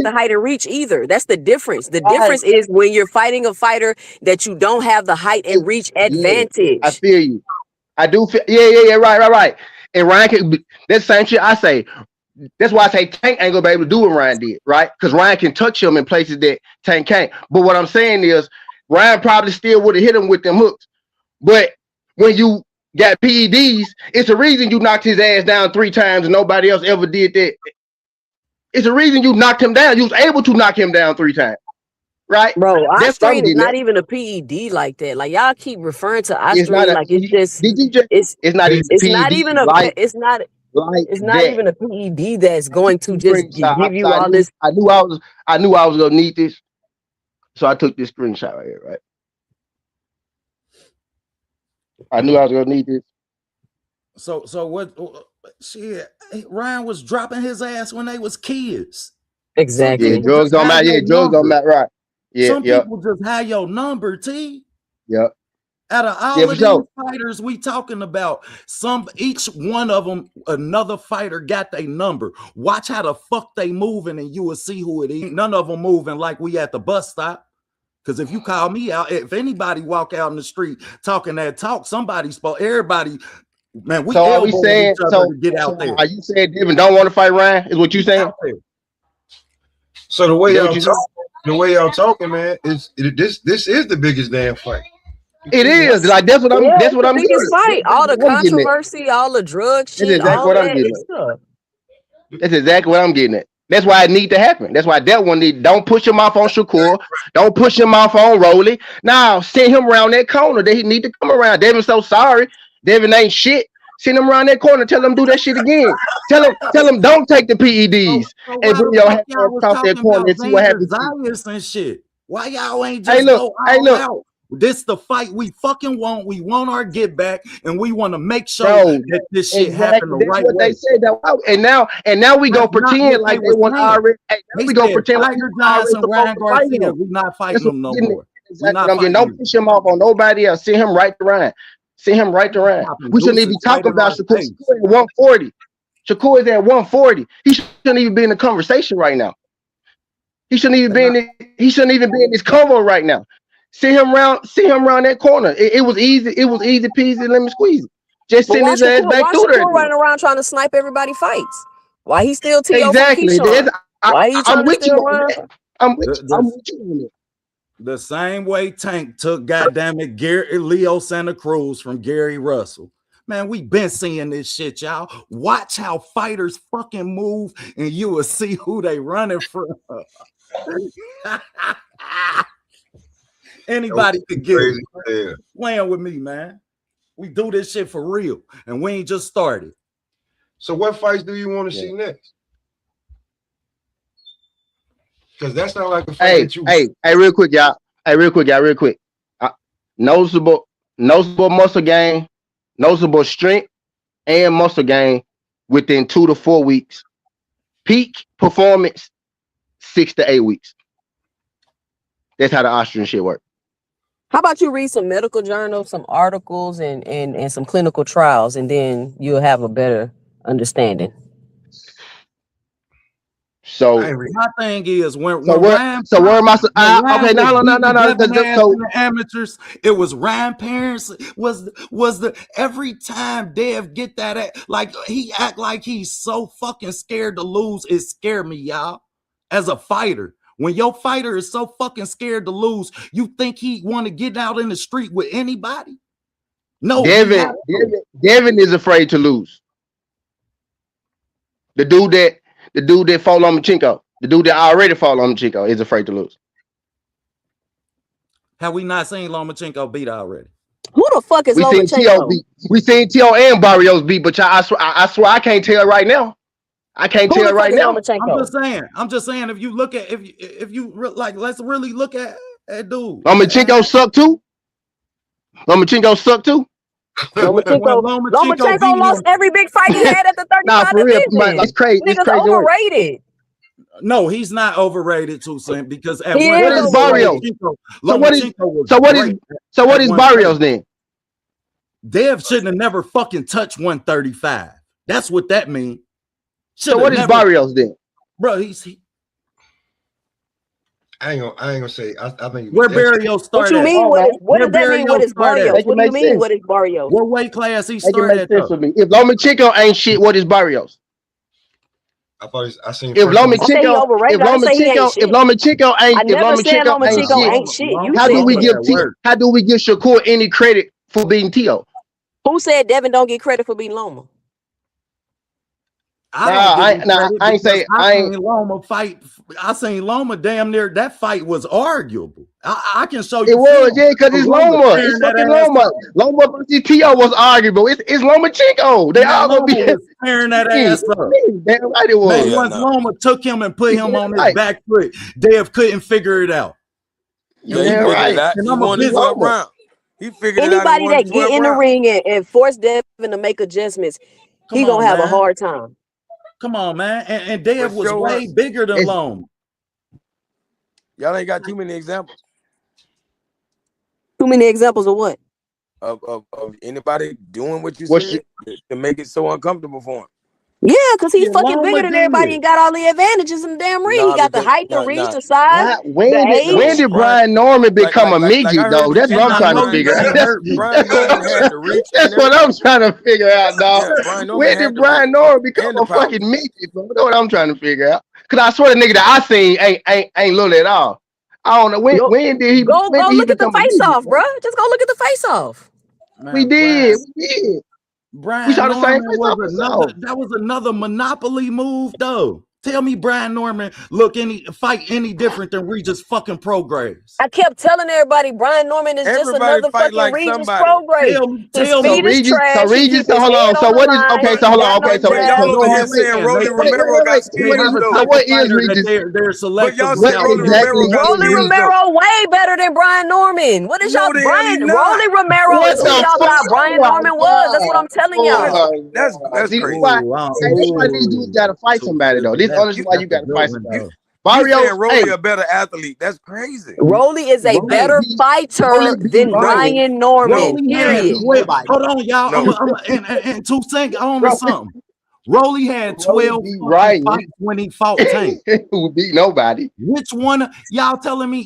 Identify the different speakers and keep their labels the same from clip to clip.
Speaker 1: the height and reach either. That's the difference. The
Speaker 2: Right.
Speaker 1: difference is when you're fighting a fighter that you don't have the height and reach
Speaker 2: Yeah, I
Speaker 1: advantage.
Speaker 2: feel you. I do feel. Yeah. Right. And Ryan can. That same shit I say. That's why I say Tank ain't gonna be able to do what Ryan did, right? Because Ryan can touch him in places that Tank can't. But what I'm saying is, Ryan probably still would have hit him with them hooks. But when you got PEDs, it's a reason you knocked his ass down 3 times and nobody else ever did that. It's a reason you knocked him down. You was able to knock him down 3 times, right?
Speaker 1: Bro,
Speaker 2: That's what I'm
Speaker 1: Austrian is
Speaker 2: getting
Speaker 1: not
Speaker 2: at.
Speaker 1: even a PED like that. Like y'all keep referring to
Speaker 2: It's not
Speaker 1: Austrian
Speaker 2: a.
Speaker 1: like it's just
Speaker 2: Did you just?
Speaker 1: it's
Speaker 2: It's not even
Speaker 1: it's not
Speaker 2: PED
Speaker 1: even a
Speaker 2: like
Speaker 1: it's not
Speaker 2: that.
Speaker 1: even a PED that's going to just
Speaker 2: Screenshot.
Speaker 1: give you
Speaker 2: I
Speaker 1: all
Speaker 2: knew
Speaker 1: this.
Speaker 2: I knew I was gonna need this, so I took this screenshot right here. Right, I knew I was gonna need this.
Speaker 3: So what? Shit, Ryan was dropping his ass when they was kids. Some
Speaker 2: Yeah,
Speaker 1: Exactly.
Speaker 3: people
Speaker 2: drugs
Speaker 3: just
Speaker 2: don't
Speaker 3: have
Speaker 2: matter. Yeah,
Speaker 3: your
Speaker 2: drugs don't
Speaker 3: number.
Speaker 2: matter. Right. Yeah.
Speaker 3: Some
Speaker 2: Yep.
Speaker 3: people just have your number, T.
Speaker 2: Yep.
Speaker 3: Out of
Speaker 2: Yeah,
Speaker 3: all
Speaker 2: for
Speaker 3: of these
Speaker 2: sure.
Speaker 3: fighters we talking about, each one of them, another fighter got their number. Watch how the fuck they moving, and you will see who it is. None of them moving like we at the bus stop. Because if you call me out, if anybody walk out in the street talking that talk, somebody's supposed. Everybody, man, we
Speaker 2: So are we
Speaker 3: elbowing
Speaker 2: saying?
Speaker 3: each other to get out there.
Speaker 2: Are you saying Devin don't want to fight Ryan? Is what you
Speaker 3: Get
Speaker 2: saying?
Speaker 3: out there.
Speaker 4: So the way
Speaker 2: Is that
Speaker 4: y'all
Speaker 2: what you saying?
Speaker 4: talking, man, this is the biggest damn fight.
Speaker 2: It is like
Speaker 1: Yeah,
Speaker 2: that's
Speaker 1: it's
Speaker 2: what
Speaker 1: the
Speaker 2: I'm
Speaker 1: biggest
Speaker 2: getting.
Speaker 1: fight. All the
Speaker 2: That's what I'm getting at.
Speaker 1: controversy, all the drug
Speaker 2: That's
Speaker 1: shit,
Speaker 2: exactly
Speaker 1: all
Speaker 2: what I'm
Speaker 1: that
Speaker 2: getting
Speaker 1: it's
Speaker 2: at.
Speaker 1: stuff.
Speaker 2: That's exactly what I'm getting at. That's why it need to happen. That's why that one need. Don't push him off on Shakur. Don't push him off on Rolly. Now send him around that corner. They need to come around. Devin's so sorry. Devin ain't shit. Send him around that corner. Tell him do that shit again. Tell him don't take the
Speaker 3: So,
Speaker 2: PEDs
Speaker 3: so
Speaker 2: and
Speaker 3: why
Speaker 2: bring
Speaker 3: the
Speaker 2: your
Speaker 3: fuck
Speaker 2: ass
Speaker 3: y'all was
Speaker 2: across that
Speaker 3: talking
Speaker 2: corner
Speaker 3: about
Speaker 2: and see what
Speaker 3: Danger
Speaker 2: happens.
Speaker 3: Zayas and shit? Why y'all ain't
Speaker 2: Hey
Speaker 3: just
Speaker 2: look.
Speaker 3: go
Speaker 2: Hey
Speaker 3: all
Speaker 2: look,
Speaker 3: out? This the fight we fucking want. We want our get back, and we want to make sure
Speaker 2: bro.
Speaker 3: that this shit happen
Speaker 2: Exactly.
Speaker 3: the
Speaker 2: That's
Speaker 3: right
Speaker 2: what they
Speaker 3: way.
Speaker 2: said. And now we go
Speaker 3: That's not
Speaker 2: pretend
Speaker 3: what they
Speaker 2: like they
Speaker 3: was
Speaker 2: want
Speaker 3: saying.
Speaker 2: already. Hey, now
Speaker 3: They
Speaker 2: we go
Speaker 3: said
Speaker 2: pretend like we
Speaker 3: Tiger
Speaker 2: already
Speaker 3: Johnson,
Speaker 2: supposed
Speaker 3: Ryan
Speaker 2: to fight
Speaker 3: Garcia,
Speaker 2: him.
Speaker 3: we not
Speaker 2: That's
Speaker 3: fighting
Speaker 2: what
Speaker 3: them
Speaker 2: I'm
Speaker 3: no
Speaker 2: getting at.
Speaker 3: more. We
Speaker 2: Exactly what
Speaker 3: not
Speaker 2: I'm getting.
Speaker 3: fighting
Speaker 2: Don't
Speaker 3: you.
Speaker 2: push him off on nobody else. Send him right to Ryan. Send him right to Ryan.
Speaker 3: Popping
Speaker 2: We shouldn't even be
Speaker 3: deuces right
Speaker 2: talking
Speaker 3: in
Speaker 2: about
Speaker 3: our
Speaker 2: Shakur.
Speaker 3: face.
Speaker 2: Shakur at 140. Shakur is at 140. He shouldn't even be in the conversation right now. He shouldn't even be in this convo right now. See him around that corner. It was easy. It was easy peasy, lemon squeezy. Just
Speaker 1: But
Speaker 2: send his ass back
Speaker 1: why
Speaker 2: through there
Speaker 1: Shakur
Speaker 2: again.
Speaker 1: running around trying to snipe everybody fights? Why he still TO from
Speaker 2: Exactly.
Speaker 1: Keyshawn? Why he
Speaker 2: I'm
Speaker 1: trying to
Speaker 2: with you
Speaker 1: still
Speaker 2: on
Speaker 1: run?
Speaker 2: that. I'm with
Speaker 3: The,
Speaker 2: you. I'm
Speaker 3: the,
Speaker 2: with you on that.
Speaker 3: the same way Tank took goddamn it Leo Santa Cruz from Gary Russell. Man, we been seeing this shit, y'all. Watch how fighters fucking move, and you will see who they running from. Anybody could get it.
Speaker 4: Crazy. Yeah.
Speaker 3: Playing with me, man. We do this shit for real, and we ain't just started.
Speaker 4: So what fights do you want to see next? Because that's not like a fight that you.
Speaker 2: Hey, real quick, y'all. Real quick. Noticeable muscle gain, noticeable strength and muscle gain within 2 to 4 weeks. Peak performance 6 to 8 weeks. That's how the Austrian shit works.
Speaker 1: How about you read some medical journals, some articles, and some clinical trials, and then you'll have a better understanding.
Speaker 2: So
Speaker 3: my thing is when
Speaker 2: where
Speaker 3: Ryan
Speaker 2: am I? Okay,
Speaker 3: was
Speaker 2: no.
Speaker 3: beating Devin ass in the amateurs, it was Ryan parents was the every time Dev get that like he act like he's so fucking scared to lose. It scared me, y'all, as a fighter. When your fighter is so fucking scared to lose, you think he want to get out in the street with anybody? No,
Speaker 2: Devin is afraid to lose. The dude that fought Lomachenko, the dude that already fought Lomachenko is afraid to lose.
Speaker 3: Have we not seen Lomachenko beat already?
Speaker 1: Who the fuck is Lomachenko?
Speaker 2: We seen T.O. and Barrios beat, but I swear I can't tell right now. I can't tell right now.
Speaker 3: I'm just saying. If you look at if you like, let's really look at dude.
Speaker 2: Lomachenko suck too. Lomachenko
Speaker 1: lost every big fight he had at the 35 division.
Speaker 2: That's crazy.
Speaker 1: Niggas overrated.
Speaker 3: No, he's not overrated too, Sam. Because at
Speaker 1: what is
Speaker 2: Barrios? So what is Barrios then?
Speaker 3: Dev shouldn't have never fucking touched 135. That's what that means.
Speaker 2: So what is Barrios then?
Speaker 3: Bro,
Speaker 4: I ain't gonna say. I think
Speaker 3: Where
Speaker 4: that's
Speaker 3: Barrios
Speaker 1: What
Speaker 3: start
Speaker 1: you
Speaker 3: at?
Speaker 1: mean?
Speaker 2: All right.
Speaker 1: What
Speaker 3: Where
Speaker 1: does that mean? What
Speaker 3: Barrios
Speaker 1: is
Speaker 3: start at?
Speaker 1: Barrios?
Speaker 2: Make it
Speaker 1: What do you
Speaker 2: make
Speaker 1: mean?
Speaker 2: sense.
Speaker 1: What is Barrios?
Speaker 3: What weight class he
Speaker 2: Make it
Speaker 3: start
Speaker 2: make
Speaker 3: at
Speaker 2: sense
Speaker 3: though?
Speaker 2: for me. If Lomachenko ain't shit, what is Barrios?
Speaker 4: I thought I seen
Speaker 2: If
Speaker 4: first.
Speaker 1: I say he
Speaker 2: Lomachenko,
Speaker 1: overrated. I didn't say he ain't shit. I
Speaker 2: If
Speaker 1: never said
Speaker 2: Lomachenko ain't
Speaker 1: Lomachenko
Speaker 2: shit,
Speaker 1: ain't shit. You
Speaker 2: how do
Speaker 1: said
Speaker 2: we
Speaker 3: Loma
Speaker 1: that.
Speaker 2: give
Speaker 3: at work.
Speaker 2: how do we give Shakur any credit for beating T.O.?
Speaker 1: Who said Devin don't get credit for beating Loma?
Speaker 3: I don't give him
Speaker 2: Nah,
Speaker 3: credit
Speaker 2: I ain't
Speaker 3: because
Speaker 2: say
Speaker 3: I
Speaker 2: I ain't.
Speaker 3: seen Loma fight. I seen Loma damn near that fight was arguable. I can show
Speaker 2: It
Speaker 3: you
Speaker 2: was,
Speaker 3: film
Speaker 2: yeah, because
Speaker 3: of
Speaker 2: it's
Speaker 3: Loma
Speaker 2: Loma. It's
Speaker 3: tearing that
Speaker 2: fucking
Speaker 3: ass
Speaker 2: Loma.
Speaker 3: up.
Speaker 2: Loma versus T.O. was arguable. It's Lomachenko. They
Speaker 3: Man,
Speaker 2: all gonna
Speaker 3: Loma
Speaker 2: be.
Speaker 3: was tearing that ass up.
Speaker 2: Damn right it
Speaker 3: Man,
Speaker 2: was.
Speaker 5: Yeah,
Speaker 3: once
Speaker 5: no.
Speaker 3: Loma took him and put
Speaker 2: You
Speaker 3: him on
Speaker 2: damn
Speaker 3: his
Speaker 2: right.
Speaker 3: back foot, Dev couldn't figure it out.
Speaker 2: You
Speaker 5: Yeah,
Speaker 3: And
Speaker 5: he
Speaker 3: we
Speaker 2: damn
Speaker 3: both,
Speaker 5: figured it
Speaker 2: right.
Speaker 5: out.
Speaker 3: and
Speaker 5: He
Speaker 3: I'm a
Speaker 5: won the
Speaker 3: big
Speaker 2: It's
Speaker 5: 12th
Speaker 2: Loma.
Speaker 5: round. He figured it out and
Speaker 1: Anybody
Speaker 5: won the
Speaker 1: that get
Speaker 5: 12th
Speaker 1: in the
Speaker 5: round.
Speaker 1: ring and force Devin to make adjustments,
Speaker 3: come
Speaker 1: he gonna
Speaker 3: on,
Speaker 1: have a
Speaker 3: man.
Speaker 1: hard time.
Speaker 3: Come on, man. And
Speaker 5: For
Speaker 3: Dev was
Speaker 5: sure.
Speaker 3: way bigger than
Speaker 2: It's
Speaker 3: Loma.
Speaker 5: Y'all ain't got too many examples
Speaker 1: Too many examples of what?
Speaker 5: of anybody doing what you
Speaker 2: what's
Speaker 5: said to make it so uncomfortable for him.
Speaker 1: Yeah, because he's
Speaker 3: Yeah,
Speaker 1: fucking
Speaker 3: Loma
Speaker 1: bigger than everybody
Speaker 3: did.
Speaker 1: and got all the advantages in the damn ring. He
Speaker 5: Nah,
Speaker 1: got the
Speaker 5: because
Speaker 1: height, the reach,
Speaker 5: nah.
Speaker 1: the size,
Speaker 2: why
Speaker 1: the
Speaker 2: when
Speaker 1: age.
Speaker 5: No,
Speaker 2: did Brian Norman become a
Speaker 5: like I
Speaker 2: midget
Speaker 5: heard
Speaker 2: though?
Speaker 5: you
Speaker 2: That's what
Speaker 3: And
Speaker 2: I'm
Speaker 3: I
Speaker 5: saying.
Speaker 2: trying to
Speaker 3: know
Speaker 5: Brian
Speaker 3: you
Speaker 2: figure
Speaker 3: can't
Speaker 5: Norman,
Speaker 2: out.
Speaker 3: hurt me.
Speaker 5: Brian Norman had the reach and
Speaker 2: That's what
Speaker 5: everything.
Speaker 2: I'm trying to figure out, dog.
Speaker 5: Yeah, Brian Norman
Speaker 2: When did
Speaker 5: had the reach
Speaker 2: Brian Norman become
Speaker 5: and the
Speaker 2: a
Speaker 5: power.
Speaker 2: fucking midget, bro? That's what I'm trying to figure out. Cause I swear the nigga that I seen ain't little at all. I don't know
Speaker 1: Go,
Speaker 2: when
Speaker 1: go
Speaker 2: did he
Speaker 1: look at the
Speaker 2: become a
Speaker 1: face
Speaker 2: midget,
Speaker 1: off,
Speaker 2: bro?
Speaker 1: bro. Just go look at the face off.
Speaker 2: We
Speaker 3: Man,
Speaker 2: did, we did. We
Speaker 3: Brian
Speaker 2: saw the same
Speaker 3: Norman
Speaker 2: face
Speaker 3: was
Speaker 2: off for
Speaker 3: another.
Speaker 2: sure.
Speaker 3: That was another monopoly move, though. Tell me, Brian Norman fight any different than Regis fucking Progress?
Speaker 1: I kept telling everybody Brian Norman is just
Speaker 5: Everybody
Speaker 1: another
Speaker 5: fight
Speaker 1: fucking
Speaker 5: like
Speaker 1: Regis
Speaker 5: somebody.
Speaker 1: Prograde. His
Speaker 3: Tell
Speaker 2: So
Speaker 3: me.
Speaker 1: speed is trash. He keep
Speaker 2: So
Speaker 1: his
Speaker 2: hold
Speaker 1: head
Speaker 2: on.
Speaker 1: on
Speaker 2: So
Speaker 1: the
Speaker 2: what is
Speaker 1: line.
Speaker 2: okay?
Speaker 1: He
Speaker 2: So
Speaker 1: ain't
Speaker 2: hold on.
Speaker 1: got no
Speaker 2: Okay,
Speaker 5: But
Speaker 1: jab.
Speaker 5: y'all over here
Speaker 3: No,
Speaker 2: wait,
Speaker 5: saying
Speaker 3: I'm
Speaker 5: Rolly
Speaker 3: saying.
Speaker 5: Romero got
Speaker 2: wait.
Speaker 3: Name
Speaker 5: skills
Speaker 3: us a
Speaker 2: So
Speaker 5: though.
Speaker 3: type
Speaker 2: what
Speaker 3: of
Speaker 2: is
Speaker 3: fighter that
Speaker 2: Regis?
Speaker 3: they're
Speaker 5: But
Speaker 3: selective
Speaker 5: y'all
Speaker 3: with
Speaker 5: say
Speaker 2: What
Speaker 3: out
Speaker 5: Rolly
Speaker 3: there.
Speaker 2: exactly
Speaker 5: Romero
Speaker 2: is
Speaker 5: got
Speaker 1: Rolly
Speaker 5: skills
Speaker 2: Regis?
Speaker 5: though.
Speaker 1: Romero way better than Brian Norman. What is
Speaker 5: No,
Speaker 1: y'all
Speaker 5: the hell he
Speaker 1: Brian?
Speaker 5: not.
Speaker 1: Rolly Romero
Speaker 2: What
Speaker 1: is who
Speaker 2: the
Speaker 1: y'all
Speaker 2: fuck?
Speaker 1: thought
Speaker 2: Oh
Speaker 1: Brian
Speaker 2: my
Speaker 1: Norman was. That's what
Speaker 2: god!
Speaker 1: I'm telling
Speaker 5: That's
Speaker 1: y'all.
Speaker 5: that's
Speaker 2: See,
Speaker 5: crazy.
Speaker 2: that's why these dudes gotta fight
Speaker 3: Too
Speaker 2: somebody
Speaker 3: good.
Speaker 2: though. This honestly
Speaker 5: You
Speaker 2: why you
Speaker 3: That's a
Speaker 2: gotta
Speaker 3: good
Speaker 2: fight
Speaker 3: one,
Speaker 2: somebody.
Speaker 5: you
Speaker 3: though.
Speaker 5: you saying
Speaker 2: Barrios,
Speaker 5: Rolly
Speaker 2: hey,
Speaker 5: a better athlete? That's crazy.
Speaker 1: Rolly is a
Speaker 2: Rolly
Speaker 1: better
Speaker 3: Hey,
Speaker 2: beat
Speaker 1: fighter
Speaker 2: Beat
Speaker 1: than
Speaker 5: No,
Speaker 2: Ryan.
Speaker 1: Brian Norman.
Speaker 5: no,
Speaker 3: Rolly
Speaker 2: Rolly
Speaker 3: had
Speaker 1: Period.
Speaker 2: beat
Speaker 3: 12.
Speaker 2: nobody.
Speaker 3: Hold on, y'all.
Speaker 5: no.
Speaker 3: In 2 seconds, on to
Speaker 2: Rolly,
Speaker 3: something. Rolly had
Speaker 2: Rolly
Speaker 3: 12
Speaker 2: beat
Speaker 3: fucking
Speaker 2: Ryan,
Speaker 3: fights when he fought Tank.
Speaker 2: who beat nobody.
Speaker 3: Which one y'all telling me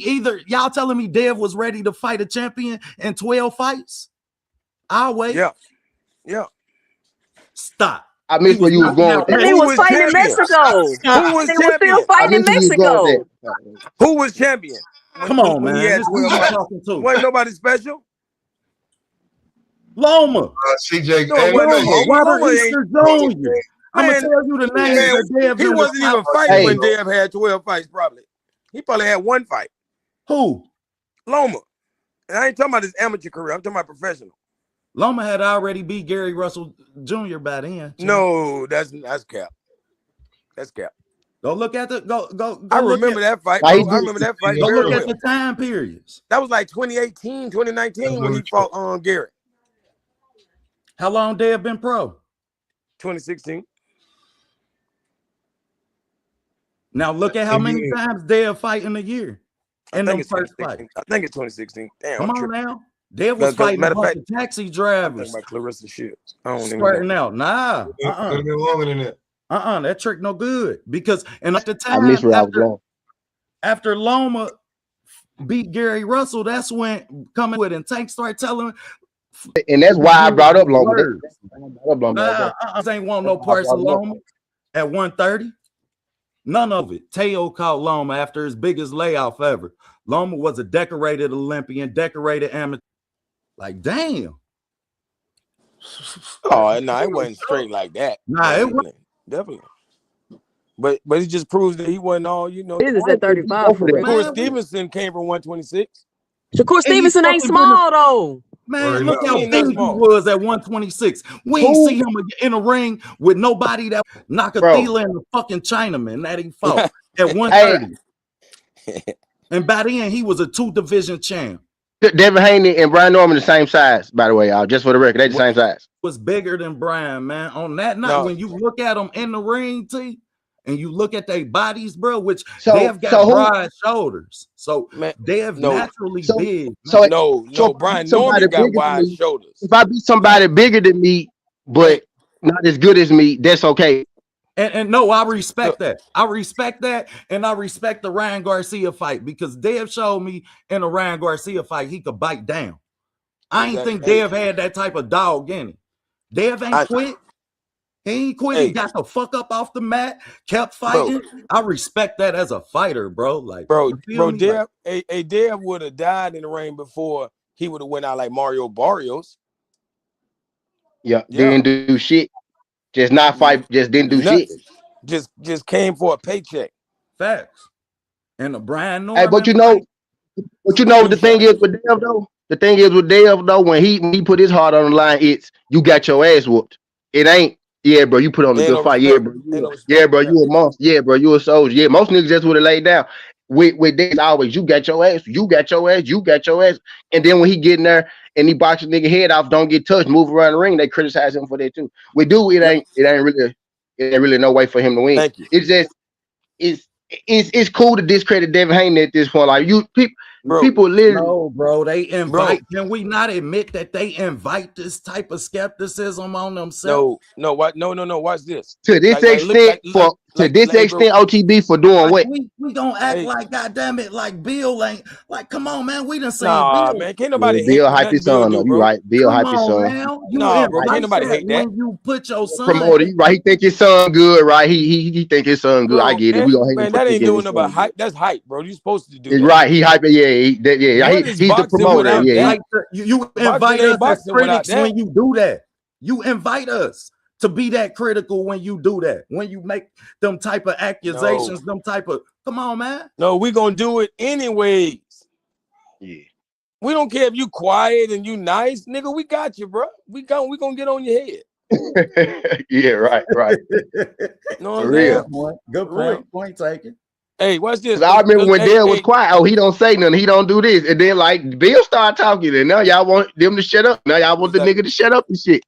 Speaker 3: y'all telling me Dev was ready to fight a champion in 12 fights? I'll wait.
Speaker 5: Yeah, yeah.
Speaker 3: Stop.
Speaker 2: I
Speaker 3: He
Speaker 2: missed where
Speaker 3: was
Speaker 2: you was
Speaker 3: knocking
Speaker 2: going
Speaker 3: out
Speaker 2: with that.
Speaker 1: That nigga
Speaker 5: Who
Speaker 1: was
Speaker 5: was
Speaker 1: fighting in
Speaker 5: champion?
Speaker 1: Mexico.
Speaker 5: Who
Speaker 1: That
Speaker 5: was
Speaker 1: nigga was still
Speaker 5: champion?
Speaker 2: I
Speaker 1: fighting in
Speaker 2: missed where you was going with
Speaker 1: Mexico.
Speaker 2: that.
Speaker 5: Who was champion
Speaker 3: Come on,
Speaker 5: when he
Speaker 3: man.
Speaker 5: had
Speaker 3: This is
Speaker 5: 12
Speaker 3: who I'm
Speaker 5: fights?
Speaker 3: talking to.
Speaker 5: Wasn't nobody special?
Speaker 3: Loma.
Speaker 4: CJ,
Speaker 5: No, it
Speaker 4: hey,
Speaker 5: wasn't no
Speaker 3: Loma.
Speaker 5: Loma.
Speaker 3: Robert
Speaker 5: Loma ain't
Speaker 3: Easter Jr. I'm gonna
Speaker 5: man.
Speaker 3: tell you the names
Speaker 5: Man,
Speaker 3: that Dev
Speaker 5: he
Speaker 3: never
Speaker 5: wasn't
Speaker 3: fought.
Speaker 5: even fighting
Speaker 2: Hey,
Speaker 5: when Dev had 12 fights. Probably he probably had one fight.
Speaker 3: Who?
Speaker 5: Loma. And I ain't talking about his amateur career. I'm talking about professional.
Speaker 3: Loma had already beat Gary Russell Jr. by then.
Speaker 5: No, that's cap. That's cap.
Speaker 3: Go look at
Speaker 5: I
Speaker 3: look at
Speaker 5: remember that fight,
Speaker 2: why he
Speaker 5: bro. I
Speaker 2: did?
Speaker 5: remember that fight
Speaker 3: go
Speaker 5: very
Speaker 3: look at
Speaker 5: well.
Speaker 3: the time periods.
Speaker 5: That was like 2018, 2019 when he fought on Garrett.
Speaker 3: How long Dev been pro?
Speaker 5: 2016.
Speaker 3: Now look at how many times Dev fight in a year.
Speaker 5: I
Speaker 3: In
Speaker 5: think
Speaker 3: them
Speaker 5: it's
Speaker 3: first
Speaker 5: 2016.
Speaker 3: fights.
Speaker 5: I think it's 2016. Damn,
Speaker 3: Come
Speaker 5: I'm
Speaker 3: on
Speaker 5: tripping.
Speaker 3: now. Dev was
Speaker 5: Because
Speaker 3: fighting a
Speaker 5: matter of
Speaker 3: bunch
Speaker 5: fact,
Speaker 3: of taxi
Speaker 5: I'm thinking
Speaker 3: drivers.
Speaker 5: about Clarissa Shields. I don't even know.
Speaker 3: Starting out. Nah.
Speaker 4: Could have been longer than that.
Speaker 3: That trick no good. Because and at the
Speaker 2: I missed
Speaker 3: time
Speaker 2: where I was going.
Speaker 3: after Loma beat Gary Russell, that's when coming with and Tank started telling him
Speaker 2: And that's why I brought up Loma.
Speaker 3: words. Ain't want no parts of Loma at 130. None of it. Teo caught Loma after his biggest layoff ever. Loma was a decorated Olympian, decorated amateur. Like, damn.
Speaker 5: Oh, no, it wasn't straight like that.
Speaker 3: Nah, it was.
Speaker 5: Definitely. But it just proves that he wasn't all, you know.
Speaker 1: This is at 35 for real.
Speaker 5: Shakur Stevenson came from 126.
Speaker 1: Shakur Stevenson ain't
Speaker 3: fucking been
Speaker 1: small though.
Speaker 3: Man,
Speaker 4: Word
Speaker 3: look
Speaker 5: What you
Speaker 3: how
Speaker 5: mean
Speaker 3: big
Speaker 5: not
Speaker 3: he
Speaker 5: small?
Speaker 3: was at 126. We ain't see him in a ring with nobody that Nakatila and the fucking Chinaman that he fought at 130. And by then, he was a 2-division champ.
Speaker 2: Devin Haney and Brian Norman the same size, by the way, y'all. Just for the record, they the same size.
Speaker 3: Was bigger than Brian, man. On that night,
Speaker 5: No.
Speaker 3: when you look at them in the ring, T, and you look at their bodies, bro, which they have got broad shoulders. So they have naturally big.
Speaker 5: No, Brian Norman got wide shoulders.
Speaker 2: If I beat somebody bigger than me, but not as good as me, that's okay.
Speaker 3: And no, I respect that. I respect that, and I respect the Ryan Garcia fight because Dev showed me in a Ryan Garcia fight he could bite down. I ain't think Dev had that type of dog in it. Dev ain't quit. He ain't quit. He got the fuck up off the mat, kept fighting. I respect that as a fighter, bro. Like,
Speaker 5: bro,
Speaker 3: Dev,
Speaker 5: Dev would have died in the ring before he would have went out like Mario Barrios.
Speaker 2: Yeah, didn't do shit. Just not fight. Just didn't do shit.
Speaker 5: Just came for a paycheck.
Speaker 3: Facts. And the Brian Norman.
Speaker 2: Hey, but you know the thing is with Dev though. The thing is with Dev though, when he put his heart on the line, it's you got your ass whooped. It ain't. Yeah, bro, you put on a good fight. Yeah, bro. Yeah, bro, you a monster. Yeah, bro, you a soldier. Yeah, most niggas just would have laid down. With this always, you got your ass, you got your ass, you got your ass. And then when he get in there and he box a nigga head off, don't get touched, move around the ring, they criticize him for that too. With dude, it ain't really no way for him to win.
Speaker 5: Thank you.
Speaker 2: It's just it's cool to discredit Devin Haney at this point. Like people literally.
Speaker 3: No, bro, they invite. Can we not admit that they invite this type of skepticism on themselves?
Speaker 5: No. Watch this.
Speaker 2: To this extent, OTB for doing what?
Speaker 3: We gonna act like, goddamn it, like Bill ain't like. Come on, man, we done seen
Speaker 5: Bill. Man, can't nobody
Speaker 2: Bill hype his son. No, you right. Bill hype his son.
Speaker 3: Bro, can't nobody hate that. When you put your son
Speaker 2: promoter, right? He think his son good, right? He think his son good. I get it. We gonna hate him.
Speaker 5: Man, that ain't doing about hype. That's hype, bro. You supposed to do that.
Speaker 2: Right? He hype it. Yeah. He's the promoter. Yeah.
Speaker 3: You invite us as critics when you do that. You invite us to be that critical when you do that. When you make them type of accusations, them type of come on, man.
Speaker 5: No, we gonna do it anyways.
Speaker 2: Yeah.
Speaker 5: We don't care if you quiet and you nice, nigga. We got you, bro. We gonna get on your head.
Speaker 2: Yeah, right.
Speaker 5: No,
Speaker 2: for real.
Speaker 3: Good point taken.
Speaker 5: Hey, watch this.
Speaker 2: I remember when Dale was quiet. Oh, he don't say nothing. He don't do this. And then like Bill started talking, and now y'all want them to shut up. Now y'all want the nigga to shut up and shit.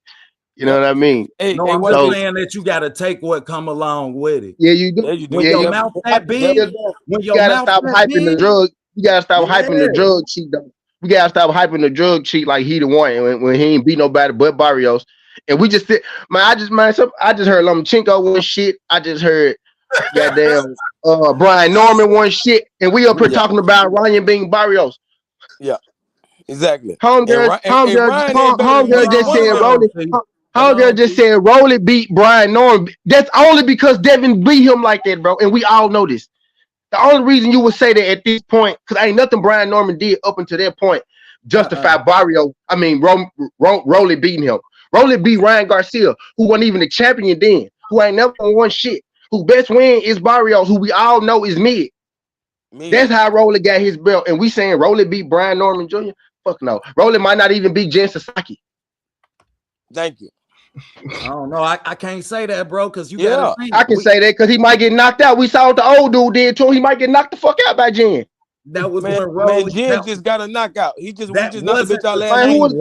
Speaker 2: You know what I mean?
Speaker 3: I'm just saying that you got to take what come along with it.
Speaker 2: Yeah, you do.
Speaker 3: When your mouth that big, when
Speaker 2: you gotta stop hyping the drug. You gotta stop hyping the drug cheat. Though. We gotta stop hyping the drug cheat like he the one when he ain't beat nobody but Barrios. And we just sit, man. I just heard Lomachenko one shit. I just heard goddamn Brian Norman one shit, and we up here talking about Ryan being Barrios.
Speaker 5: Yeah, exactly.
Speaker 2: Homegirl just said Rolly beat Brian Norman. That's only because Devin beat him like that, bro. And we all know this. The only reason you would say that at this point, because ain't nothing Brian Norman did up until that point justify Rolly beating him. Rolly beat Ryan Garcia, who wasn't even the champion then, who ain't never won shit. Who best win is Barrios, who we all know is mid. That's how Rolly got his belt. And we saying Rolly beat Brian Norman Jr. Fuck no. Rolly might not even beat Jen Sasaki.
Speaker 5: Thank you.
Speaker 3: I don't know. I can't say that, bro, because you gotta think.
Speaker 2: I can say that because he might get knocked out. We saw what the old dude did too. He might get knocked the fuck out by Jen.
Speaker 3: That was when
Speaker 5: Rolly. Jen just got a knockout. We just knocked the bitch out last
Speaker 3: night. Who was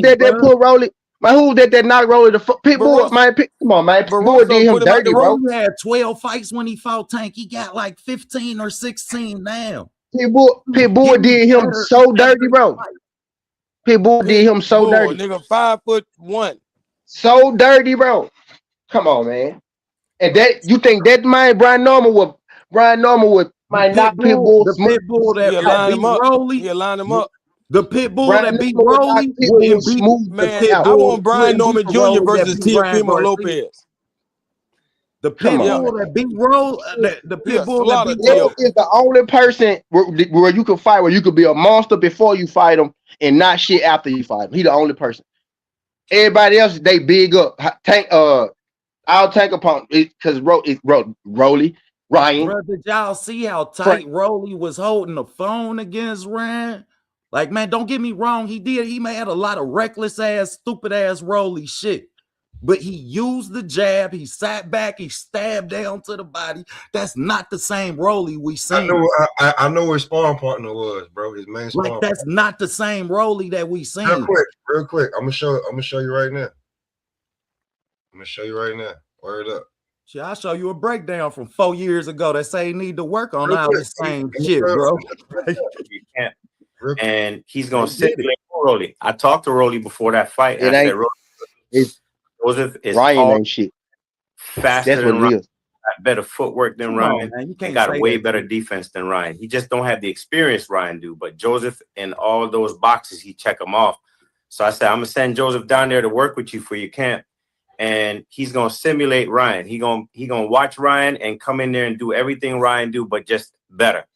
Speaker 2: that that put Rolly? Man, who was that knocked Rolly the Pitbull? Man, come on, man. Pitbull did him dirty, bro.
Speaker 3: He had 12 fights when he fought Tank. He got like 15 or 16 now.
Speaker 2: Pitbull did him so dirty, bro. Pitbull did him so dirty.
Speaker 5: Nigga, 5'1".
Speaker 2: So dirty, bro. Come on, man. And that you think that man Brian Norman would knock Pitbull?
Speaker 3: The Pitbull that
Speaker 5: line him up.
Speaker 3: Rolly.
Speaker 5: Yeah, line him up.
Speaker 3: The Pitbull that beat Rolly
Speaker 2: wouldn't beat
Speaker 5: man. I want Brian Norman Jr. versus Teofimo Lopez.
Speaker 3: The Pitbull that beat Rolly. The Pitbull that beat
Speaker 2: Rolly is the only person where you can fight, where you could be a monster before you fight him and not shit after you fight him. He the only person. Everybody else, they big up. I'll tank upon it because Rolly, Ryan.
Speaker 3: Bro, did y'all see how tight Rolly was holding the phone against Ryan? Like, man, don't get me wrong. He may have a lot of reckless ass, stupid ass Rolly shit. But he used the jab. He sat back. He stabbed down to the body. That's not the same Rolly we seen.
Speaker 4: I know where his sparring partner was, bro. His main sparring.
Speaker 3: Like, that's not the same Rolly that we seen.
Speaker 4: Real quick. I'm gonna show you right now. Word up.
Speaker 3: See, I'll show you a breakdown from 4 years ago that say he need to work on all the same shit, bro.
Speaker 6: You can't. And he's gonna simulate Rolly. I talked to Rolly before that fight.
Speaker 2: It ain't. It's Ryan ain't shit.
Speaker 6: faster
Speaker 2: That's what
Speaker 6: than
Speaker 2: it
Speaker 6: Ryan,
Speaker 2: is.
Speaker 6: got better footwork than
Speaker 3: Come on,
Speaker 6: Ryan.
Speaker 3: man. You
Speaker 6: He
Speaker 3: can't
Speaker 6: got a
Speaker 3: say
Speaker 6: way
Speaker 3: that.
Speaker 6: better defense than Ryan. He just don't have the experience Ryan do. But Joseph, in all those boxes, he check them off. So I said, I'm gonna send Joseph down there to work with you for your camp, and he's gonna simulate Ryan. He gonna watch Ryan and come in there and do everything Ryan do, but just better.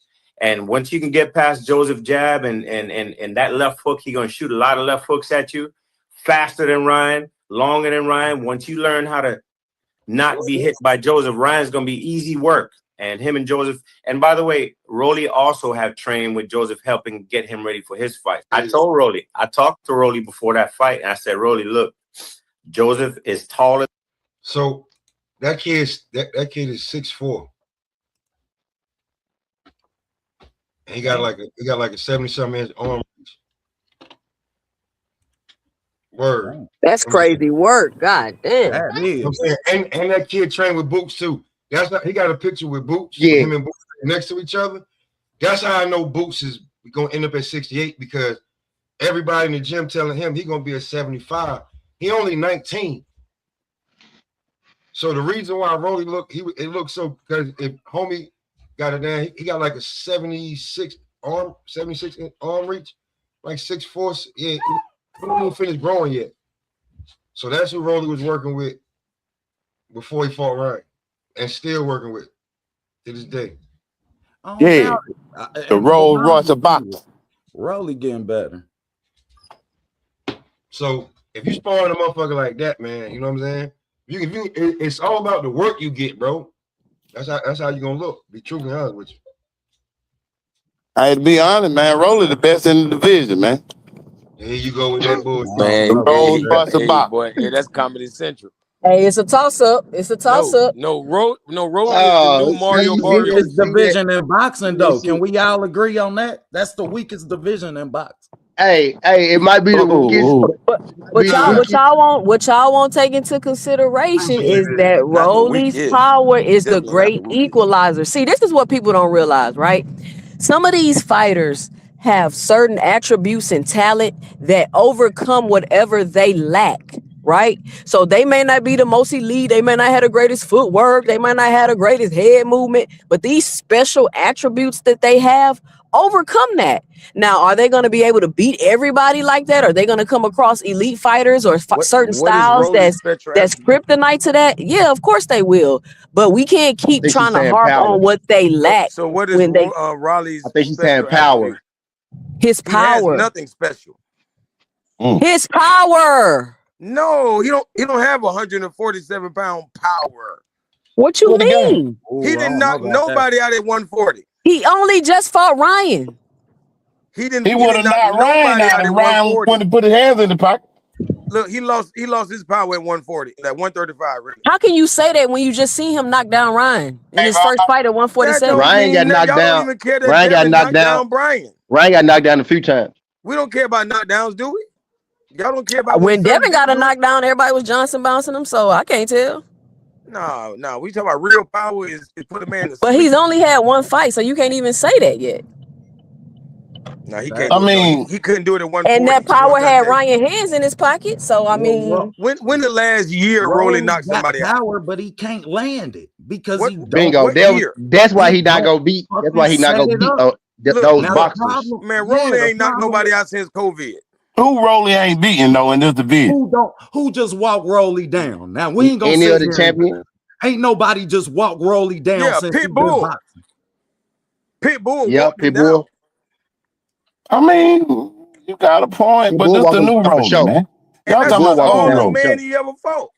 Speaker 6: And once you can get past Joseph jab and that left hook, he gonna shoot a lot of left hooks at you, faster than Ryan, longer than Ryan. Once you learn how to not be hit by Joseph, Ryan's gonna be easy work. And him and Joseph, and by the way, Rolly also have trained with Joseph, helping get him ready for his fight. I told Rolly, I talked to Rolly before that fight, and I said, Rolly, look, Joseph is taller.
Speaker 4: So that kid is 6'4". And he got like a 70-something inch arm reach. Word.
Speaker 1: That's crazy work. God damn.
Speaker 3: That
Speaker 4: You know what
Speaker 3: is.
Speaker 4: I'm saying? And that kid trained with Boots too. That's not, he got a picture with Boots.
Speaker 2: Yeah.
Speaker 4: Him and Boots next to each other. That's how I know Boots is gonna end up at 68, because everybody in the gym telling him he gonna be at 75. He only 19. So the reason why Rolly it looks so, because if homie got it down, he got like a 76 inch arm reach, like 6'4". Yeah, he don't even finish growing yet. So that's who Rolly was working with before he fought Ryan, and still working with to this day.
Speaker 3: Oh,
Speaker 7: Yeah. The Rolls Royce of boxing.
Speaker 3: Rolly getting better.
Speaker 4: So if you sparring a motherfucker like that, man, you know what I'm saying? It's all about the work you get, bro. That's how you gonna look. Be truly honest with you.
Speaker 7: I had to be honest, man. Rolly the best in the division, man.
Speaker 4: Here you go with that bullshit.
Speaker 5: Man,
Speaker 7: The Rolls Royce of boxing.
Speaker 5: boy, hey, that's Comedy Central.
Speaker 1: Hey, it's a toss up. It's a toss up.
Speaker 5: Rolly is the new Mario Barrio.
Speaker 3: Weakest division in boxing, though. Can we all agree on that? That's the weakest division in boxing.
Speaker 2: Hey, it might be the weakest.
Speaker 1: What y'all won't take into consideration is that Rolly's power is the great equalizer. See, this is what people don't realize, right? Some of these fighters have certain attributes and talent that overcome whatever they lack, right? So they may not be the most elite, they may not have the greatest footwork, they might not have the greatest head movement, but these special attributes that they have overcome that. Now, are they going to be able to beat everybody like that? Are they going to come across elite fighters or certain styles that's kryptonite to that? Yeah, of course they will. But we can't keep trying to harp on what they lack.
Speaker 5: So what is Raleigh's?
Speaker 2: I think she's saying power.
Speaker 1: His power.
Speaker 5: He has nothing special.
Speaker 1: His power.
Speaker 5: No, he don't have 147 pound power.
Speaker 1: What you mean?
Speaker 5: He didn't knock nobody out at 140.
Speaker 1: He only just fought Ryan.
Speaker 7: He would have knocked Ryan out if Ryan wanted to put his hands in the pocket.
Speaker 5: Look, he lost his power at 140, at 135. Really.
Speaker 1: How can you say that when you just seen him knock down Ryan in his first fight at 147?
Speaker 2: Ryan got knocked down. Ryan got knocked down. Ryan got knocked down a few times.
Speaker 5: We don't care about knockdowns, do we? Y'all don't care about
Speaker 1: when Devin got a knockdown, everybody was Johnson bouncing him, so I can't tell.
Speaker 5: No, we talking about real power is put a man to sleep.
Speaker 1: But he's only had one fight, so you can't even say that yet.
Speaker 5: No, he can't. He couldn't do it at 140.
Speaker 1: And that power had Ryan hands in his pocket, so I mean,
Speaker 5: when the last year Rolly knocked somebody out?
Speaker 3: Power, but he can't land it because he
Speaker 2: bingo. That's why he not gonna beat. That's why he not gonna beat those boxers.
Speaker 5: Man, Rolly ain't knocked nobody out since COVID.
Speaker 7: Who Rolly ain't beating though in this division?
Speaker 3: Who just walk Rolly down? Now we ain't gonna
Speaker 2: any
Speaker 3: say
Speaker 2: other champion.
Speaker 3: Ain't nobody just walk Rolly down.
Speaker 5: Yeah,
Speaker 3: since
Speaker 5: Pitbull. Pitbull.
Speaker 2: Yeah, Pitbull.
Speaker 7: I mean, you got a point, but this the new Rolly, man. Y'all talking about
Speaker 5: all
Speaker 7: the
Speaker 5: the man he ever fought.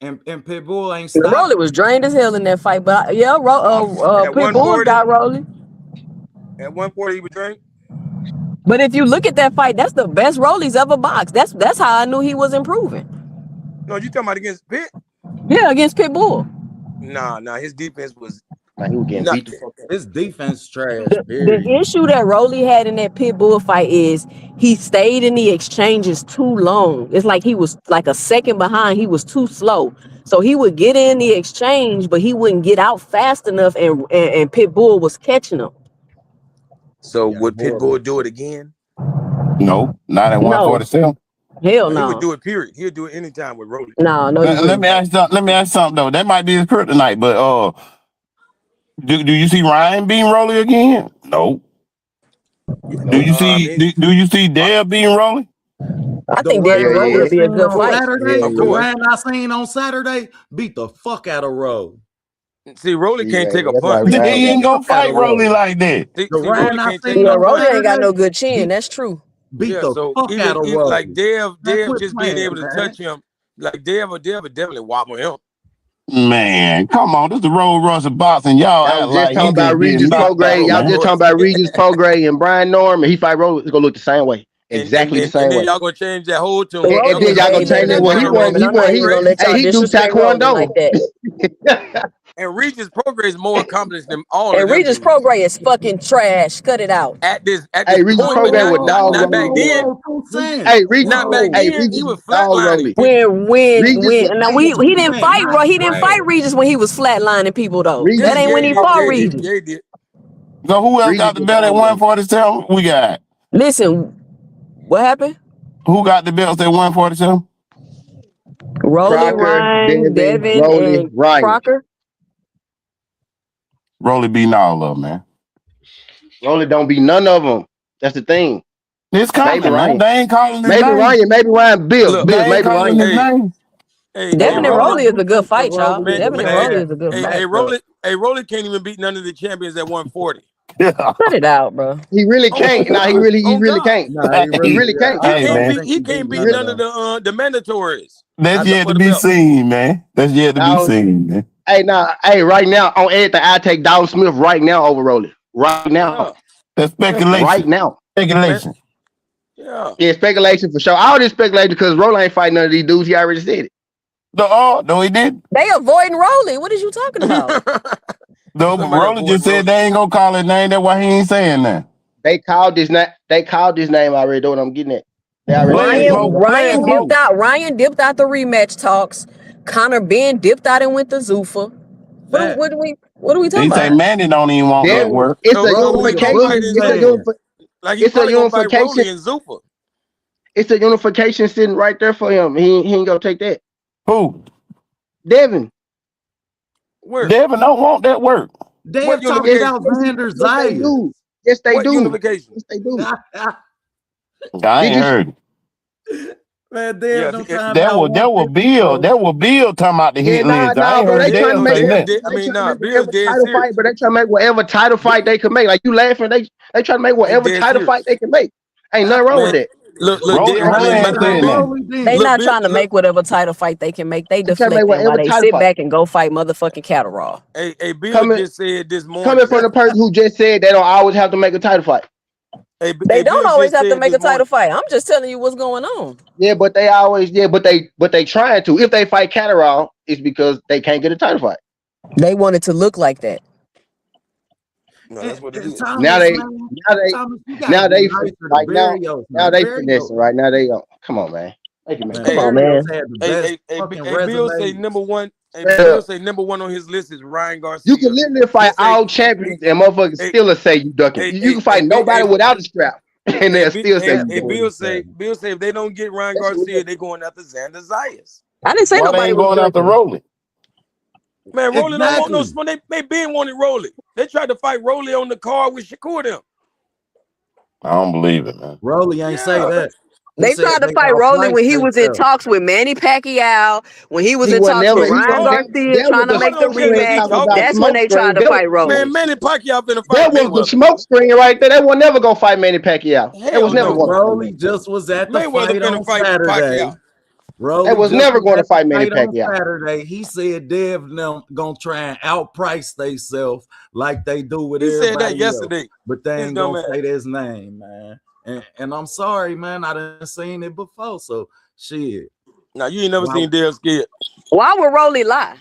Speaker 3: And Pitbull ain't stopped.
Speaker 1: Rolly was drained as hell in that fight, but Pitbull got Rolly.
Speaker 5: At 140, he was drained.
Speaker 1: But if you look at that fight, that's the best Rolly's ever boxed. That's how I knew he was improving.
Speaker 5: No, you talking about against Pitt?
Speaker 1: Yeah, against Pitbull.
Speaker 5: Nah, his defense was.
Speaker 2: He was getting beat.
Speaker 3: His defense trash.
Speaker 1: The issue that Rolly had in that Pitbull fight is he stayed in the exchanges too long. It's like he was like a second behind. He was too slow. So he would get in the exchange, but he wouldn't get out fast enough, and Pitbull was catching him.
Speaker 5: So would Pitbull do it again?
Speaker 7: No, not at 147.
Speaker 1: Hell
Speaker 5: He would
Speaker 1: no.
Speaker 5: do it. Period. He'll do it anytime with Rolly.
Speaker 1: No, he
Speaker 7: Let
Speaker 1: wouldn't.
Speaker 7: me ask something. Let me ask something though. That might be his kryptonite, but do you see Ryan being Rolly again? No. Do you
Speaker 5: I
Speaker 7: see
Speaker 5: mean,
Speaker 7: do you see Dale being Rolly?
Speaker 1: I
Speaker 3: The
Speaker 1: think Dev
Speaker 2: Yeah,
Speaker 1: and
Speaker 3: Ryan
Speaker 1: Rolly
Speaker 3: I
Speaker 1: will
Speaker 2: yeah,
Speaker 1: be a
Speaker 3: seen
Speaker 1: good
Speaker 3: on
Speaker 1: fight.
Speaker 3: Saturday,
Speaker 5: of
Speaker 2: yeah,
Speaker 3: the
Speaker 5: course.
Speaker 3: Ryan I seen on Saturday beat the fuck out of Rowe.
Speaker 5: See, Rolly can't
Speaker 2: yeah.
Speaker 5: take a
Speaker 2: That's why
Speaker 5: punch.
Speaker 7: He
Speaker 2: Ryan got
Speaker 7: ain't
Speaker 2: it.
Speaker 7: gonna
Speaker 3: Fuck out
Speaker 7: fight
Speaker 3: of
Speaker 7: Rolly
Speaker 3: Rowe.
Speaker 7: like that.
Speaker 3: The
Speaker 5: See,
Speaker 3: Ryan
Speaker 5: Rolly
Speaker 3: I
Speaker 5: can't take
Speaker 3: seen
Speaker 5: a
Speaker 1: Yeah,
Speaker 3: on
Speaker 5: punch.
Speaker 1: Rolly ain't got no
Speaker 3: Saturday
Speaker 1: good chin.
Speaker 3: beat,
Speaker 1: That's true.
Speaker 3: beat
Speaker 5: Yeah,
Speaker 3: the
Speaker 5: so
Speaker 3: fuck out of Rowe.
Speaker 5: like Dev
Speaker 3: Man, quit
Speaker 5: just being
Speaker 3: playing,
Speaker 5: able to
Speaker 3: man.
Speaker 5: touch him, like Dev would definitely wobble him.
Speaker 7: Man, come on. This is the Road Rush of boxing. Y'all
Speaker 2: Y'all
Speaker 7: act
Speaker 2: was just
Speaker 7: like he
Speaker 2: talking about
Speaker 7: just getting
Speaker 2: Regis
Speaker 7: knocked
Speaker 2: Prograis.
Speaker 7: out,
Speaker 2: Y'all
Speaker 5: Of
Speaker 7: man.
Speaker 2: just talking
Speaker 5: course.
Speaker 2: about Regis Prograis and Brian Norman. He fight Rolly. It's gonna look the same way.
Speaker 5: And
Speaker 2: Exactly the
Speaker 5: and
Speaker 2: same
Speaker 5: then
Speaker 2: way.
Speaker 5: y'all gonna change that whole tune.
Speaker 2: And
Speaker 1: Rolly
Speaker 5: Y'all
Speaker 2: then
Speaker 5: gonna
Speaker 1: is
Speaker 2: y'all
Speaker 5: say
Speaker 2: gonna
Speaker 1: way
Speaker 2: change
Speaker 1: better
Speaker 2: it.
Speaker 1: than
Speaker 2: Well, he
Speaker 1: Brian
Speaker 2: won.
Speaker 1: Norman.
Speaker 2: He
Speaker 1: I'm not
Speaker 2: won.
Speaker 1: even
Speaker 2: He
Speaker 1: gonna let y'all
Speaker 2: he do
Speaker 1: disrespect Rolly like
Speaker 2: taekwondo.
Speaker 1: that.
Speaker 5: and Regis Prograis is more accomplished than all of
Speaker 1: And
Speaker 5: them
Speaker 1: Regis
Speaker 5: dudes.
Speaker 1: Prograis is fucking trash. Cut it out.
Speaker 5: At
Speaker 2: Hey,
Speaker 5: this
Speaker 2: Regis
Speaker 5: point, but
Speaker 2: Prograis
Speaker 3: Whoa,
Speaker 2: would dog
Speaker 5: not back
Speaker 2: Rolly,
Speaker 3: whoa,
Speaker 2: man.
Speaker 5: then.
Speaker 3: whoa, 2 cents.
Speaker 2: Hey, Regis.
Speaker 5: Not back
Speaker 3: Whoa,
Speaker 2: Hey,
Speaker 5: then. He
Speaker 2: Regis
Speaker 5: was
Speaker 2: would dog
Speaker 5: flatlining
Speaker 2: Rolly.
Speaker 5: people.
Speaker 2: Regis would.
Speaker 1: He didn't fight
Speaker 3: not
Speaker 1: he didn't fight
Speaker 3: trash.
Speaker 1: Regis when he was flatlining people though.
Speaker 5: Yeah,
Speaker 1: That
Speaker 2: Regis.
Speaker 1: ain't
Speaker 5: yeah,
Speaker 1: when
Speaker 5: he
Speaker 1: he
Speaker 5: did.
Speaker 1: fought
Speaker 5: Yeah, he did.
Speaker 1: Regis.
Speaker 5: Yeah, he did.
Speaker 7: So who else
Speaker 2: Regis
Speaker 7: got the
Speaker 2: would
Speaker 7: belt at
Speaker 2: dog Rolly.
Speaker 7: 147? We got.
Speaker 1: Listen, what happened?
Speaker 7: Who got the belts at 147?
Speaker 1: Rolly,
Speaker 2: Crocker,
Speaker 1: Ryan,
Speaker 2: Devin,
Speaker 1: Devin,
Speaker 2: Rolly,
Speaker 1: and
Speaker 2: Ryan.
Speaker 1: Crocker.
Speaker 7: Rolly beating all of them, man.
Speaker 2: Rolly don't be none of them. That's the thing.
Speaker 7: It's
Speaker 2: Maybe
Speaker 7: coming, man.
Speaker 2: Ryan.
Speaker 7: They ain't calling his
Speaker 2: Maybe
Speaker 7: name.
Speaker 2: Ryan. Maybe Ryan. Bills.
Speaker 5: Look,
Speaker 7: They
Speaker 2: Bills.
Speaker 7: ain't
Speaker 2: Maybe
Speaker 7: calling
Speaker 2: Ryan.
Speaker 7: his name.
Speaker 5: Hey,
Speaker 1: Devin and
Speaker 5: Rolly,
Speaker 1: Rolly is a good fight, y'all.
Speaker 5: man,
Speaker 1: Devin and
Speaker 5: man,
Speaker 1: Rolly is a good fight.
Speaker 5: Rolly can't even beat none of the champions at 140.
Speaker 7: Yeah.
Speaker 1: Cut it out, bro.
Speaker 2: He really
Speaker 5: On,
Speaker 2: can't. Nah, he
Speaker 5: on
Speaker 2: really
Speaker 5: God,
Speaker 2: can't.
Speaker 3: Nah, he
Speaker 2: He
Speaker 3: really,
Speaker 2: really can't.
Speaker 5: he
Speaker 7: Hey,
Speaker 3: I
Speaker 5: can't
Speaker 3: don't
Speaker 7: man.
Speaker 5: beat
Speaker 3: think he beat
Speaker 5: none
Speaker 3: none of
Speaker 5: of
Speaker 3: them.
Speaker 5: the mandatories
Speaker 7: That's yet
Speaker 5: for
Speaker 7: to
Speaker 5: the
Speaker 7: be
Speaker 5: belt.
Speaker 7: seen, man. That's yet to be
Speaker 2: Now,
Speaker 7: seen, man.
Speaker 2: hey, now, hey, right now on everything, I take Dalton Smith right now over Rolly. Right now.
Speaker 5: Yeah,
Speaker 7: That's
Speaker 2: Right
Speaker 7: speculation.
Speaker 2: now.
Speaker 5: man.
Speaker 7: Speculation.
Speaker 5: Yeah.
Speaker 2: Yeah, speculation for sure. All this speculation because Rolly ain't fighting none of these dudes. He already said it.
Speaker 7: No, he didn't.
Speaker 1: They avoiding Rolly. What is you talking about?
Speaker 7: No, but
Speaker 5: Somebody
Speaker 7: Rolly
Speaker 5: avoid
Speaker 7: just said
Speaker 5: Rolly.
Speaker 7: they ain't gonna call his name. That's why he ain't saying that.
Speaker 2: They called this name already. Know what I'm getting at. They already
Speaker 7: Play
Speaker 2: said
Speaker 7: it,
Speaker 2: he
Speaker 7: Mo.
Speaker 2: was
Speaker 7: Play it,
Speaker 1: Ryan
Speaker 7: Mo.
Speaker 1: dipped out. Ryan dipped out the rematch talks. Connor Ben dipped out and went to Zuffa.
Speaker 3: Fact.
Speaker 1: What are we talking
Speaker 7: He say
Speaker 1: about?
Speaker 7: Manny don't even want
Speaker 2: there.
Speaker 7: that work.
Speaker 2: It's a
Speaker 5: So who he
Speaker 3: Rolly a
Speaker 5: gonna fight
Speaker 2: unification.
Speaker 3: boogie
Speaker 5: in
Speaker 2: It's a
Speaker 5: Zuffa?
Speaker 3: man.
Speaker 5: Like he
Speaker 2: it's a
Speaker 5: probably gonna fight
Speaker 2: unification.
Speaker 5: Rolly in Zuffa.
Speaker 2: It's a unification sitting right there for him. He ain't gonna take that.
Speaker 7: Who?
Speaker 2: Devin.
Speaker 5: Where?
Speaker 7: Devin don't want that work.
Speaker 3: Dave
Speaker 5: What
Speaker 3: talking
Speaker 2: Yes,
Speaker 5: unification?
Speaker 3: about
Speaker 2: yes,
Speaker 3: Xander
Speaker 2: yes, they
Speaker 3: Zayas.
Speaker 2: do. Yes, they
Speaker 5: What
Speaker 2: do.
Speaker 5: unification?
Speaker 2: Yes, they do.
Speaker 7: I
Speaker 2: Did
Speaker 7: ain't
Speaker 2: you?
Speaker 7: heard.
Speaker 3: Man, Dave
Speaker 5: Yeah,
Speaker 3: don't talking about
Speaker 7: That will Bill.
Speaker 3: 150.
Speaker 7: That will Bill talking about the
Speaker 2: Yeah,
Speaker 7: hit list. I ain't
Speaker 2: bro.
Speaker 7: heard
Speaker 2: They trying
Speaker 7: Dale
Speaker 2: to
Speaker 5: no,
Speaker 2: make
Speaker 7: say
Speaker 2: every.
Speaker 7: nothing.
Speaker 2: They trying to make
Speaker 5: Bill's
Speaker 2: whatever
Speaker 5: dead
Speaker 2: title fight,
Speaker 5: serious.
Speaker 2: but they trying to make whatever title fight they can make. Like you laughing, they trying to make
Speaker 5: He
Speaker 2: whatever
Speaker 5: dead
Speaker 2: title fight
Speaker 5: serious.
Speaker 2: they can make. Ain't nothing wrong with
Speaker 5: Man,
Speaker 2: that.
Speaker 5: look,
Speaker 7: Rolly,
Speaker 5: Dale. I
Speaker 3: Why
Speaker 7: Rolly
Speaker 5: mean,
Speaker 3: you
Speaker 7: ain't
Speaker 5: matter of
Speaker 3: tell
Speaker 5: fact,
Speaker 7: saying
Speaker 5: Bill.
Speaker 7: that.
Speaker 3: Rolly
Speaker 1: They
Speaker 3: then?
Speaker 5: Look,
Speaker 1: not
Speaker 5: Bill.
Speaker 1: trying to
Speaker 5: Look,
Speaker 1: make whatever title fight they can make. They
Speaker 2: They trying to make
Speaker 1: deflecting while
Speaker 2: whatever
Speaker 1: they
Speaker 2: title
Speaker 1: sit
Speaker 2: fight.
Speaker 1: back and go fight motherfucking cattle raw.
Speaker 5: hey, Bill
Speaker 2: Coming
Speaker 5: just said this
Speaker 2: coming
Speaker 5: morning.
Speaker 2: from the person who just said they don't always have to make a title fight.
Speaker 1: They don't
Speaker 5: Bill
Speaker 1: always
Speaker 5: just
Speaker 1: have to
Speaker 5: said
Speaker 1: make
Speaker 5: this
Speaker 1: a title
Speaker 5: morning.
Speaker 1: fight. I'm just telling you what's going on.
Speaker 2: Yeah, but they always but they trying to. If they fight Catterall, it's because they can't get a title fight.
Speaker 1: They want it to look like that.
Speaker 5: No, that's what it
Speaker 3: And
Speaker 5: is.
Speaker 2: Now
Speaker 3: Thomas,
Speaker 2: they
Speaker 3: man,
Speaker 2: now they
Speaker 3: Thomas, you gotta
Speaker 2: now
Speaker 3: be
Speaker 2: they
Speaker 3: nicer to
Speaker 2: like
Speaker 3: Barrios,
Speaker 2: now
Speaker 3: man.
Speaker 2: they
Speaker 3: Barrios,
Speaker 2: finessing right now. They come on, man. They can make
Speaker 3: man,
Speaker 1: Come
Speaker 2: it.
Speaker 1: on,
Speaker 3: Barrios
Speaker 1: man.
Speaker 3: had the best fucking
Speaker 5: Bill say
Speaker 3: resume.
Speaker 5: number one. Hey,
Speaker 2: Straight
Speaker 5: Bill
Speaker 2: up.
Speaker 5: say number one on his list is Ryan
Speaker 2: You can
Speaker 5: Garcia.
Speaker 2: literally
Speaker 5: He
Speaker 2: fight
Speaker 5: say,
Speaker 2: all
Speaker 5: he,
Speaker 2: champions and motherfuckers
Speaker 5: hey,
Speaker 2: still say you ducking.
Speaker 5: hey,
Speaker 2: You
Speaker 5: hey,
Speaker 2: can fight nobody without a strap, and they'll still say you ducking.
Speaker 5: Bill say if they don't get Ryan
Speaker 2: That's
Speaker 5: Garcia,
Speaker 2: real.
Speaker 5: they going after Xander Zayas.
Speaker 1: I didn't say
Speaker 7: Why they
Speaker 1: nobody
Speaker 7: ain't
Speaker 1: was
Speaker 7: going after
Speaker 1: ducking.
Speaker 7: Rolly?
Speaker 5: Man, Rolly don't want no
Speaker 3: Exactly.
Speaker 5: smoke. They been wanting Rolly. They tried to fight Rolly on the card with Shakur them.
Speaker 7: I don't believe it, man.
Speaker 3: Rolly ain't say
Speaker 5: Yeah.
Speaker 3: that. He
Speaker 1: They
Speaker 3: said
Speaker 1: tried to
Speaker 3: they
Speaker 1: fight Rolly
Speaker 3: outpriced
Speaker 1: when he was in
Speaker 3: themselves.
Speaker 1: talks with Manny Pacquiao, when he was
Speaker 2: He
Speaker 1: in
Speaker 2: was
Speaker 1: talks
Speaker 2: never.
Speaker 1: with
Speaker 2: He
Speaker 1: Ryan
Speaker 2: that,
Speaker 1: Garcia
Speaker 2: that was
Speaker 1: trying to
Speaker 2: the
Speaker 5: Nobody
Speaker 1: make the
Speaker 5: don't care
Speaker 2: screen
Speaker 5: that he
Speaker 1: rematch.
Speaker 2: talking about
Speaker 5: talking.
Speaker 1: That's when
Speaker 2: smoke
Speaker 1: they tried
Speaker 2: screen.
Speaker 1: to fight Rolly.
Speaker 5: Man, Manny Pacquiao finna fight
Speaker 2: That was the
Speaker 5: Mayweather.
Speaker 2: smoke screen right there. They will never go fight Manny Pacquiao. They was
Speaker 5: Hell
Speaker 2: never
Speaker 3: Man,
Speaker 5: no.
Speaker 2: going to fight
Speaker 3: Rolly
Speaker 2: Manny.
Speaker 3: just was at the
Speaker 5: Mayweather
Speaker 3: fight
Speaker 5: finna
Speaker 3: on
Speaker 5: fight
Speaker 3: Saturday.
Speaker 5: Pacquiao.
Speaker 2: They
Speaker 3: Rolly
Speaker 2: was
Speaker 3: just
Speaker 2: never
Speaker 3: was
Speaker 2: going to
Speaker 3: at the
Speaker 2: fight Manny
Speaker 3: fight on
Speaker 2: Pacquiao.
Speaker 3: Saturday. He said Dev and them gonna try and outprice themselves like they do with
Speaker 5: He said that
Speaker 3: everybody else,
Speaker 5: yesterday.
Speaker 3: but they
Speaker 5: His
Speaker 3: ain't
Speaker 5: dumb
Speaker 3: gonna
Speaker 5: ass.
Speaker 3: say his name, man. And I'm sorry, man. I done seen it before, so shit.
Speaker 5: Now you ain't never
Speaker 3: Wow.
Speaker 5: seen Dale scared.
Speaker 1: Why would Rolly lie?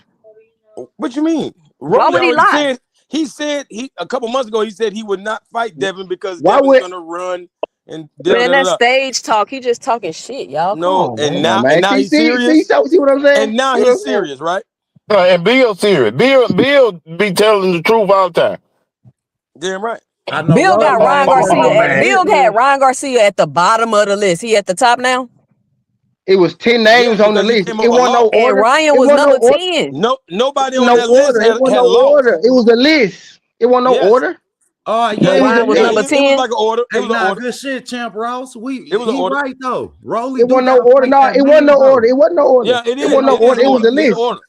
Speaker 5: What you mean?
Speaker 1: Why
Speaker 5: Rolly
Speaker 1: would he
Speaker 5: already
Speaker 1: lie?
Speaker 5: said he a couple months ago he said he would not fight Devin because
Speaker 2: Why
Speaker 5: Devin's
Speaker 2: would
Speaker 5: gonna run and
Speaker 1: Man, that
Speaker 5: da.
Speaker 1: stage talk, he just talking shit, y'all. Come
Speaker 5: No,
Speaker 1: on,
Speaker 5: and
Speaker 1: man.
Speaker 2: no
Speaker 5: now
Speaker 2: man?
Speaker 5: he's
Speaker 2: See
Speaker 5: serious.
Speaker 2: what I'm saying?
Speaker 5: And now
Speaker 2: See what I'm
Speaker 5: he's
Speaker 2: saying?
Speaker 5: serious, right?
Speaker 7: And Bill serious. Bill be telling the truth all the time.
Speaker 5: Damn right.
Speaker 3: I know
Speaker 1: Bill got
Speaker 3: Rolly
Speaker 7: Come
Speaker 1: Ryan
Speaker 3: name
Speaker 7: on,
Speaker 3: wasn't
Speaker 1: Garcia
Speaker 3: on
Speaker 1: at
Speaker 3: the
Speaker 7: man.
Speaker 3: hit
Speaker 1: Bill had
Speaker 3: list.
Speaker 1: Ryan Garcia at the bottom of the list. He at the top now?
Speaker 2: It was 10 names on the
Speaker 5: because he
Speaker 2: list.
Speaker 5: came
Speaker 2: It
Speaker 5: up a
Speaker 2: wasn't no
Speaker 5: lot.
Speaker 1: And
Speaker 2: order.
Speaker 1: Ryan
Speaker 2: It
Speaker 1: was
Speaker 2: wasn't no
Speaker 1: number
Speaker 2: order.
Speaker 1: 10.
Speaker 5: Nobody on
Speaker 2: No
Speaker 5: that list
Speaker 2: order. It wasn't
Speaker 5: had
Speaker 2: no
Speaker 5: lost.
Speaker 2: order. It was a list. It wasn't no
Speaker 5: Yes.
Speaker 2: order.
Speaker 3: Oh
Speaker 2: It
Speaker 3: yeah,
Speaker 2: was
Speaker 1: Ryan
Speaker 2: a
Speaker 1: was
Speaker 5: Yeah,
Speaker 2: list.
Speaker 1: number
Speaker 5: it was
Speaker 1: 10.
Speaker 5: like an order. It
Speaker 3: Hey,
Speaker 5: was an
Speaker 3: nah,
Speaker 5: order.
Speaker 3: good shit, Champ Ross.
Speaker 5: It was an
Speaker 3: He
Speaker 5: order.
Speaker 3: right though. Rolly
Speaker 2: It
Speaker 3: do
Speaker 2: wasn't no
Speaker 3: gotta
Speaker 2: order.
Speaker 3: fight
Speaker 2: No,
Speaker 3: that
Speaker 2: it wasn't
Speaker 3: man
Speaker 2: no
Speaker 3: though.
Speaker 2: order. It wasn't no order.
Speaker 5: Yeah, it
Speaker 2: It
Speaker 5: is.
Speaker 2: wasn't no
Speaker 5: It is
Speaker 2: order.
Speaker 5: an
Speaker 2: It was
Speaker 5: order.
Speaker 2: a
Speaker 5: It's an
Speaker 2: list.
Speaker 5: order.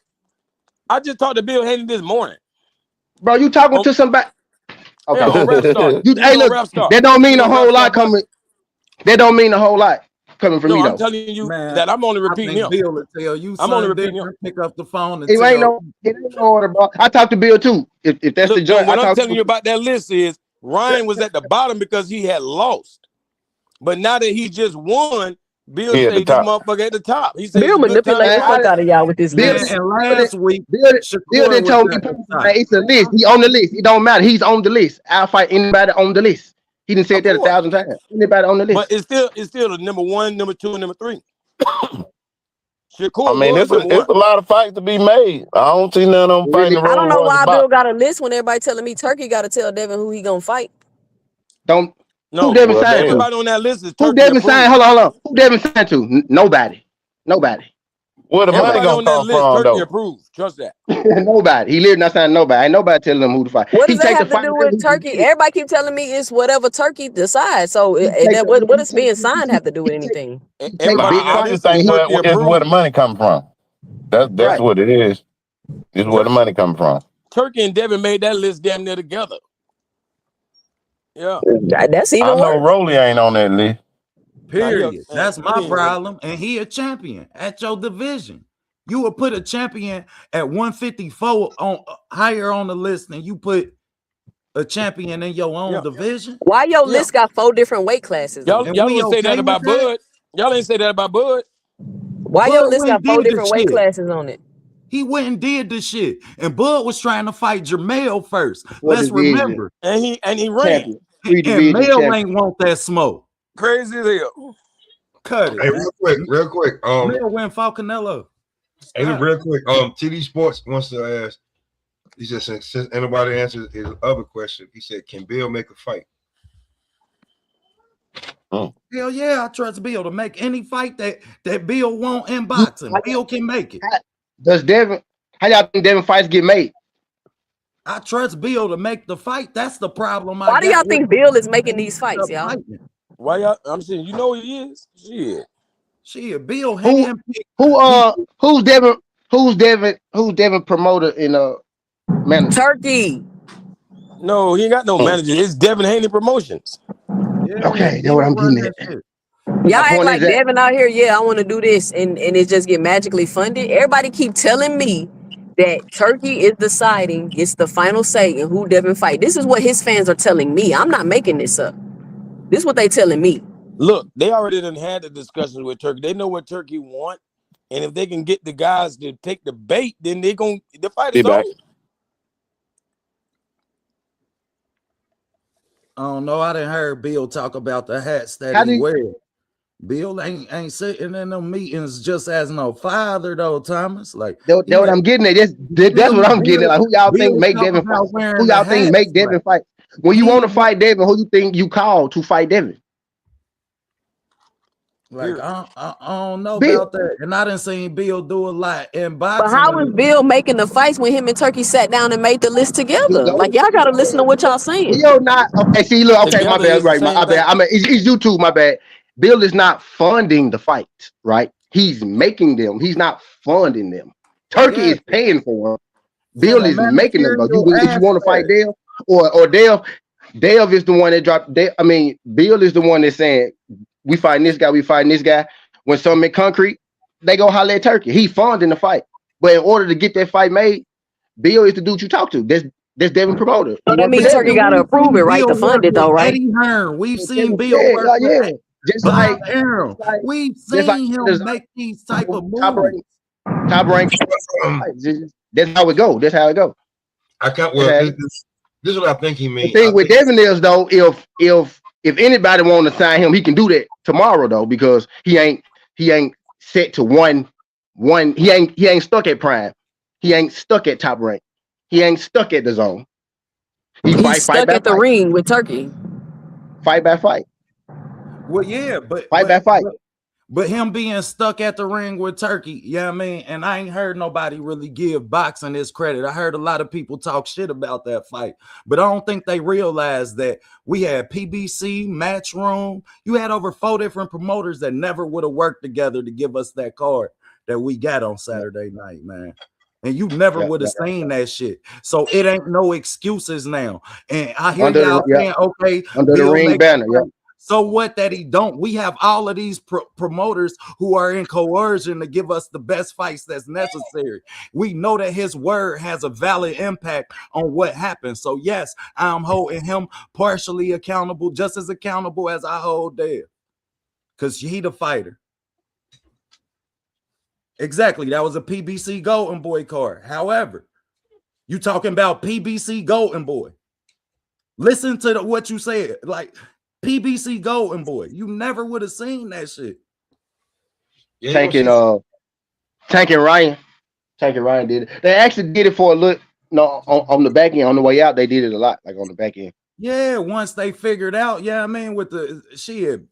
Speaker 5: I just talked to Bill Haney this morning.
Speaker 2: Bro, you talking
Speaker 5: On,
Speaker 2: to somebody.
Speaker 5: yeah,
Speaker 2: Okay.
Speaker 5: on Rap Star.
Speaker 2: You
Speaker 5: He was
Speaker 2: hey
Speaker 5: on
Speaker 2: look,
Speaker 5: Rap Star.
Speaker 2: that don't
Speaker 5: He
Speaker 2: mean
Speaker 5: was
Speaker 2: a
Speaker 5: on Rap
Speaker 2: whole
Speaker 5: Star
Speaker 2: lot
Speaker 5: Black.
Speaker 2: coming. That don't mean a whole lot coming from
Speaker 5: No,
Speaker 2: me
Speaker 5: I'm
Speaker 2: though.
Speaker 5: telling you
Speaker 3: Man,
Speaker 5: that I'm only
Speaker 3: I
Speaker 5: repeating
Speaker 3: think
Speaker 5: him.
Speaker 3: Bill will tell you
Speaker 5: I'm only
Speaker 3: something
Speaker 5: repeating him.
Speaker 3: different. Pick up the phone and
Speaker 2: It ain't
Speaker 3: tell.
Speaker 2: no order, bro. I talked to Bill too. If that's the
Speaker 5: Look, no,
Speaker 2: joint, I
Speaker 5: what I'm
Speaker 2: talked
Speaker 5: telling
Speaker 2: to
Speaker 5: you about that list is Ryan was at the bottom because he had lost. But now that he just won, Bill
Speaker 7: He at the
Speaker 5: say this
Speaker 7: top.
Speaker 5: motherfucker at the top. He said
Speaker 1: Bill
Speaker 5: it's a good time to
Speaker 1: manipulating the
Speaker 2: man.
Speaker 1: fuck
Speaker 5: fight.
Speaker 1: out of y'all with this
Speaker 2: Bill,
Speaker 3: Man,
Speaker 1: list.
Speaker 3: and
Speaker 2: Bill,
Speaker 3: last week
Speaker 2: Bill, Bill
Speaker 3: Shakur
Speaker 2: didn't
Speaker 3: was
Speaker 2: tell me
Speaker 3: at the
Speaker 2: personally,
Speaker 3: top.
Speaker 2: man, it's a list. He on the list. It don't matter. He's on the list. I'll fight anybody on the list. He didn't say
Speaker 5: Of
Speaker 2: that
Speaker 5: course.
Speaker 2: 1,000 times. Anybody on the
Speaker 5: But
Speaker 2: list.
Speaker 5: it's still the number 1, number 2, and number 3.
Speaker 7: I
Speaker 5: Shakur
Speaker 7: mean,
Speaker 5: was number 1.
Speaker 7: it's a lot of fights to be made. I don't see none of them fighting the
Speaker 1: I don't
Speaker 7: Rolls
Speaker 1: know
Speaker 7: Royce
Speaker 1: why
Speaker 7: box.
Speaker 1: Bill got a list when everybody telling me Turkey got to tell Devin who he gonna fight.
Speaker 2: Don't who
Speaker 5: No,
Speaker 2: Devin
Speaker 7: Well,
Speaker 2: signed to?
Speaker 7: damn.
Speaker 5: everybody on that list is
Speaker 2: Who
Speaker 5: Turkey
Speaker 2: Devin signed?
Speaker 5: approved.
Speaker 2: Hold on. Who Devin signed to? Nobody. Nobody.
Speaker 7: Where the money
Speaker 5: Everybody
Speaker 2: Nobody.
Speaker 7: gonna
Speaker 5: on that
Speaker 7: come
Speaker 5: list,
Speaker 7: from,
Speaker 5: Turkey
Speaker 7: though?
Speaker 5: approved. Trust that.
Speaker 2: Nobody. He literally not signing nobody. Ain't nobody telling him who to fight.
Speaker 1: What
Speaker 2: He
Speaker 1: does that
Speaker 2: take the
Speaker 1: have to
Speaker 2: fight
Speaker 1: do
Speaker 2: wherever
Speaker 1: with
Speaker 2: he can
Speaker 1: Turkey?
Speaker 2: get it.
Speaker 1: Everybody keep telling me it's whatever Turkey decides. So
Speaker 2: He take
Speaker 1: that
Speaker 2: the
Speaker 1: what is being signed have to do with anything?
Speaker 2: he take
Speaker 5: Everybody
Speaker 2: big
Speaker 5: on that
Speaker 7: I
Speaker 2: fights.
Speaker 7: just
Speaker 5: list is
Speaker 7: think
Speaker 2: And
Speaker 5: Turkey
Speaker 7: it's where the
Speaker 5: approved.
Speaker 7: money come from. That's
Speaker 2: right.
Speaker 7: what it is. It's where the money come from.
Speaker 5: Turkey and Devin made that list damn near together. Yeah.
Speaker 1: That's
Speaker 7: I
Speaker 1: even
Speaker 7: know
Speaker 1: worse.
Speaker 7: Rolly ain't on that list.
Speaker 5: Now
Speaker 3: Period. That's my
Speaker 5: he ain't ready.
Speaker 3: problem. And he a champion at your division. You would put a champion at 154 on higher on the list than you put a champion in your own
Speaker 5: Yeah.
Speaker 3: division.
Speaker 1: Why your
Speaker 5: Yeah.
Speaker 1: list got 4 different weight classes on
Speaker 5: Y'all
Speaker 1: it?
Speaker 3: And we
Speaker 5: don't say that
Speaker 3: okay with
Speaker 5: about
Speaker 3: that?
Speaker 5: Bud. Y'all ain't say that about Bud.
Speaker 1: Why your
Speaker 3: Bud
Speaker 1: list
Speaker 3: went
Speaker 1: got
Speaker 3: and
Speaker 1: 4
Speaker 3: did the
Speaker 1: different weight
Speaker 3: shit.
Speaker 1: classes on it?
Speaker 3: He went and did the shit. And Bud was trying to fight Jermell first.
Speaker 2: What
Speaker 3: Let's
Speaker 2: division?
Speaker 3: remember.
Speaker 5: And he ran.
Speaker 2: Champion. 3
Speaker 3: And
Speaker 2: division
Speaker 3: Mel
Speaker 2: champion.
Speaker 3: ain't want that smoke.
Speaker 5: Crazy as hell.
Speaker 3: Cut it.
Speaker 4: Hey,
Speaker 3: Man.
Speaker 4: real quick.
Speaker 3: Mel went fought Canelo.
Speaker 4: Hey,
Speaker 3: Stop.
Speaker 4: real quick. TD Sports wants to ask. He said, since anybody answered his other question, he said, "Can Bill make a fight?"
Speaker 3: Hell yeah, I trust Bill to make any fight that Bill want in boxing. Bill can make it.
Speaker 2: How y'all think Devin fights get made?
Speaker 3: I trust Bill to make the fight. That's the problem I
Speaker 1: Why do y'all
Speaker 3: got with
Speaker 1: think Bill is making these fights, y'all?
Speaker 3: fighting.
Speaker 5: Why y'all? I'm saying you know who he is. Shit.
Speaker 3: Shit, Bill
Speaker 2: Who
Speaker 3: handpicked.
Speaker 2: who's Devin promoter in manager?
Speaker 1: Turkey.
Speaker 5: No, he ain't got no manager. It's Devin Haney Promotions.
Speaker 3: Yeah,
Speaker 2: Okay, that's
Speaker 3: Bill
Speaker 2: what I'm
Speaker 3: run
Speaker 2: getting
Speaker 3: that
Speaker 2: at.
Speaker 3: shit.
Speaker 1: Y'all
Speaker 2: My
Speaker 1: act
Speaker 2: point is
Speaker 1: like
Speaker 2: that
Speaker 1: Devin out here, yeah, I want to do this, and it just get magically funded. Everybody keep telling me that Turkey is deciding, it's the final say in who Devin fight. This is what his fans are telling me. I'm not making this up. This is what they telling me.
Speaker 5: Look, they already done had the discussions with Turkey. They know what Turkey want, and if they can get the guys to take the bait, then the fight is over.
Speaker 3: I don't know. I didn't hear Bill talk about the hats that
Speaker 2: How
Speaker 3: he
Speaker 2: do you-
Speaker 3: wears. Bill ain't sitting in them meetings just as no father though, Thomas. Like
Speaker 2: that's what I'm getting at. That's what I'm getting at. Like, who y'all think make Devin fight? Who y'all think make Devin fight? When you want to fight Devin, who you think you call to fight Devin?
Speaker 3: Like I don't know
Speaker 2: Bill.
Speaker 3: about that, and I didn't see Bill do a lot in
Speaker 1: But
Speaker 3: boxing.
Speaker 1: how is Bill making the fights when him and Turkey sat down and made the list together? Like, y'all gotta listen to what y'all saying.
Speaker 2: Bill not okay. See, look, okay, my
Speaker 5: Together
Speaker 2: bad.
Speaker 5: is the
Speaker 2: Right, my
Speaker 5: same
Speaker 2: bad.
Speaker 5: thing.
Speaker 2: I mean, it's YouTube. My bad. Bill is not funding the fights, right? He's making them. He's not funding them. Turkey is paying for them. Bill is making them. Though. If you want to fight Dale or Dale is the one that dropped. Bill is the one that's saying we fighting this guy. We fighting this guy. When something in concrete, they go holler at Turkey. He funding the fight, but in order to get that fight made, Bill is the dude you talk to. That's Devin promoter.
Speaker 1: So that means Turkey gotta approve it, right? To fund it, though, right?
Speaker 3: Eddie Hearn. We've seen Bill
Speaker 2: Yeah,
Speaker 3: work with
Speaker 2: just
Speaker 3: Bob
Speaker 2: like
Speaker 3: Arum. We've
Speaker 2: just like
Speaker 3: seen him make these type of
Speaker 2: top
Speaker 3: moves.
Speaker 2: rank. That's how it go. That's how it go.
Speaker 4: I can't. Well, this is what I think he means.
Speaker 2: The thing with Devin is though, if anybody want to sign him, he can do that tomorrow though, because he ain't set to one. He ain't stuck at Prime. He ain't stuck at Top Rank. He ain't stuck at the Zone.
Speaker 1: He's stuck at the ring with Turkey.
Speaker 2: Fight by fight.
Speaker 3: Well, yeah, but
Speaker 2: fight by fight.
Speaker 3: But him being stuck at the ring with Turkey, you know what I mean? And I ain't heard nobody really give boxing this credit. I heard a lot of people talk shit about that fight, but I don't think they realized that we had PBC, Matchroom. You had over 4 different promoters that never would have worked together to give us that card that we got on Saturday night, man. And you never would have seen that shit. So it ain't no excuses now. And I hear y'all saying, okay,
Speaker 2: under the ring banner,
Speaker 3: so what that he don't? We have all of these promoters who are in coercion to give us the best fights that's necessary. We know that his word has a valid impact on what happens. So yes, I'm holding him partially accountable, just as accountable as I hold Dave, because he the fighter. Exactly, that was a PBC Golden Boy card. However, you talking about PBC Golden Boy. Listen to what you said, like PBC Golden Boy. You never would have seen that shit.
Speaker 2: Yeah, Tanking Ryan. Tanking Ryan did it. They actually did it for a little. No, on the back end, on the way out, they did it a lot, like on the back end.
Speaker 3: Yeah, once they figured out, I mean, with the shit,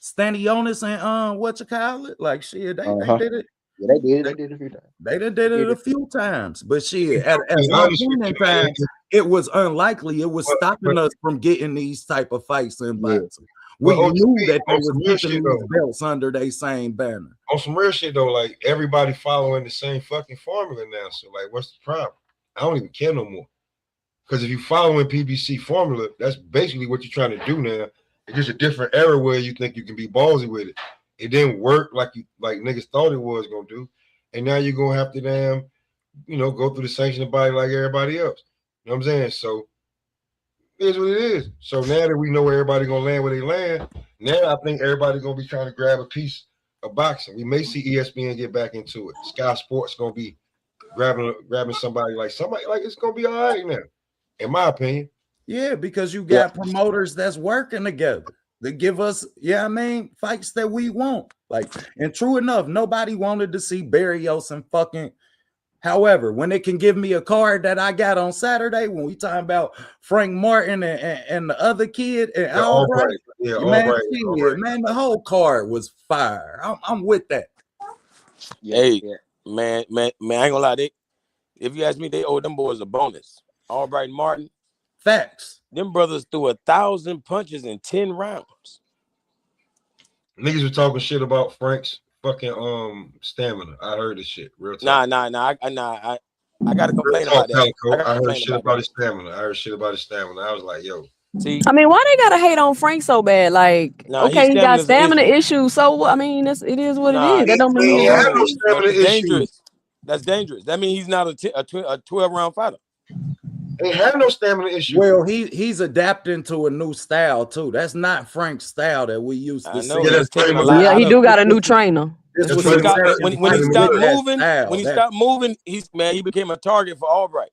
Speaker 3: Stanionis and what you call it, like shit, they did it.
Speaker 2: Yeah, they did it. They did it a few times.
Speaker 3: They did it a few times, but shit, at some point in time, it was unlikely. It was stopping us from getting these type of fights in boxing. We knew that they was putting these belts under their same banner.
Speaker 4: On some real shit though, like everybody following the same fucking formula now. So like, what's the problem? I don't even care no more. Because if you following PBC formula, that's basically what you're trying to do now. It's just a different era where you think you can be ballsy with it. It didn't work like niggas thought it was gonna do, and now you're gonna have to go through the sanctioning body like everybody else. You know what I'm saying? So it is what it is. So now that we know where everybody gonna land where they land, now I think everybody's gonna be trying to grab a piece of boxing. We may see ESPN get back into it. Sky Sports gonna be grabbing somebody like it's gonna be all right now, in my opinion.
Speaker 3: Yeah, because you got promoters that's working together. They give us, fights that we want. Like, and true enough, nobody wanted to see Barrios and fucking. However, when they can give me a card that I got on Saturday, when we talking about Frank Martin and the other kid and Albright, man, the whole card was fire. I'm with that.
Speaker 5: Man, I ain't gonna lie. If you ask me, they owe them boys a bonus. Albright and Martin.
Speaker 3: Facts.
Speaker 5: Them brothers threw 1,000 punches in 10 rounds.
Speaker 4: Niggas were talking shit about Frank's fucking stamina. I heard this shit. Real talk.
Speaker 5: Nah. I gotta complain about that.
Speaker 4: I heard shit about his stamina. I was like, yo.
Speaker 1: See, I mean, why they gotta hate on Frank so bad? Like, okay, he got stamina issues. So I mean, it is what it is. That don't mean
Speaker 4: he have no stamina issues.
Speaker 5: Dangerous. That's dangerous. That means he's not a 12-round fighter.
Speaker 4: Ain't have no stamina issues.
Speaker 3: Well, he's adapting to a new style too. That's not Frank's style that we used to see.
Speaker 1: Yeah, he do got a new trainer.
Speaker 5: When he stopped moving, he became a target for Albright.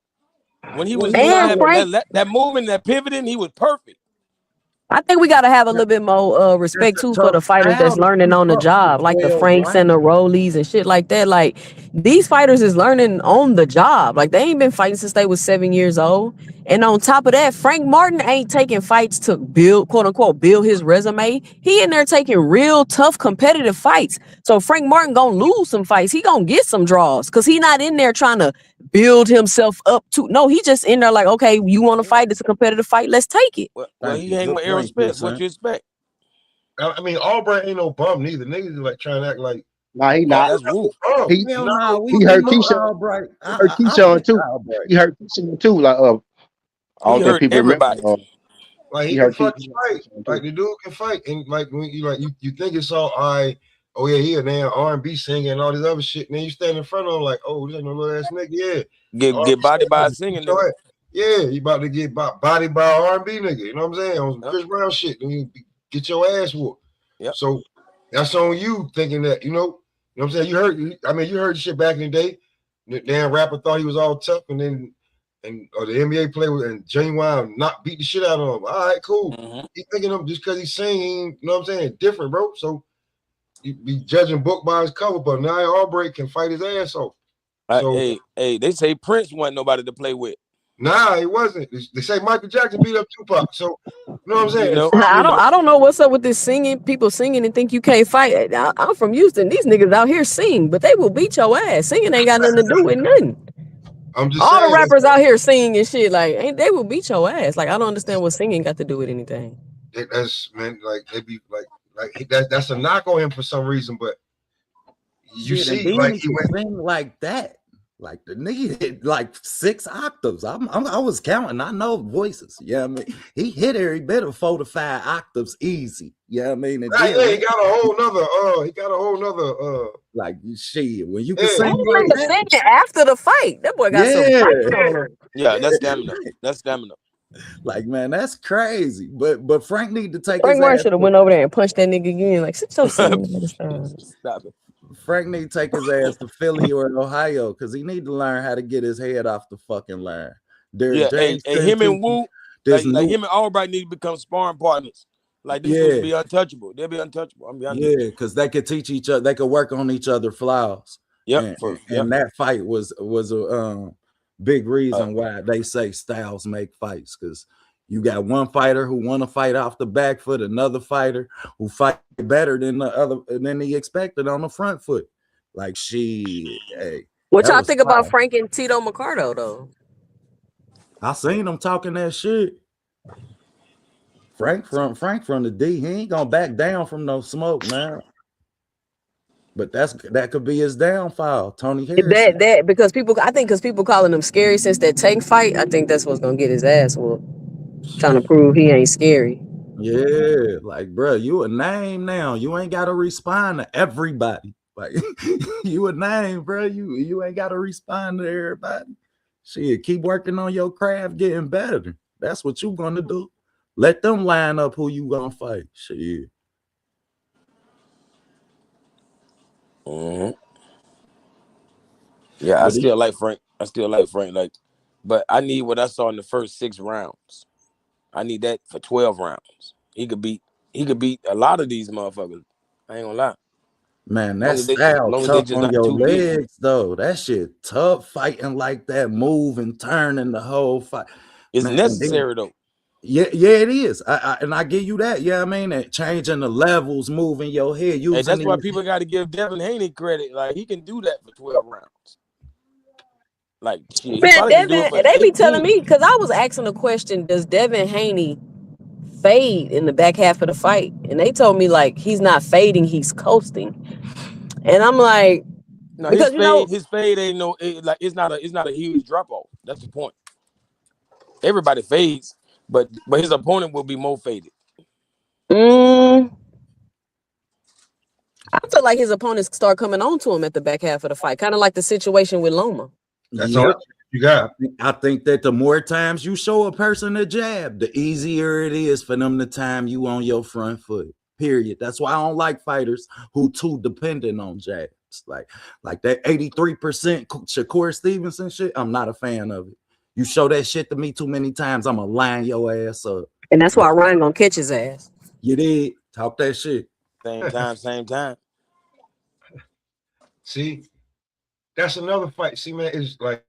Speaker 5: When he was doing that moving, that pivoting, he was perfect.
Speaker 1: I think we got to have a little bit more respect too for the fighters that's learning on the job, like the Franks and the Rollies and shit like that. Like, these fighters is learning on the job. Like, they ain't been fighting since they was 7 years old. And on top of that, Frank Martin ain't taking fights to build, quote unquote, build his resume. He in there taking real tough competitive fights. So Frank Martin gonna lose some fights. He gonna get some draws because he not in there trying to build himself up to. No, he just in there like, okay, you want to fight? It's a competitive fight. Let's take it.
Speaker 5: Well, he hang with Aerospace. What you expect?
Speaker 4: I mean, Albright ain't no bum neither. Niggas like trying to act like.
Speaker 2: Nah, he not.
Speaker 5: That's Wolf.
Speaker 2: He hurt Keyshawn. He hurt Keyshawn too. He hurt Keyshawn too. Like
Speaker 5: all the people everybody.
Speaker 4: Like he can fucking fight. Like the dude can fight, and like when you think it's all right. Oh yeah, he a damn R&B singer and all this other shit. And then you stand in front of him like, oh, this ain't no little ass nigga. Yeah,
Speaker 5: get bodied by a singing nigga.
Speaker 4: Yeah, you about to get bodied by an R&B nigga. You know what I'm saying? On some Chris Brown shit, and you get your ass whooped.
Speaker 5: Yep.
Speaker 4: So that's on you thinking that you know what I'm saying. You heard shit back in the day. The damn rapper thought he was all tough, and then the NBA player and Genuine not beat the shit out of him. All right, cool.
Speaker 5: Mm-hmm.
Speaker 4: He thinking of just because he's singing, you know what I'm saying, different, bro. So you be judging book by his cover, but now Albright can fight his ass off.
Speaker 5: Hey, they say Prince wasn't nobody to play with.
Speaker 4: Nah, it wasn't. They say Michael Jackson beat up Tupac. So you know what I'm saying?
Speaker 1: I don't know what's up with this singing. People singing and think you can't fight. I'm from Houston. These niggas out here sing, but they will beat your ass. Singing ain't got nothing to do with nothing.
Speaker 4: I'm just
Speaker 1: all
Speaker 4: saying,
Speaker 1: the rappers out here singing and shit. Like, they will beat your ass. Like, I don't understand what singing got to do with anything.
Speaker 4: That's man, like they be like that's a knock on him for some reason, but you see, like
Speaker 3: he went sing like that. Like the nigga hit like 6 octaves. I was counting. I know voices. Yeah, I mean, he hit every bit of 4 to 5 octaves easy. Yeah, I mean, and
Speaker 4: right, yeah, he got a whole nother.
Speaker 3: Like shit. When you can sing
Speaker 1: like that, singing after the fight, that boy got some fight on him.
Speaker 5: Yeah, that's stamina. That's stamina.
Speaker 3: Like, man, that's crazy. But Frank need to take
Speaker 1: Frank
Speaker 3: his
Speaker 1: Martin
Speaker 3: ass.
Speaker 1: should have went over there and punched that nigga again. Like, sit your
Speaker 5: Stop it.
Speaker 3: Frank need to take his ass to Philly or Ohio because he need to learn how to get his head off the fucking line.
Speaker 5: And him and Wu, like him and Albright need to become sparring partners. Like these dudes be untouchable. They'll be untouchable. I'm
Speaker 3: honest. Yeah, because they could teach each other. They could work on each other's flaws.
Speaker 5: Yep.
Speaker 3: And that fight was a big reason why they say styles make fights, because you got one fighter who want to fight off the back foot, another fighter who fight better than the other than he expected on the front foot. Like,
Speaker 1: what y'all think about Frank and Tito Mercado though?
Speaker 3: I seen them talking that shit. Frank from the D, he ain't gonna back down from no smoke, man. But that could be his downfall, Tony Harrison.
Speaker 1: That because people calling him scary since that Tank fight. I think that's what's gonna get his ass whooped. Trying to prove he ain't scary.
Speaker 3: Yeah, like, bro, you a name now. You ain't gotta respond to everybody. Like, you a name, bro. You ain't gotta respond to everybody. Shit, keep working on your craft, getting better. That's what you gonna do. Let them line up who you gonna fight. Shit.
Speaker 5: Mm-hmm. Yeah, I still like Frank. Like, but I need what I saw in the first 6 rounds. I need that for 12 rounds. He could beat a lot of these motherfuckers. I ain't gonna lie.
Speaker 3: Man, that style tough on your legs, though. That shit tough, fighting like that, move and turn in the whole fight.
Speaker 5: It's necessary though.
Speaker 3: Yeah, it is. I give you that. Yeah, I mean, that changing the levels, moving your head.
Speaker 5: And that's why people got to give Devin Haney credit. Like, he can do that for 12 rounds. Like, shit,
Speaker 1: man, Devin, they be telling me, because I was asking a question: does Devin Haney fade in the back half of the fight? And they told me, like, he's not fading, he's coasting. And I'm like,
Speaker 5: no, because his fade ain't it's not a huge drop off. That's the point. Everybody fades, but his opponent will be more faded.
Speaker 1: I feel like his opponents start coming on to him at the back half of the fight, kind of like the situation with Loma.
Speaker 4: That's all you got.
Speaker 3: I think that the more times you show a person a jab, the easier it is for them to time you on your front foot. Period. That's why I don't like fighters who too dependent on jabs. Like that 83% Shakur Stevenson shit. I'm not a fan of it. You show that shit to me too many times, I'm gonna line your ass up.
Speaker 1: And that's why Ryan gonna catch his ass.
Speaker 3: You did. Talk that shit.
Speaker 5: Same time.
Speaker 4: See, that's another fight. See, man, it's like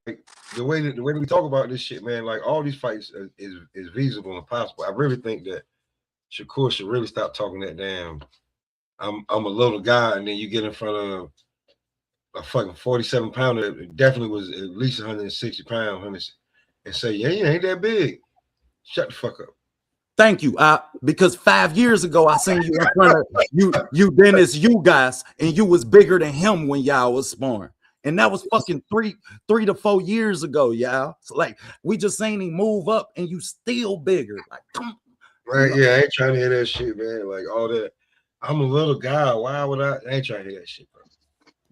Speaker 4: the way that we talk about this shit, man. Like, all these fights is feasible and possible. I really think that Shakur should really stop talking that damn. I'm a little guy, and then you get in front of a fucking 47-pounder that definitely was at least 160 pounds, and say, yeah, you ain't that big. Shut the fuck up.
Speaker 3: Thank you. Because 5 years ago, I seen you in front of you Dennis, you guys, and you was bigger than him when y'all was sparring. And that was fucking 3 to 4 years ago, y'all. So, like, we just seen him move up, and you still bigger. Like, come on.
Speaker 4: Right, yeah, I ain't trying to hear that shit, man. Like, all that. I'm a little guy. Why would I ain't trying to hear that shit, bro.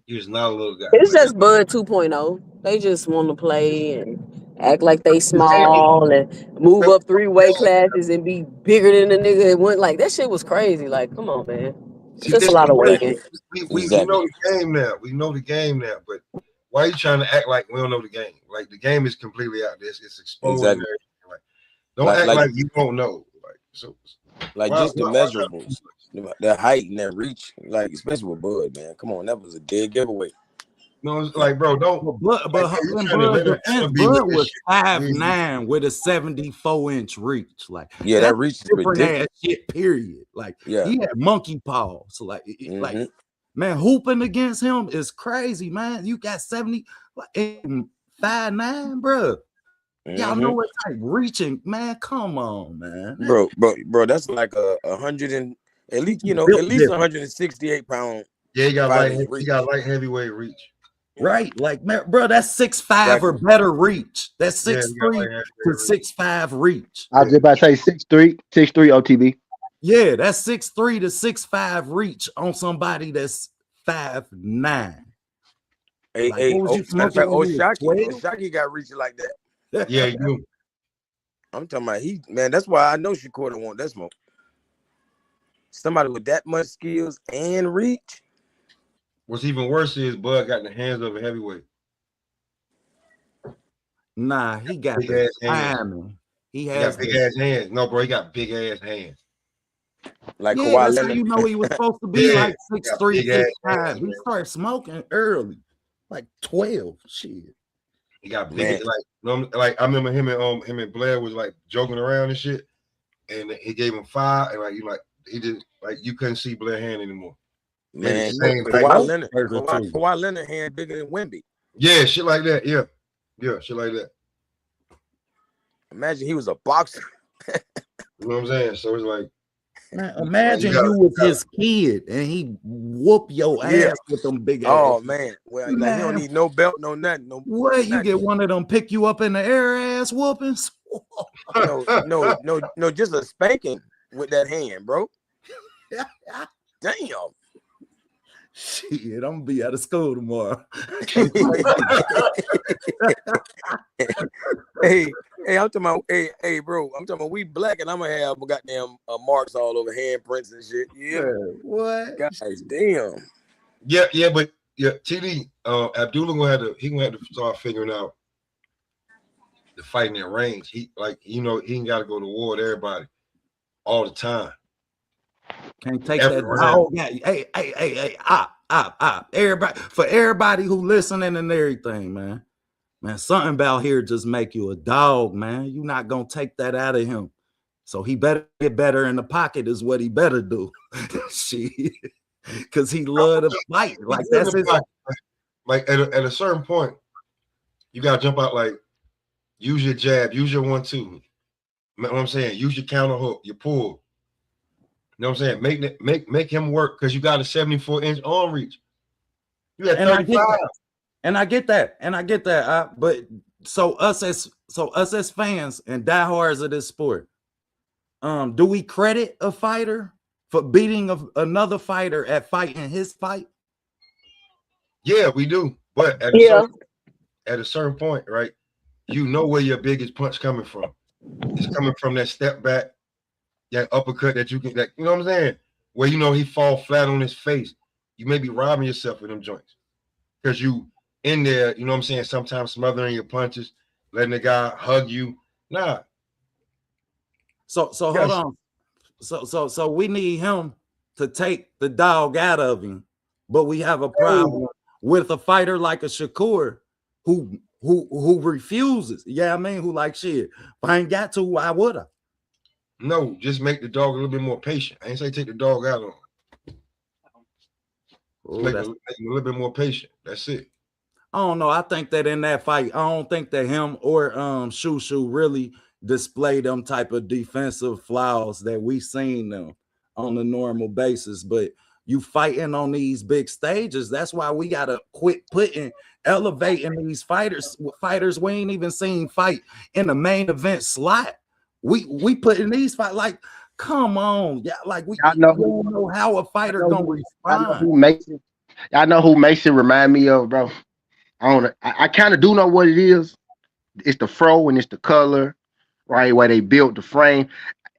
Speaker 4: He was not a little guy.
Speaker 1: It's just Bud 2.0. They just want to play and act like they small and move up 3 weight classes and be bigger than the nigga that went. Like, that shit was crazy. Like, come on, man. It's just a lot of weight.
Speaker 4: We know the game now. We know the game now. But why are you trying to act like we don't know the game? Like, the game is completely out there. It's exposed.
Speaker 5: Exactly.
Speaker 4: Like, don't act like you don't know. Like,
Speaker 5: just the measurables, that height and that reach, like, especially with Bud, man. Come on, that was a dead giveaway.
Speaker 4: No, it's like, bro, don't.
Speaker 3: But
Speaker 4: Like,
Speaker 3: and
Speaker 4: trying to let
Speaker 3: Bud,
Speaker 4: him be with
Speaker 3: Bud
Speaker 4: this
Speaker 3: was
Speaker 4: shit.
Speaker 3: 5'9" with a 74-inch reach. Like
Speaker 5: Yeah, that
Speaker 3: that's
Speaker 5: reach is
Speaker 3: different ass
Speaker 5: ridiculous.
Speaker 3: shit. Period. Like
Speaker 5: Yeah.
Speaker 3: he had monkey paws. So like man, hooping against him is crazy, man. You got 70, like 5'9", bro. Y'all know what type reaching, man. Come on, man.
Speaker 5: Bro, that's like 100 and at least at least 168 pound.
Speaker 4: Yeah, he got
Speaker 5: reach.
Speaker 4: light heavyweight reach.
Speaker 3: Right, like man, bro, that's 6'5" or better reach. That's 6'3" to 6'5" reach.
Speaker 2: I was just about to say 6'3", 6'3" OTB.
Speaker 3: Yeah, that's 6'3" to 6'5" reach on somebody that's 5'9".
Speaker 5: Hey,
Speaker 3: Like, what was you smoking when you was 12?
Speaker 5: Oshaki got reaching like that.
Speaker 4: Yeah, you do.
Speaker 5: I'm talking about that's why I know Shakur don't want that smoke. Somebody with that much skills and reach.
Speaker 4: What's even worse is Bud got in the hands of a heavyweight.
Speaker 3: Nah, he got
Speaker 4: big
Speaker 3: the
Speaker 4: ass hands.
Speaker 3: timing. He
Speaker 4: got big ass hands. No, bro, he got big ass hands.
Speaker 5: Like
Speaker 3: yeah,
Speaker 5: Kawhi
Speaker 3: that's
Speaker 5: Leonard.
Speaker 3: how you know he was supposed to be like 6'3", 6'5". He
Speaker 4: man.
Speaker 3: started smoking early, like 12. Shit.
Speaker 4: He got big, like I remember him and Blair was like joking around and shit, and he gave him 5, and he did like you couldn't see Blair hand anymore.
Speaker 5: Man, Kawhi Leonard hand bigger than Wemby.
Speaker 4: Yeah, shit like that. Yeah, shit like that.
Speaker 5: Imagine he was a boxer.
Speaker 4: You know what I'm saying? So it's like,
Speaker 3: man, imagine you was his kid and he whoop your ass with them big ass.
Speaker 5: Oh man, well, like he don't need no belt, no nothing. No,
Speaker 3: what you get one of them pick you up in the air ass whoopings?
Speaker 5: no, just a spanking with that hand, bro. Damn.
Speaker 3: Shit, I'm gonna be out of school tomorrow.
Speaker 5: hey, I'm talking about, hey, bro, I'm talking about we black and I'm gonna have goddamn marks all over handprints and shit. Yeah,
Speaker 3: what?
Speaker 5: Guys, damn.
Speaker 4: Yeah, but TD, Abdullah gonna have to start figuring out the fighting in range. He ain't got to go to war with everybody all the time.
Speaker 3: Can't take that dog. Hey, everybody who listening and everything, man, something about here just make you a dog, man. You not gonna take that out of him. So he better get better in the pocket is what he better do. Shit, because he love to fight. Like that's his.
Speaker 4: Like at a certain point, you gotta jump out. Like use your jab, use your 1-2. You know what I'm saying? Use your counter hook, your pull. You know what I'm saying? Make him work because you got a 74-inch arm reach. You got 35.
Speaker 3: And I get that. But so us as fans and diehards of this sport, do we credit a fighter for beating another fighter at fighting his fight?
Speaker 4: Yeah, we do. But at a certain point, right? You know where your biggest punch coming from. It's coming from that step back, that uppercut that you know what I'm saying? Where he fall flat on his face. You may be robbing yourself of them joints. Because you in there, you know what I'm saying, sometimes smothering your punches, letting the guy hug you. Nah.
Speaker 3: So hold on. So we need him to take the dog out of him, but we have a problem with a fighter like a Shakur who refuses. Yeah, I mean, who like shit. If I ain't got to, why would I?
Speaker 4: No, just make the dog a little bit more patient. I ain't say take the dog out on him. Make him a little bit more patient. That's it.
Speaker 3: I don't know. I think that in that fight, I don't think that him or Shushu really display them type of defensive flaws that we seen them on a normal basis. But you fighting on these big stages, that's why we gotta quit elevating these fighters we ain't even seen fight in the main event slot. We putting these fight like, come on, yeah, like we don't know how a fighter gonna respond.
Speaker 2: I know who Mason remind me of, bro. I kind of do know what it is. It's the fro and it's the color, right? Where they built the frame.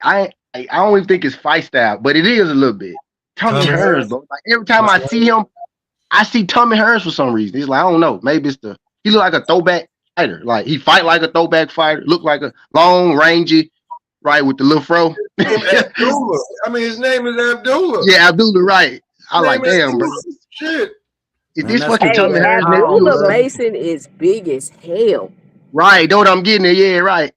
Speaker 2: I don't even think it's fight style, but it is a little bit. Tommy Hearns, bro. Like every time I see him, I see Tommy Hearns for some reason. It's like, I don't know. Maybe he look like a throwback fighter. Like he fight like a throwback fighter. Look like a long, rangy, right, with the little fro.
Speaker 4: Abdullah. I mean, his name is Abdullah.
Speaker 2: Yeah, Abdullah, right. I like, damn, bro.
Speaker 4: Shit.
Speaker 2: If this
Speaker 3: that's
Speaker 2: fucking
Speaker 3: what
Speaker 1: Hey,
Speaker 2: Tommy
Speaker 3: that
Speaker 2: Harris
Speaker 3: power
Speaker 2: nephew or
Speaker 1: Abdullah
Speaker 2: something,
Speaker 3: is.
Speaker 1: Mason is big as hell.
Speaker 2: right? Know what I'm getting at? Yeah, right.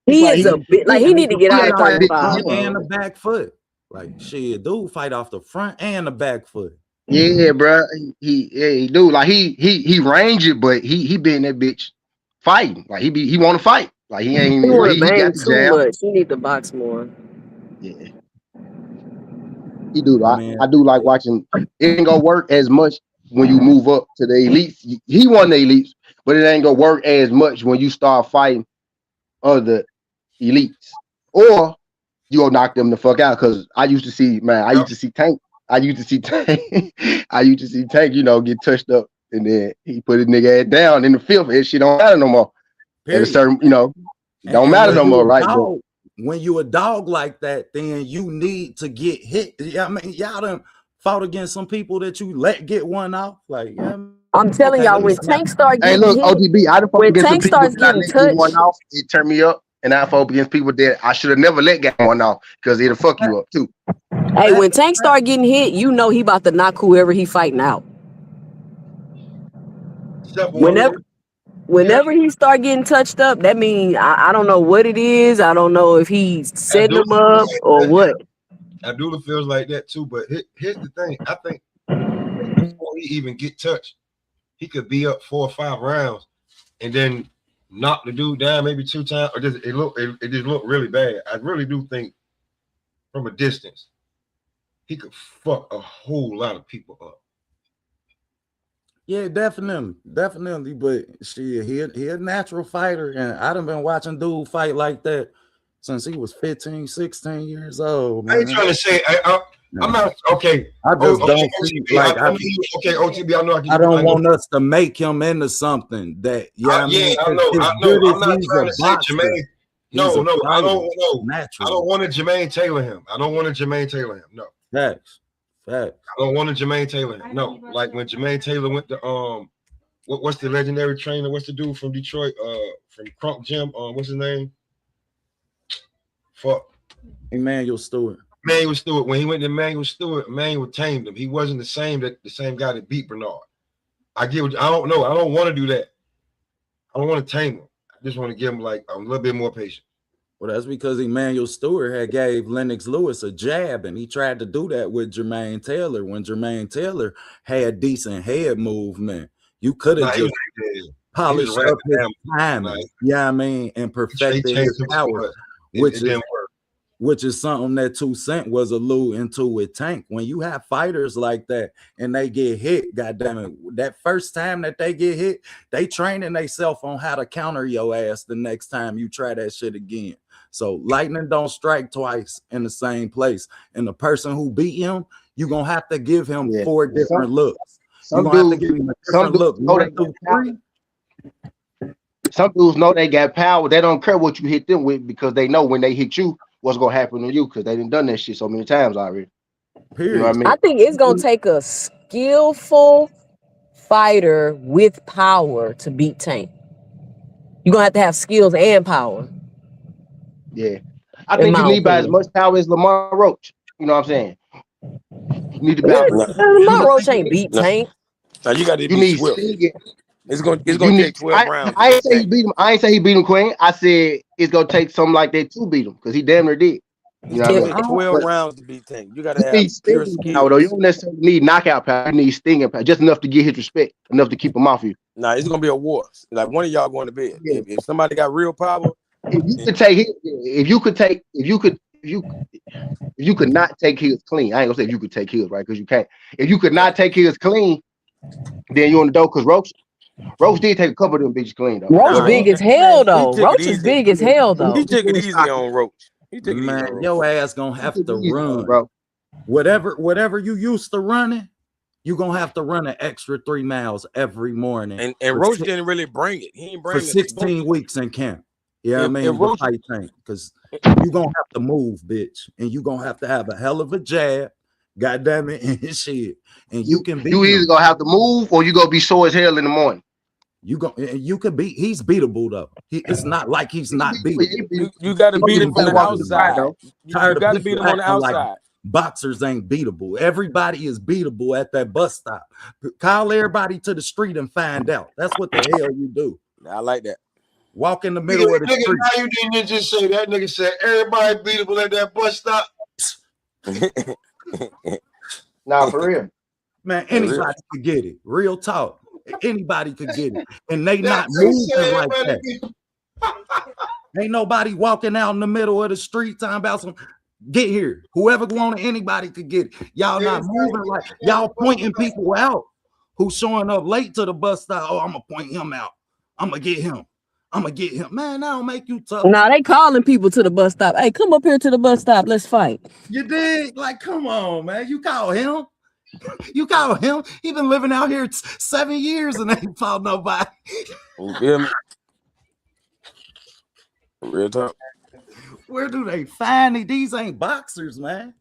Speaker 2: He
Speaker 1: He
Speaker 2: fight.
Speaker 1: is a bit like
Speaker 3: Yeah,
Speaker 1: he
Speaker 3: and he
Speaker 1: need to
Speaker 3: can
Speaker 1: Get
Speaker 2: He
Speaker 1: out
Speaker 3: fight
Speaker 1: of
Speaker 2: ain't
Speaker 3: off
Speaker 2: fight
Speaker 3: the
Speaker 2: big.
Speaker 1: 35.
Speaker 3: front and the back foot. Like shit, dude fight off the front and the back foot.
Speaker 2: Yeah, bro. He do like he range it, but he been that bitch fighting. Like he want to fight. Like he ain't.
Speaker 1: He want to
Speaker 2: He
Speaker 1: bang
Speaker 2: got the
Speaker 1: too
Speaker 2: jab.
Speaker 1: much. He need to box more.
Speaker 2: Yeah, he do.
Speaker 3: I mean,
Speaker 2: I do like watching. It ain't gonna work as much when you move up to the elites. He won the elites, but it ain't gonna work as much when you start fighting other elites, or you gonna knock them the fuck out. Cause I used to see, man. I used to see Tank. I used to see Tank. I used to see Tank. Get touched up, and then he put his nigga ass down in the fifth, and shit don't matter no more. At a
Speaker 3: period.
Speaker 2: certain, it don't
Speaker 3: And
Speaker 2: matter
Speaker 3: when
Speaker 2: no
Speaker 3: you
Speaker 2: more,
Speaker 3: a
Speaker 2: right? But
Speaker 3: dog, when you a dog like that, then you need to get hit. Yeah, I mean, y'all done fought against some people that you let get one off. Like, yeah,
Speaker 1: I'm telling
Speaker 3: okay,
Speaker 1: y'all,
Speaker 3: let me
Speaker 1: when
Speaker 3: snap.
Speaker 1: Tank start
Speaker 2: hey,
Speaker 1: getting
Speaker 2: look,
Speaker 1: hit,
Speaker 2: ODB, I done fought
Speaker 1: when
Speaker 2: against some
Speaker 1: Tank
Speaker 2: people
Speaker 1: starts
Speaker 2: that I
Speaker 1: getting
Speaker 2: let get one
Speaker 1: touched,
Speaker 2: off. It turned me up, and I fought against people that I should have never let get one off because it'll fuck you up too.
Speaker 1: hey, when Tank start getting hit, you know he about to knock whoever he fighting out.
Speaker 4: Simple one.
Speaker 1: Whenever
Speaker 4: Yeah,
Speaker 1: whenever he start getting touched up, that means I don't know what it is. I don't know if he's setting
Speaker 4: Abdullah
Speaker 1: them
Speaker 4: feels
Speaker 1: up
Speaker 4: like
Speaker 1: or
Speaker 4: that.
Speaker 1: what.
Speaker 4: Abdullah feels like that too. But here's the thing. I think before he even get touched, he could be up 4 or 5 rounds and then knock the dude down maybe 2 times, or just it just looked really bad. I really do think from a distance he could fuck a whole lot of people up.
Speaker 3: Yeah, definitely. But shit, he a natural fighter, and I done been watching dude fight like that since he was 15, 16 years old,
Speaker 4: I ain't
Speaker 3: man.
Speaker 4: trying to say I'm not okay.
Speaker 3: I just don't see
Speaker 4: OTB,
Speaker 3: like
Speaker 4: okay, OTB. I know I can
Speaker 3: I
Speaker 4: give you.
Speaker 3: don't
Speaker 4: I know.
Speaker 3: want us to make him into something that I
Speaker 4: Yeah,
Speaker 3: mean,
Speaker 4: I know.
Speaker 3: as
Speaker 4: I know.
Speaker 3: good
Speaker 4: I'm
Speaker 3: as
Speaker 4: not
Speaker 3: he's a
Speaker 4: trying to say
Speaker 3: boxer,
Speaker 4: Jermaine.
Speaker 3: he's
Speaker 4: No,
Speaker 3: a
Speaker 4: no, I
Speaker 3: fighter
Speaker 4: don't know. I
Speaker 3: naturally.
Speaker 4: don't want to Jermaine Taylor him. I don't want to Jermaine Taylor him. No.
Speaker 3: Facts.
Speaker 4: I don't want to Jermaine Taylor him. No. Like when Jermaine Taylor went to what's the legendary trainer? What's the dude from Detroit? From Crunk Gym. What's his name? Fuck.
Speaker 3: Emmanuel Stewart.
Speaker 4: Emmanuel Stewart. When he went to Emmanuel Stewart, Emmanuel tamed him. He wasn't the same guy that beat Bernard. I don't know. I don't want to do that. I don't want to tame him. I just want to give him like a little bit more patience.
Speaker 3: Well, that's because Emmanuel Stewart had gave Lennox Lewis a jab, and he tried to do that with Jermaine Taylor. When Jermaine Taylor had decent head movement, you could have just polished up his timing. I mean, and perfected his power, which is something that 2 Cent was alluding to with Tank. When you have fighters like that and they get hit, goddamn it, that first time that they get hit, they training themselves on how to counter your ass the next time you try that shit again. So lightning don't strike twice in the same place. And the person who beat him, you're gonna have to give him 4 different looks. You're gonna have to give him a different look. 1, 2, 3.
Speaker 2: Some dudes know they got power. They don't care what you hit them with because they know when they hit you, what's gonna happen to you because they done that shit so many times already.
Speaker 3: Period.
Speaker 2: You know what I mean?
Speaker 1: I think it's gonna take a skillful fighter with power to beat Tank. You're gonna have to have skills and power.
Speaker 2: Yeah. I think you need about as much power as Lamar Roach. You know what I'm saying? You need about
Speaker 1: Lamar Roach ain't beat Tank.
Speaker 5: Now you got to be
Speaker 2: need
Speaker 5: swift.
Speaker 2: stinging.
Speaker 5: It's gonna take 12 rounds.
Speaker 2: I ain't say he beat him. I ain't say he beat him, Queen. I said it's gonna take something like that to beat him because he damn near did. You know what I mean?
Speaker 5: 12 rounds to beat Tank. You got to
Speaker 2: you
Speaker 5: have
Speaker 2: need
Speaker 5: pure
Speaker 2: stinging power though. You don't necessarily need knockout power. You need stinging power, just enough to get his respect, enough to keep him off you.
Speaker 5: Nah, it's gonna be a war. Like one of y'all going to bed. Yeah. If somebody got real power,
Speaker 2: if you could take his, if you could not take his clean. I ain't gonna say if you could take his, right? Because you can't. If you could not take his clean, then you're on the dope. Because Roach did take a couple of them bitches clean though.
Speaker 1: Roach big as hell though. Roach is big as hell though.
Speaker 5: He took it easy on Roach.
Speaker 3: Man, your ass gonna have to run,
Speaker 2: bro.
Speaker 3: Whatever you used to running, you gonna have to run an extra 3 miles every morning.
Speaker 5: And Roach didn't really bring it. He didn't bring
Speaker 3: for 16 weeks in camp. Yeah, I mean, the fight tank, because you gonna have to move, bitch, and you gonna have to have a hell of a jab. God damn it, and shit. And you can beat
Speaker 2: you either gonna have to move or you gonna be sore as hell in the morning.
Speaker 3: You can beat. He's beatable though. It's not like he's not beatable.
Speaker 5: You got to beat him from the outside. You got to beat him on the outside.
Speaker 3: boxers ain't beatable. Everybody is beatable at that bus stop. Call everybody to the street and find out. That's what the hell you do.
Speaker 5: I like that.
Speaker 3: Walk in the middle of the
Speaker 4: nigga,
Speaker 3: street.
Speaker 4: now you didn't just say that. Nigga said everybody beatable at that bus stop.
Speaker 2: Nah, for real.
Speaker 3: Man, anybody could get it. Real talk. Anybody could get it. And they not moving like that. Ain't nobody walking out in the middle of the street talking about some get here. Whoever wanted, anybody could get it. Y'all not moving like y'all pointing people out who's showing up late to the bus stop. Oh, I'm gonna point him out. I'm gonna get him. I'm gonna get him. Man, that don't make you tough.
Speaker 1: Nah, they calling people to the bus stop. Hey, come up here to the bus stop. Let's fight.
Speaker 3: You dig? Like, come on, man. You call him. You call him. He been living out here 7 years and ain't fought nobody.
Speaker 5: You feel me? Real talk.
Speaker 3: Where do they find it? These ain't boxers, man.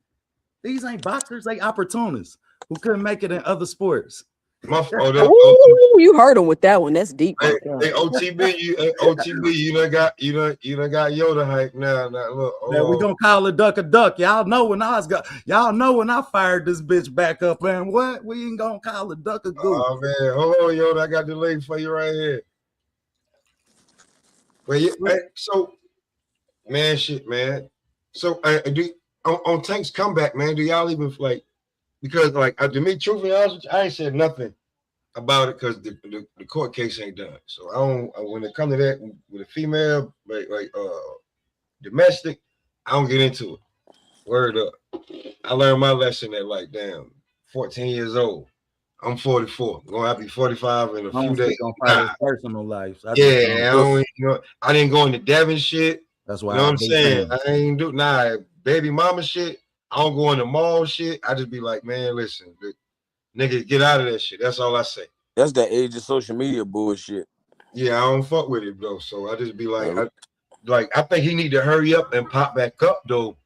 Speaker 3: These ain't boxers. They opportunists who couldn't make it in other sports.
Speaker 1: Ooh, you heard him with that one. That's deep.
Speaker 4: Hey, OTB, you done got Yoda hype now. Look,
Speaker 3: man, we gonna call a duck. Y'all know when I fired this bitch back up, and what? We ain't gonna call a duck a goose.
Speaker 4: Oh man, hold on, Yoda. I got the link for you right here. Well, yeah, so man, shit, man. So on Tank's comeback, man, do y'all even like? Because like to me, truthfully honest, I ain't said nothing about it because the court case ain't done. So I don't. When it comes to that with a female, like domestic, I don't get into it. Word up. I learned my lesson at like 14 years old. I'm 44. I'm gonna have to be 45 in a few days.
Speaker 3: Personal life.
Speaker 4: I didn't go into Devin shit.
Speaker 3: That's why.
Speaker 4: You know what I'm saying? I ain't do baby mama shit. I don't go in the mall shit. I just be like, man, listen, nigga, get out of that shit. That's all I say.
Speaker 5: That's that age of social media bullshit.
Speaker 4: Yeah, I don't fuck with it though. So I just be like, I think he need to hurry up and pop back up though.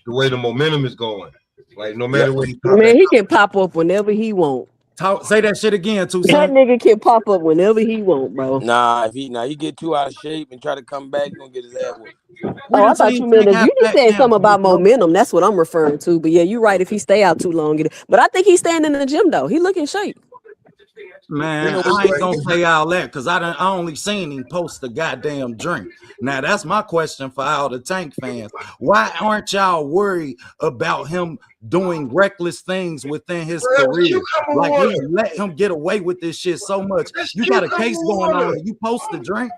Speaker 4: The way the momentum is going, like no matter what he pop
Speaker 1: man, he can pop up whenever he want.
Speaker 3: Say that shit again, too.
Speaker 1: That nigga can pop up whenever he want, bro.
Speaker 5: Nah, if he get too out of shape and try to come back, he gonna get his ass whipped.
Speaker 1: Oh, I thought you meant you just said something about momentum. That's what I'm referring to. But yeah, you're right. If he stay out too long, but I think he's staying in the gym though. He look in shape.
Speaker 3: Man, I ain't gonna say all that because I only seen him post the goddamn drink. Now that's my question for all the Tank fans. Why aren't y'all worried about him doing reckless things within his career? Like we let him get away with this shit so much. You got a case going on and you post the drink.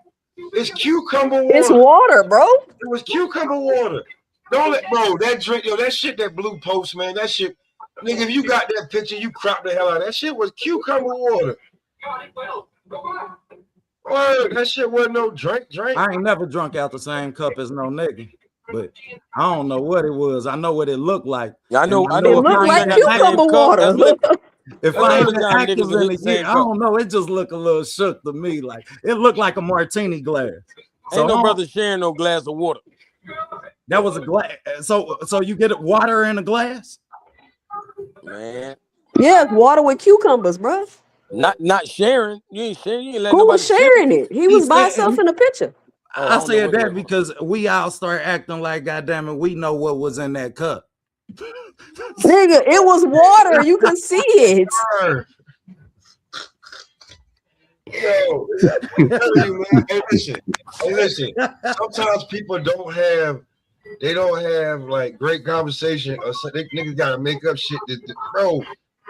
Speaker 4: It's cucumber water.
Speaker 1: It's water, bro.
Speaker 4: It was cucumber water. Don't let that drink, that shit that Blue post, man, that shit, nigga, if you got that picture, you crop the hell out of that shit was cucumber water. That shit wasn't no drink.
Speaker 3: I ain't never drunk out the same cup as no nigga, but I don't know what it was. I know what it looked like.
Speaker 5: Yeah, I know.
Speaker 1: It looked like cucumber water.
Speaker 3: If I ain't active in the year, I don't know. It just looked a little shook to me. Like it looked like a martini glass.
Speaker 5: Ain't no brother sharing no glass of water.
Speaker 3: That was a glass. So you get water in a glass?
Speaker 5: Man.
Speaker 1: Yeah, it's water with cucumbers, bro.
Speaker 5: Not sharing. You ain't sharing. You ain't letting
Speaker 1: Who
Speaker 5: nobody
Speaker 1: was sharing it? He was by himself in the picture.
Speaker 3: I said that because we all start acting like, goddamn it, we know what was in that cup.
Speaker 1: Nigga, it was water. You could see it.
Speaker 4: Yo, you, man. Hey, listen. Sometimes people don't have like great conversation, or so niggas gotta make up shit. Bro,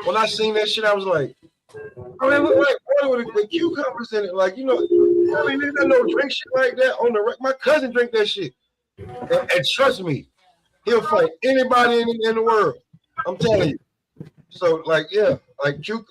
Speaker 4: when I seen that shit, I was like, oh, they look like water with cucumbers in it. Like, I mean, there's no drink shit like that on the. My cousin drink that shit, and trust me, he'll fight anybody in the world. I'm telling you. So like, yeah, like he'll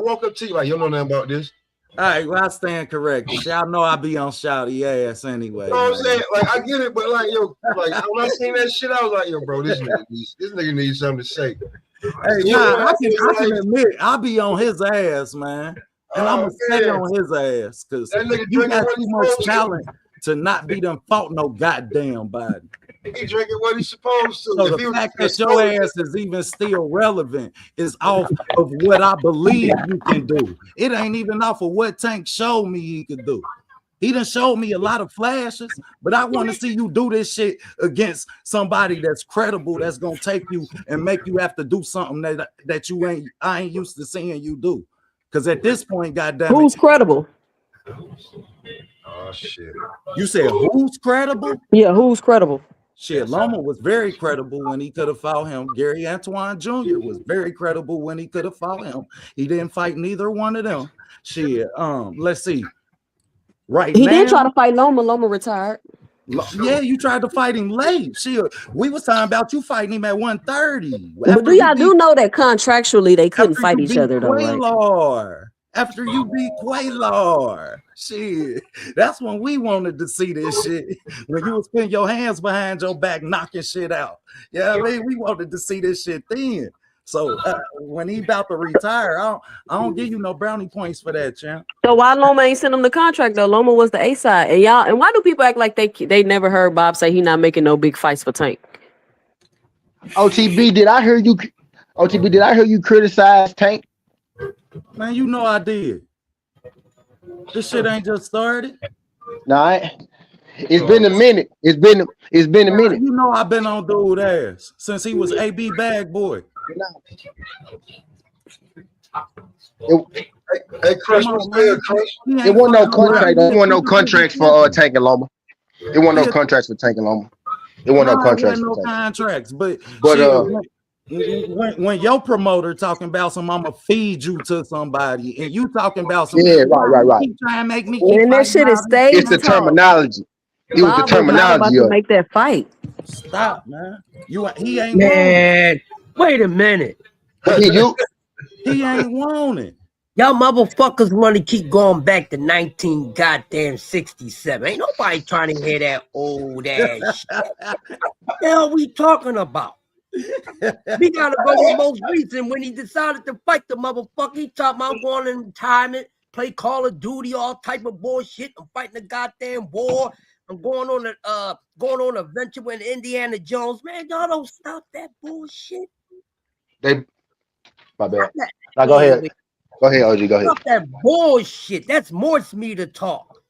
Speaker 4: walk up to you like, you don't know nothing about this.
Speaker 3: All right, well, I stand corrected. Y'all know I be on shouty ass anyway.
Speaker 4: You know what I'm saying? Like, I get it, but like, when I seen that shit, I was like, yo, bro, this nigga needs something to say.
Speaker 3: Hey, I can admit, I be on his ass, man. And I'm gonna stay on his ass because you got too much talent to not be done fought no goddamn body.
Speaker 4: He drinking what he's supposed to.
Speaker 3: So the fact that your ass is even still relevant is off of what I believe you can do. It ain't even off of what Tank showed me he could do. He done showed me a lot of flashes, but I want to see you do this shit against somebody that's credible, that's gonna take you and make you have to do something that I ain't used to seeing you do. Because at this point, goddamn it,
Speaker 1: Who's credible?
Speaker 4: Oh shit.
Speaker 3: you said who's credible?
Speaker 1: Yeah, who's credible?
Speaker 3: Shit, Loma was very credible when he could have fought him. Gary Antoine Jr. was very credible when he could have fought him. He didn't fight neither one of them. Shit, let's see. Right
Speaker 1: He
Speaker 3: now,
Speaker 1: did try to fight Loma. Loma retired.
Speaker 3: yeah, you tried to fight him late. Shit, we was talking about you fighting him at 130.
Speaker 1: But do y'all do know that contractually they couldn't fight each other though, right?
Speaker 3: After you beat Quaylor, shit, that's when we wanted to see this shit. When you was putting your hands behind your back, knocking shit out. Yeah, I mean, we wanted to see this shit then. So when he about to retire, I don't give you no brownie points for that, champ.
Speaker 1: So why Loma ain't sent him the contract though? Loma was the A side, and why do people act like they never heard Bob say he not making no big fights for Tank?
Speaker 2: OTB, did I hear you? OTB, did I hear you criticize Tank?
Speaker 3: Man, you know I did. This shit ain't just started.
Speaker 2: Nah, it's been a minute. It's been a minute.
Speaker 3: You know I've been on dude ass since he was AB bag boy.
Speaker 4: Hey, Chris, what's good, Chris?
Speaker 2: It wasn't no contract. There wasn't no contracts for Tank and Loma. It wasn't no contracts for Tank and Loma. It wasn't no contracts.
Speaker 3: No contracts, but when your promoter talking about some, I'ma feed you to somebody, and you talking about some,
Speaker 2: right.
Speaker 3: Keep trying to make me.
Speaker 1: And that shit is stage.
Speaker 2: It's the terminology. It was the terminology
Speaker 1: about to make that fight.
Speaker 3: Stop, man. He ain't
Speaker 8: man. Wait a minute.
Speaker 3: He ain't want it.
Speaker 8: Y'all motherfuckers want to keep going back to 1967. Ain't nobody trying to hear that old ass shit. What the hell we talking about? We gotta go with most recent when he decided to fight the motherfucker. He talking about going in retirement, play Call of Duty, all type of bullshit. I'm fighting the goddamn war. I'm going on a venture with Indiana Jones. Man, y'all don't stop that bullshit.
Speaker 2: My bad. Now go ahead. Go ahead, OG. Go ahead.
Speaker 8: Stop that bullshit. That's morse me to talk.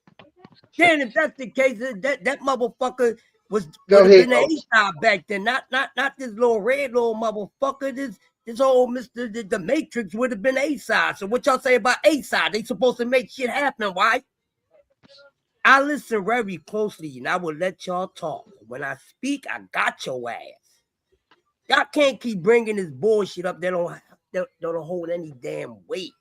Speaker 8: Then if that's the case, that motherfucker would have been an A-star back then. Not this little red little motherfucker. This old Mr. The Matrix would have been A-side. So what y'all say about A-side? They supposed to make shit happen, why? I listen very closely and I will let y'all talk. When I speak, I got your ass. Y'all can't keep bringing this bullshit up. They don't hold any damn weight.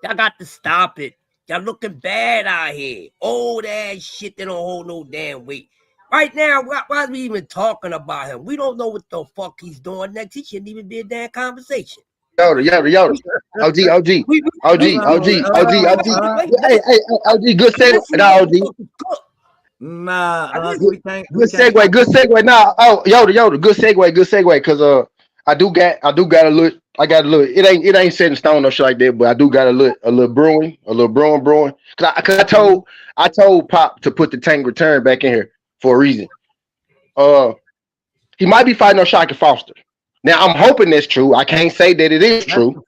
Speaker 8: Y'all got to stop it. Y'all looking bad out here. Old ass shit, they don't hold no damn weight. Right now, why are we even talking about him? We don't know what the fuck he's doing next. He shouldn't even be a damn conversation.
Speaker 2: Yoda. OG. Hey, OG, good segue. No, OG.
Speaker 3: Nah,
Speaker 2: good segue. Nah, Yoda, good segue. Cause I got a little. It ain't set in stone or shit like that, but I do got a little brewing. Cause I told Pop to put the Tank return back in here for a reason. He might be fighting on Shakur Foster. Now I'm hoping that's true. I can't say that it is true.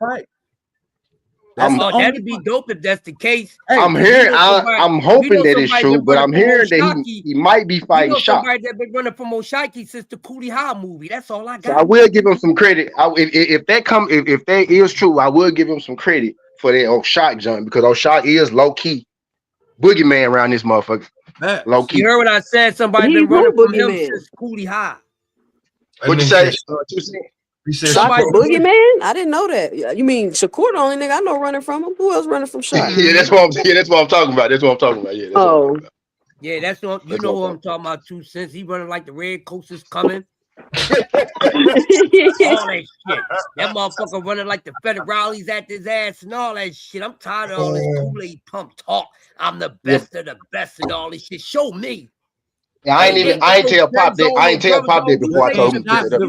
Speaker 8: That'd be dope if that's the case.
Speaker 2: I'm hearing. I'm hoping that it's true, but I'm hearing that he might be fighting Shakur.
Speaker 8: Somebody that been running from Oshaki since the Coolie High movie. That's all I got.
Speaker 2: So I will give him some credit. If that is true, I will give him some credit for that Oshak jump because Oshak is low key boogeyman around this motherfucker. Low key.
Speaker 8: You heard what I said? Somebody been running from him since Coolie High.
Speaker 2: What'd you say?
Speaker 1: Shakur boogeyman? I didn't know that. You mean Shakur the only nigga I know running from him? Who else running from Shakur?
Speaker 2: Yeah, that's what I'm talking about. Yeah.
Speaker 8: Yeah, that's what you know who I'm talking about too. Since he running like the Red Coast is coming. All that shit. That motherfucker running like the federales at his ass and all that shit. I'm tired of all this Kool-Aid pump talk. I'm the best of the best and all this shit. Show me.
Speaker 2: Yeah, I ain't tell Pop that before I told him to put it up.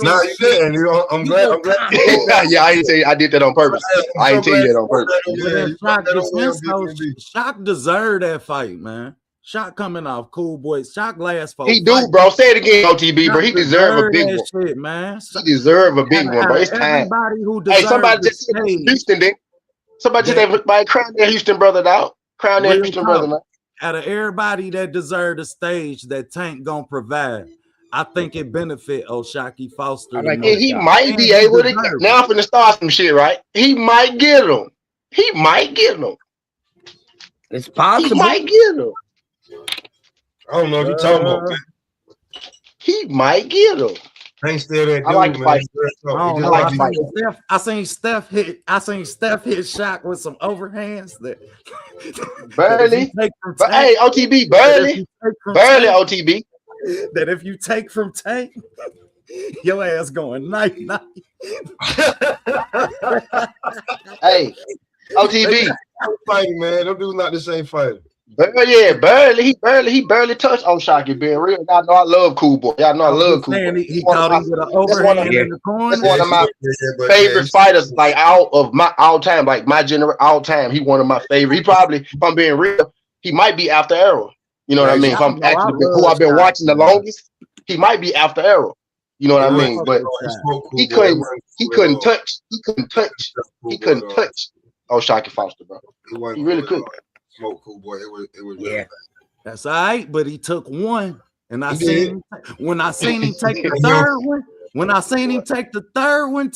Speaker 4: No, you didn't. I'm glad.
Speaker 2: Yeah, I didn't tell you. I did that on purpose. I didn't tell you that on purpose.
Speaker 3: Shock deserved that fight, man. Shock coming off cool boys. Shock last fight.
Speaker 2: He do, bro. Say it again, OTB, bro. He deserve a big one.
Speaker 3: Shit, man.
Speaker 2: He deserve a big one, bro. It's time.
Speaker 3: Everybody who
Speaker 2: Hey, somebody just Houston, then. Somebody just everybody crying their Houston brother out. Crown that Christian brother, man.
Speaker 3: Out of everybody that deserve the stage that Tank gonna provide, I think it benefit O'Shaquie Foster the most.
Speaker 2: And he might be able to. Now I'm finna start some shit, right? He might get him. He might get him.
Speaker 8: It's possible.
Speaker 2: He might get him.
Speaker 4: I don't know what you're talking about, man.
Speaker 2: He might get him.
Speaker 4: I ain't still that dude,
Speaker 2: I like
Speaker 4: man.
Speaker 2: fight.
Speaker 3: I seen Steph hit Shaq with some overhands that
Speaker 2: Burley. But hey, OTB, Burley OTB.
Speaker 3: That if you take from Tank, your ass going night.
Speaker 2: Hey, OTB.
Speaker 4: Fighting, man. Them dudes not the same fighter.
Speaker 2: Burley. He barely touched O'Shaquie, being real. Y'all know I love Cool Boy. Y'all know I love Cool Boy.
Speaker 3: He caught him with an overhand in the corner.
Speaker 2: That's one of my favorite fighters, like out of my all time, like my all time. He one of my favorite. He probably, if I'm being real, he might be after Arrow. You know what I mean? If I'm actually who I've been watching the longest, he might be after Arrow. You know what I mean? But he couldn't touch O'Shaquie Foster, bro. He really couldn't.
Speaker 4: Smoke Cool Boy. It was
Speaker 8: yeah.
Speaker 3: That's all right, but he took one, and when I seen him take the third one. When I seen him take the third one,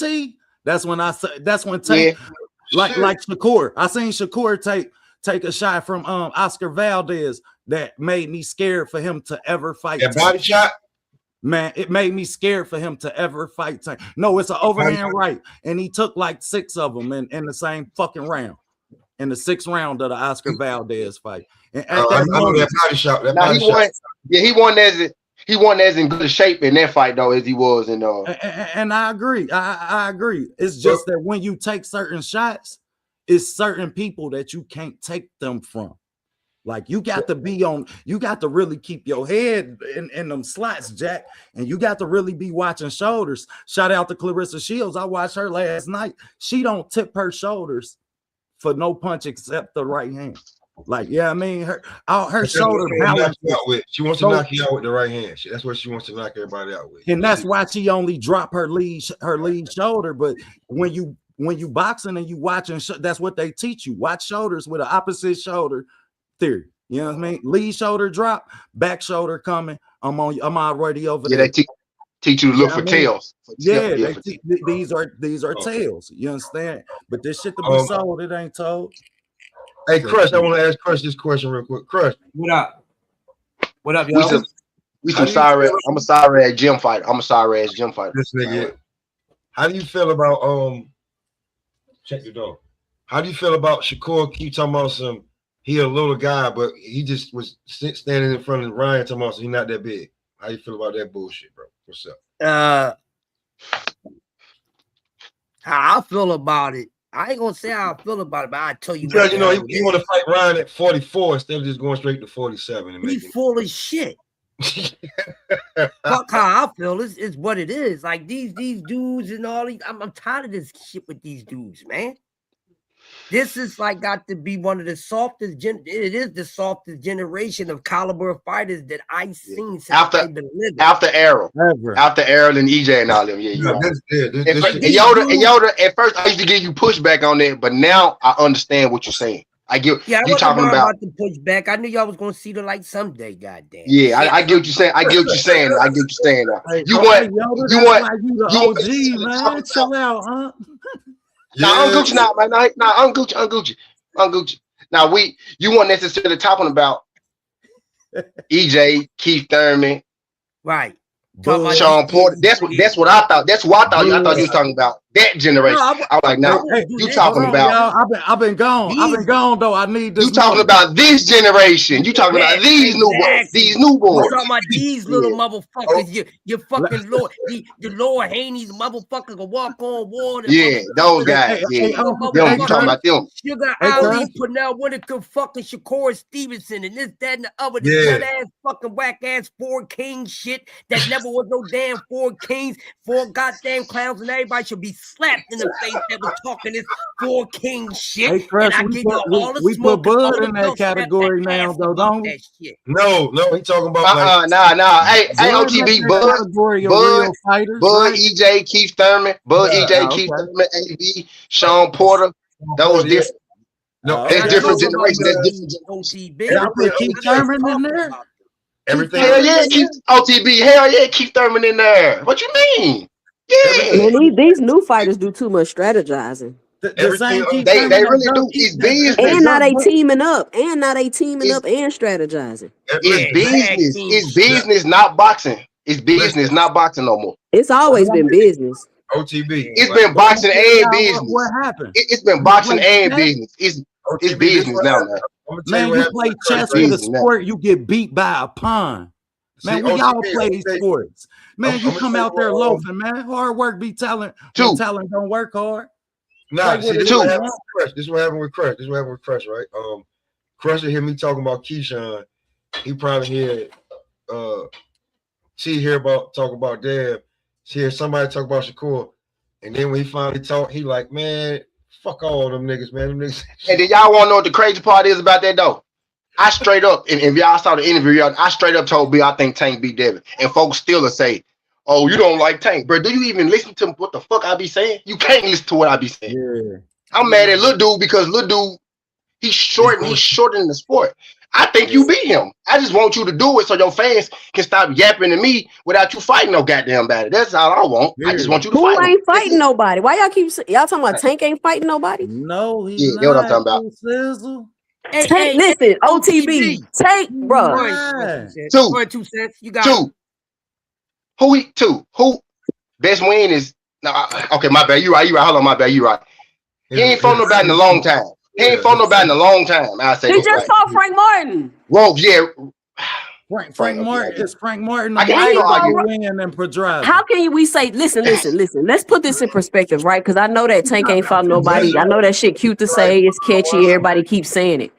Speaker 3: that's when Tank, like Shakur. I seen Shakur take a shot from Oscar Valdez that made me scared for him to ever fight.
Speaker 4: That body shot.
Speaker 3: Man, it made me scared for him to ever fight Tank. No, it's an overhand right, and he took like 6 of them in the same fucking round. In the 6th round of the Oscar Valdez fight. And at that moment,
Speaker 4: that body shot.
Speaker 2: He wasn't as in good shape in that fight though as he was in
Speaker 3: and I agree. I agree. It's just that when you take certain shots, it's certain people that you can't take them from. Like you got to really keep your head in them slots, Jack. And you got to really be watching shoulders. Shout out to Clarissa Shields. I watched her last night. She don't tip her shoulders for no punch except the right hand. Like, yeah, I mean, her shoulder balance.
Speaker 4: She wants to knock you out with the right hand. That's what she wants to knock everybody out with.
Speaker 3: And that's why she only dropped her lead shoulder. But when you boxing and you watching, that's what they teach you. Watch shoulders with an opposite shoulder theory. You know what I mean? Lead shoulder drop, back shoulder coming. I'm already over there.
Speaker 2: They teach you to look for tails.
Speaker 3: Yeah, these are tails. You understand? But this shit to be sold, it ain't told.
Speaker 4: Hey, Crush, I want to ask Crush this question real quick. Crush,
Speaker 8: what up? What up, y'all?
Speaker 2: I'm a sorry ass gym fighter.
Speaker 4: This nigga. How do you feel about check your door? How do you feel about Shakur keep talking about he a little guy, but he just was standing in front of Ryan talking about he not that big? How you feel about that bullshit, bro? What's up?
Speaker 8: How I feel about it. I ain't gonna say how I feel about it, but I tell you.
Speaker 4: Because you want to fight Ryan at 44 instead of just going straight to 47. And
Speaker 8: he's full of shit. Fuck how I feel. It's what it is. Like these dudes and all these. I'm tired of this shit with these dudes, man. This is like got to be one of the softest. It is the softest generation of caliber of fighters that I've seen since I've been living.
Speaker 2: After Errol and EJ and all them. Yeah, Yoda. At first, I used to give you pushback on that, but now I understand what you're saying. I get you talking about
Speaker 8: the pushback. I knew y'all was gonna see the light someday. Goddamn.
Speaker 2: Yeah, I get what you're saying. I get what you're saying. Hey, you want
Speaker 3: the OG, man. Chill out, huh?
Speaker 2: Nah, I'm Gucci now, man. Nah, I'm Gucci. Now you weren't necessarily talking about EJ, Keith Thurman,
Speaker 8: right?
Speaker 2: Sean Porter. That's what I thought. That's what I thought. I thought you were talking about that generation. I was like, no, you talking about.
Speaker 3: I've been gone. I've been gone though. I need this.
Speaker 2: You talking about this generation? You talking about these newborns? These newborns.
Speaker 8: You talking about these little motherfuckers? You fucking Lord, the Lord Haney's motherfuckers can walk on water.
Speaker 2: Yeah, those guys. Yeah, you talking about them?
Speaker 8: Sugar Ali, Pernell Whitaker, fucking Shakur Stevenson, and this, that, and the other. This ass fucking whack ass 4 Kings shit that never was no damn 4 Kings, 4 goddamn clowns, and everybody should be slapped in the face that was talking this 4 Kings shit.
Speaker 3: Hey, Chris, we put Bud in that category now, though, don't we?
Speaker 4: No, he talking about
Speaker 2: nah. Hey, OTB, Bud, EJ, Keith Thurman, Keith Thurman, AB, Sean Porter. Those different.
Speaker 4: No,
Speaker 2: That's
Speaker 4: everything
Speaker 2: different
Speaker 4: else
Speaker 2: generation. That's
Speaker 4: about
Speaker 2: different
Speaker 8: OTB.
Speaker 3: Y'all put
Speaker 4: everything
Speaker 3: Keith
Speaker 4: else-
Speaker 3: Thurman in there?
Speaker 4: everything
Speaker 2: Hell
Speaker 4: else-
Speaker 2: yeah, keep OTB. Hell yeah, keep Thurman in there. What you mean? Yeah,
Speaker 1: Man, these new fighters do too much strategizing.
Speaker 3: The
Speaker 4: Everything
Speaker 3: same Keith
Speaker 2: they
Speaker 3: Thurman that
Speaker 2: really
Speaker 3: duck
Speaker 2: do.
Speaker 3: eat
Speaker 2: It's
Speaker 3: that
Speaker 2: business.
Speaker 1: And now
Speaker 3: duck
Speaker 1: they
Speaker 3: butt.
Speaker 1: teaming up. And
Speaker 2: It's
Speaker 1: strategizing.
Speaker 2: it's
Speaker 8: Yeah, tag
Speaker 2: business.
Speaker 8: team
Speaker 2: It's
Speaker 8: shit.
Speaker 2: business, not boxing. It's business,
Speaker 4: Listen.
Speaker 2: not boxing no more.
Speaker 1: It's always been business.
Speaker 4: OTB.
Speaker 2: It's
Speaker 4: Like,
Speaker 2: been
Speaker 3: But I'm
Speaker 2: boxing
Speaker 3: gonna tell
Speaker 2: and
Speaker 3: y'all
Speaker 2: business.
Speaker 3: what happened.
Speaker 2: It's been
Speaker 3: You
Speaker 2: boxing
Speaker 3: play
Speaker 2: and
Speaker 3: chess,
Speaker 2: business. It's
Speaker 4: OTB, this
Speaker 2: business
Speaker 4: what
Speaker 2: now,
Speaker 4: happened.
Speaker 2: man.
Speaker 4: I'm gonna tell you
Speaker 3: man,
Speaker 4: what
Speaker 3: you
Speaker 4: happened
Speaker 3: play
Speaker 4: with Crush,
Speaker 3: chess
Speaker 4: right?
Speaker 3: with a
Speaker 2: Business now.
Speaker 3: sport, you get beat by a pawn. Man,
Speaker 4: See,
Speaker 3: we
Speaker 4: OTB,
Speaker 3: all
Speaker 4: I'm
Speaker 3: play
Speaker 4: gonna tell you-
Speaker 3: sports. Man,
Speaker 4: I'm
Speaker 3: you
Speaker 4: gonna
Speaker 3: come
Speaker 4: tell you
Speaker 3: out there
Speaker 4: what,
Speaker 3: loafing, man. Hard work be talent when
Speaker 2: Two.
Speaker 3: talent don't work hard.
Speaker 4: Nah,
Speaker 3: Play
Speaker 4: see,
Speaker 3: with
Speaker 4: this
Speaker 3: it
Speaker 4: what
Speaker 2: Two.
Speaker 3: if you
Speaker 4: happened
Speaker 3: want.
Speaker 4: with Crush. This what happened with Crush. This what happened with Crush, right? Crush will hear me talking about Keyshawn. He probably hear she hear about talk about Deb. She hear somebody talk about Shakur. And then when he finally talked, he like, man, fuck all them niggas, man. Them niggas.
Speaker 2: And then y'all want to know what the crazy part is about that though? I straight up, and if y'all saw the interview, I straight up told B I think Tank beat Devin. And folks still will say, oh, you don't like Tank. Bro, do you even listen to what the fuck I be saying? You can't listen to what I be saying.
Speaker 3: Yeah.
Speaker 2: I'm mad at Lil Dude because Lil Dude, he's shorter in the sport. I think you beat him. I just want you to do it so your fans can stop yapping to me without you fighting no goddamn body. That's all I want. I just want you to
Speaker 1: Who
Speaker 2: fight him.
Speaker 1: ain't fighting nobody? Why y'all talking about Tank ain't fighting nobody?
Speaker 3: No, he's
Speaker 2: Yeah, that's what I'm talking about.
Speaker 3: Sizzle.
Speaker 1: Tank, listen, OTB, Tank, bro.
Speaker 8: Go ahead,
Speaker 2: Two.
Speaker 8: Go ahead, 2 cents. You got
Speaker 2: Two. Who best win is okay, my bad. You right. Hold on, my bad. You right. He ain't fought nobody in a long time. He ain't fought nobody in a long time. I say
Speaker 1: He
Speaker 2: this
Speaker 1: just
Speaker 2: right.
Speaker 1: fought Frank Martin.
Speaker 2: Whoa, yeah.
Speaker 3: Frank Martin is Frank Martin.
Speaker 2: I ain't gonna argue.
Speaker 3: And Pedraza.
Speaker 1: How can we say, listen? Let's put this in perspective, right? Because I know that Tank ain't fought nobody. I know that shit cute to say. It's catchy. Everybody keeps saying it.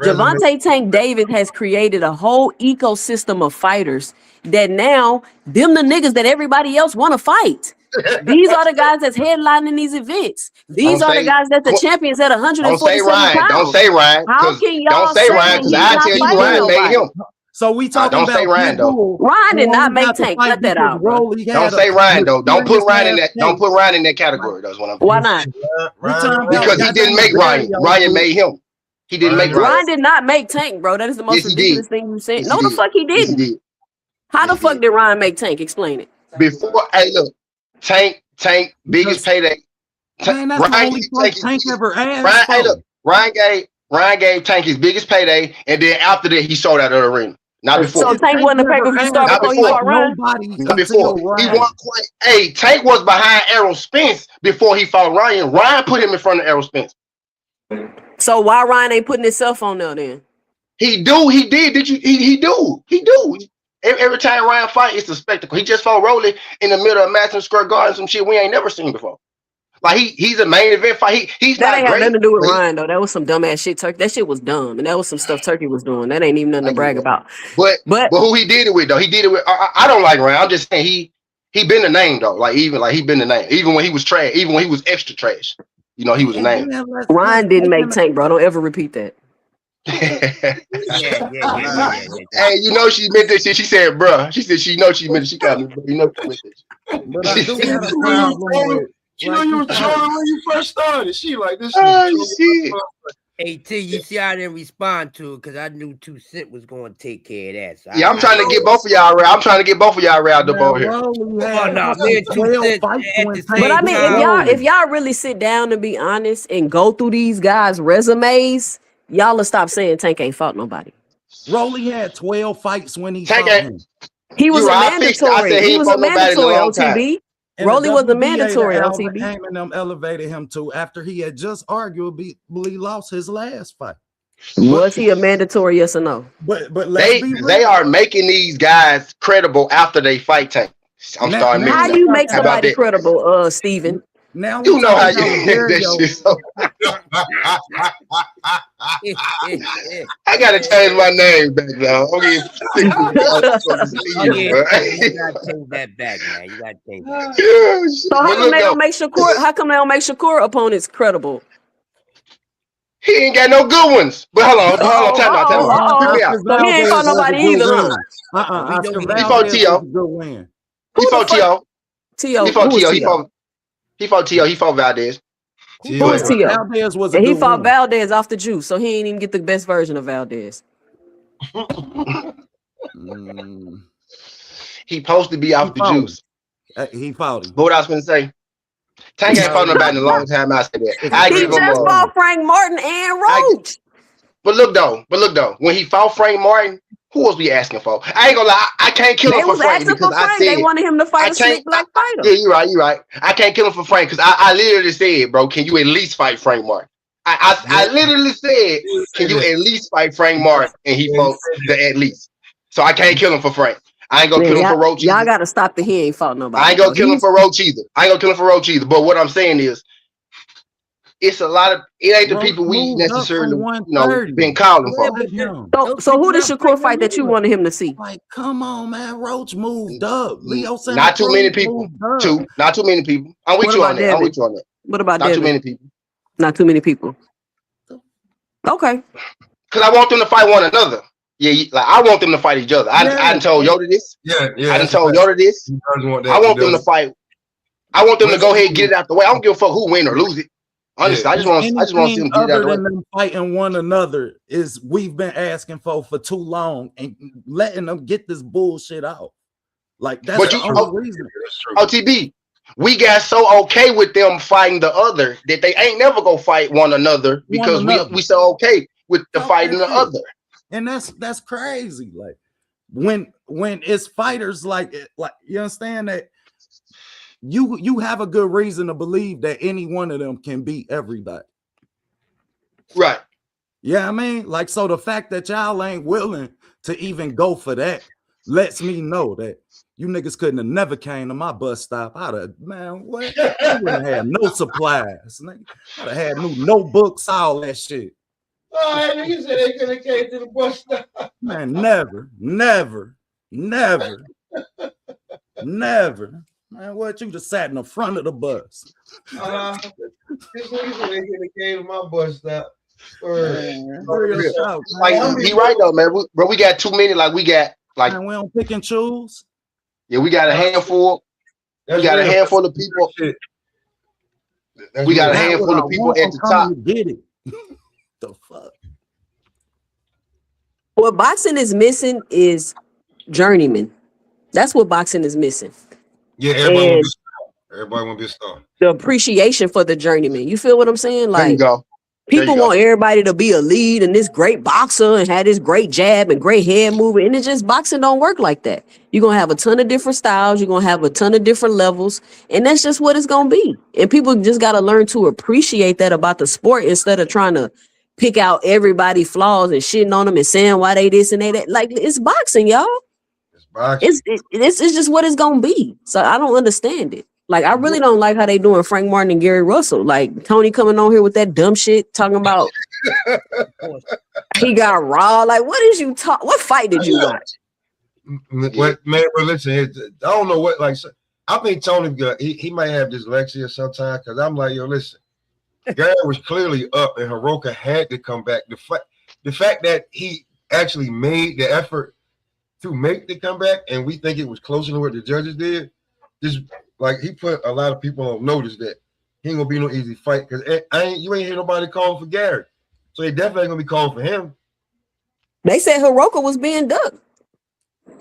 Speaker 1: Javante Tank Davis has created a whole ecosystem of fighters that now them the niggas that everybody else want to fight. These are the guys that's headlining these events. These are the guys that the champions at 147 pounds.
Speaker 2: Don't say Ryan.
Speaker 1: How can y'all
Speaker 2: don't say Ryan because I tell you Ryan made him.
Speaker 3: So we talking
Speaker 2: don't
Speaker 3: about
Speaker 2: say Ryan though.
Speaker 1: Ryan did not make Tank. Cut that out, bro.
Speaker 2: Don't say Ryan though. Don't put Ryan in that. Don't put Ryan in that category. That's what I'm.
Speaker 1: Why not?
Speaker 2: Because he didn't make Ryan. Ryan made him. He didn't make Ryan.
Speaker 1: Ryan did not make Tank, bro. That is the most ridiculous thing you said.
Speaker 2: Yes,
Speaker 1: no, the fuck he didn't.
Speaker 2: Yes, he did.
Speaker 1: How the fuck did Ryan make Tank? Explain it.
Speaker 2: Before, hey, look, Tank, biggest payday.
Speaker 3: Man, that's the only fight Tank ever asked.
Speaker 2: Ryan, hey, look, Ryan gave Tank his biggest payday, and then after that, he sold out of the arena. Not before.
Speaker 1: So Tank wasn't a pay-per-view star before he fought Ryan?
Speaker 2: Not before. He won quite. Hey, Tank was behind Errol Spence before he fought Ryan. Ryan put him in front of Errol Spence.
Speaker 1: So why Ryan ain't putting himself on there then?
Speaker 2: He did. Did you? He do. Every time Ryan fight, it's a spectacle. He just fought Rolly in the middle of Madison Square Garden, some shit we ain't never seen before. Like he's a main event fight. He's
Speaker 1: that
Speaker 2: not
Speaker 1: ain't
Speaker 2: great.
Speaker 1: Have nothing to do with Ryan though. That was some dumbass shit. Turkey. That shit was dumb, and that was some stuff Turkey was doing. That ain't even nothing to brag about.
Speaker 2: But who he did it with though? He did it with. I don't like Ryan. I'm just saying he been the name though. He been the name. Even when he was trash. Even when he was extra trash. You know he was a name.
Speaker 1: Ryan didn't make Tank, bro. Don't ever repeat that.
Speaker 2: Hey, you know she meant that shit. She said, "Bruh." She said she know she meant it. She got me, but you know she meant it.
Speaker 3: But I do have a problem with.
Speaker 4: You know you were trolling when you first started. She like this.
Speaker 2: Shit.
Speaker 8: Hey T, you see I didn't respond to it because I knew 2 Cent was going to take care of that. So
Speaker 2: yeah, I'm trying to get both of y'all around. I'm trying to get both of y'all riled up over here.
Speaker 8: Oh no, man, 2 Cent at the same
Speaker 1: But I mean, if y'all really sit down and be honest and go through these guys' resumes, y'all will stop saying Tank ain't fought nobody.
Speaker 3: Rolly had 12 fights when he fought him.
Speaker 1: He was a mandatory. He was a mandatory OTB. Rolly was a mandatory OTB.
Speaker 3: Came and them elevated him to after he had just arguably lost his last fight.
Speaker 1: Was he a mandatory? Yes or no?
Speaker 3: But
Speaker 2: they are making these guys credible after they fight Tank. I'm starting.
Speaker 1: How do you make somebody credible, Steven?
Speaker 3: Now
Speaker 2: you know how you that shit. So. I gotta change my name back now. Okay.
Speaker 8: You gotta change that back, man. You gotta change that.
Speaker 1: So how come they don't make Shakur? How come they don't make Shakur opponents credible?
Speaker 2: He ain't got no good ones. But hold on, time out.
Speaker 1: He ain't fought nobody either, huh?
Speaker 2: He fought T.O. He fought T.O.
Speaker 1: T.O.
Speaker 2: He fought T.O. He fought T.O. He fought Valdez.
Speaker 1: Who was T.O.?
Speaker 3: Valdez was a
Speaker 1: And he
Speaker 3: good
Speaker 1: fought
Speaker 3: winner.
Speaker 1: Valdez off the juice, so he ain't even get the best version of Valdez.
Speaker 2: He supposed to be off the juice.
Speaker 3: He fought him.
Speaker 2: But what I was gonna say, Tank ain't fought nobody in a long time. I said that. I
Speaker 1: He
Speaker 2: give him
Speaker 1: just fought Frank Martin and Roach.
Speaker 2: But look though, when he fought Frank Martin, who was we asking for? I ain't gonna lie, I can't kill him for Frank because I said
Speaker 1: they wanted him to fight a slick black fighter.
Speaker 2: Yeah, you're right. I can't kill him for Frank because I literally said, bro, can you at least fight Frank Martin? I literally said, can you at least fight Frank Martin? And he fought the at least. So I can't kill him for Frank. I ain't gonna kill him for Roach.
Speaker 1: Y'all gotta stop the he ain't fought nobody.
Speaker 2: I ain't gonna kill him for Roach either. But what I'm saying is, it's a lot of it ain't the people we necessarily been calling for.
Speaker 1: So who did Shakur fight that you wanted him to see?
Speaker 3: Like, come on, man. Roach moved up. Leo Santa
Speaker 2: Not too many people. Not too many people. I'm with you on that.
Speaker 1: What about
Speaker 2: not
Speaker 1: Devin?
Speaker 2: Too many people?
Speaker 1: Not too many people. Okay.
Speaker 2: Because I want them to fight one another. Yeah, like I want them to fight each other. I done told Yoda this.
Speaker 4: Yeah.
Speaker 2: I done told Yoda this. I want them to fight. I want them to go ahead and get it out the way. I don't give a fuck who win or lose it. Honestly, I just want to see them get it out the way.
Speaker 3: Them fighting one another is we've been asking for too long and letting them get this bullshit out. Like that's the only reason.
Speaker 2: OTB, we got so okay with them fighting the other that they ain't never gonna fight one another because we so okay with the fighting the other.
Speaker 3: And that's crazy. Like when it's fighters like you understand that you have a good reason to believe that any one of them can beat everybody.
Speaker 2: Right.
Speaker 3: Yeah, I mean, like, so the fact that y'all ain't willing to even go for that lets me know that you niggas couldn't have never came to my bus stop. I'd have, man, what? I wouldn't have no supplies. Nigga. I'd have had new notebooks, all that shit.
Speaker 4: Oh, you said they could have came to the bus stop.
Speaker 3: Man, never. Man, what, you just sat in the front of the bus?
Speaker 4: This nigga said they could have came to my bus stop.
Speaker 2: Like, he right though, man. We got too many. Like we got like
Speaker 3: man, we don't pick and choose.
Speaker 2: Yeah, we got a handful. We got a handful of people. We got a handful of people at the top.
Speaker 3: Get it? The fuck.
Speaker 1: What boxing is missing is journeyman. That's what boxing is missing.
Speaker 4: Yeah, everybody want to be a star.
Speaker 1: The appreciation for the journeyman. You feel what I'm saying? Like,
Speaker 2: there you go.
Speaker 1: People want everybody to be a lead and this great boxer and have this great jab and great head movement. And it just boxing don't work like that. You're going to have a ton of different styles. You're going to have a ton of different levels. And that's just what it's going to be. And people just got to learn to appreciate that about the sport instead of trying to pick out everybody's flaws and shitting on them and saying why they this and they that. Like, it's boxing, y'all.
Speaker 4: It's boxing.
Speaker 1: It's just what it's going to be. So I don't understand it. Like, I really don't like how they doing Frank Martin and Gary Russell. Like, Tony coming on here with that dumb shit, talking about he got raw. Like, what did you talk? What fight did you watch?
Speaker 4: What, man, but listen, I don't know what, like, I think Tony, he might have dyslexia sometimes, because I'm like, yo, listen, Gary was clearly up and Hiroka had to come back. The fact that he actually made the effort to make the comeback and we think it was closer to what the judges did, just like he put a lot of people on notice that he ain't gonna be no easy fight because you ain't hear nobody calling for Gary, so they definitely ain't gonna be calling for him.
Speaker 1: They said Hiroka was being ducked.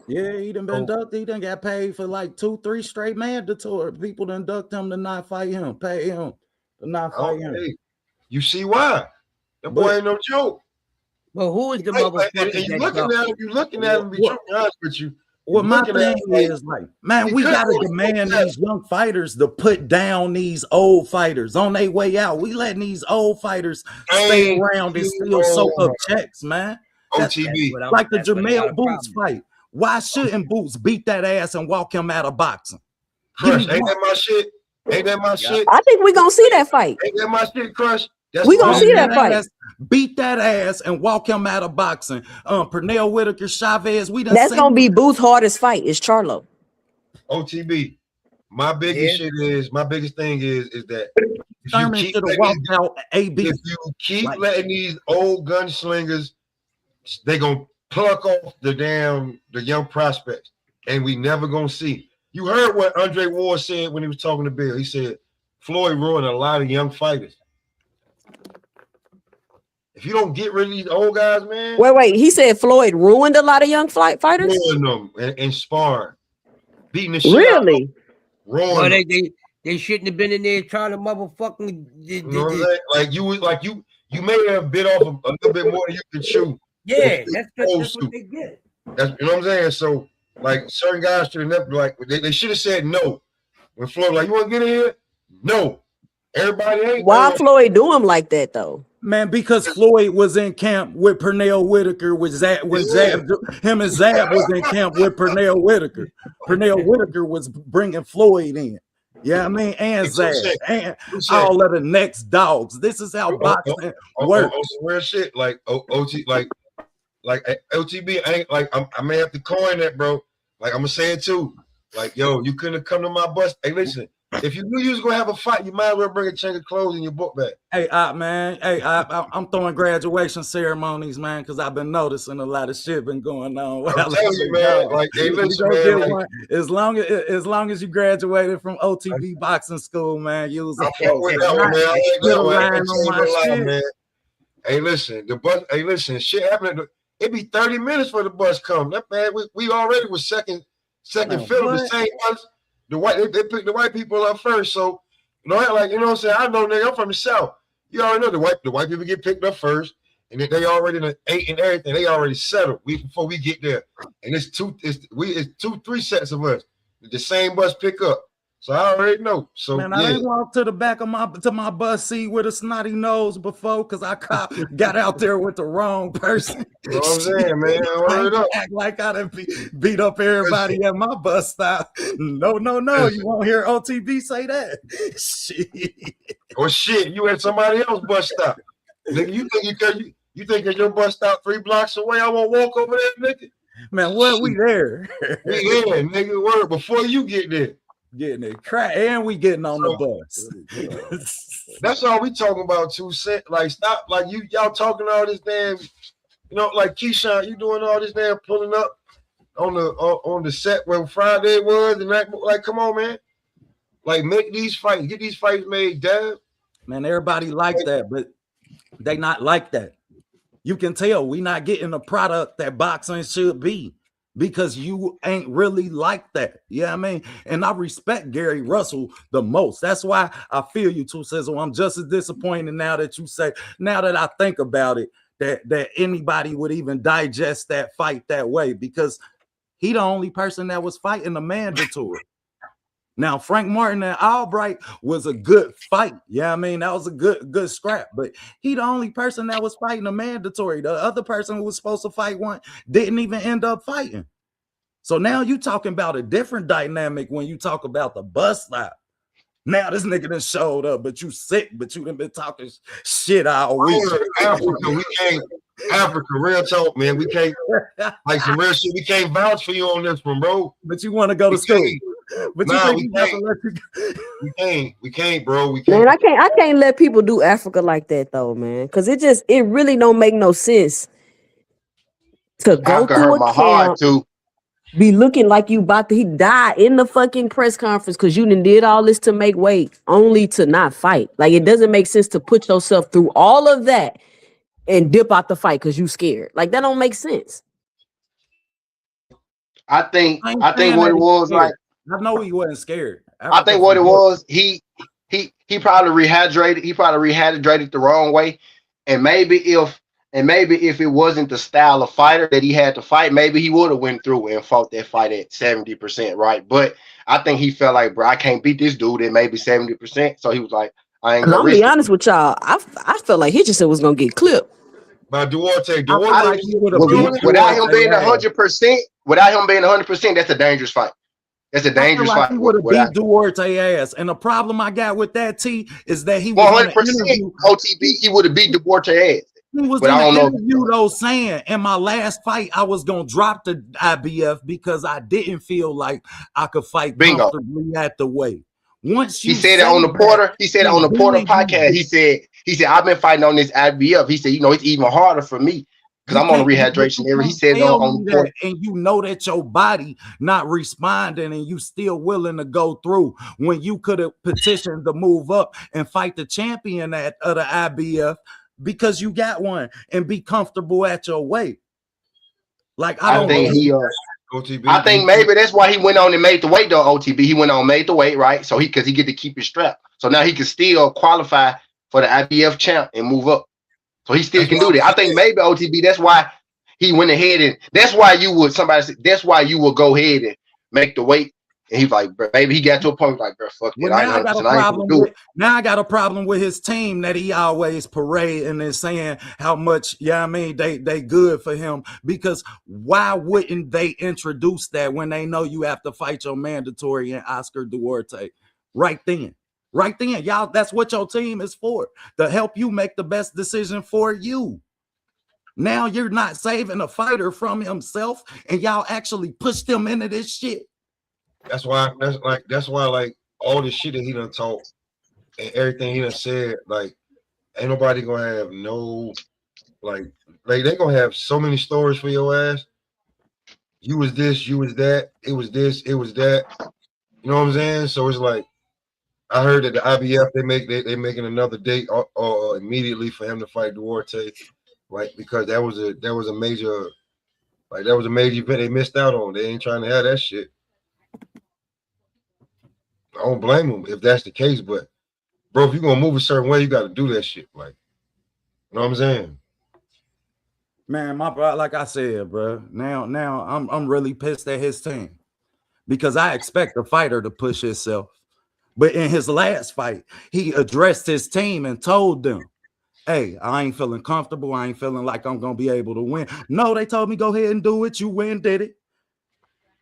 Speaker 3: Yeah, he done been ducked. He done got paid for like 2-3 straight mandatory. People done ducked him to not fight him, pay him to not fight him.
Speaker 4: You see why? That boy ain't no joke.
Speaker 8: Well, who is the motherfucker?
Speaker 4: And you looking at him, be honest with you.
Speaker 3: Well, my thing is like, man, we gotta demand these young fighters to put down these old fighters on their way out. We letting these old fighters stay around and still soak up checks, man.
Speaker 4: OTB.
Speaker 3: Like the Jamel Boots fight. Why shouldn't Boots beat that ass and walk him out of boxing?
Speaker 4: Crush, ain't that my shit? Ain't that my shit?
Speaker 1: I think we gonna see that fight.
Speaker 4: Ain't that my shit, Crush?
Speaker 1: We gonna see that fight.
Speaker 3: Beat that ass and walk him out of boxing. Pernell Whitaker, Chavez.
Speaker 1: That's gonna be Booth's hardest fight. Is Charlo.
Speaker 4: OTB. My biggest thing is that if you keep letting these old gunslingers, they gonna pluck off the young prospects, and we never gonna see. You heard what Andre Ward said when he was talking to Bill. He said Floyd ruined a lot of young fighters. If you don't get rid of these old guys, man.
Speaker 1: Wait. He said Floyd ruined a lot of young fighters.
Speaker 4: Ruined them and sparring, beating the shit
Speaker 1: Really?
Speaker 4: out of them. Ruined
Speaker 8: Well,
Speaker 4: them.
Speaker 8: they shouldn't have been in there trying to motherfucking.
Speaker 4: You know what I'm saying? Like you may have bit off a little bit more than you can chew.
Speaker 8: Yeah, that's what they get.
Speaker 4: That's, you know what I'm saying? So like certain guys should have never like they should have said no. When Floyd like, you want to get in here? No. Everybody ain't.
Speaker 1: Why Floyd do him like that though?
Speaker 3: Man, because Floyd was in camp with Pernell Whitaker, him and Zab was in camp with Pernell Whitaker. Pernell Whitaker was bringing Floyd in. Yeah, I mean, and Zab, and all of the next dogs. This is how boxing works.
Speaker 4: Some real shit, like OT, like LTB. I may have to coin that, bro. Like I'm gonna say it too. Like, yo, you couldn't have come to my bus. Hey, listen. If you knew you was gonna have a fight, you might as well bring a change of clothes in your book bag.
Speaker 3: Hey, man. Hey, I'm throwing graduation ceremonies, man, because I've been noticing a lot of shit been going on.
Speaker 4: I'm telling you, man. Like, hey, listen, man. Like,
Speaker 3: as long as you graduated from OTB boxing school, man, you was
Speaker 4: I'm with that one, man. I like that one. Man. Hey, listen, the bus. Hey, listen, shit happening. It be 30 minutes for the bus come. That man, we already was second fill the same bus. They picked the white people up first, so you know, like, you know what I'm saying. I know, nigga, I'm from the South. You already know the white people get picked up first, and they already ate and everything. They already settled before we get there, and it's 2-3 sets of us. The same bus pick up, so I already know. So
Speaker 3: man, I didn't walk to the back of my bus seat with a snotty nose before because I got out there with the wrong person.
Speaker 4: You know what I'm saying, man?
Speaker 3: I act like I done beat up everybody at my bus stop. No. You won't hear OTB say that. Shit.
Speaker 4: Or shit, you at somebody else's bus stop. Nigga, you think that your bus stop 3 blocks away? I won't walk over there, nigga.
Speaker 3: Man, what we there?
Speaker 4: We there, nigga. Word before you get there.
Speaker 3: Getting it crack, and we getting on the bus.
Speaker 4: That's all we talking about too. Like, stop, like y'all talking all this damn, you know, like Keyshawn, you doing all this damn pulling up on the set where Friday was, and that, like, come on, man. Like, make these fights, get these fights made, Dad.
Speaker 3: Man, everybody like that, but they not like that. You can tell we not getting the product that boxing should be. Because you ain't really like that. Yeah, I mean, and I respect Gary Russell the most. That's why I feel you too, Sizzle. I'm just as disappointed now that you say, now that I think about it, that anybody would even digest that fight that way, because he the only person that was fighting the mandatory. Now, Frank Martin and Albright was a good fight. Yeah, I mean, that was a good scrap. But he the only person that was fighting a mandatory. The other person who was supposed to fight one didn't even end up fighting. So now you talking about a different dynamic when you talk about the bus stop. Now this nigga done showed up, but you sick, but you done been talking shit all week.
Speaker 4: Africa, real talk, man. We can't, like, some real shit. We can't vouch for you on this one, bro.
Speaker 3: But you want to go to school. But
Speaker 4: we can't, bro. We can't.
Speaker 1: Man, I can't let people do Africa like that though, man. Cause it really don't make no sense to go to a camp, be looking like you about to die in the fucking press conference because you did all this to make weight only to not fight. Like, it doesn't make sense to put yourself through all of that and dip out the fight because you scared. Like, that don't make sense.
Speaker 2: I think what it was, like,
Speaker 3: I know he wasn't scared.
Speaker 2: I think what it was, he probably rehydrated. He probably rehydrated the wrong way, and maybe if it wasn't the style of fighter that he had to fight, maybe he would have went through and fought that fight at 70%, right? But I think he felt like, bro, I can't beat this dude at maybe 70%. So he was like, I ain't gonna risk it.
Speaker 1: I'm be honest with y'all, I felt like Hitchison was gonna get clipped.
Speaker 4: By Duarte,
Speaker 2: without him being 100%, that's a dangerous fight. That's a dangerous fight.
Speaker 3: He would have beat Duarte ass. And the problem I got with that, T, is that he was
Speaker 2: 100% OTB. He would have beat Duarte ass.
Speaker 3: He was in the interview though saying, in my last fight, I was gonna drop the IBF because I didn't feel like I could fight comfortably at the weight. Once
Speaker 2: he said it on the Porter, podcast. He said I've been fighting on this IBF. He said, you know, it's even harder for me. because I'm on rehydration. He says on the point.
Speaker 3: And you know that your body not responding and you still willing to go through when you could have petitioned to move up and fight the champion of the IBF because you got one and be comfortable at your weight. Like I think
Speaker 4: OTB,
Speaker 2: I think maybe that's why he went on and made the weight though. OTB, he went on and made the weight, right? So because he get to keep his strap. So now he can still qualify for the IBF champ and move up. So he still can do that. I think maybe OTB, that's why he went ahead and that's why you would go ahead and make the weight. And he's like, bro, maybe he got to a point like, bro, fuck it.
Speaker 3: Now I got a problem with his team that he always parade and is saying how much, I mean, they good for him, because why wouldn't they introduce that when they know you have to fight your mandatory and Oscar Duarte right then? Right then, y'all, that's what your team is for, to help you make the best decision for you. Now you're not saving a fighter from himself, and y'all actually pushed him into this shit.
Speaker 4: That's why like all the shit that he done talked and everything he done said, like ain't nobody gonna have no like they gonna have so many stories for your ass. You was this, you was that, it was this, it was that. You know what I'm saying? So it's like I heard that the IBF they making another date immediately for him to fight Duarte, like because that was a major event they missed out on. They ain't trying to have that shit. I don't blame him if that's the case, but bro, if you're gonna move a certain way, you got to do that shit. Like, you know what I'm saying?
Speaker 3: Man, my bro, like I said, bro. Now I'm really pissed at his team because I expect the fighter to push himself. But in his last fight, he addressed his team and told them, hey, I ain't feeling comfortable. I ain't feeling like I'm going to be able to win. No, they told me go ahead and do it. You win, did it.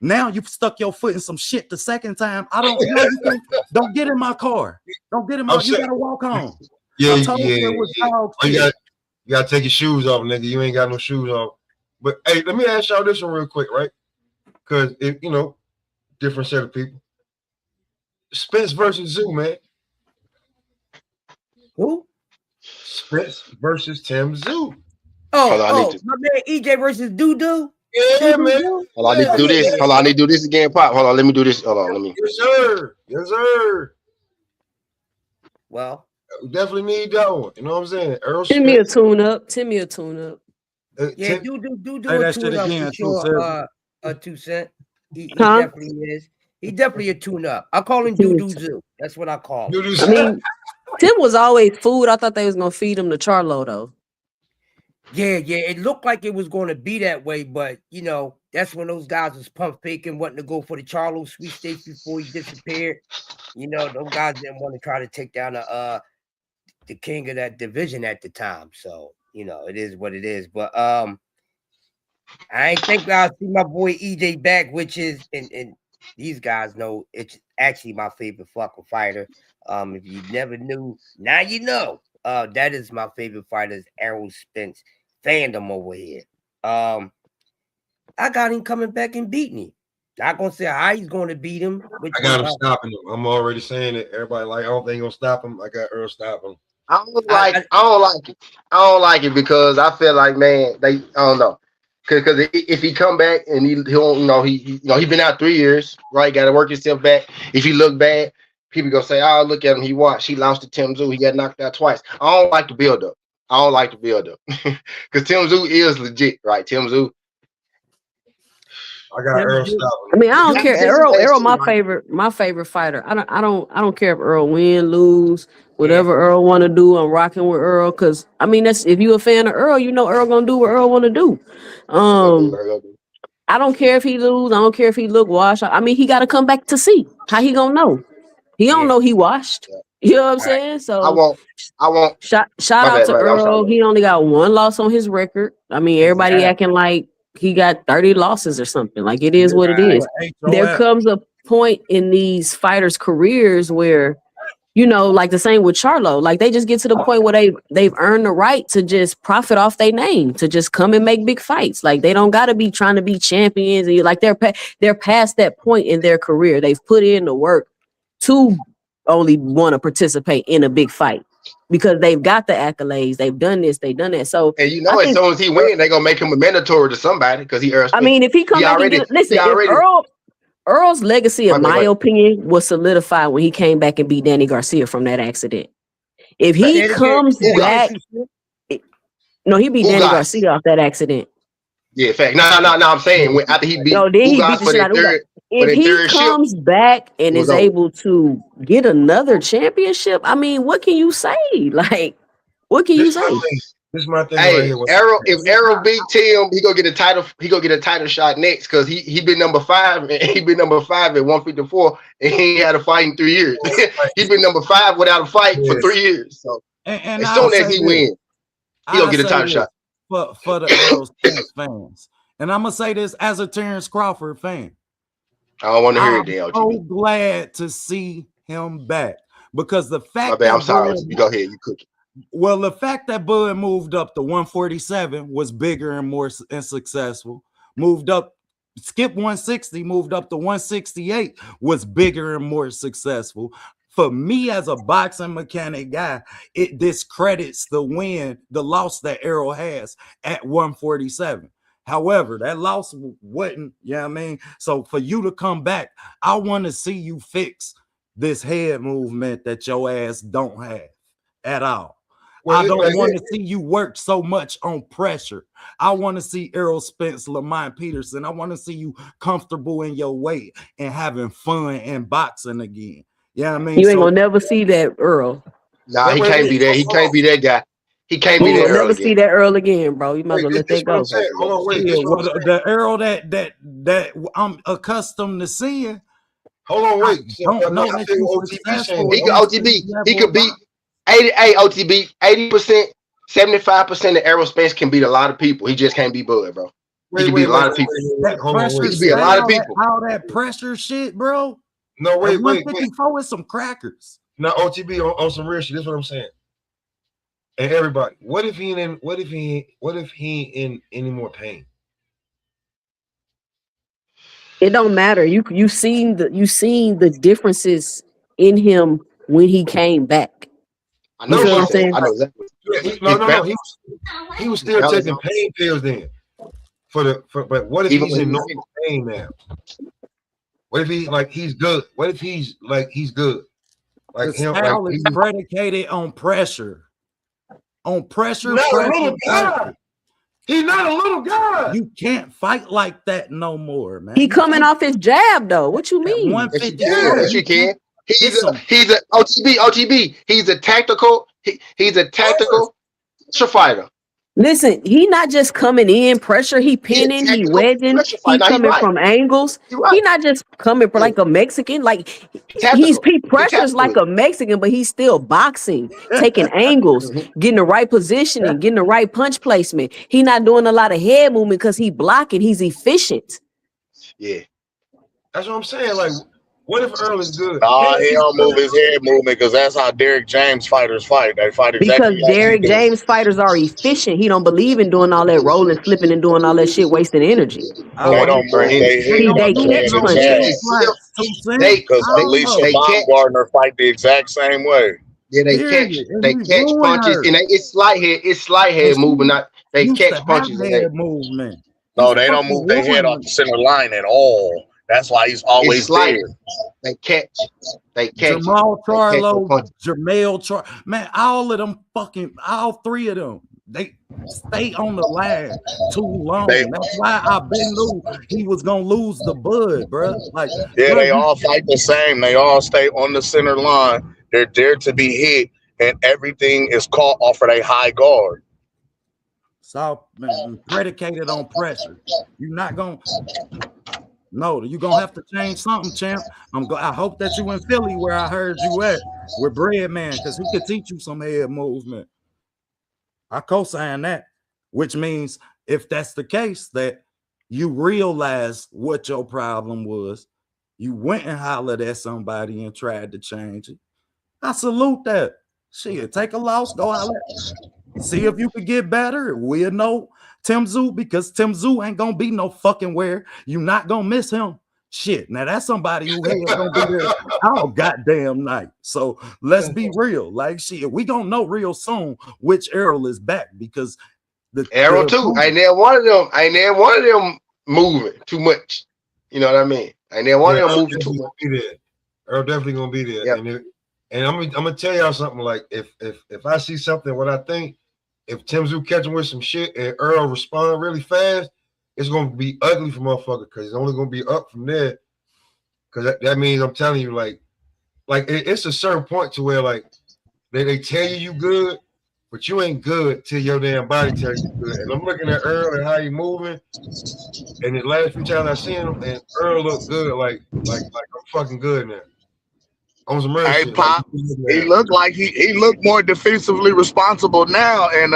Speaker 3: Now you've stuck your foot in some shit the second time. I don't know. Don't get in my car. Don't get in my car. You got to walk home.
Speaker 4: Yeah. You got to take your shoes off, nigga. You ain't got no shoes off. But, hey, let me ask y'all this one real quick, right? Because, different set of people. Spence versus Zoo, man.
Speaker 8: Who?
Speaker 4: Spence versus Tim Zoo.
Speaker 8: My man EJ versus Doo.
Speaker 4: Yeah, man.
Speaker 2: Hold on, I need to do this. Hold on, I need to do this again, Pop. Hold on, let me do this. Hold on, let me.
Speaker 4: Yes, sir.
Speaker 8: Well,
Speaker 4: we definitely need that one. You know what I'm saying?
Speaker 1: Send me a tune up.
Speaker 8: Yeah, do a tune up for sure. 2 Cent. He definitely is. He definitely a tune up. I call him Doo Zoo. That's what I call him.
Speaker 1: I mean, Tim was always food. I thought they was gonna feed him to Charlo though.
Speaker 8: Yeah. It looked like it was going to be that way, but that's when those guys was pump faking, wanting to go for the Charlo sweepstakes before he disappeared. Those guys didn't want to try to take down the king of that division at the time. So it is what it is. But I ain't think I'll see my boy EJ back, which is and these guys know it's actually my favorite fucking fighter. If you never knew, now you know. That is my favorite fighter, Errol Spence fandom over here. I got him coming back and beating him. Not gonna say how he's gonna beat him.
Speaker 4: I got him stopping him. I'm already saying it. Everybody like, I don't think he's gonna stop him. I got Earl stopping him.
Speaker 2: I don't like it. I don't like it because I feel like, man, I don't know. Because if he come back and he been out 3 years, right? Got to work himself back. If he look bad, people gonna say, "Oh, look at him. He lost to Tim Zoo. He got knocked out twice." I don't like the build up. Because Tim Zoo is legit, right? Tim Zoo.
Speaker 4: I got Earl stopping.
Speaker 1: I mean, I don't care. Earl, my favorite fighter. I don't care if Earl win, lose, whatever Earl want to do. I'm rocking with Earl because I mean, that's if you a fan of Earl, Earl gonna do what Earl want to do. I don't care if he lose. I don't care if he look washed. I mean, he got to come back to see how he gonna know. He don't know he washed. You know what I'm saying? So
Speaker 2: I won't.
Speaker 1: Shout out to Earl. He only got 1 loss on his record. I mean, everybody acting like he got 30 losses or something. Like it is what it is. There comes a point in these fighters' careers where, like the same with Charlo, like they just get to the point where they've earned the right to just profit off their name, to just come and make big fights. Like they don't got to be trying to be champions. And like they're past that point in their career. They've put in the work to only want to participate in a big fight. because they've got the accolades, they've done this, they've done that. So
Speaker 2: and you know, as soon as he wins, they're gonna make him a mandatory to somebody because he Earl Spence.
Speaker 1: I mean, if he come back and listen, if Earl's legacy, in my opinion, was solidified when he came back and beat Danny Garcia from that accident. If he comes back, no, he beat Danny Garcia off that accident.
Speaker 2: Yeah, fact. No, I'm saying after he beat,
Speaker 1: then he beat the shit out of Ugas. If he comes back and is able to get another championship, I mean, what can you say? Like, what can you say?
Speaker 4: This is my thing.
Speaker 2: Hey,
Speaker 4: right
Speaker 2: if Arrow beat Tim, he gonna get a title. He gonna get a title shot next because he been number 5 and he been number 5 at 154 and he ain't had a fight in 3 years. He been number 5 without a fight for 3 years. So
Speaker 3: and
Speaker 2: as soon as he wins, he gonna get a title shot.
Speaker 3: For the Errol Spence fans, and I'm gonna say this as a Terrence Crawford fan.
Speaker 2: I don't want to hear it.
Speaker 3: I'm so glad to see him back because the fact
Speaker 2: I'm sorry. You go ahead. You cook it.
Speaker 3: Well, the fact that Bud moved up to 147 was bigger and more successful. Moved up, skip 160, moved up to 168 was bigger and more successful. For me as a boxing mechanic guy, it discredits the loss that Errol has at 147. However, that loss wasn't, you know what I mean? So for you to come back, I want to see you fix this head movement that your ass don't have at all. I don't want to see you work so much on pressure. I want to see Errol Spence, Lamont Peterson. I want to see you comfortable in your weight and having fun and boxing again. Yeah, I mean,
Speaker 1: you ain't gonna never see that Earl.
Speaker 2: Nah, he can't be that. He can't be that guy. He can't be that Earl
Speaker 1: never see that Earl again, bro. You might as well let that go.
Speaker 3: Hold on, wait. The Earl that I'm accustomed to seeing.
Speaker 4: Hold on, wait.
Speaker 3: Don't know that
Speaker 2: he could beat 80%, 75% of Errol Spence can beat a lot of people. He just can't beat Bud, bro. He can beat a lot of people. He can beat a lot of people.
Speaker 3: All that pressure shit, bro.
Speaker 4: No, wait.
Speaker 3: 154 is some crackers.
Speaker 4: No, OTB on some real shit. That's what I'm saying. And everybody, what if he in any more pain?
Speaker 1: It don't matter. You seen the differences in him when he came back.
Speaker 2: I know what I'm saying. I know exactly.
Speaker 4: No. He was still taking pain pills then. But what if he's in normal pain now? What if he's good? What if he's good?
Speaker 3: Like him, is predicated on pressure. On pressure.
Speaker 4: He's not a little guy. He's not a little guy.
Speaker 3: You can't fight like that no more, man.
Speaker 1: He coming off his jab though. What you mean?
Speaker 2: 150. Yes, you can. He's a OTB. He's a tactical pressure fighter.
Speaker 1: Listen, he not just coming in pressure, he pinning, he wedging, he coming from angles. He not just coming for like a Mexican, like he pressures like a Mexican, but he's still boxing, taking angles, getting the right positioning, getting the right punch placement. He not doing a lot of head movement because he blocking, he's efficient.
Speaker 2: Yeah.
Speaker 4: That's what I'm saying. Like, what if Earl is good?
Speaker 7: Nah, he don't move his head movement because that's how Derrick James fighters fight. They fight exactly
Speaker 1: because Derrick James fighters are efficient. He don't believe in doing all that rolling, flipping, and doing all that shit, wasting energy.
Speaker 7: They don't move their head.
Speaker 1: They catch punches.
Speaker 7: Because Alicia Baumgartner fight the exact same way.
Speaker 2: Yeah, they catch punches, and it's slight head movement. Not they catch punches.
Speaker 3: Movement.
Speaker 7: No, they don't move their head off the center line at all. That's why he's always there.
Speaker 2: They catch.
Speaker 3: Jamal Charlo, Jermell Charlo. Man, all three of them, they stay on the line too long. That's why I knew he was gonna lose the Bud, bro. Like,
Speaker 7: they all fight the same. They all stay on the center line. They're there to be hit, and everything is caught off of a high guard.
Speaker 3: So, man, predicated on pressure. You're not gonna. No, you're gonna have to change something, champ. I hope that you in Philly where I heard you at with Bread Man, because he could teach you some head movement. I co-sign that, which means if that's the case, that you realize what your problem was, you went and hollered at somebody and tried to change it. I salute that. Shit, take a loss, go holler. See if you could get better. We'll know Tim Tszyu, because Tim Tszyu ain't gonna be no fucking where. You not gonna miss him. Shit, now that's somebody who head gonna be there all goddamn night. So let's be real. Like shit, we gonna know real soon which Errol is back because the
Speaker 2: Errol too. Ain't there one of them moving too much. You know what I mean? Ain't there one of them moving too much.
Speaker 4: Earl definitely gonna be there.
Speaker 2: Yep.
Speaker 4: And I'm gonna tell y'all something. Like if I see something, what I think, if Tim Zoo catch him with some shit and Earl respond really fast, it's gonna be ugly for motherfucker because it's only gonna be up from there. Because that means I'm telling you, like it's a certain point to where like they tell you good, but you ain't good till your damn body tells you good. And I'm looking at Earl and how he moving. And the last few times I seen him, and Earl looked good, like I'm fucking good now. On some
Speaker 9: Hey,
Speaker 4: shit.
Speaker 9: Pop, he looked like he looked more defensively responsible now. And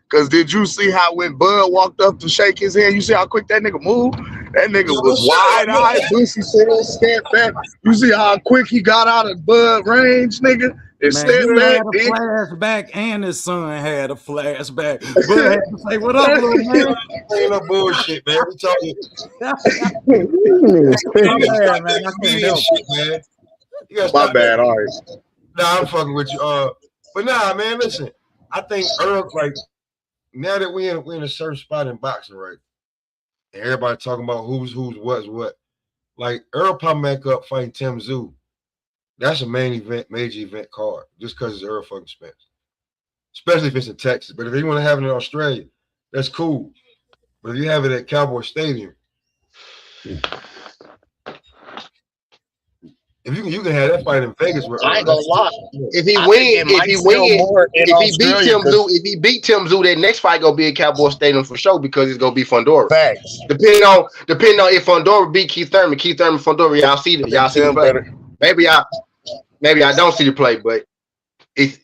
Speaker 9: because did you see how when Bud walked up to shake his hand, you see how quick that nigga moved? That nigga was wide-eyed, bushy tail, stepped back. You see how quick he got out of Bud range, nigga? And
Speaker 3: Man,
Speaker 9: stepped
Speaker 3: he
Speaker 9: back.
Speaker 3: had a flashback, and his son had a flashback. Bud had to say, "What up, little man?"
Speaker 4: Ain't no bullshit, man. We talking.
Speaker 3: Man, I can't help
Speaker 4: shit, man. You gotta
Speaker 9: My
Speaker 4: stop
Speaker 9: bad,
Speaker 4: that.
Speaker 9: all right.
Speaker 4: Nah, I'm fucking with you. But nah, man, listen. I think Earl, like, now that we're in a certain spot in boxing, right? And everybody talking about who's what's what. Like Earl popping back up fighting Tim Zoo. That's a major event card, just because it's Earl fucking Spence. Especially if it's in Texas. But if you want to have it in Australia, that's cool. But if you have it at Cowboy Stadium, if you can have that fight in Vegas with Earl,
Speaker 9: I ain't gonna lie.
Speaker 2: If he beat Tim Zoo, that next fight gonna be at Cowboy Stadium for sure because it's gonna be Fundora.
Speaker 9: Facts.
Speaker 2: Depending on if Fundora beat Keith Thurman, Fundora, y'all see the play. Maybe I don't see the play, but if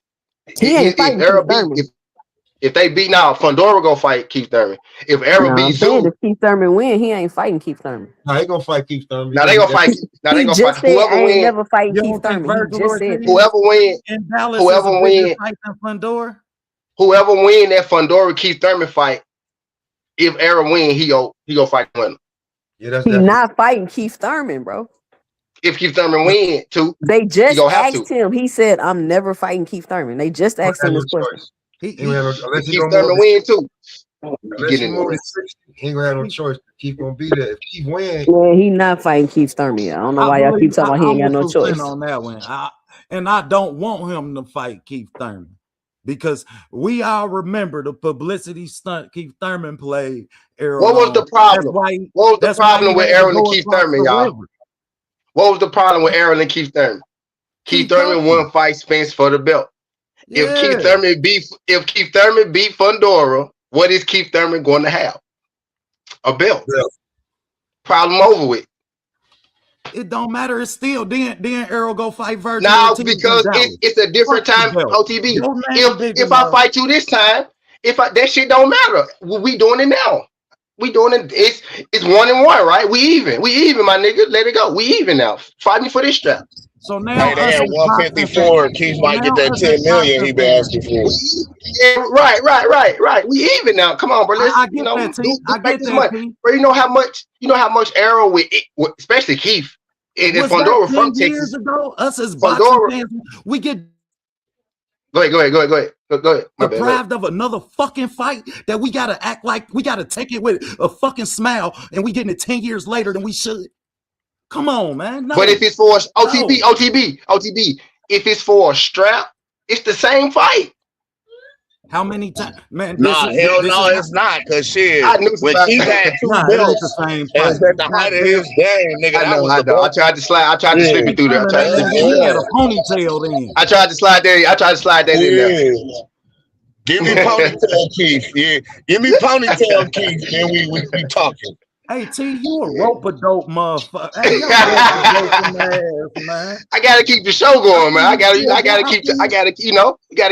Speaker 2: they beat Fundora gonna fight Keith Thurman. If Errol beats Zoo,
Speaker 1: if Keith Thurman win, he ain't fighting Keith Thurman.
Speaker 4: No, he gonna fight Keith Thurman.
Speaker 2: Now they gonna fight.
Speaker 1: Whoever wins. Never fighting Keith Thurman. He just said
Speaker 2: whoever wins.
Speaker 3: In Dallas
Speaker 2: whoever wins.
Speaker 3: Fundora.
Speaker 2: Whoever win that Fundora Keith Thurman fight, if Errol win, he go fight the winner.
Speaker 4: Yeah,
Speaker 1: he's not fighting Keith Thurman, bro.
Speaker 2: If Keith Thurman win too,
Speaker 1: they just asked him. He said, "I'm never fighting Keith Thurman." They just asked him this question.
Speaker 2: If Keith Thurman win too.
Speaker 4: Unless he more than 60, he ain't gonna have no choice. Keith gonna be there. If Keith win,
Speaker 1: yeah, he not fighting Keith Thurman. I don't know why y'all keep talking about he ain't got no choice
Speaker 3: on that one. I don't want him to fight Keith Thurman because we all remember the publicity stunt Keith Thurman played.
Speaker 2: What was the problem? What was the problem with Errol and Keith Thurman, y'all? What was the problem with Errol and Keith Thurman? Keith Thurman won fight Spence for the belt. Yeah. If Keith Thurman beat Fundora, what is Keith Thurman going to have? A belt. Yeah. Problem over with.
Speaker 3: It don't matter. It's still then Errol go fight Virgil.
Speaker 2: Now because it's a different time. OTB. If I fight you this time, that shit don't matter. We doing it now. We doing it. It's 1-1, right? We even, my nigga. Let it go. We even now. Fight me for this strap.
Speaker 3: So now
Speaker 9: they had 154. Keith might get that 10 million he been asking for.
Speaker 2: Yeah, right. We even now. Come on, bro. Let's
Speaker 3: I get that,
Speaker 2: money. Bro, you know how much Errol with especially Keith and Fundora from Texas.
Speaker 3: Years ago, us as boxing fans, we get.
Speaker 2: Go ahead.
Speaker 3: Deprived of another fucking fight that we gotta act like we gotta take it with a fucking smile, and we getting it 10 years later than we should. Come on, man. No.
Speaker 2: But if it's for OTB, if it's for a strap, it's the same fight.
Speaker 3: How many times, man?
Speaker 9: It's not. Cause shit, when Keith had 2 belts, it's at the height of his game, nigga.
Speaker 2: I tried to slide. I tried to slip it through there.
Speaker 3: He had a ponytail then.
Speaker 2: I tried to slide that in there.
Speaker 9: Give me ponytail Keith. Yeah, give me ponytail Keith. Then we talking.
Speaker 3: Hey T, you a rope-a-dope motherfucker. Hey, man.
Speaker 2: I gotta keep the show going, man. You gotta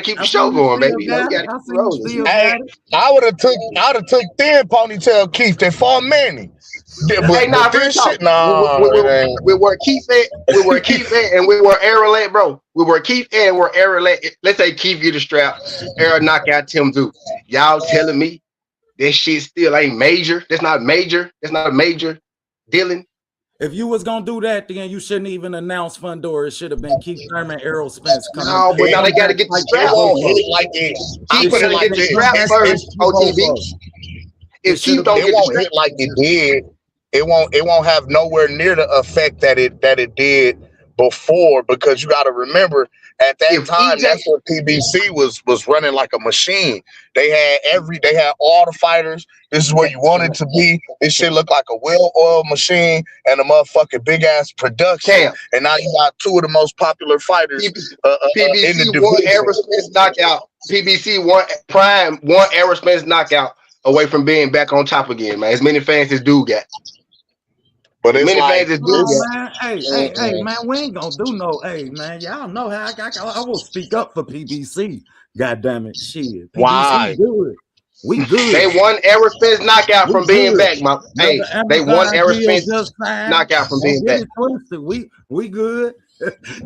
Speaker 2: keep the show going, baby.
Speaker 9: Hey, I would have took 10 ponytail Keith and fought Manny.
Speaker 2: We were Keith and we were Errol at, bro. We were Keith and we're Errol at. Let's say Keith get a strap, Errol knock out Tim Zoo. Y'all telling me that shit still ain't major? That's not major. That's not a major dealing.
Speaker 3: If you was gonna do that, then you shouldn't even announce Fundora. It should have been Keith Thurman, Errol Spence coming.
Speaker 2: No, but now they got to get the strap
Speaker 9: It won't
Speaker 2: first.
Speaker 9: hit like it.
Speaker 2: Keith got to get the strap first. OTB. If Keith don't get the strap,
Speaker 9: hit like it did. It won't have nowhere near the effect that it did before, because you got to remember at that time that's what PBC was running like a machine. They had all the fighters. This is where you want it to be. This shit look like a well-oiled machine and a motherfucking big ass production. And now you got two of the most popular fighters.
Speaker 2: PBC won Errol Spence knockout. PBC won Errol Spence knockout away from being back on top again, man. As many fans as dude got.
Speaker 9: But it's
Speaker 2: many
Speaker 9: like,
Speaker 2: fans as dude
Speaker 3: man, hey, man, we ain't gonna do no, hey, man, y'all know how I will speak up for PBC. God damn it, shit. PBC
Speaker 9: why?
Speaker 3: Good. We good.
Speaker 2: They won Errol Spence knockout from being back, man. Hey, they won Errol Spence knockout from being back.
Speaker 3: We good.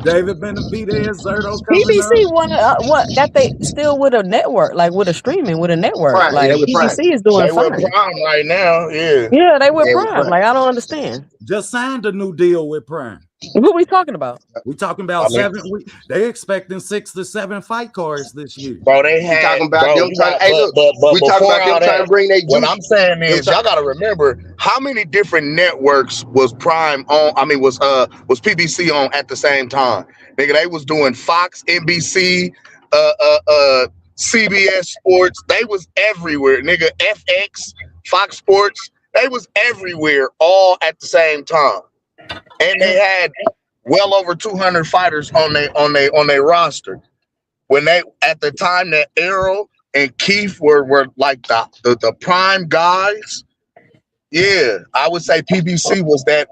Speaker 3: David Benavidez, Zerto
Speaker 1: PBC what got they still with a network, like with a streaming, with a network.
Speaker 2: Prime,
Speaker 1: like
Speaker 2: PBC
Speaker 1: Prime. Is doing
Speaker 9: they
Speaker 1: fine.
Speaker 9: with Prime right now, yeah.
Speaker 1: Yeah, they with Prime. Like I don't understand.
Speaker 3: Just signed a new deal with Prime.
Speaker 1: What we talking about?
Speaker 3: We talking about 7 weeks. They expecting 6 to 7 fight cards this year.
Speaker 9: Bro, they had
Speaker 2: talking about them trying.
Speaker 9: Hey, look, we talking about them
Speaker 2: trying to bring their juice.
Speaker 9: What I'm saying is, y'all gotta remember how many different networks was Prime on. I mean, was PBC on at the same time? Nigga, they was doing Fox, NBC, CBS Sports. They was everywhere, nigga. FX, Fox Sports. They was everywhere, all at the same time. And they had well over 200 fighters on their roster. When they at the time that Errol and Keith were like the prime guys, yeah, I would say PBC was that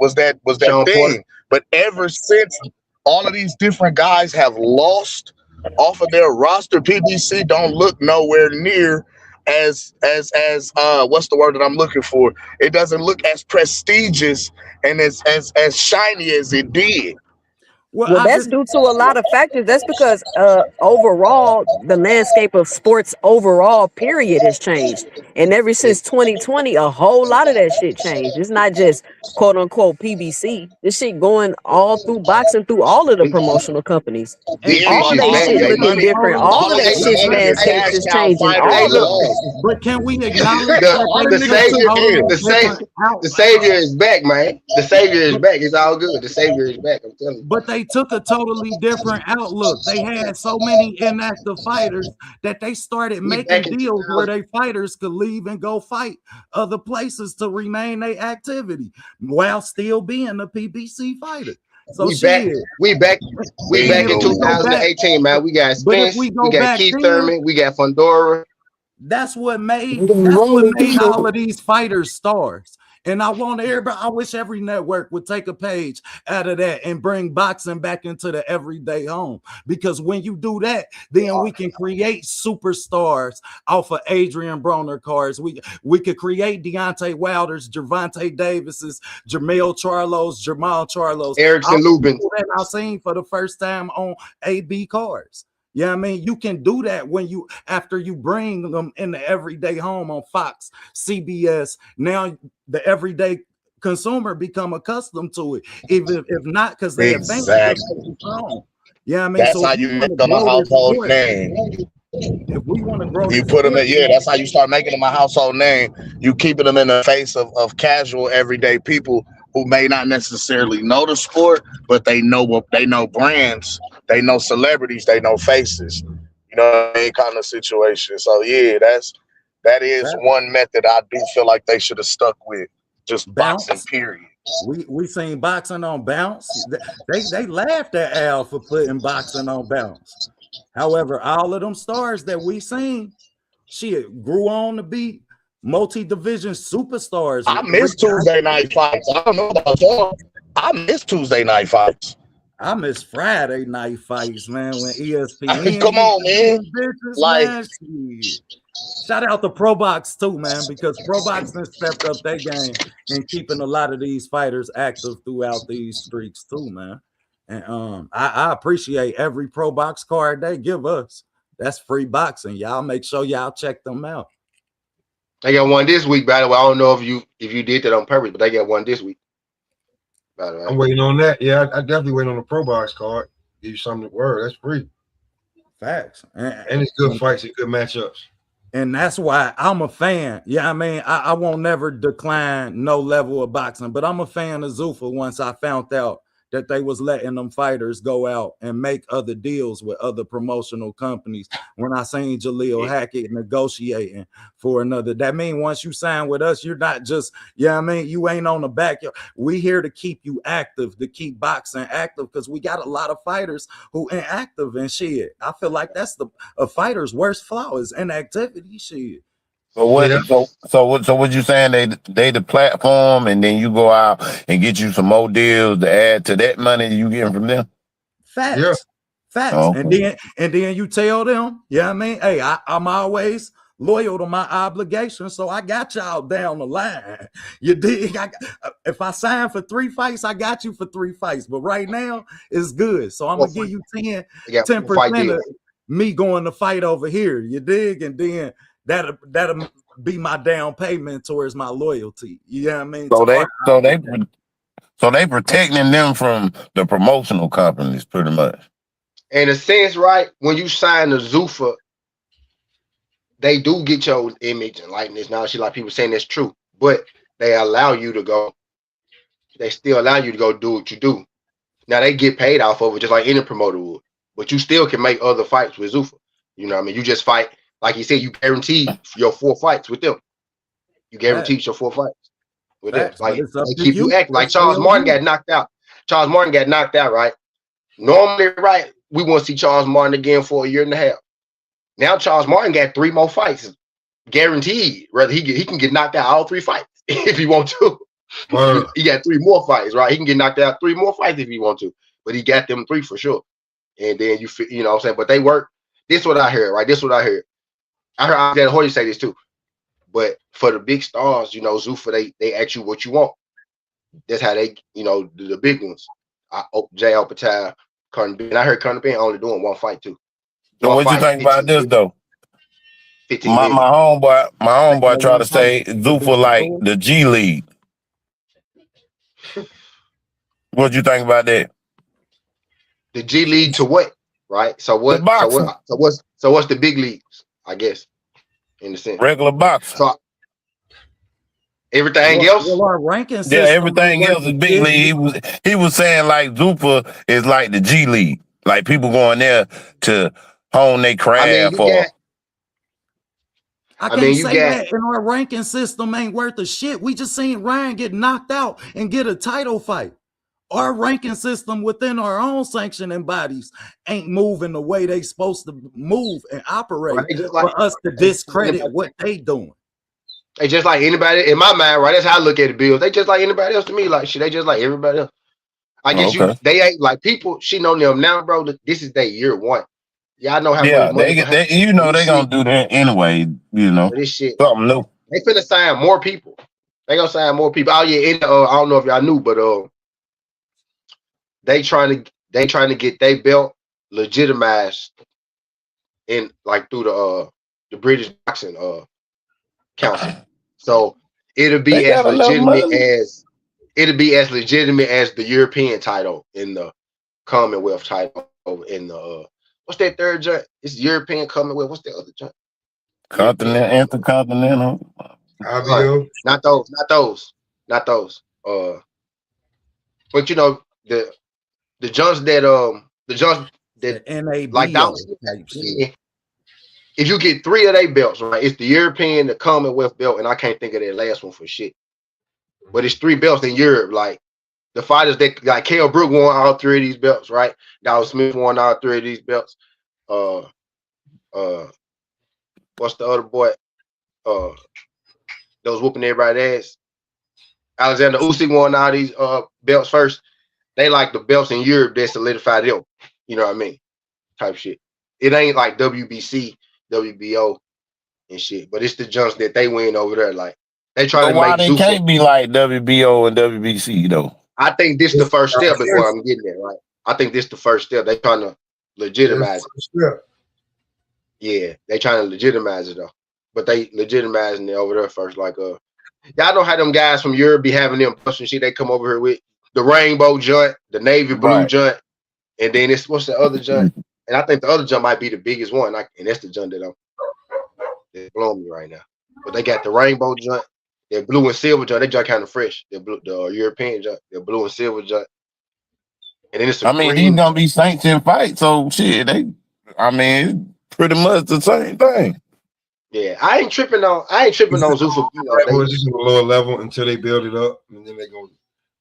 Speaker 2: Sean
Speaker 9: thing.
Speaker 2: Porter.
Speaker 9: But ever since all of these different guys have lost off of their roster, PBC don't look nowhere near as what's the word that I'm looking for? It doesn't look as prestigious and as shiny as it did.
Speaker 1: Well, that's due to a lot of factors. That's because overall, the landscape of sports overall, period, has changed. And ever since 2020, a whole lot of that shit changed. It's not just quote unquote PBC. This shit going all through boxing, through all of the promotional companies. All of that shit looking different. All of that shit's landscape is changing.
Speaker 2: Hey, look.
Speaker 3: But can we acknowledge
Speaker 2: the savior is back, man. The savior is back. It's all good. The savior is back. I'm telling you.
Speaker 3: But they took a totally different outlook. They had so many inactive fighters that they started making deals where they fighters could leave and go fight other places to remain their activity while still being a PBC fighter. So
Speaker 2: we back in 2018, man. We got Spence, we got Keith Thurman, we got Fundora.
Speaker 3: That's what made all of these fighters stars. And I wish every network would take a page out of that and bring boxing back into the everyday home. Because when you do that, then we can create superstars off of Adrian Broner cards. We could create Deontay Wilder's, Gervonta Davis's, Jermell Charlo's, Jamal Charlo's,
Speaker 2: Erickson Lubin.
Speaker 3: That I seen for the first time on AB cards. Yeah, I mean, you can do that after you bring them in the everyday home on Fox, CBS. Now the everyday consumer become accustomed to it, even if not because they
Speaker 9: exactly.
Speaker 3: Yeah, I mean,
Speaker 9: that's how you make them a household name.
Speaker 3: If we want to grow,
Speaker 9: you put them in. Yeah, that's how you start making them a household name. You keeping them in the face of casual everyday people who may not necessarily know the sport, but they know brands. They know celebrities, they know faces, you know, any kind of situation. So yeah, that is one method I do feel like they should have stuck with. Just boxing, period.
Speaker 3: We seen boxing on Bounce. They laughed at Al for putting boxing on Bounce. However, all of them stars that we seen, shit, grew on to be multi-division superstars.
Speaker 9: I miss Tuesday night fights. I don't know about y'all. I miss Tuesday night fights.
Speaker 3: I miss Friday night fights, man. When ESPN,
Speaker 9: come on, man.
Speaker 3: Bitches, like, man, shout out to Pro Box too, man, because Pro Box has stepped up their game and keeping a lot of these fighters active throughout these streaks too, man. And I appreciate every Pro Box card they give us. That's free boxing. Y'all make sure y'all check them out.
Speaker 2: They got one this week, by the way. I don't know if you did that on purpose, but they got one this week.
Speaker 4: I'm waiting on that. Yeah, I definitely waiting on the Pro Box card. Give you something to wear. That's free.
Speaker 3: Facts.
Speaker 4: And it's good fights and good matchups.
Speaker 3: And that's why I'm a fan. Yeah, I mean, I won't never decline no level of boxing, but I'm a fan of Zuffa once I found out that they was letting them fighters go out and make other deals with other promotional companies. When I seen Jaleel Hackett negotiating for another, that mean once you sign with us, you're not just, I mean, you ain't on the back. We here to keep you active, to keep boxing active, because we got a lot of fighters who inactive and shit. I feel like that's a fighter's worst flaw is inactivity. Shit.
Speaker 7: So what? So what you saying? They the platform, and then you go out and get you some more deals to add to that money you getting from them.
Speaker 3: Facts. Yeah. Facts. Oh, okay. And then you tell them, I mean, hey, I'm always loyal to my obligations, so I got y'all down the line. You dig? If I sign for 3 fights, I got you for 3 fights. But right now, it's good. So I'm gonna give you 10% of me going to fight over here. You dig? And then that'll be my down payment towards my loyalty. You know what I mean?
Speaker 7: So they protecting them from the promotional companies pretty much.
Speaker 2: In a sense, right? When you sign the Zuffa, they do get your image and likeness. Now, like people saying that's true, but they allow you to go. They still allow you to go do what you do. Now they get paid off of it just like any promoter would, but you still can make other fights with Zuffa. You know what I mean? You just fight. Like you said, you guaranteed your 4 fights with them. You guaranteed your 4 fights with them. Like they keep you active. Like Charles Martin got knocked out. Charles Martin got knocked out, right? Normally, right, we want to see Charles Martin again for a year and a half. Now Charles Martin got 3 more fights guaranteed. Rather he can get knocked out all 3 fights if he wants to. He got 3 more fights, right? He can get knocked out 3 more fights if he wants to, but he got them 3 for sure. And then you know what I'm saying? But they work. This is what I heard, right? This is what I heard. I heard Alexander Hoyt say this too. But for the big stars, you know, Zuffa, they ask you what you want. That's how they, you know, the big ones. Jay Patel, Carter Ben. I heard Carter Ben only doing 1 fight too.
Speaker 7: So what you think about this though? My homeboy tried to say Zuffa like the G League. What you think about that?
Speaker 2: The G League to what? Right. So what? So what's the big leagues? I guess in the sense
Speaker 7: regular boxing.
Speaker 2: So everything else.
Speaker 3: Well, our ranking system,
Speaker 7: everything else is big league. He was saying like Zuffa is like the G League. Like people going there to hone their craft.
Speaker 3: I can't say that in our ranking system ain't worth a shit. We just seen Ryan get knocked out and get a title fight. Our ranking system within our own sanctioning bodies ain't moving the way they supposed to move and operate for us to discredit what they doing.
Speaker 2: They just like anybody in my mind, right? That's how I look at the Bills. They just like anybody else to me. Like shit, they just like everybody else. I guess they ain't like people. She know them now, bro. This is their year 1. Y'all know how much money
Speaker 7: they you know they gonna do that anyway. You know
Speaker 2: this shit.
Speaker 7: Something new.
Speaker 2: They finna sign more people. They gonna sign more people. Oh yeah, I don't know if y'all knew, but they trying to get their belt legitimized in like through the British Boxing Council. So it'll be as legitimate as the European title in the Commonwealth title in the what's that third joint? It's European Commonwealth. What's the other joint?
Speaker 7: Intercontinental.
Speaker 2: Not those. But you know the jumps that
Speaker 3: NAB
Speaker 2: like that. If you get 3 of their belts, right? It's the European, the Commonwealth belt, and I can't think of that last one for shit. But it's 3 belts in Europe. Like the fighters that like Kell Brook won all 3 of these belts, right? Dallas Smith won all 3 of these belts. What's the other boy? That was whooping everybody's ass. Alexander Usyk won all these belts first. They like the belts in Europe that solidify them. You know what I mean? Type shit. It ain't like WBC, WBO, and shit. But it's the jumps that they win over there. Like they try to make.
Speaker 7: They can't be like WBO and WBC though.
Speaker 2: I think this is the first step. Is what I'm getting at, right? I think this is the first step. They trying to legitimize it. Yeah, they trying to legitimize it though. But they legitimizing it over there first. Like y'all know how them guys from Europe be having them belts and shit they come over here with. the rainbow joint, the navy blue
Speaker 7: Right.
Speaker 2: joint, and then it's what's the other joint? And I think the other joint might be the biggest one. And that's the joint that's blowing me right now. But they got the rainbow joint, they're blue and silver joint. They joint kind of fresh. They're blue, the European joint, they're blue and silver joint. And then it's some
Speaker 7: these
Speaker 2: green.
Speaker 7: gonna be sanctioned fights, so shit. It's pretty much the same thing.
Speaker 2: Yeah, I ain't tripping on Zuffa. You know,
Speaker 4: they just on a lower level until they build it up, and then they go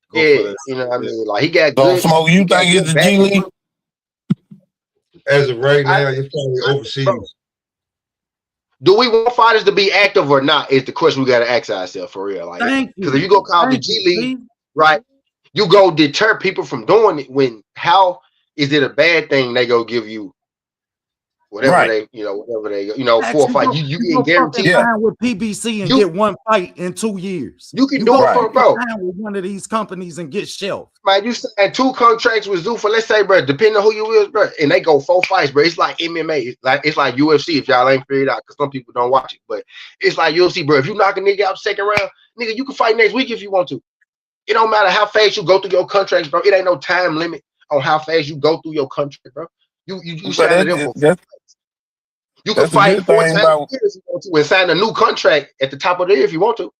Speaker 4: for that.
Speaker 2: You know what I mean? Like he got
Speaker 7: So
Speaker 2: good.
Speaker 7: Smoke, you think it's the G League?
Speaker 4: As of right now, it's probably overseas.
Speaker 2: Bro, do we want fighters to be active or not? Is the question we got to ask ourselves for real. Like, because if you go call the G League, right, you go deter people from doing it. How is it a bad thing they go give you whatever they 4 fights? You can guarantee
Speaker 3: sign with PBC and get one fight in 2 years.
Speaker 2: You can do it for bro.
Speaker 3: Sign with one of these companies and get shelved.
Speaker 2: Man, you sign 2 contracts with Zuffa. Let's say, bro, depending on who you is, bro, and they go 4 fights, bro. It's like MMA. It's like UFC if y'all ain't figured out, because some people don't watch it. But it's like UFC, bro. If you knock a nigga out second round, nigga, you can fight next week if you want to. It don't matter how fast you go through your contracts, bro. It ain't no time limit on how fast you go through your contract, bro. You sign them for 4 fights. You can fight 4 times a year if you want to, and sign a new contract at the top of the year if you want to.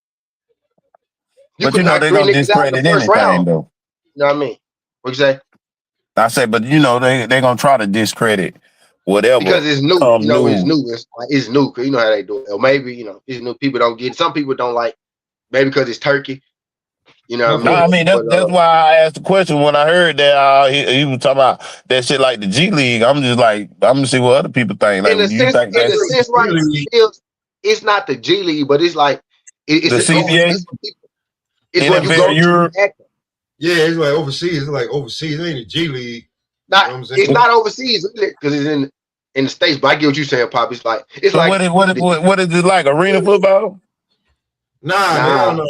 Speaker 7: But you know they're gonna discredit anything, though.
Speaker 2: You know what I mean? What you say?
Speaker 7: I said, but you know they're gonna try to discredit whatever
Speaker 2: because it's new. You know, it's new. It's new because you know how they do it. Or maybe it's new. People don't get it. Some people don't like. Maybe because it's turkey. You know what I mean?
Speaker 7: That's why I asked the question when I heard that he was talking about that shit like the G League. I'm just like, I'm gonna see what other people think. Like,
Speaker 2: in a sense, right? It's not the G League, but it's like it's
Speaker 7: the CBA.
Speaker 2: It's when you go to
Speaker 4: Europe. Yeah, it's like overseas. It's like overseas. It ain't a G League.
Speaker 2: It's not overseas because it's in the States. But I get what you're saying, Pop. It's like
Speaker 7: what is it like? Arena football?
Speaker 2: Nah.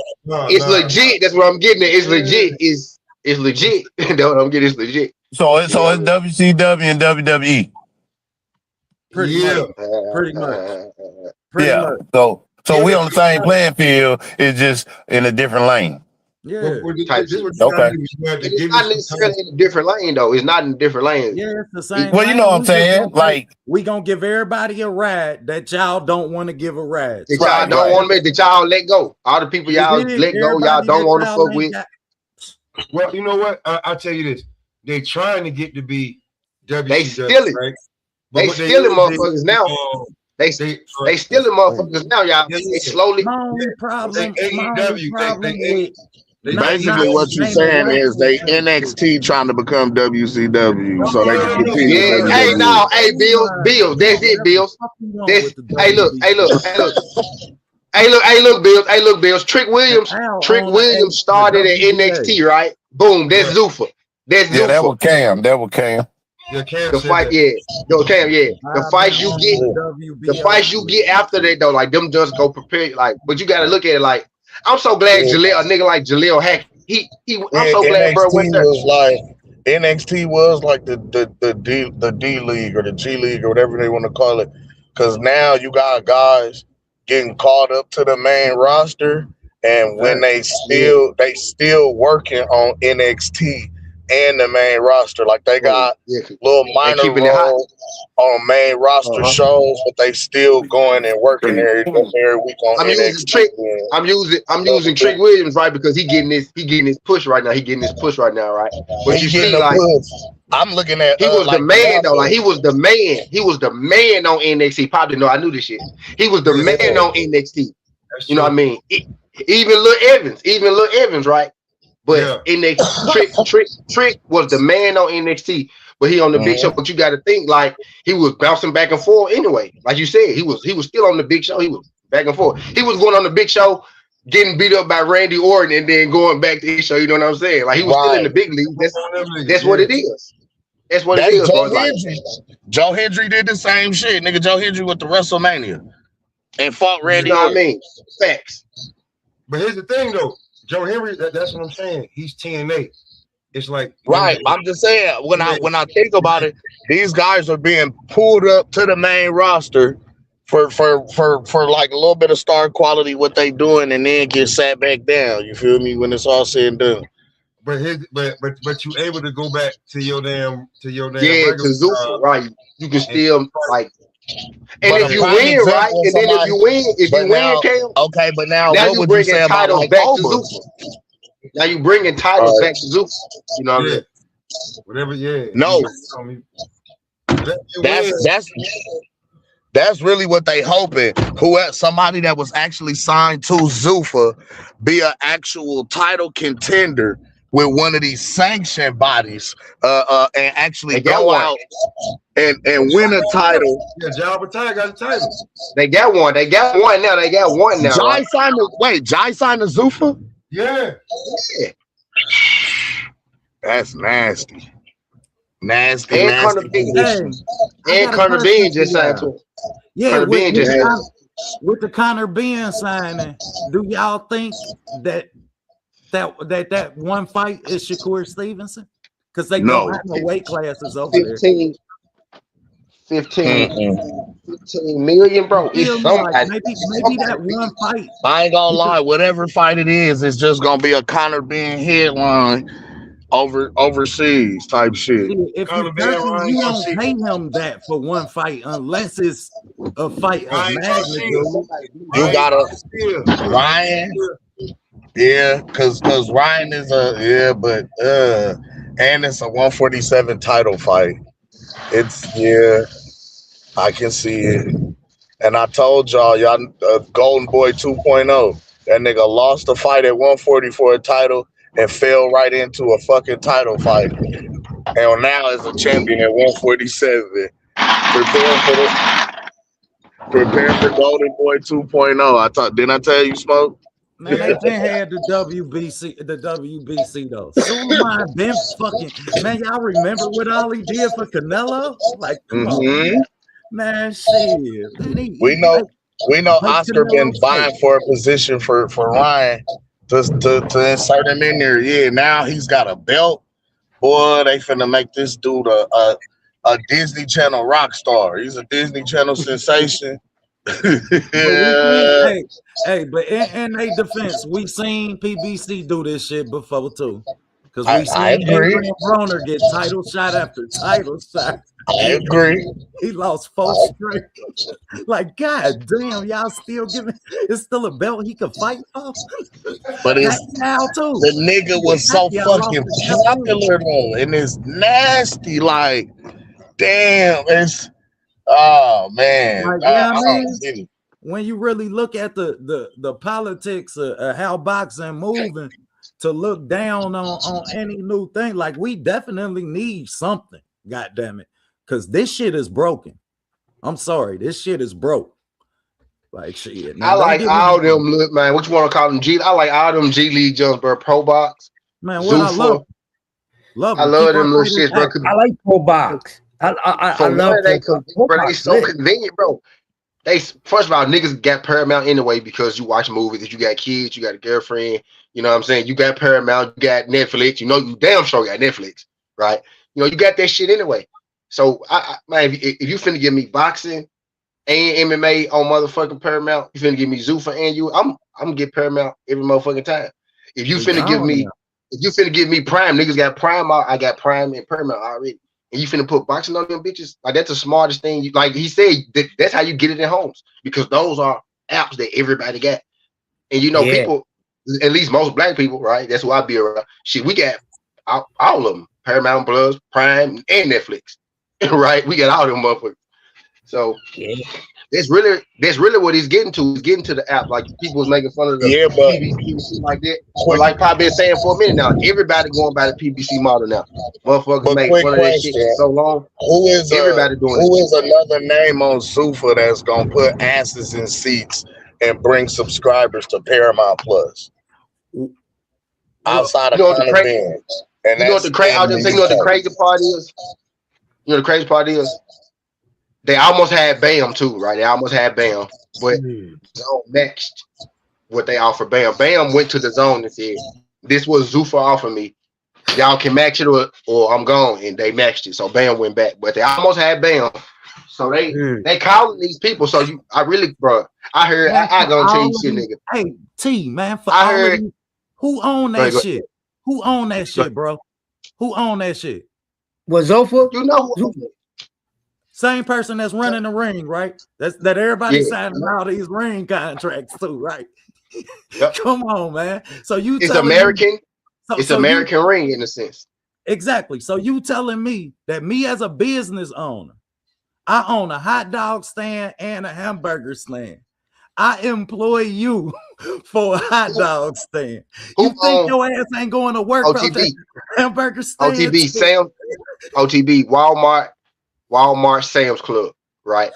Speaker 2: It's legit. That's what I'm getting at. It's legit. It's legit. That's what I'm getting. It's legit.
Speaker 7: So it's WCW and WWE.
Speaker 3: Pretty much.
Speaker 7: So we on the same playing field. It's just in a different lane.
Speaker 3: Yeah.
Speaker 2: It's not necessarily in a different lane though. It's not in a different lane.
Speaker 3: Yeah, it's the same.
Speaker 7: Well, you know what I'm saying? Like
Speaker 3: we gonna give everybody a ride that y'all don't want to give a ride.
Speaker 2: That y'all don't want to make. That y'all let go. All the people y'all let go. Y'all don't want to fuck with.
Speaker 4: Well, you know what? I'll tell you this. They trying to get to be WCW.
Speaker 2: They stealing. Right? They stealing motherfuckers now. They stealing motherfuckers now, y'all. They slowly.
Speaker 9: Basically, what you're saying is they NXT trying to become WCW, so they can compete.
Speaker 2: Yeah, hey, Bills, that's it, Bills. Look, Bills. Trick Williams started at NXT, right? Boom, that's Zuffa. That's Zuffa.
Speaker 7: That was Cam.
Speaker 2: The fight, the fights you get after that though, like them just go prepare, like. But you gotta look at it like. I'm so glad a nigga like Jaleel Hackett. I'm so glad, bro.
Speaker 9: NXT was like the D League or the G League or whatever they want to call it, because now you got guys getting called up to the main roster, and when they still working on NXT and the main roster, like they got little minor roles on main roster shows, but they still going and working every week on NXT.
Speaker 2: I'm using Trick Williams, right, because he getting his push right now. Right? But you see, like
Speaker 9: I'm looking at
Speaker 2: he was the man though. Like he was the man. He was the man on NXT. Probably know I knew this shit. He was the man on NXT. You know what I mean? Even Lil Evans, right? But Trick was the man on NXT, but he on the big show. But you got to think, like, he was bouncing back and forth anyway. Like you said, he was still on the big show. He was back and forth. He was going on the big show, getting beat up by Randy Orton, and then going back to his show. You know what I'm saying? Like he was still in the big league. That's what it is. That's what it is.
Speaker 9: Joe Hendry did the same shit, nigga. Joe Hendry with the WrestleMania and fought Randy Orton.
Speaker 2: What I mean? Facts.
Speaker 4: But here's the thing, though. Joe Henry, that's what I'm saying. He's 10-8. It's like
Speaker 9: right. I'm just saying when I think about it, these guys are being pulled up to the main roster for like a little bit of star quality, what they doing, and then get sat back down. You feel me? When it's all said and done.
Speaker 4: but you able to go back to your damn
Speaker 2: to Zuffa, right? You can still like, and
Speaker 9: But
Speaker 2: if
Speaker 9: a
Speaker 2: you
Speaker 9: prime
Speaker 2: win, right,
Speaker 9: example of
Speaker 2: and then
Speaker 9: somebody.
Speaker 2: if you win, Cam,
Speaker 9: Okay, but now
Speaker 2: now
Speaker 9: what
Speaker 2: you
Speaker 9: would you
Speaker 2: bringing
Speaker 9: say about
Speaker 2: titles
Speaker 9: like
Speaker 2: back to
Speaker 9: Cobra?
Speaker 2: Zuffa. Now you bringing titles back to Zuffa. You know what I'm saying?
Speaker 4: Whatever, yeah.
Speaker 9: No, that's really what they hoping. Somebody that was actually signed to Zuffa be an actual title contender with one of these sanctioned bodies, and actually go out and win a title.
Speaker 4: Yeah, Jabba Ty got a title.
Speaker 2: They got one. They got one now. They got one now.
Speaker 9: Jai
Speaker 2: Right?
Speaker 9: signed to Zuffa?
Speaker 4: Yeah.
Speaker 9: That's nasty. Nasty,
Speaker 2: And
Speaker 9: nasty
Speaker 2: Connor Bean.
Speaker 9: position.
Speaker 2: And Connor Bean just signed to him.
Speaker 3: Yeah,
Speaker 2: Connor Bean just
Speaker 3: with the Connor Bean signing, do y'all think that one fight is Shakur Stevenson? Because they don't have no weight classes over
Speaker 2: 15,
Speaker 3: there.
Speaker 2: 15 million, bro. It's somebody.
Speaker 3: Like maybe that one fight.
Speaker 9: I ain't gonna lie, whatever fight it is, it's just gonna be a Connor Bean headline overseas type shit.
Speaker 3: See, if you don't pay him that for one fight unless it's a fight of magnitude.
Speaker 9: You gotta Ryan. Yeah, cause Ryan is but and it's a 147 title fight. I can see it. And I told y'all Golden Boy 2.0, that nigga lost the fight at 140 for a title and fell right into a fucking title fight. And now is a champion at 147. Prepare for Golden Boy 2.0. Didn't I tell you, Smoke?
Speaker 3: Man, they been had the WBC though. Suleiman been fucking, man, y'all remember what all he did for Canelo? Like, come on, man, shit. Man,
Speaker 9: we know Oscar been vying for a position for Ryan to insert him in there. Yeah, now he's got a belt. Boy, they finna make this dude a Disney Channel rock star. He's a Disney Channel sensation.
Speaker 3: But in their defense, we seen PBC do this shit before too. Because we seen Adrian Broner get title shot after title shot.
Speaker 9: I agree.
Speaker 3: He lost 4 straight. Like, god damn, y'all still giving it's still a belt he could fight for.
Speaker 9: But it's
Speaker 3: now too.
Speaker 9: The nigga was so fucking popular though, and it's nasty. Like, damn, it's oh man.
Speaker 3: Like, when you really look at the politics of how boxing moving, to look down on any new thing, like we definitely need something. God damn it, because this shit is broken. I'm sorry, this shit is broke. Like shit.
Speaker 2: Now, I like all them. Look, man, what you want to call them? I like all them G League jumps, bro. Pro box.
Speaker 3: Man, what I love
Speaker 2: I love them little shits, bro.
Speaker 8: I like pro box. I love
Speaker 2: bro. They so convenient, bro. They first of all, niggas got Paramount anyway because you watch movies. If you got kids, you got a girlfriend. You know what I'm saying? You got Paramount, you got Netflix. You know you damn sure got Netflix, right? You know you got that shit anyway. So man, if you finna give me boxing and MMA on motherfucking Paramount, you finna give me Zuffa and you, I'm gonna get Paramount every motherfucking time. If you finna give me Prime, niggas got Prime. I got Prime and Paramount already. And you finna put boxing on them bitches, like that's the smartest thing. Like he said, that's how you get it in homes because those are apps that everybody got. And you know, people, at least most black people, right? That's who I be around. Shit, we got all of them: Paramount Plus, Prime, and Netflix. Right? We got all them motherfuckers. So that's really what he's getting to. He's getting to the app. Like people was making fun of the PBC like that. But like Pop been saying for a minute now, everybody going by the PBC model now. Motherfuckers make fun of that shit for so long.
Speaker 9: Who is
Speaker 2: everybody doing?
Speaker 9: Who is another name on Zuffa that's gonna put asses in seats and bring subscribers to Paramount Plus? Outside of Connor Bean. And
Speaker 2: you know what the crazy? I'll just say, you know what the crazy part is? You know the crazy part is? They almost had Bam too, right? They almost had Bam, but Zone matched what they offered Bam. Bam went to the Zone and said, "This was Zuffa offered me. Y'all can match it or I'm gone." And they matched it, so Bam went back. But they almost had Bam, so they calling these people. So I really, bro, I heard. I gonna tell you shit, nigga.
Speaker 3: Hey T, man,
Speaker 2: I heard
Speaker 3: who owned that shit? Who own that shit, bro? Who own that shit?
Speaker 8: Was Zofa?
Speaker 2: You know who?
Speaker 3: Same person that's running the ring, right? That everybody signing all these ring contracts to, right?
Speaker 2: Yep.
Speaker 3: Come on, man. So you
Speaker 2: it's
Speaker 3: telling
Speaker 2: American.
Speaker 3: Me,
Speaker 2: it's American ring in a sense.
Speaker 3: Exactly. So you telling me that me as a business owner, I own a hot dog stand and a hamburger stand. I employ you for a hot dog stand. You think your ass ain't going to work
Speaker 2: OTB.
Speaker 3: that hamburger stand?
Speaker 2: OTB, Sam, OTB, Walmart, Sam's Club, right?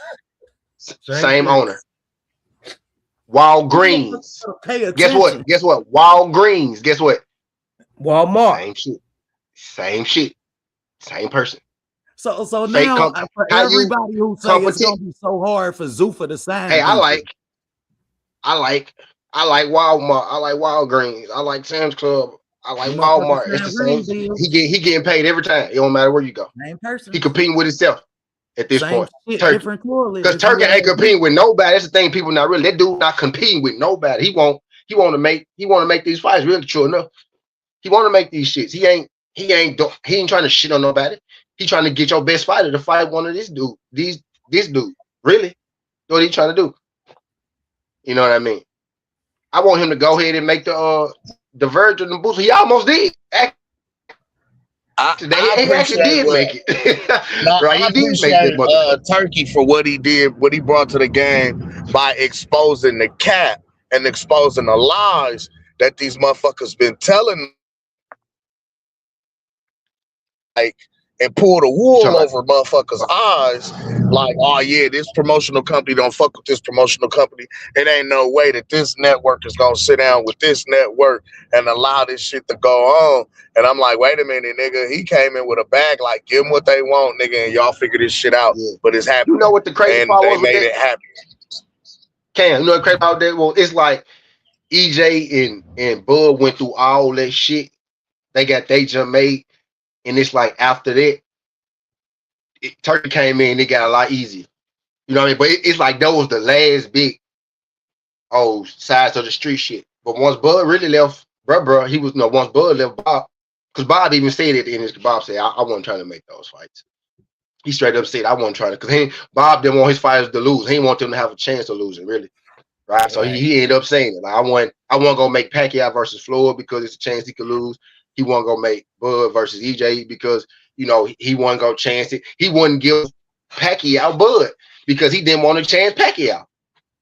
Speaker 2: Same owner. Walgreens. Guess what? Walgreens. Guess what?
Speaker 8: Walmart.
Speaker 2: Same shit. Same person.
Speaker 3: So now for everybody who say it's gonna be so hard for Zuffa to sign.
Speaker 2: Hey, I like Walmart. I like Walgreens. I like Sam's Club. I like Walmart. It's the same. He getting paid every time. It don't matter where you go.
Speaker 3: Same person.
Speaker 2: He competing with himself at this point.
Speaker 3: Turkey.
Speaker 2: Because Turkey ain't competing with nobody. That's the thing. People not really. That dude not competing with nobody. He want to make these fights. Really, true enough. He want to make these shits. He ain't trying to shit on nobody. He trying to get your best fighter to fight one of this dude. This dude. Really, what he trying to do? You know what I mean? I want him to go ahead and make the Verge and the Boost. He almost did. He actually did make it. Right? He did make it.
Speaker 9: Turkey for what he did, what he brought to the game by exposing the cap and exposing the lies that these motherfuckers been telling. And pull the wool over motherfuckers' eyes, like, oh yeah, this promotional company don't fuck with this promotional company. It ain't no way that this network is gonna sit down with this network and allow this shit to go on. And I'm like, wait a minute, nigga. He came in with a bag, like, give them what they want, nigga, and y'all figure this shit out. Yeah. But it's happening.
Speaker 2: You know what the crazy part was?
Speaker 9: They made it happen.
Speaker 2: You know what the crazy part that? Well, it's like EJ and Bud went through all that shit. They got they jump made. And it's like after that, Turkey came in, it got a lot easier. You know what I mean? But it's like that was the last big sides of the street shit. But once Bud really left, bro, he was once Bud left Bob, because Bob even said it in his Bob said, I wasn't trying to make those fights. He straight up said I wasn't trying to, because Bob didn't want his fighters to lose. He didn't want them to have a chance of losing, really. Right? So he ended up saying it. Like, I want to make Pacquiao versus Floyd because it's a chance he could lose. He wasn't gonna make Bud versus EJ because he wasn't gonna chance it. He wouldn't give Pacquiao Bud because he didn't want to chance Pacquiao,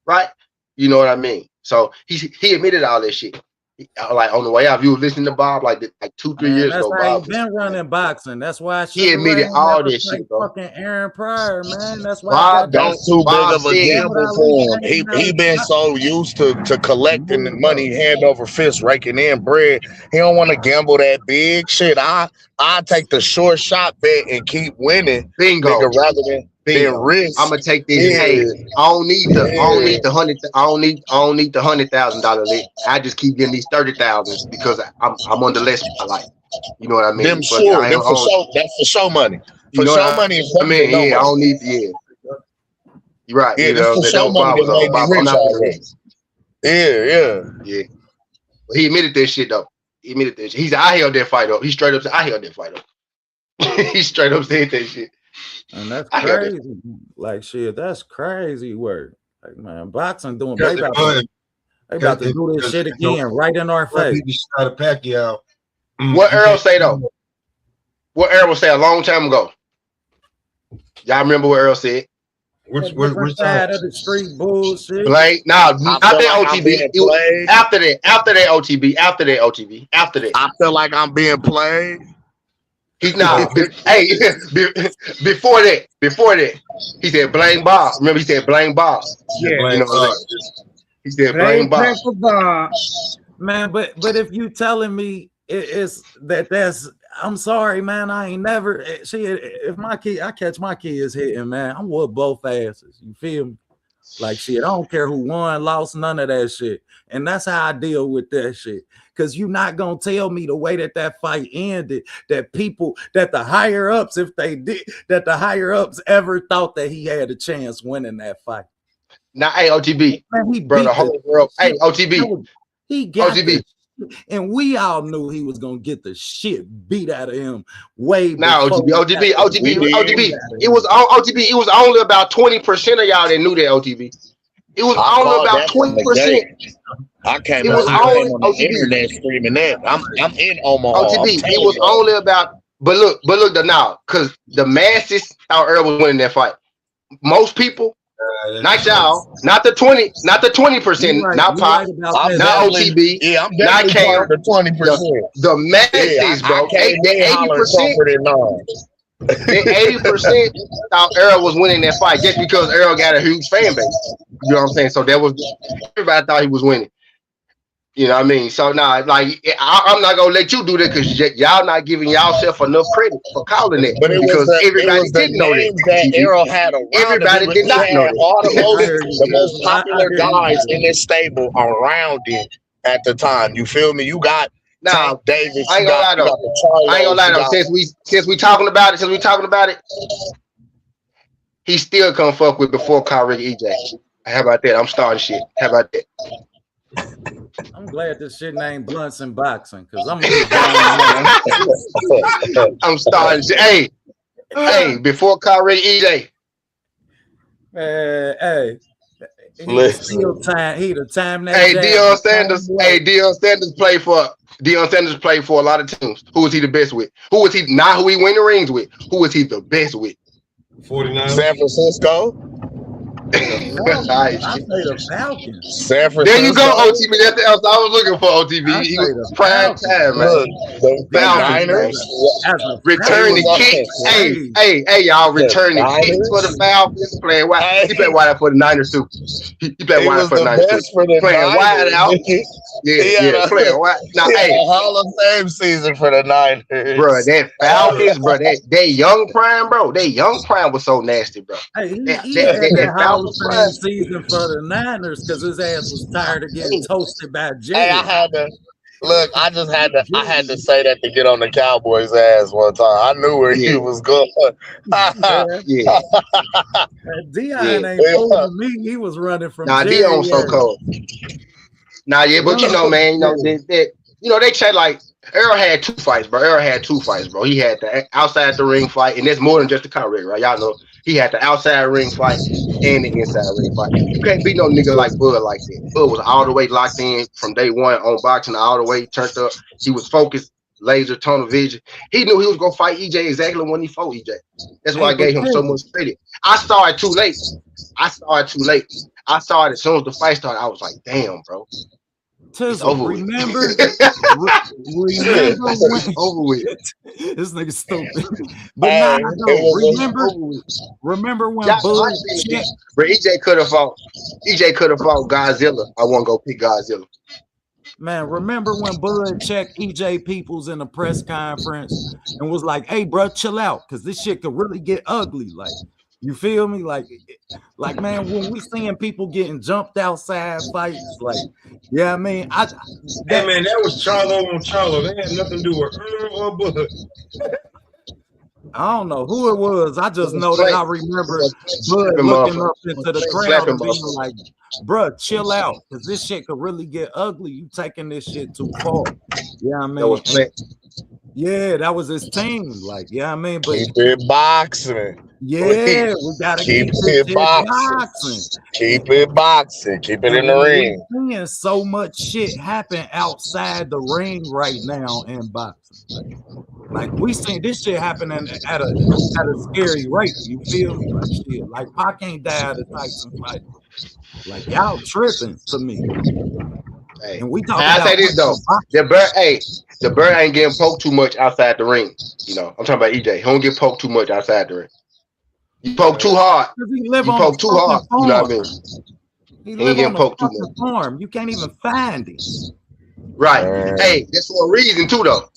Speaker 2: right? You know what I mean? So he admitted all that shit. Like on the way out, you were listening to Bob like 2-3 years ago. Bob
Speaker 3: been running boxing. That's why
Speaker 2: he admitted all this shit, bro.
Speaker 3: Fucking Aaron Pryor, man. That's why
Speaker 9: Bob that's too big of a gamble for him. He been so used to collecting the money hand over fist, raking in bread. He don't want to gamble that big shit. I take the short shot bet and keep winning.
Speaker 2: Bingo.
Speaker 9: Nigga, rather than risk.
Speaker 2: I'm gonna take this. Yeah. Hey, I don't need the $100,000 lit. I just keep getting these 30,000 because I'm on the list. You know what I mean?
Speaker 9: That's for show money. For show money.
Speaker 2: I don't need. Yeah, you're right.
Speaker 9: Yeah, that's for show money.
Speaker 2: Yeah. But he admitted that shit though. He said I held that fight up. He straight up said I held that fight up. He straight up said that shit.
Speaker 3: And that's crazy. Like shit, that's crazy work. Like man, boxing doing they about to do this shit again right in our face.
Speaker 4: Pacquiao.
Speaker 2: What Earl say though? What Earl say a long time ago? Y'all remember what Earl said?
Speaker 3: Which side of the street bullshit?
Speaker 2: Blake, not that OTB. After that OTB. After that.
Speaker 9: I feel like I'm being played.
Speaker 2: He's not. Hey, before that, he said blame Bob. Remember, he said blame Bob.
Speaker 8: Yeah,
Speaker 2: he said blame Bob.
Speaker 3: Man, but if you telling me it's that's, I'm sorry, man. I ain't never. If my kid, I catch my kids hitting, man, I'm with both asses. You feel me? Like shit, I don't care who won, lost, none of that shit. And that's how I deal with that shit. Because you're not going to tell me the way that fight ended, that the higher ups, if they did, that the higher ups ever thought that he had a chance winning that fight.
Speaker 2: Now, hey, OTB,
Speaker 3: man,
Speaker 2: bro, the whole world. Hey, OTB,
Speaker 3: he got
Speaker 2: OTB.
Speaker 3: And we all knew he was gonna get the shit beat out of him way
Speaker 2: Now
Speaker 3: before.
Speaker 2: OTB. It was only about 20% of y'all that knew that OTB. It was
Speaker 9: I
Speaker 2: only
Speaker 9: called
Speaker 2: about
Speaker 9: that from the
Speaker 2: 20%.
Speaker 9: gate. I came
Speaker 2: It
Speaker 9: on
Speaker 2: was only
Speaker 9: the internet screaming that. I'm in Omaha.
Speaker 2: OTB. It was only about, but look now, because the masses thought Earl was winning that fight. Most people, not y'all, not the 20%, not Pop, not OTB,
Speaker 9: yeah, I'm
Speaker 2: not
Speaker 9: definitely
Speaker 2: Cam,
Speaker 9: part of the 20%.
Speaker 2: the masses, bro. The 80% thought Earl was winning that fight just because Earl got a huge fan base. You know what I'm saying? So that was, everybody thought he was winning. You know what I mean? So now, like, I'm not gonna let you do that because y'all not giving yourself enough credit for calling it.
Speaker 9: But
Speaker 2: because everybody didn't know that.
Speaker 9: Errol had around
Speaker 2: everybody did not know that.
Speaker 9: All the most popular guys in this stable around him at the time. You feel me? You got Tank Davis.
Speaker 2: I ain't gonna lie though. Since we talking about it, he still come fuck with before Kyrie EJ. How about that? I'm starting shit. How about that?
Speaker 3: I'm glad this shit named Blunts and Boxing because I'm
Speaker 2: I'm starting shit. Hey, before Kyrie EJ.
Speaker 3: Hey. He still time. He the time that.
Speaker 2: Hey, Deion Sanders. Hey, Deion Sanders played for a lot of teams. Who was he the best with? Who was he not? Who he win the rings with? Who was he the best with?
Speaker 9: 49. San Francisco.
Speaker 3: I say the Falcons.
Speaker 9: San Francisco.
Speaker 2: There you go, OTB. That's the else I was looking for. OTB. He was prime time, man.
Speaker 9: Look, the Falcons
Speaker 2: return the kicks. Hey, y'all return the kicks for the Falcons. Playing wide. He played wide out for the Niners too. He played wide out for the Niners too. Playing wide out. Yeah, playing wide. Now,
Speaker 9: Hall of Fame season for the Niners,
Speaker 2: bro. That Falcons, bro. That young prime, bro. That young prime was so nasty, bro.
Speaker 3: Hey, he had that Hall of Fame season for the Niners because his ass was tired of getting toasted by Jerry.
Speaker 9: Hey, I had to say that to get on the Cowboys' ass one time. I knew where he was going.
Speaker 3: Deion ain't fooling me. He was running from Jerry.
Speaker 2: Deion was so cold. But you know, man, they say like Earl had two fights, bro. He had the outside the ring fight, and that's more than just the car ring, right? Y'all know he had the outside ring fight and the inside ring fight. You can't beat no nigga like Bud like that. Bud was all the way locked in from day one on boxing, all the way turned up. He was focused, laser, tunnel vision. He knew he was gonna fight EJ exactly when he fought EJ. That's why I gave him so much credit. I saw it too late. I saw it as soon as the fight started. I was like, damn, bro.
Speaker 3: Tizzle, remember when
Speaker 2: over with.
Speaker 3: This nigga stupid. But remember when Bud checked?
Speaker 2: But EJ could have fought Godzilla. I won't go pick Godzilla.
Speaker 3: Man, remember when Bud checked EJ Peoples in a press conference and was like, "Hey, bro, chill out, because this shit could really get ugly." Like, you feel me? Like, man, when we seeing people getting jumped outside fights, like, yeah, I mean,
Speaker 4: that was Charlo on Charlo. They had nothing to do with Earl or Bud.
Speaker 3: I don't know who it was. I just know that I remember Bud looking up into the crowd and being like, "Bruh, chill out, because this shit could really get ugly. You taking this shit too far." Yeah, I mean, yeah, that was his team. Like, yeah, I mean, but
Speaker 9: keep it boxing.
Speaker 3: Yeah, we gotta keep it boxing.
Speaker 9: Keep it boxing. Keep it in the ring.
Speaker 3: We're seeing so much shit happen outside the ring right now in boxing. Like we seen this shit happening at a scary rate. You feel me? Like shit. Like Pac ain't die at a Tyson fight. Like y'all tripping to me.
Speaker 2: Hey,
Speaker 3: and we talk
Speaker 2: I say this though. The bird ain't getting poked too much outside the ring. You know, I'm talking about EJ. He don't get poked too much outside the ring. You poke too hard. You poke too hard. Farm. You know what I mean?
Speaker 3: He ain't getting poked too much. Farm. You can't even find it.
Speaker 2: Right. Hey, that's for a reason too, though.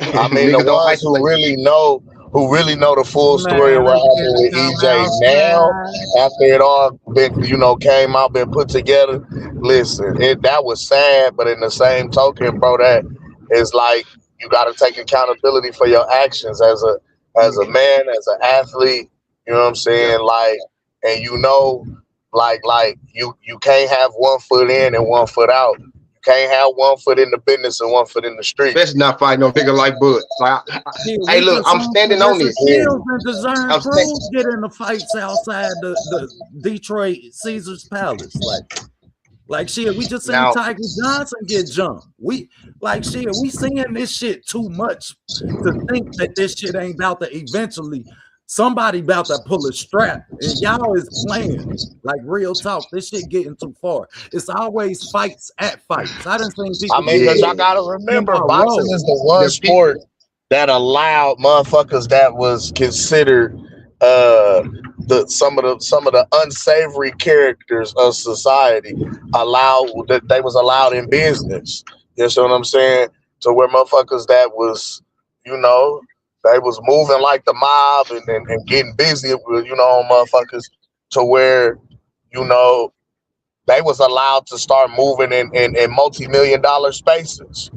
Speaker 9: I mean, the ones who really know the full story of what happened with EJ now, after it all been, came out, been put together. Listen, that was sad, but in the same token, bro, that is like you got to take accountability for your actions as a man, as an athlete. You know what I'm saying? Like, and like you can't have one foot in and one foot out. You can't have one foot in the business and one foot in the street.
Speaker 2: Especially not fighting no nigga like Bud. Like, hey, look, I'm standing on this.
Speaker 3: Skills and Deserve Cruz get in the fights outside the Detroit Caesar's Palace. Like shit, we just seen Tiger Johnson get jumped. We seeing this shit too much to think that this shit ain't about to eventually somebody about to pull a strap and y'all is playing. Like real talk, this shit getting too far. It's always fights at fights. I done seen people.
Speaker 9: I mean, because y'all gotta remember, boxing is the one sport that allowed motherfuckers that was considered some of the unsavory characters of society they was allowed in business. You know what I'm saying? To where motherfuckers that was, they was moving like the mob and getting busy with, motherfuckers to where, they was allowed to start moving in multi-million-dollar spaces.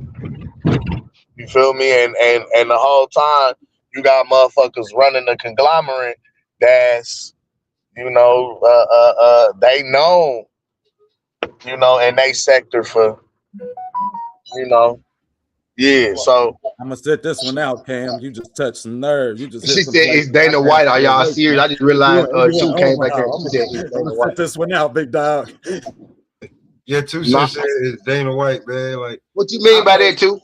Speaker 9: You feel me? And the whole time you got motherfuckers running the conglomerate that's, they known, in they sector for, yeah. So
Speaker 3: I'm gonna set this one out, Cam. You just touched some nerves. You just
Speaker 2: she said it's Dana White. Are y'all serious? I just realized two came back here.
Speaker 3: I'm gonna set this one out, big dog.
Speaker 4: Yeah, Two said it's Dana White, man. Like,
Speaker 2: what you mean by that, Two?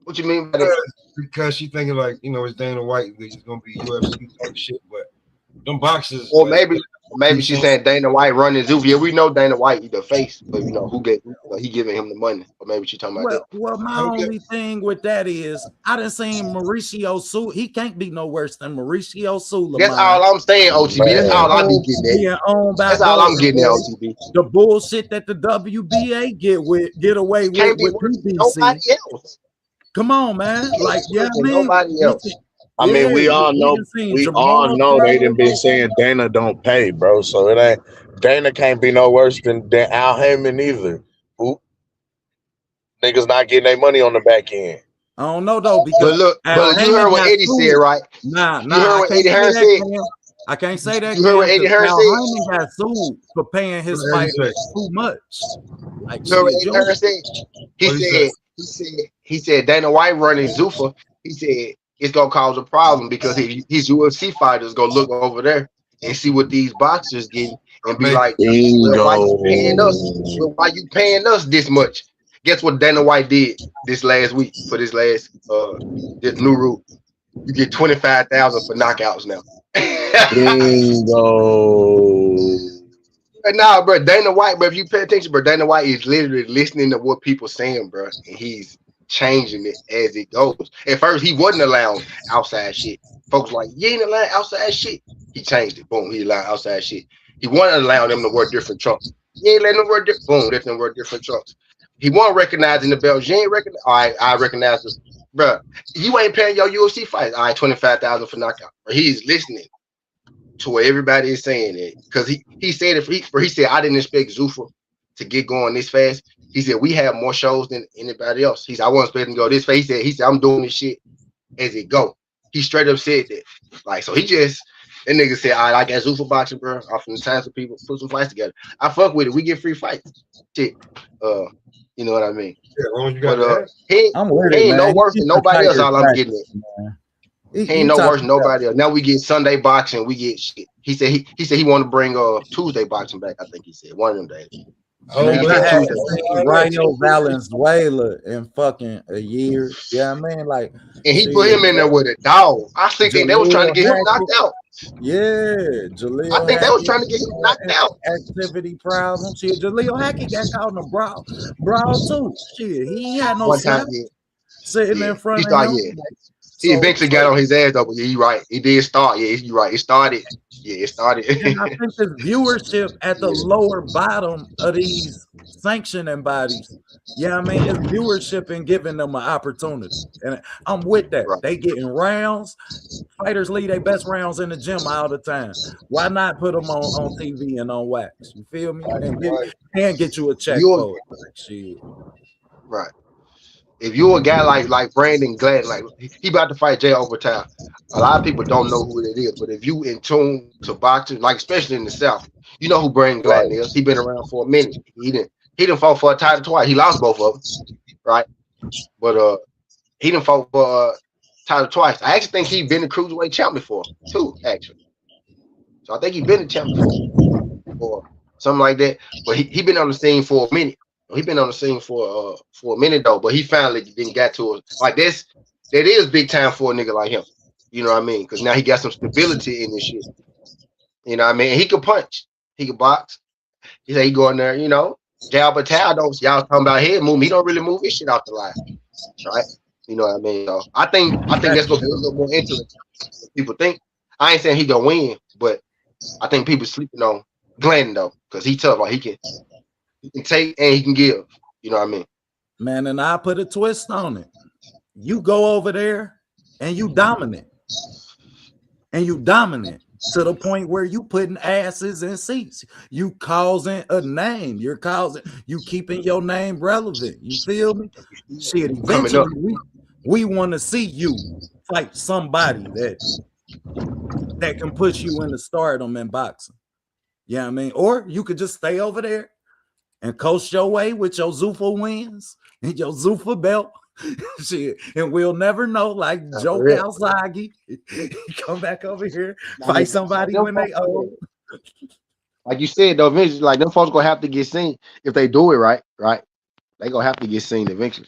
Speaker 2: What you mean by that?
Speaker 4: Because she thinking like, it's Dana White. It's gonna be UFC type shit, but them boxes.
Speaker 2: Or maybe she's saying Dana White running Zuffa. Yeah, we know Dana White, he the face, but he giving him the money. Or maybe she talking about that.
Speaker 3: Well, my only thing with that is I done seen Mauricio Sula. He can't be no worse than Mauricio Sula.
Speaker 2: That's all I'm saying, OTB. That's all I be getting at. That's all I'm getting at, OTB.
Speaker 3: The bullshit that the WBA get away with PBC.
Speaker 2: Nobody else.
Speaker 3: Come on, man. Like, yeah,
Speaker 2: nobody else.
Speaker 9: I mean, we all know they done been saying Dana don't pay, bro. So it ain't Dana can't be no worse than Al Heyman either. Who niggas not getting their money on the back end.
Speaker 3: I don't know though, because
Speaker 2: but you heard what Eddie said, right?
Speaker 3: Nah,
Speaker 2: you heard what Eddie Hearn said.
Speaker 3: I can't say that.
Speaker 2: You heard what Eddie Hearn said.
Speaker 3: Heyman got sued for paying his fighters too much. Like,
Speaker 2: you heard what Eddie Hearn said? He said Dana White running Zuffa. He said it's gonna cause a problem because his UFC fighters gonna look over there and see what these boxers getting and be like, well, why you paying us? Well, why you paying us this much? Guess what Dana White did this last week for this last this new rule? You get 25,000 for knockouts now. Nah, bro, Dana White, bro, if you pay attention, bro, Dana White is literally listening to what people saying, bro, and he's changing it as it goes. At first, he wasn't allowing outside shit. Folks like, you ain't allowing outside shit. He changed it. Boom, he allowed outside shit. He wasn't allowing them to wear different trunks. He ain't letting them wear different. Boom, let them wear different trunks. He wasn't recognizing the belts. You ain't recognize. All right, I recognize this, bro. You ain't paying your UFC fights. All right, 25,000 for knockout. He's listening to what everybody is saying it because he said he said I didn't expect Zuffa to get going this fast. He said we have more shows than anybody else. He said I wasn't expecting to go this fast. He said I'm doing this shit as it go. He straight up said that. Like, so he just that nigga said, all right, I got Zuffa boxing, bro. Often the time for people put some fights together. I fuck with it. We get free fights. Shit. You know what I mean?
Speaker 4: Yeah, as long as you got
Speaker 2: but he ain't no worse than nobody else. All I'm getting at. He ain't no worse than nobody else. Now we get Sunday boxing. We get shit. He said he want to bring Tuesday boxing back. I think he said one of them days.
Speaker 3: Rhino Valenzuela in fucking a year. Yeah, I mean, like,
Speaker 2: and he put him in there with a dog. I think they was trying to get him knocked out.
Speaker 3: Yeah, Jaleel.
Speaker 2: I think they was trying to get him knocked out.
Speaker 3: Activity problems. Shit, Jaleel Hackett got caught in a brawl too. Shit, he had no time sitting in front of him.
Speaker 2: He eventually got on his ass though, but yeah, you're right. It did start. Yeah, you're right. It started. Yeah, it started.
Speaker 3: And I think the viewership at the lower bottom of these sanctioning bodies, I mean, it's viewership and giving them an opportunity. And I'm with that. Right. They getting rounds. Fighters lead their best rounds in the gym all the time. Why not put them on TV and on wax? You feel me? And get you a check for it. Like, shit.
Speaker 2: Right. If you're a guy like Brandon Gladden, like he about to fight Jay Overtime, a lot of people don't know who it is. But if you in tune to boxing, like especially in the South, you know who Brandon Gladden is. He been around for a minute. He He done fought for a title twice. He lost both of them, right? But he done fought for a title twice. I actually think he's been the cruiserweight champ before, too, actually. So I think he's been the champ before or something like that. But he been on the scene for a minute. He been on the scene for a minute though, but he finally didn't get to it. Like this, that is big time for a nigga like him. You know what I mean? Because now he got some stability in this shit. You know what I mean? He could punch, he could box. He said he go in there, you know, jab or towel. Don't y'all talking about head movement? He don't really move his shit off the line, right? You know what I mean? So I think that's gonna be a little more interesting than people think. I ain't saying he gonna win, but I think people sleeping on Glenn though, because he tough. Like he can take and he can give. You know what I mean?
Speaker 3: Man, and I put a twist on it. You go over there and you dominant. And you dominant to the point where you putting asses in seats. You causing a name. You keeping your name relevant. You feel me? Shit, eventually we want to see you fight somebody that can put you in the stardom in boxing. You know what I mean? Or you could just stay over there and coast your way with your Zuffa wins and your Zuffa belt. Shit, and we'll never know. Like Joe Calzaghe, come back over here, fight somebody when they old.
Speaker 2: Like you said, though, eventually, like them folks gonna have to get seen if they do it right. They gonna have to get seen eventually.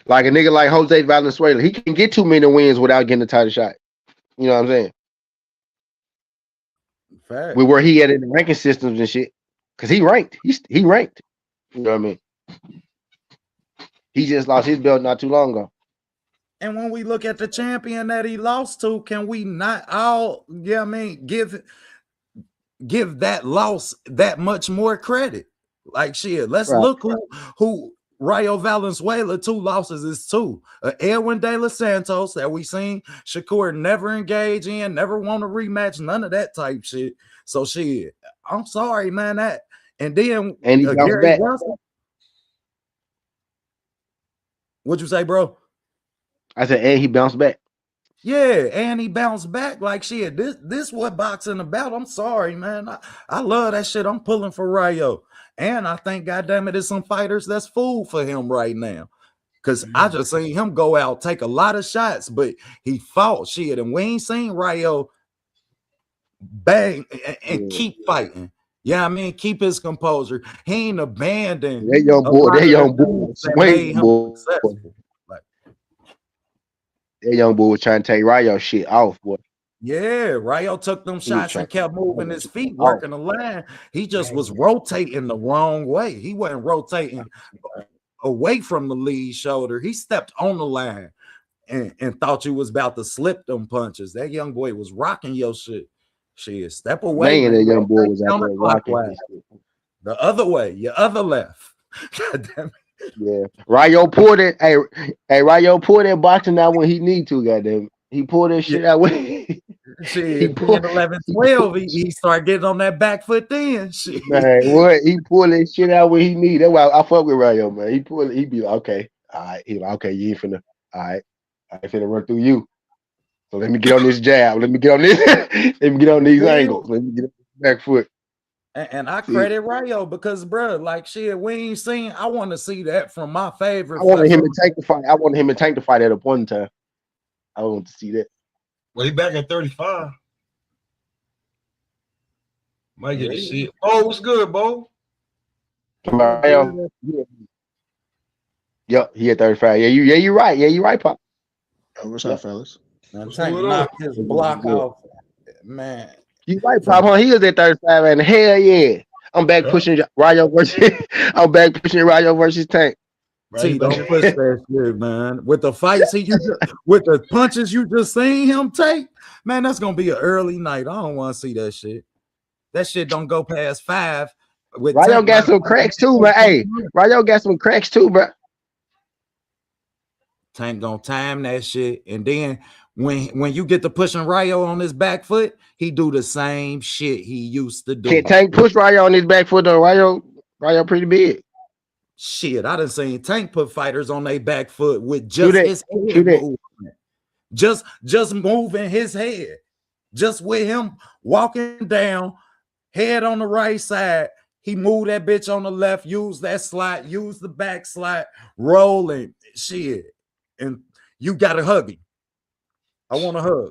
Speaker 2: Like a nigga like Jose Valenzuela, he can get too many wins without getting a title shot. You know what I'm saying?
Speaker 3: Fact.
Speaker 2: With where he at in the ranking systems and shit, because he ranked. He ranked. You know what I mean? He just lost his belt not too long ago.
Speaker 3: And when we look at the champion that he lost to, can we not all, yeah, I mean, give that loss that much more credit? Like shit, let's look who Rayo Valenzuela 2 losses is to. Edwin De Los Santos that we seen Shakur never engage in, never want a rematch, none of that type shit. So shit, I'm sorry, man. That and then
Speaker 2: and he bounced back.
Speaker 3: What'd you say, bro?
Speaker 2: I said, and he bounced back.
Speaker 3: Yeah, and he bounced back like shit. This what boxing about. I'm sorry, man. I love that shit. I'm pulling for Rayo. And I think, goddamn it, there's some fighters that's food for him right now. Because I just seen him go out, take a lot of shots, but he fought shit. And we ain't seen Rayo bang and keep fighting. Yeah, I mean, keep his composure. He ain't abandoned.
Speaker 2: That young boy, swing boy.
Speaker 3: Like,
Speaker 2: that young boy was trying to take Rayo shit off, boy.
Speaker 3: Yeah, Rayo took them shots and kept moving his feet, working the line. He just was rotating the wrong way. He wasn't rotating away from the lead shoulder. He stepped on the line and thought you was about to slip them punches. That young boy was rocking your shit. Shit, step away.
Speaker 2: Man, that young boy was out there rocking.
Speaker 3: The other way, your other left. God damn it.
Speaker 2: Yeah, Rayo pulled it. Hey, Rayo pulled that boxing out when he need to. Goddamn, he pulled that shit out when
Speaker 3: he pulled 11-12. He started getting on that back foot then. Shit.
Speaker 2: Man, what he pulled that shit out when he need. That's why I fuck with Rayo, man. He pulled it. He be like, okay, all right. He like, okay, you ain't finna. All right, I ain't finna run through you. So let me get on this jab. Let me get on this. Let me get on these angles. Let me get on the back foot.
Speaker 3: And I credit Rayo because, bro, like shit, we ain't seen. I want to see that from my favorite.
Speaker 2: I wanted him to take the fight. I wanted him to tank the fight at a point in time. I want to see that.
Speaker 4: Well, he back at 35. Might get to see it. Oh, what's good, Bo?
Speaker 2: Rayo. Yep, he at 35. Yeah, you're right. Yeah, you're right, Pop.
Speaker 10: What's up, fellas?
Speaker 3: Man, Tank knocked his block off, man.
Speaker 2: You right, Pop. Huh? He was at 35, and hell yeah, I'm back pushing Rayo versus. I'm back pushing Rayo versus Tank.
Speaker 3: See, don't push that shit, man. With the fights with the punches you just seen him take, man, that's gonna be an early night. I don't want to see that shit. That shit don't go past 5. With
Speaker 2: Rayo got some cracks too, man. Hey, Rayo got some cracks too, bro.
Speaker 3: Tank gonna time that shit, and then when you get to pushing Rayo on his back foot, he do the same shit he used to do.
Speaker 2: Can't Tank push Rayo on his back foot though? Rayo pretty big.
Speaker 3: Shit, I done seen Tank put fighters on their back foot with just his head movement. Just moving his head. Just with him walking down, head on the right side, He moved that bitch on the left, use that slide, use the back slide, rolling shit. And you gotta hug him. I want to hug.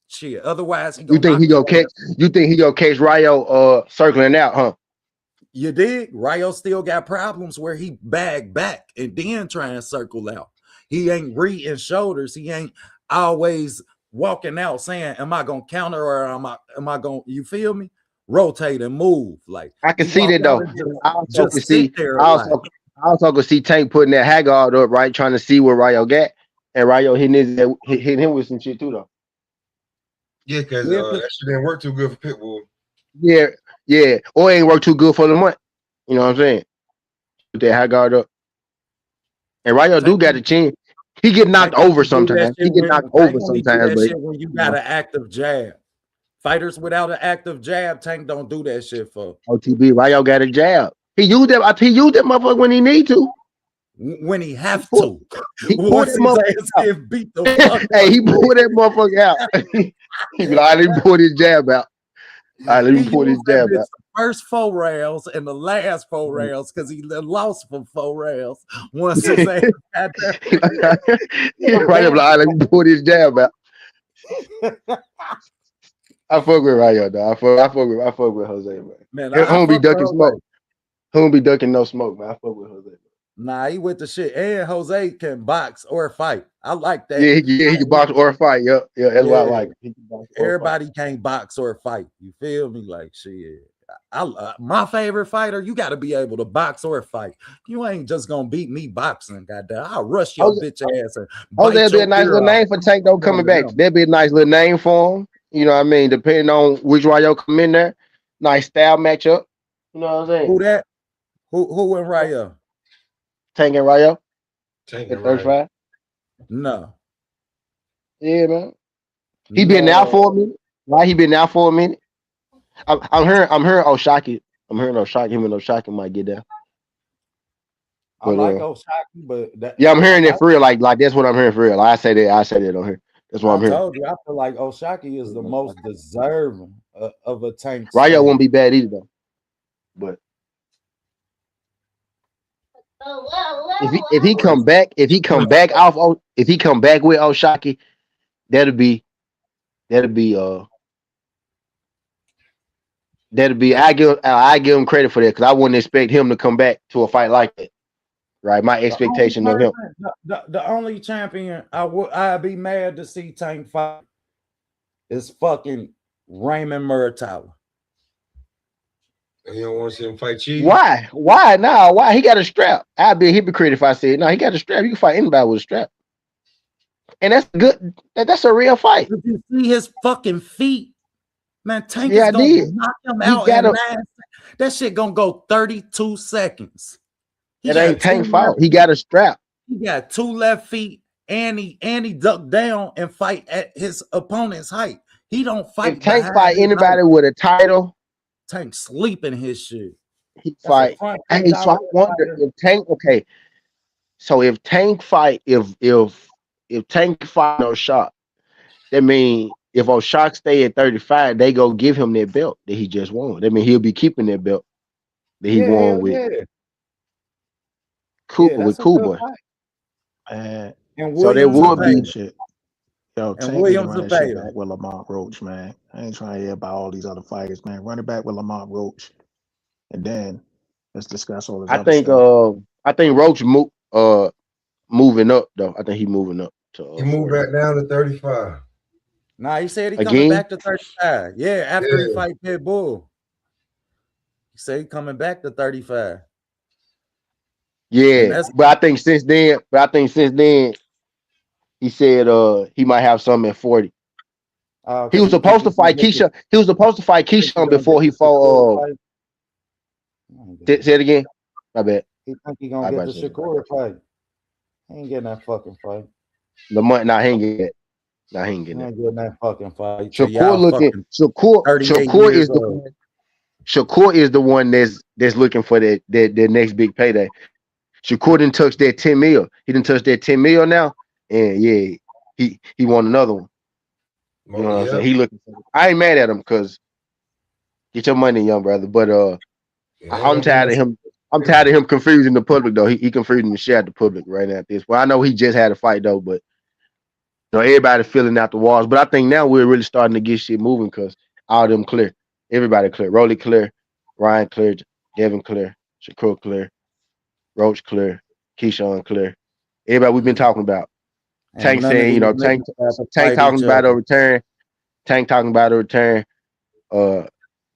Speaker 3: Shit. Otherwise, he
Speaker 2: You
Speaker 3: gonna
Speaker 2: think he
Speaker 3: knock you
Speaker 2: gonna catch? You think he gonna catch Rayo circling out, huh?
Speaker 3: You dig? Rayo still got problems where he bag back and then try and circle out. He ain't reading shoulders. He ain't always walking out saying, "Am I gonna counter or am I gonna?" You feel me? Rotate and move. Like
Speaker 2: I can
Speaker 3: he
Speaker 2: see
Speaker 3: walk
Speaker 2: that
Speaker 3: out
Speaker 2: though.
Speaker 3: and
Speaker 2: I also can
Speaker 3: just sit
Speaker 2: see.
Speaker 3: there
Speaker 2: I
Speaker 3: a lot.
Speaker 2: also can see Tank putting that Haggard up, right, trying to see where Rayo got, and Rayo hitting him with some shit too, though.
Speaker 4: Yeah, because that shit didn't work too good for Pitbull.
Speaker 2: Yeah, or it ain't work too good for the month. You know what I'm saying? Put that Haggard up, and Rayo do got a chin. He get knocked over sometimes. He get knocked over sometimes, but
Speaker 3: Shit when you got an active jab. Fighters without an active jab, Tank don't do that shit for.
Speaker 2: OTB, Rayo got a jab. He used that. He used that motherfucker when he need to.
Speaker 3: When he have to.
Speaker 2: He pulled
Speaker 3: Once
Speaker 2: that
Speaker 3: his
Speaker 2: motherfucker
Speaker 3: ass
Speaker 2: out.
Speaker 3: get beat the fuck
Speaker 2: Hey,
Speaker 3: up.
Speaker 2: he pulled that motherfucker out. He be like, let me pull this jab out. All right, let
Speaker 3: He
Speaker 2: me pull this
Speaker 3: used that
Speaker 2: jab
Speaker 3: bitch
Speaker 2: out.
Speaker 3: the first 4 rounds and the last 4 rounds because he lost for 4 rounds. Once his ass got there.
Speaker 2: Yeah, right. I'm like, all right, let me pull this jab out. I fuck with Rayo, though. I fuck with Jose, man.
Speaker 3: Man,
Speaker 2: He
Speaker 3: I
Speaker 2: don't be
Speaker 3: fuck with
Speaker 2: ducking
Speaker 3: Jose.
Speaker 2: smoke. He don't be ducking no smoke, man. I fuck with Jose.
Speaker 3: Nah, he with the shit. And Jose can box or fight. I like that.
Speaker 2: Yeah, he can box or fight. Yep, yeah, that's why I like him. He can box or
Speaker 3: Everybody can't box or fight. You feel me? Like shit. My favorite fighter, you got to be able to box or fight. You ain't just gonna beat me boxing, goddamn. I'll rush your bitch ass and
Speaker 2: Jose
Speaker 3: bite
Speaker 2: would be a
Speaker 3: your
Speaker 2: nice
Speaker 3: ear
Speaker 2: little
Speaker 3: off.
Speaker 2: name for Tank though coming back. That'd be a nice little name for him. You know what I mean? Depending on which Rayo come in there. Nice style matchup. You know what I'm saying?
Speaker 3: Who that? Who in Rayo?
Speaker 2: Tank and Rayo.
Speaker 4: Tank
Speaker 2: At
Speaker 4: and Rayo.
Speaker 2: 35.
Speaker 3: No.
Speaker 2: Yeah, man. He been out for a minute. Why he been out for a minute? I'm hearing Oshaki. I'm hearing Oshaki. Him and Oshaki might get there.
Speaker 3: I like Oshaki, but
Speaker 2: yeah, I'm hearing it for real. Like that's what I'm hearing for real. I say that on here. That's what I'm hearing.
Speaker 3: I told you, I feel like Oshaki is the most deserving of a Tank.
Speaker 2: Rayo won't be bad either though. But if he come back with Oshaki, that'll be I give him credit for that because I wouldn't expect him to come back to a fight like that. Right, my expectation of him.
Speaker 3: The only champion I'd be mad to see Tank fight is fucking Raymond Murtaugh.
Speaker 4: You don't want to see him fight Cheese?
Speaker 2: Why? Why? No, why? He got a strap. I'd be a hypocrite if I said no. He got a strap. You can fight anybody with a strap, and that's good. That's a real fight.
Speaker 3: Did you see his fucking feet? Man, Tank is gonna knock him out in 9 seconds. That shit gonna go 32 seconds.
Speaker 2: It ain't Tank fault. He got a strap.
Speaker 3: He got 2 left feet, and he ducked down and fight at his opponent's height. He don't fight.
Speaker 2: If Tank fight anybody with a title,
Speaker 3: Tank sleeping his shit.
Speaker 2: He fight. Hey, so I wonder if Tank. Okay, so if Tank fight, if Tank fight no shot, that mean if O'Shock stay at 35, they go give him that belt that he just won. That mean he'll be keeping that belt that he won with Kuba.
Speaker 10: And
Speaker 2: so there would be
Speaker 10: shit. Yo,
Speaker 3: and
Speaker 10: Tank
Speaker 3: Williams
Speaker 10: run that shit back with Lamont Roach, man. I ain't trying to hear about all these other fighters, man. Run it back with Lamont Roach, and then let's discuss all this other stuff.
Speaker 2: I think Roach moving up though. I think he moving up to.
Speaker 4: He moved back down to 35.
Speaker 3: Nah, he said he coming back to 35. Yeah, after he fight Pitbull. He said he coming back to 35.
Speaker 2: Yeah, but I think since then, he said he might have something at 40. He was supposed to fight Keisha. He was supposed to fight Keisha before he fought. Say it again. My bad.
Speaker 3: He think he gonna get the Shakur fight. He ain't getting that fucking fight.
Speaker 2: Lamont, nah, he ain't getting it. Nah, he ain't getting
Speaker 3: it. Getting that fucking fight.
Speaker 2: Shakur looking. Shakur is the one that's looking for that next big payday. Shakur didn't touch that 10 mil. He didn't touch that 10 mil now, and yeah, he won another one. You know what I'm saying? He looking for it. I ain't mad at him because get your money, young brother. But I'm tired of him. I'm tired of him confusing the public though. He confusing the shit out the public right now at this. Well, I know he just had a fight though, but everybody filling out the walls. But I think now we're really starting to get shit moving because all of them clear. Everybody clear. Rolly clear. Ryan clear. Devin clear. Shakur clear. Roach clear. Keyshawn clear. Everybody we've been talking about. Tank saying, Tank talking about a return. Tank talking about a return.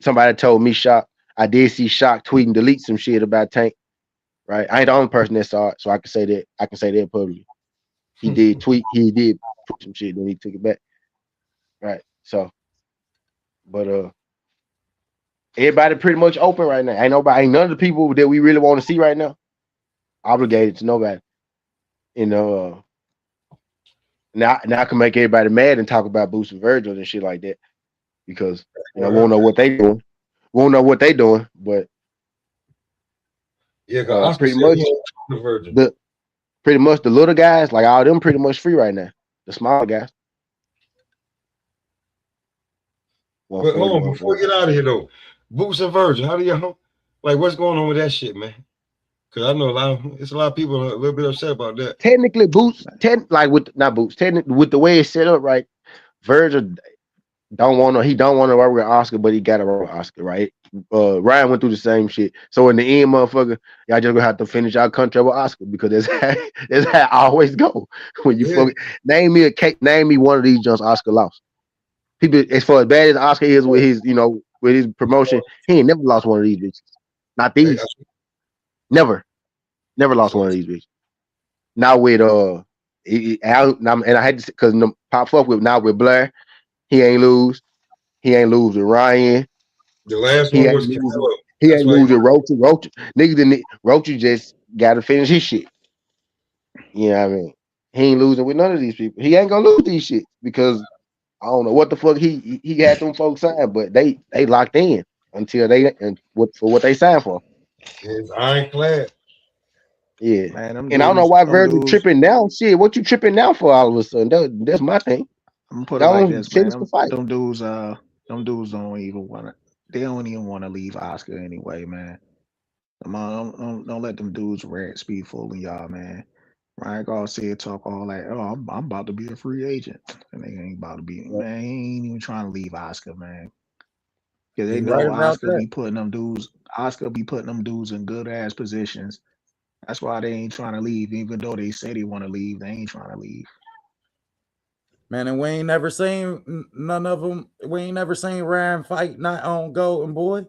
Speaker 2: Somebody told me Shock. I did see Shock tweet and delete some shit about Tank. Right. I ain't the only person that saw it, so I can say that. I can say that publicly. He did tweet. He did put some shit, then he took it back. Right. So, but everybody pretty much open right now. Ain't none of the people that we really want to see right now obligated to nobody. Now I can make everybody mad and talk about Boots and Virgil and shit like that because we won't know what they doing. We won't know what they doing, but pretty much the little guys, like all them, pretty much free right now. The smaller guys.
Speaker 4: But hold on, before we get out of here though, Boots and Virgil, how do y'all like what's going on with that shit, man? Because I know it's a lot of people a little bit upset about that.
Speaker 2: Technically, Boots, technically with the way it's set up, right? Virgil don't want to work with Oscar, but he got to work with Oscar, right? Ryan went through the same shit. So in the end, motherfucker, y'all just gonna have to finish our contract with Oscar because that's how I always go. When you name me one of these jumps Oscar lost. People, as far as bad as Oscar is with his, with his promotion, he ain't never lost one of these bitches. Not these. Never lost one of these bitches. Now with and I had to because pop up with Blair, he ain't lose. He ain't lose with Ryan.
Speaker 4: The last one was
Speaker 2: he ain't lose with Roach. Roach just got to finish his shit. You know what I mean? He ain't losing with none of these people. He ain't gonna lose these shit because I don't know what the fuck he had them folks signed, but they locked in until for what they signed for.
Speaker 4: It's ironclad.
Speaker 2: Yeah, man, and I don't know why Virgil tripping now. Shit, what you tripping now for all of a sudden? That's my thing.
Speaker 10: I'm gonna put it like this, man. Them dudes don't even want to. They don't even want to leave Oscar anyway, man. Don't let them dudes speed fooling y'all, man. Ryan Garcia talk all that. Oh, I'm about to be a free agent, and they ain't about to be. Man, he ain't even trying to leave Oscar, man. Because they know Oscar be putting them dudes. Oscar be putting them dudes in good ass positions. That's why they ain't trying to leave, even though they say they want to leave. They ain't trying to leave.
Speaker 3: Man, and we ain't never seen none of them. We ain't never seen Ryan fight not on Golden Boy.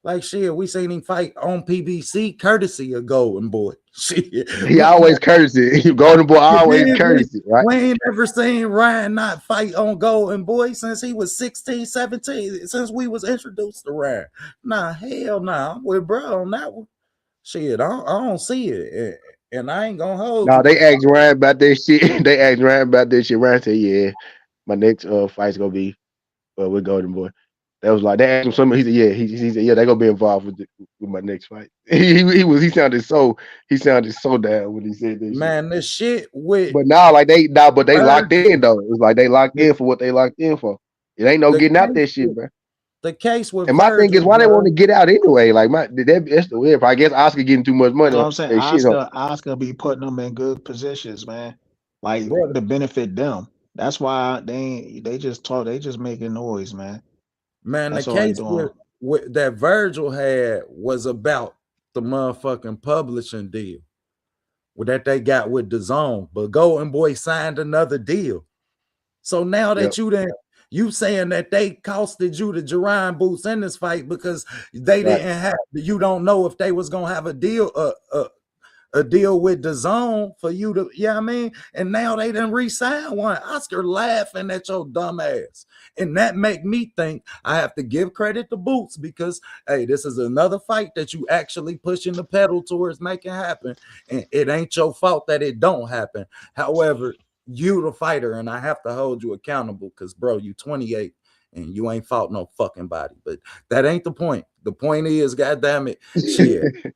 Speaker 3: Like shit, we seen him fight on PBC, courtesy of Golden Boy. Shit.
Speaker 2: He always courtesy. Golden Boy always courtesy, right?
Speaker 3: We ain't never seen Ryan not fight on Golden Boy since he was 16, 17, since we was introduced to Ryan. Nah, hell nah. I'm with bro on that one. Shit, I don't see it. And I ain't gonna hold you.
Speaker 2: They asked Ryan about that shit. Ryan said, yeah, my next fight's gonna be with Golden Boy. That was like, they asked him something. He said, yeah, he said, yeah, they're gonna be involved with my next fight. He sounded so down when he said that.
Speaker 3: Man,
Speaker 2: shit.
Speaker 3: this shit with
Speaker 2: but now they locked in though. It's like they locked in for what they locked in for. It ain't no getting out that shit, bro.
Speaker 3: The case with
Speaker 2: and my Virgil, thing is why they want to get out anyway. Like that's the weird. I guess Oscar getting too much money.
Speaker 10: You know what I'm saying? Oscar be putting them in good positions, man. Like to benefit them. That's why they just making noise, man.
Speaker 3: Man, that's the case with that Virgil had was about the motherfucking publishing deal that they got with DAZN. But Golden Boy signed another deal. So now that you saying that they costed you the Jerron Boots in this fight because they didn't have, you don't know if they was gonna have a deal with DAZN for you to, I mean, and now they didn't re-sign one. Oscar laughing at your dumb ass. And that make me think I have to give credit to Boots because, hey, this is another fight that you actually pushing the pedal towards making happen. And it ain't your fault that it don't happen. However, you the fighter, and I have to hold you accountable because, bro, you 28 and you ain't fought no fucking body. But that ain't the point. The point is, goddamn it, shit.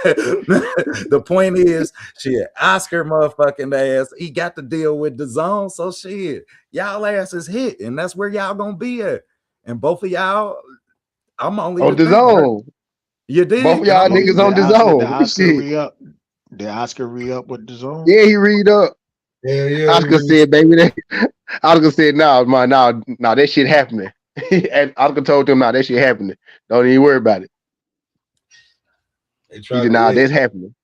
Speaker 3: The point is, shit, Oscar motherfucking ass, he got to deal with DAZN, so shit, y'all ass is hit, and that's where y'all gonna be at. And both of y'all, I'm only
Speaker 2: on DAZN.
Speaker 3: You did.
Speaker 2: Both y'all niggas on the zone. Shit.
Speaker 10: Did Oscar re-up with the zone?
Speaker 2: Yeah, he read up.
Speaker 4: Yeah.
Speaker 2: Oscar said, baby, Oscar said, no, that shit happening. And Oscar told him, that shit happening. Don't even worry about it. He said, that's happening.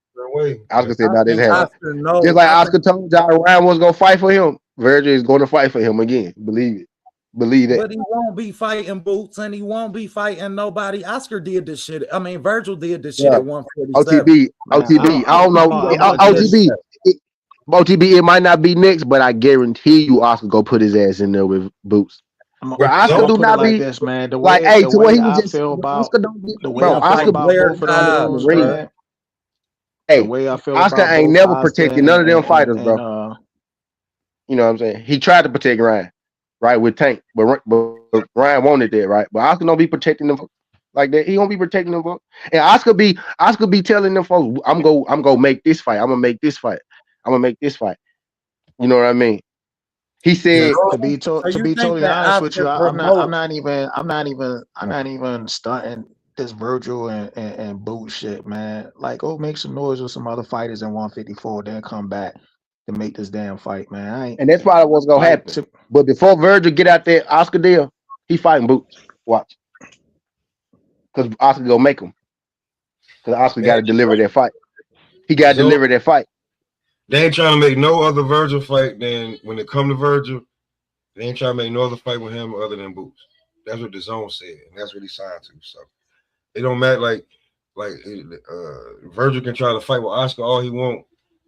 Speaker 2: Oscar said, that's happening. Just like Oscar told Ja Ryan was gonna fight for him, Virgil is gonna fight for him again. Believe it. Believe that.
Speaker 3: But he won't be fighting Boots and he won't be fighting nobody. Oscar did this shit. I mean, Virgil did this shit at 147.
Speaker 2: OTB. I don't know. OTB, it might not be next, but I guarantee you Oscar go put his ass in there with Boots. Bro, Oscar do not be
Speaker 10: this, man. The
Speaker 2: like,
Speaker 10: way,
Speaker 2: hey,
Speaker 10: the
Speaker 2: to
Speaker 10: way
Speaker 2: what he
Speaker 10: I
Speaker 2: was just
Speaker 10: feel about
Speaker 2: Oscar don't be,
Speaker 10: the way
Speaker 2: bro.
Speaker 10: I feel
Speaker 2: Oscar
Speaker 10: about both of them dudes, man.
Speaker 2: Hey,
Speaker 10: the way I feel
Speaker 2: Oscar
Speaker 10: about
Speaker 2: ain't
Speaker 10: both
Speaker 2: never
Speaker 10: Oscar
Speaker 2: protected none of them fighters,
Speaker 10: and,
Speaker 2: bro. You know what I'm saying? He tried to protect Ryan, right, with Tank, but Ryan wanted that, right? But Oscar don't be protecting them like that. He don't be protecting them, folks. And Oscar be telling them folks, I'm gonna make this fight. I'm gonna make this fight. I'm gonna make this fight. You know what I mean? He said,
Speaker 10: to be totally honest with you, I'm not even starting this Virgil and bullshit, man. Like, go make some noise with some other fighters in 154, then come back to make this damn fight, man.
Speaker 2: And that's probably what's gonna happen. But before Virgil get out there, Oscar deal, he fighting Boots. Watch, because Oscar gonna make him. Because Oscar got to deliver that fight. He got to deliver that fight.
Speaker 4: They ain't trying to make no other Virgil fight than when it come to Virgil. They ain't trying to make no other fight with him other than Boots. That's what the zone said, and that's what he signed to. So it don't matter. Like Virgil can try to fight with Oscar all he want.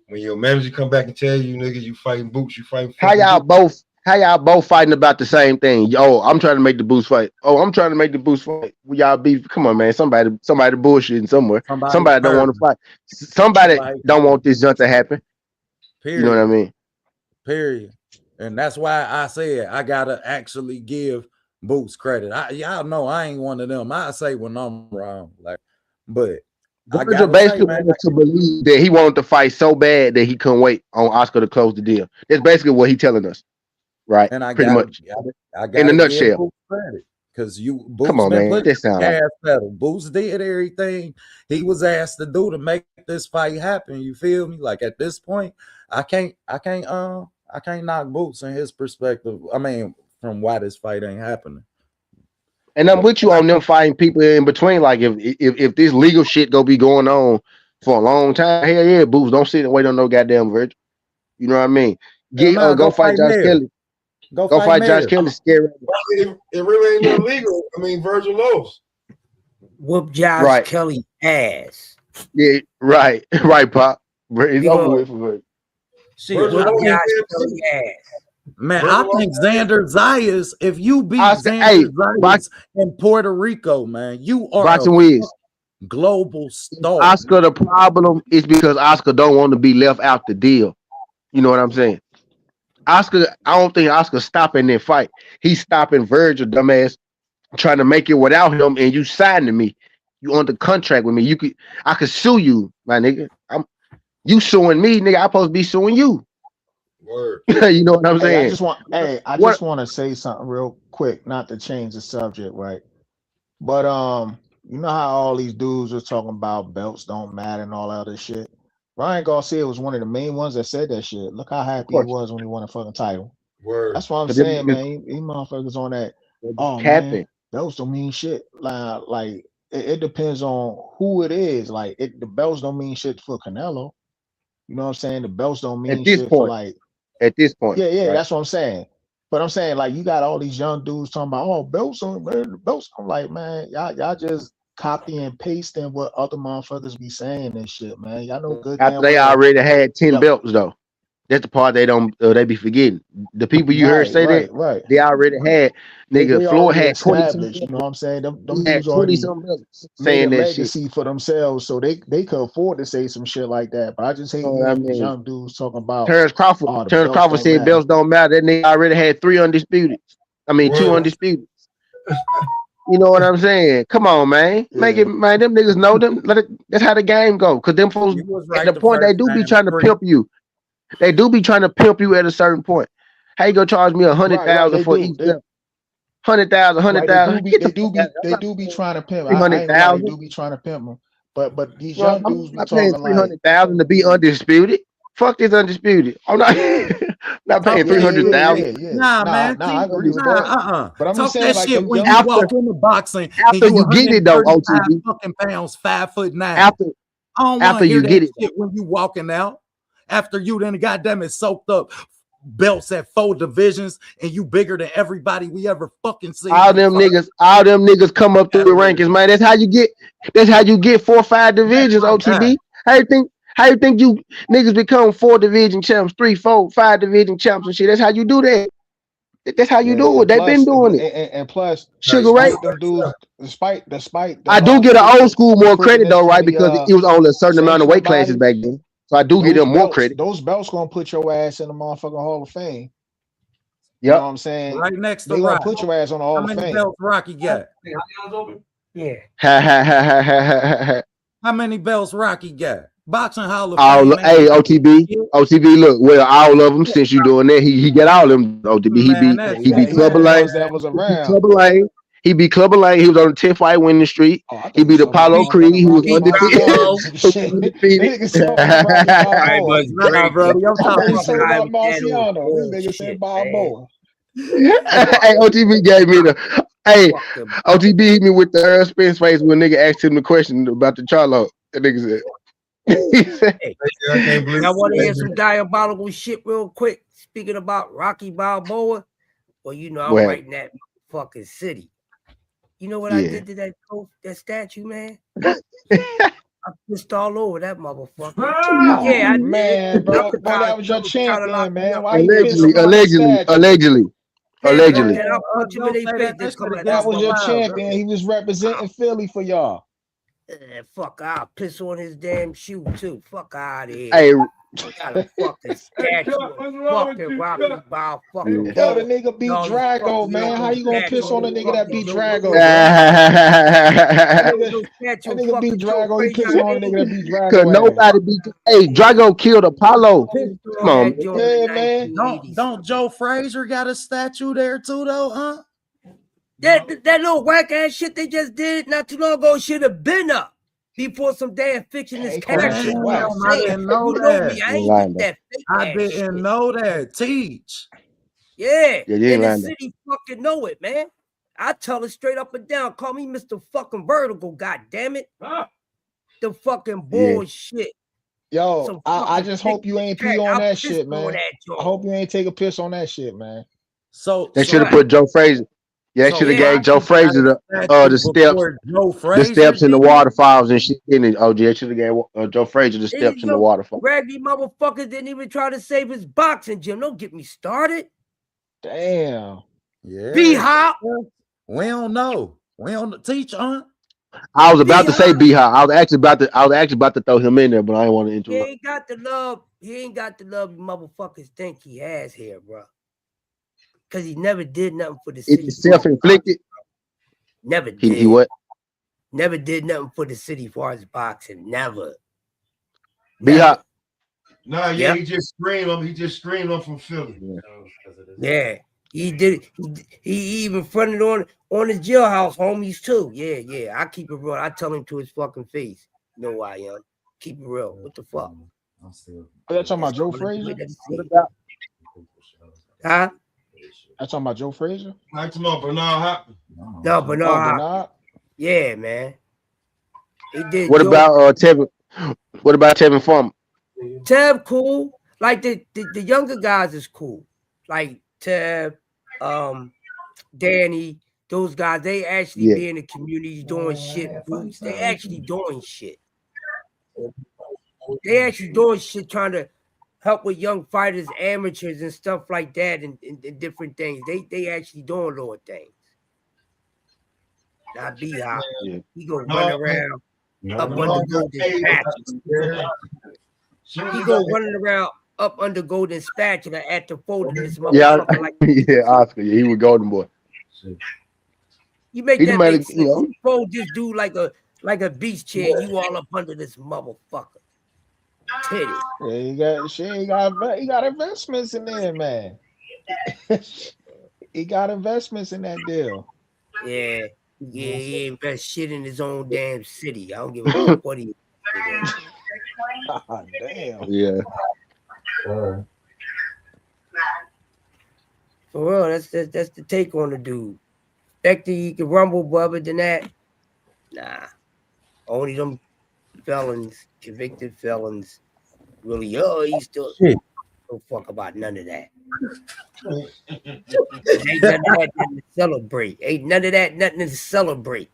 Speaker 4: When your manager come back and tell you, nigga, you fighting Boots, you fighting.
Speaker 2: How y'all both fighting about the same thing? Yo, I'm trying to make the Boots fight. Oh, I'm trying to make the Boots fight. Y'all be, come on, man. Somebody bullshitting somewhere. Somebody don't want to fight. Somebody don't want this junk to happen.
Speaker 3: Period.
Speaker 2: You know what I mean?
Speaker 3: Period. And that's why I said I gotta actually give Boots credit. Y'all know I ain't one of them. I say when I'm wrong, but
Speaker 2: Virgil basically wanted to believe that he wanted to fight so bad that he couldn't wait on Oscar to close the deal. That's basically what he's telling us, right?
Speaker 3: And
Speaker 2: pretty much.
Speaker 3: I got
Speaker 2: in a nutshell.
Speaker 3: Because Boots
Speaker 2: come on, man.
Speaker 3: Gas pedal. Boots did everything he was asked to do to make this fight happen. You feel me? Like at this point, I can't knock Boots in his perspective. I mean, from why this fight ain't happening.
Speaker 2: And I'm with you on them fighting people in between. Like if this legal shit go be going on for a long time, hell yeah, Boots, don't sit and wait on no goddamn Virgil. You know what I mean? Go fight Josh Kelly. Go fight Josh Kelly. Scary.
Speaker 4: It really ain't illegal. I mean, Virgil lost.
Speaker 8: Whoop Josh Kelly ass.
Speaker 2: Yeah, right, Pop. It's over with for Virgil.
Speaker 8: Shit, whoop Josh Kelly ass.
Speaker 3: Man, I think Xander Zayas, if you beat Xander Zayas in Puerto Rico, man, you are a global star.
Speaker 2: Oscar, the problem is because Oscar don't want to be left out the deal. You know what I'm saying? Oscar, I don't think Oscar's stopping that fight. He's stopping Virgil, dumbass, trying to make it without him, and you signed to me. You on the contract with me. I could sue you, my nigga. You suing me, nigga. I'm supposed to be suing you.
Speaker 4: Word.
Speaker 2: You know what I'm saying?
Speaker 10: I just want to say something real quick, not to change the subject, right? But you know how all these dudes are talking about belts don't matter and all that other shit. Ryan Garcia was one of the main ones that said that shit. Look how happy he was when he won a fucking title.
Speaker 4: Word.
Speaker 10: That's what I'm saying, man. These motherfuckers on that. Oh man, belts don't mean shit. Like it depends on who it is. Like the belts don't mean shit for Canelo. You know what I'm saying? The belts don't mean shit for like.
Speaker 2: At this point,
Speaker 10: yeah, right? That's what I'm saying. But I'm saying, like, you got all these young dudes talking about, oh, belts on belts. I'm like, man, y'all just copy and pasting what other motherfuckers be saying and shit, man. Y'all know good.
Speaker 2: After they already had 10 belts, though. That's the part they be forgetting. The people you heard say that, they already had. Nigga, Floyd had 20.
Speaker 10: You know what I'm saying? Them dudes already made a legacy for themselves, so they could afford to say some shit like that. But I just hate these young dudes talking about.
Speaker 2: Terrence Crawford said belts don't matter. That nigga already had 3 undisputed. I mean, 2 undisputed. You know what I'm saying? Come on, man. Make it, man. Them niggas know them. That's how the game go. Because them folks, at the point, they do be trying to pimp you. They do be trying to pimp you at a certain point. How you gonna charge me $100,000 for each step? 100,000.
Speaker 10: Right,
Speaker 2: Get the fuck out.
Speaker 10: they do be trying to pimp. I ain't gonna lie, they
Speaker 2: 300,000.
Speaker 10: do be trying to pimp them. But these
Speaker 2: Bro,
Speaker 10: young
Speaker 2: I'm
Speaker 10: dudes be
Speaker 2: not paying
Speaker 10: talking like,
Speaker 2: 300,000 to be undisputed. Fuck this undisputed. I'm not not paying
Speaker 3: Talk
Speaker 10: yeah,
Speaker 3: that
Speaker 10: yeah, yeah,
Speaker 3: shit.
Speaker 10: yeah,
Speaker 2: 300,000
Speaker 10: yeah.
Speaker 3: Nah,
Speaker 10: Nah,
Speaker 3: man.
Speaker 10: I agree with that. But I'm just
Speaker 3: Talk
Speaker 10: saying,
Speaker 3: that
Speaker 10: like
Speaker 3: shit
Speaker 10: them
Speaker 3: when
Speaker 10: young
Speaker 3: you
Speaker 2: after
Speaker 3: walk into boxing and you
Speaker 2: you get it though,
Speaker 3: 135
Speaker 2: OTB.
Speaker 3: fucking pounds, 5'9".
Speaker 2: After
Speaker 3: I don't want to hear
Speaker 2: you
Speaker 3: that
Speaker 2: get it.
Speaker 3: shit when you walking out. After you then goddamn it soaked up belts at 4 divisions and you bigger than everybody we ever fucking seen.
Speaker 2: All them niggas come up through the rankings, man. That's how you get 4 or 5 divisions, OTB. How you think you niggas become 4 division champs, 3, 4, 5 division champs and shit? That's how you do that. That's how you do it. They've been doing it.
Speaker 10: And plus,
Speaker 2: Sugar Ray.
Speaker 10: despite them dudes, despite them
Speaker 2: I do get an old school more
Speaker 10: putting
Speaker 2: credit
Speaker 10: this
Speaker 2: though, right?
Speaker 10: many
Speaker 2: Because it was only a certain amount of
Speaker 10: sanctioning
Speaker 2: weight classes
Speaker 10: bodies,
Speaker 2: back then. So I do get them more credit.
Speaker 10: Those belts gonna put your ass in the motherfucking Hall of Fame.
Speaker 2: Yep.
Speaker 10: You know what I'm saying?
Speaker 3: Right next to
Speaker 10: they gonna
Speaker 3: Rocky.
Speaker 10: put your ass on the Hall
Speaker 3: How
Speaker 10: of
Speaker 3: many
Speaker 10: Fame.
Speaker 3: belts Rocky got?
Speaker 8: Yeah.
Speaker 3: How many belts Rocky got? Boxing Hall of
Speaker 2: All,
Speaker 3: Fame.
Speaker 2: hey, OTB, look, well, all of them since you doing that, he get all of them. OTB, he beat Clubber Lane.
Speaker 10: That was around.
Speaker 2: He beat Clubber Lane. He was on the 10th fight winning streak. He beat Apollo Creed. He was undefeated.
Speaker 8: Nah,
Speaker 3: brother, I'm talking
Speaker 10: about Marciano. This nigga said Balboa.
Speaker 2: Hey, OTB gave me the. Hey, OTB hit me with the Earl Spence face when nigga asked him the question about the Charlo. That nigga said.
Speaker 8: Hey, y'all want to hear some diabolical shit real quick? Speaking about Rocky Balboa, well, you know, I'm right in that fucking city. You know what I did to that statue, man? I pissed all over that motherfucker. Yeah, I
Speaker 10: man, bro. Boy, that was your champion, man. Why
Speaker 2: Allegedly.
Speaker 8: I'll punch him in their face.
Speaker 10: That was your champion. He was representing Philly for y'all.
Speaker 8: Fuck, I'll piss on his damn shoe too. Fuck out of here.
Speaker 2: Hey,
Speaker 8: got a fucking statue. Fucking Rocky Bob. Fucking
Speaker 10: yo, the nigga beat Drago, man. How you gonna piss on a nigga that beat Drago? That nigga beat Drago. He pissing on a nigga that beat Drago.
Speaker 2: Cause nobody beat. Hey, Drago killed Apollo. Come on,
Speaker 10: man.
Speaker 3: Don't Joe Frazier got a statue there too, though, huh?
Speaker 8: That little whack ass shit they just did not too long ago should have been up before some damn fiction is cash.
Speaker 3: I didn't know that.
Speaker 8: I
Speaker 3: didn't know that. Teach.
Speaker 8: Yeah, and the city fucking know it, man. I tell it straight up and down. Call me Mr. fucking Vertical, god damn it. The fucking bullshit.
Speaker 10: Yo, I just hope you ain't pee on that shit, man. I hope you ain't take a piss on that shit, man.
Speaker 3: So
Speaker 2: they should have put Joe Frazier. Yeah, they should have gave Joe Frazier the steps in the waterfalls and shit. Oh, yeah, should have gave Joe Frazier the steps in the waterfall.
Speaker 8: Raggy motherfuckers didn't even try to save his boxing gym. Don't get me started.
Speaker 10: Damn.
Speaker 3: Yeah.
Speaker 8: B-Hop.
Speaker 3: We don't know. We don't teach, huh?
Speaker 2: I was about to say B-Hop. I was actually about to throw him in there, but I didn't want to interrupt.
Speaker 8: He ain't got the love. He ain't got the love you motherfuckers think he has here, bro. Because he never did nothing for the city.
Speaker 2: It's self-inflicted.
Speaker 8: Never did.
Speaker 2: He what?
Speaker 8: Never did nothing for the city as far as boxing. Never.
Speaker 2: B-Hop.
Speaker 4: Nah, yeah, he just screamed him. He just screamed him from Philly.
Speaker 8: Yeah. He did it. He even fronted on his jailhouse homies too. Yeah. I keep it real. I tell him to his fucking face. You know why, young? Keep it real. What the fuck?
Speaker 10: Are you talking about Joe Frazier?
Speaker 8: Huh?
Speaker 10: I'm talking about Joe Frazier?
Speaker 4: I'm talking about Bernard Hopkins.
Speaker 8: No, Bernard. Yeah, man. He did.
Speaker 2: What about Tevin? What about Tevin Farmer?
Speaker 8: Tev cool. Like the younger guys is cool. Like Tev, Danny, those guys, they actually be in the community doing shit. Boots. They actually doing shit. They actually doing shit trying to help with young fighters, amateurs, and stuff like that, and different things. They actually doing little things. Not B-Hop. He go run around up under Golden Spatula. He go running around up under Golden Spatula at the fold of this motherfucker.
Speaker 2: Oscar. Yeah, he was Golden Boy.
Speaker 8: You make that make sense. You fold this dude like a beach chair. You all up under this motherfucker. Titty.
Speaker 10: Yeah, he got investments in there, man. He got investments in that deal.
Speaker 8: Yeah, he invest shit in his own damn city. I don't give a fuck what he did.
Speaker 10: God damn.
Speaker 2: Yeah.
Speaker 8: For real, that's the take on the dude. Expecting he can rumble, but other than that, nah. Only them felons, convicted felons, really. He's still don't fuck about none of that. Ain't none of that nothing to celebrate. Ain't none of that nothing to celebrate.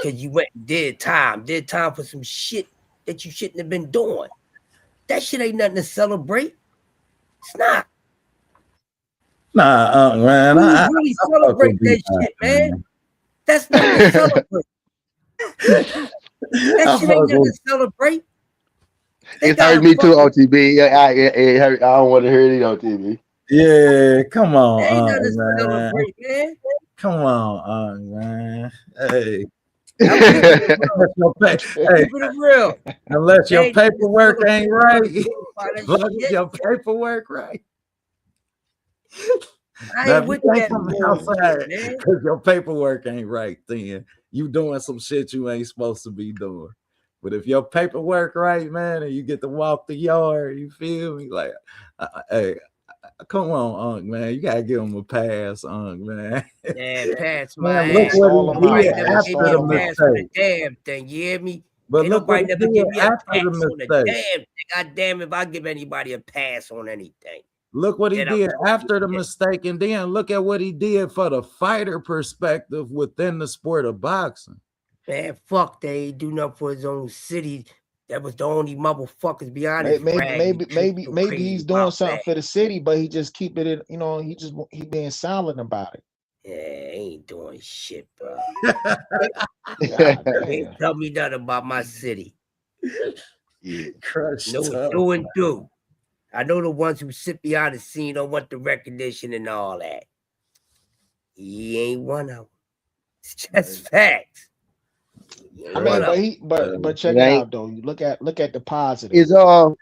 Speaker 8: Cause you went and did time for some shit that you shouldn't have been doing. That shit ain't nothing to celebrate. It's not.
Speaker 3: Nah, man.
Speaker 8: I really celebrate that shit, man. That's nothing to celebrate. That shit ain't nothing to celebrate.
Speaker 2: It hurt me too, OTB. It hurt. I don't want to hear it on TV.
Speaker 3: Yeah, come on,
Speaker 8: ain't nothing to
Speaker 3: man.
Speaker 8: Celebrate, man.
Speaker 3: Come on, man. Hey.
Speaker 8: I'm keeping it real.
Speaker 3: Unless your paperwork ain't right. Your paperwork right.
Speaker 8: I ain't with that
Speaker 3: outside because your paperwork ain't right, then you doing some shit you ain't supposed to be doing. But if your paperwork right, man, and you get to walk the yard, you feel me? Like, hey, come on, man. You gotta give him a pass, man.
Speaker 8: Yeah, pass my
Speaker 3: man,
Speaker 8: ass.
Speaker 3: Look what he did
Speaker 8: never gave me a pass on the
Speaker 3: mistake.
Speaker 8: damn thing. You hear me?
Speaker 3: But
Speaker 8: ain't
Speaker 3: look what
Speaker 8: nobody
Speaker 3: he
Speaker 8: never
Speaker 3: did
Speaker 8: give me a pass
Speaker 3: after the
Speaker 8: on the
Speaker 3: mistake.
Speaker 8: damn thing. God damn if I give anybody a pass on anything.
Speaker 3: Look what he did after the mistake, and then look at what he did for the fighter perspective within the sport of boxing.
Speaker 8: Man, fuck, they ain't do nothing for his own city. That was the only motherfuckers behind his
Speaker 10: maybe he's doing something for the city, but he just keep it in, he being silent about it.
Speaker 8: Yeah, ain't doing shit, bro.
Speaker 10: Ain't
Speaker 8: tell me nothing about my city.
Speaker 2: Yeah.
Speaker 8: Do and do. I know the ones who sit behind the scene don't want the recognition and all that. He ain't one of them. It's just facts.
Speaker 10: I mean, but check it out though. You look at the positive. He's a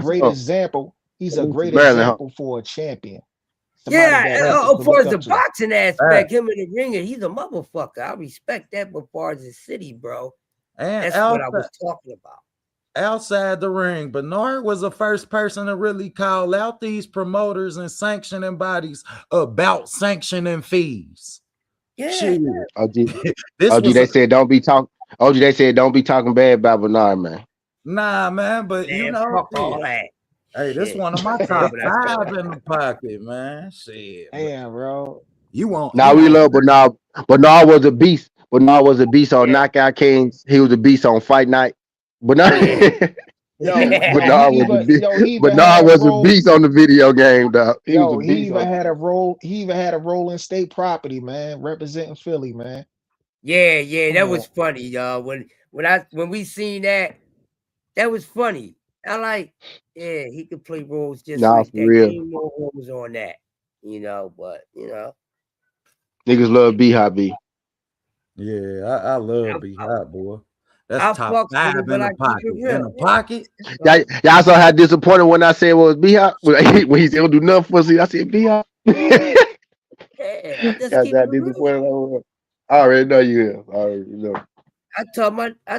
Speaker 10: great example. He's a great example for a champion.
Speaker 8: As far as the boxing aspect, him in the ringer, he's a motherfucker. I respect that, but as far as the city, bro, and that's what I was talking about.
Speaker 3: Outside the ring, Bernard was the first person to really call out these promoters and sanctioning bodies about sanctioning fees.
Speaker 8: Yeah.
Speaker 2: OG, they said don't be talking. OG, they said don't be talking bad about Bernard, man.
Speaker 3: Nah, man, but you know,
Speaker 8: fuck all that.
Speaker 3: Hey, this one of my top 5 in the pocket, man. Shit.
Speaker 10: Damn, bro.
Speaker 3: You want?
Speaker 2: Now we love Bernard. Bernard was a beast. Bernard was a beast on Knockout Kings. He was a beast on Fight Night. Bernard was a beast. Bernard was a beast on the video game, dog.
Speaker 10: He even had a role. He even had a role in state property, man, representing Philly, man.
Speaker 8: Yeah, that was funny, y'all. When we seen that was funny. I like, he could play roles just like that.
Speaker 2: Real.
Speaker 8: Ain't no roles on that, but
Speaker 2: niggas love B-Hop B.
Speaker 3: Yeah, I love B-Hop, boy. That's
Speaker 8: I
Speaker 3: top 5 in the pocket. In the pocket.
Speaker 2: Y'all saw how disappointed when I said was B-Hop when he said don't do nothing for us. I said B-Hop.
Speaker 8: I just keep it real.
Speaker 2: I already know you. I already know.
Speaker 8: I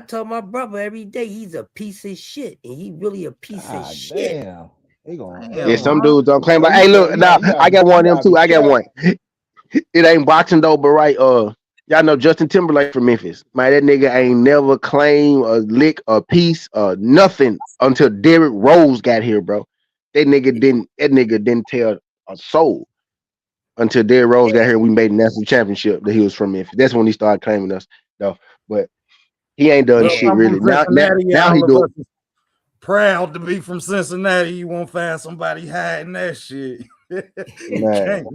Speaker 8: told my brother every day he's a piece of shit, and he really a piece of shit.
Speaker 10: Damn.
Speaker 2: Yeah, some dudes don't claim. But hey, look, now I got one of them too. I got one. It ain't boxing though, but right, y'all know Justin Timberlake from Memphis. Man, that nigga ain't never claimed a lick, a piece, nothing until Derrick Rose got here, bro. That nigga didn't tell a soul until Derrick Rose got here. We made a national championship that he was from Memphis. That's when he started claiming us, though. But he ain't done shit really. Now he do it.
Speaker 3: Proud to be from Cincinnati. You won't find somebody hiding that shit.
Speaker 2: Man.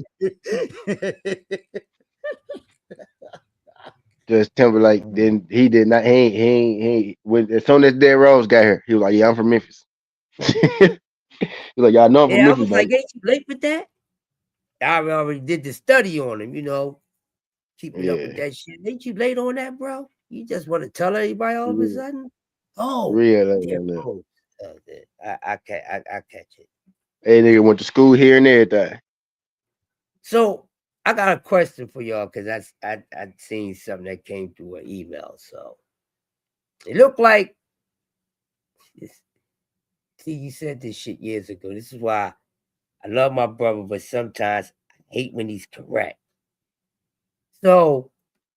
Speaker 2: Just Timberlake, then he did not. He as soon as Derrick Rose got here, he was like, "Yeah, I'm from Memphis." He's like, "Y'all know I'm from Memphis."
Speaker 8: I was like, "Ain't you late with that?" I already did the study on him, keeping up with that shit. Ain't you late on that, bro? You just want to tell everybody all of a sudden? Oh,
Speaker 2: real.
Speaker 8: I catch it.
Speaker 2: Hey, nigga went to school here and everything.
Speaker 8: So I got a question for y'all because I'd seen something that came through an email. So it looked like, see, you said this shit years ago. This is why I love my brother, but sometimes I hate when he's correct. So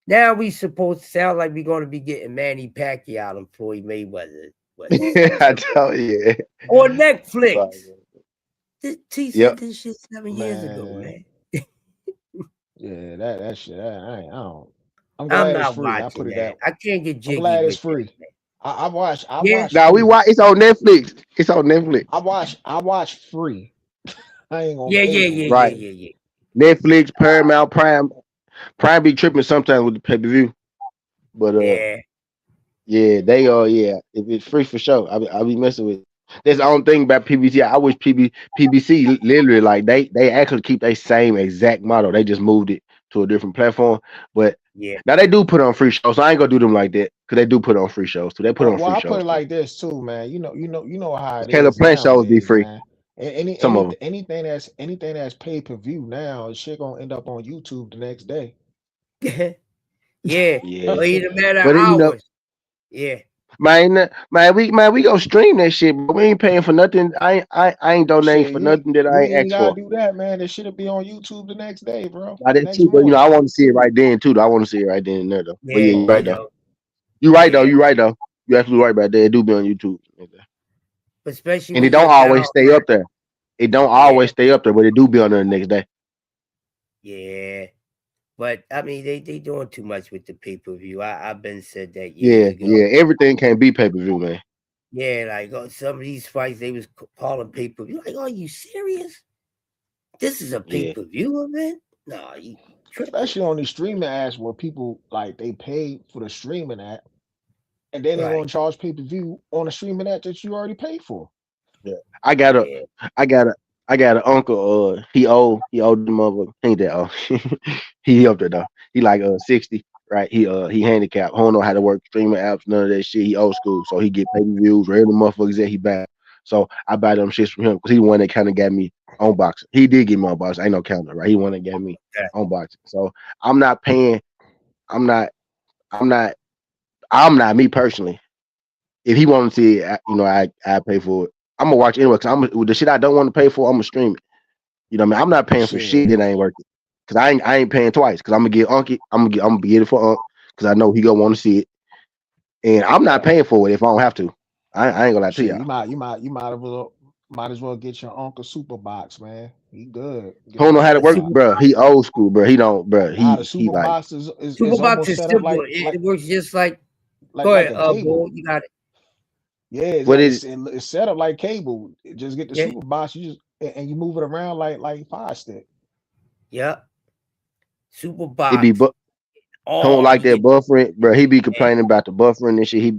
Speaker 8: now we supposed to sound like we're going to be getting Manny Pacquiao and Floyd Mayweather.
Speaker 2: I tell you.
Speaker 8: On Netflix. T said
Speaker 2: Yep.
Speaker 8: this shit 7 years ago, man.
Speaker 10: Yeah, that shit. I don't. I'm
Speaker 8: I'm
Speaker 10: glad it's
Speaker 8: not
Speaker 10: free. I
Speaker 8: watching
Speaker 10: put it
Speaker 8: that.
Speaker 10: that.
Speaker 8: I can't get
Speaker 10: I'm
Speaker 8: jiggy
Speaker 10: glad it's
Speaker 8: with
Speaker 10: free.
Speaker 8: that, man.
Speaker 10: I watch. I
Speaker 8: Yeah.
Speaker 10: watch
Speaker 2: Now we
Speaker 10: free.
Speaker 2: watch. It's on Netflix. It's on Netflix.
Speaker 10: I watch free. I ain't gonna
Speaker 8: Yeah,
Speaker 10: pay
Speaker 8: yeah,
Speaker 10: for
Speaker 8: yeah,
Speaker 10: it.
Speaker 8: yeah,
Speaker 2: Right.
Speaker 8: yeah, yeah.
Speaker 2: Netflix, Paramount, Prime be tripping sometimes with the pay per view, but
Speaker 8: Yeah.
Speaker 2: yeah, they yeah. If it's free for sure, I be messing with it. That's the only thing about PBC. I wish PBC literally like they actually keep their same exact model. They just moved it to a different platform, but
Speaker 8: Yeah.
Speaker 2: now they do put on free shows. So I ain't gonna do them like that because they do put on free shows too. They put on
Speaker 10: Well,
Speaker 2: free
Speaker 10: I put
Speaker 2: shows
Speaker 10: it
Speaker 2: too.
Speaker 10: like this too, man. You know how it
Speaker 2: Caleb
Speaker 10: is
Speaker 2: Plant shows be
Speaker 10: nowadays,
Speaker 2: free.
Speaker 10: man.
Speaker 2: Some of them.
Speaker 10: Anything that's pay per view now, shit gonna end up on YouTube the next day.
Speaker 8: Yeah.
Speaker 2: Yeah,
Speaker 8: Or either matter of
Speaker 2: but
Speaker 8: hours. Yeah.
Speaker 2: we go stream that shit, but we ain't paying for nothing. I ain't donating
Speaker 10: Shit,
Speaker 2: for nothing that
Speaker 10: you
Speaker 2: I
Speaker 10: ain't
Speaker 2: ain't
Speaker 10: even
Speaker 2: asked
Speaker 10: gotta
Speaker 2: for.
Speaker 10: do that, man. That shit'll be on YouTube the next day, bro.
Speaker 2: Now that
Speaker 10: Next
Speaker 2: too, but
Speaker 10: morning.
Speaker 2: I want to see it right then too. Though. I want to see it right then and there though. But
Speaker 8: Yeah,
Speaker 2: yeah, you're
Speaker 8: you
Speaker 2: right though.
Speaker 8: know.
Speaker 2: You're right though.
Speaker 8: Yeah.
Speaker 2: You're right though. You're absolutely right about that. It do be on YouTube,
Speaker 8: Especially
Speaker 2: and it
Speaker 8: when
Speaker 2: don't
Speaker 8: you're
Speaker 2: always
Speaker 8: down.
Speaker 2: stay up there. It don't
Speaker 8: Yeah.
Speaker 2: always stay up there, but it do be on there the next day.
Speaker 8: Yeah. But I mean they doing too much with the pay-per-view. I've been said that years
Speaker 2: Yeah,
Speaker 8: ago.
Speaker 2: yeah. Everything can't be pay per view, man.
Speaker 8: Yeah, like some of these fights they was calling pay-per-view. Like, are you serious? This is a
Speaker 2: Yeah,
Speaker 8: pay-per-view event? No, you tripping.
Speaker 10: Especially on these streaming apps where people like they pay for the streaming app and then they
Speaker 8: Right.
Speaker 10: gonna charge pay per view on a streaming app that you already paid for.
Speaker 2: yeah. I got a,
Speaker 8: Yeah.
Speaker 2: I got a, I got an uncle. He old the mother. He ain't that old. He up there though. He like 60, right? He handicapped. He don't know how to work streaming apps, none of that shit. He old school, so he get pay per views, random motherfuckers that he buy. So I buy them shits from him because he the one that kind of got me on boxing. He did get me on boxing. Ain't no counter, right? He the one that got me
Speaker 8: Yeah.
Speaker 2: on boxing. So I'm not paying. I'm not. I'm not. I'm not me personally. If he want to see it, I pay for it. I'm gonna watch it anyway. Cause with the shit I don't want to pay for, I'm gonna stream it. You know what I mean? I'm not paying for shit
Speaker 10: Shit.
Speaker 2: that ain't worth it. Cause I ain't paying twice. Cause I'm gonna get Unky. I'm gonna get it for Unc. Cause I know he gonna want to see it. And I'm not
Speaker 10: Right.
Speaker 2: paying for it if I don't have to. I ain't gonna lie to
Speaker 10: Shit,
Speaker 2: y'all.
Speaker 10: might as well get your uncle super box, man. He good.
Speaker 2: He
Speaker 10: Get
Speaker 2: don't
Speaker 10: him a
Speaker 2: know how to
Speaker 8: A
Speaker 10: super
Speaker 2: work,
Speaker 8: super
Speaker 10: box.
Speaker 2: bro. He old school, bro. He don't, bro.
Speaker 10: Nah, the
Speaker 2: He
Speaker 10: super
Speaker 2: like
Speaker 10: box
Speaker 8: super
Speaker 10: is
Speaker 8: box
Speaker 10: almost
Speaker 8: is
Speaker 10: set up
Speaker 8: simple. It works just like. Go
Speaker 10: like
Speaker 8: ahead,
Speaker 10: a cable.
Speaker 8: Bull. You got it.
Speaker 10: Yeah,
Speaker 2: what is it?
Speaker 10: it's set up like cable. Just get the
Speaker 8: Yeah.
Speaker 10: super box, you just and you move it around like Fire Stick.
Speaker 8: Yep. Super
Speaker 2: It be
Speaker 8: box.
Speaker 2: he don't
Speaker 8: Arm.
Speaker 2: like
Speaker 8: You
Speaker 2: that
Speaker 8: get.
Speaker 2: buffering, bro. He be
Speaker 8: Yeah.
Speaker 2: complaining about the buffering and shit.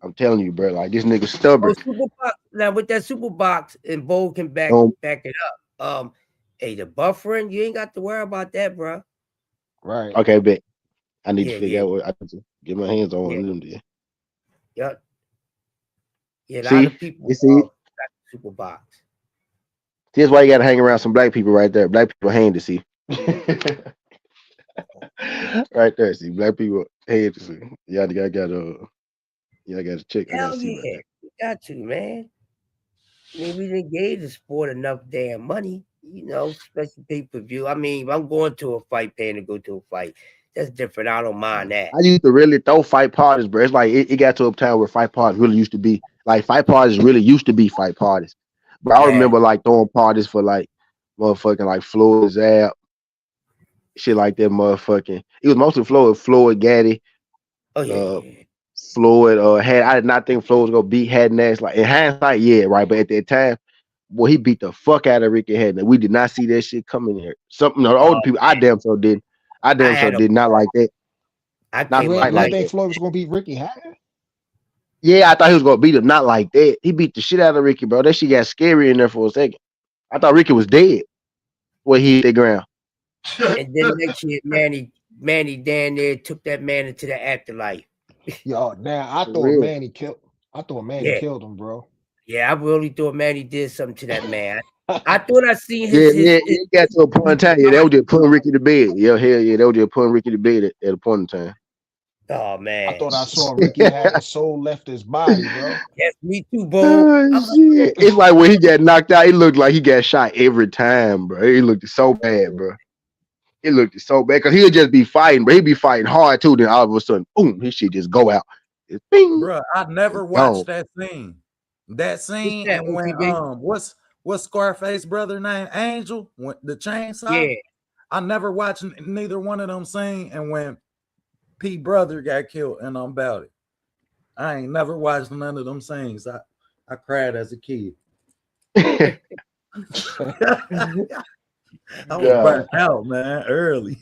Speaker 2: I'm telling you, bro. Like this nigga
Speaker 8: Oh,
Speaker 2: stubborn.
Speaker 8: super box. Now with that super box, and Bo can back
Speaker 2: Um,
Speaker 8: it up. Hey, the buffering, you ain't got to worry about that, bro.
Speaker 10: Right.
Speaker 2: okay, bet. I need to
Speaker 8: Yeah, yeah,
Speaker 2: figure out what I need to get my hands on
Speaker 8: yeah,
Speaker 2: one of them. Then.
Speaker 8: yeah. Yeah, a lot
Speaker 2: See,
Speaker 8: of people
Speaker 2: you see,
Speaker 8: got the super box.
Speaker 2: here's why you gotta hang around some black people right there. Black people hand to see. Right there, see black people hand to see. Y'all got to check. I gotta
Speaker 8: Hell
Speaker 2: see about
Speaker 8: yeah,
Speaker 2: that.
Speaker 8: you got to, man. I mean, we didn't gave the sport enough damn money, especially pay-per-view. I mean, if I'm going to a fight, paying to go to a fight, that's different. I don't mind that.
Speaker 2: I used to really throw fight parties, bro. It's like it got to a time where fight parties really used to be like fight parties really used to be fight parties. But I
Speaker 8: Yeah.
Speaker 2: remember like throwing parties for like motherfucking like Floyd's app, shit like that, motherfucking. It was mostly Floyd, Gaddy,
Speaker 8: Oh yeah,
Speaker 2: uh,
Speaker 8: yeah.
Speaker 2: Floyd. Had I did not think Floyd was gonna beat Hadnash. Like in hindsight, yeah, right. But at that time, boy, he beat the fuck out of Ricky Hadnash. We did not see that shit coming here. Something the older
Speaker 8: Oh,
Speaker 2: people, I damn so didn't. I
Speaker 8: I
Speaker 2: damn so
Speaker 8: had a
Speaker 2: did not like that.
Speaker 8: I
Speaker 2: Not
Speaker 8: came
Speaker 10: You
Speaker 8: up
Speaker 10: ain't
Speaker 2: fight
Speaker 10: you ain't
Speaker 2: like
Speaker 8: right.
Speaker 10: think
Speaker 2: that.
Speaker 10: Floyd was gonna beat Ricky Hatton?
Speaker 2: Yeah, I thought he was gonna beat him. Not like that. He beat the shit out of Ricky, bro. That shit got scary in there for a second. I thought Ricky was dead when he hit the ground.
Speaker 8: And then next year, Manny down there took that man into the afterlife.
Speaker 10: Yo, now
Speaker 2: For real.
Speaker 10: I thought Manny
Speaker 8: Yeah,
Speaker 10: killed him, bro.
Speaker 8: yeah. I really thought Manny did something to that man. I thought I seen
Speaker 2: Yeah,
Speaker 8: his
Speaker 2: it got to a point in time. Yeah, they were just putting Ricky to bed. Yeah, hell yeah, they were just putting Ricky to bed at a point in time.
Speaker 8: Oh
Speaker 10: I
Speaker 8: man.
Speaker 10: thought I saw Ricky had his soul left his body, bro.
Speaker 8: Yes, me too, Bo.
Speaker 2: Oh
Speaker 8: I'm
Speaker 2: shit! It's like when he got knocked out, it looked like he got shot every time, bro. It looked so bad, bro. It looked so bad because he'll just be fighting, but he'd be fighting hard too. Then all of a sudden, boom, his shit just go out. It's bing,
Speaker 3: Bro, I never
Speaker 2: it's
Speaker 3: watched
Speaker 2: gone.
Speaker 3: that scene. That
Speaker 8: what's
Speaker 3: scene
Speaker 8: that,
Speaker 3: and when
Speaker 8: OTB?
Speaker 3: what's Scarface brother name? Angel, when the chainsaw.
Speaker 8: Yeah.
Speaker 3: I never watched neither one of them scene, and when P brother got killed, and I'm about it. I ain't never watched none of them scenes. I cried as a kid. I was
Speaker 2: God,
Speaker 3: burnt out, man, early.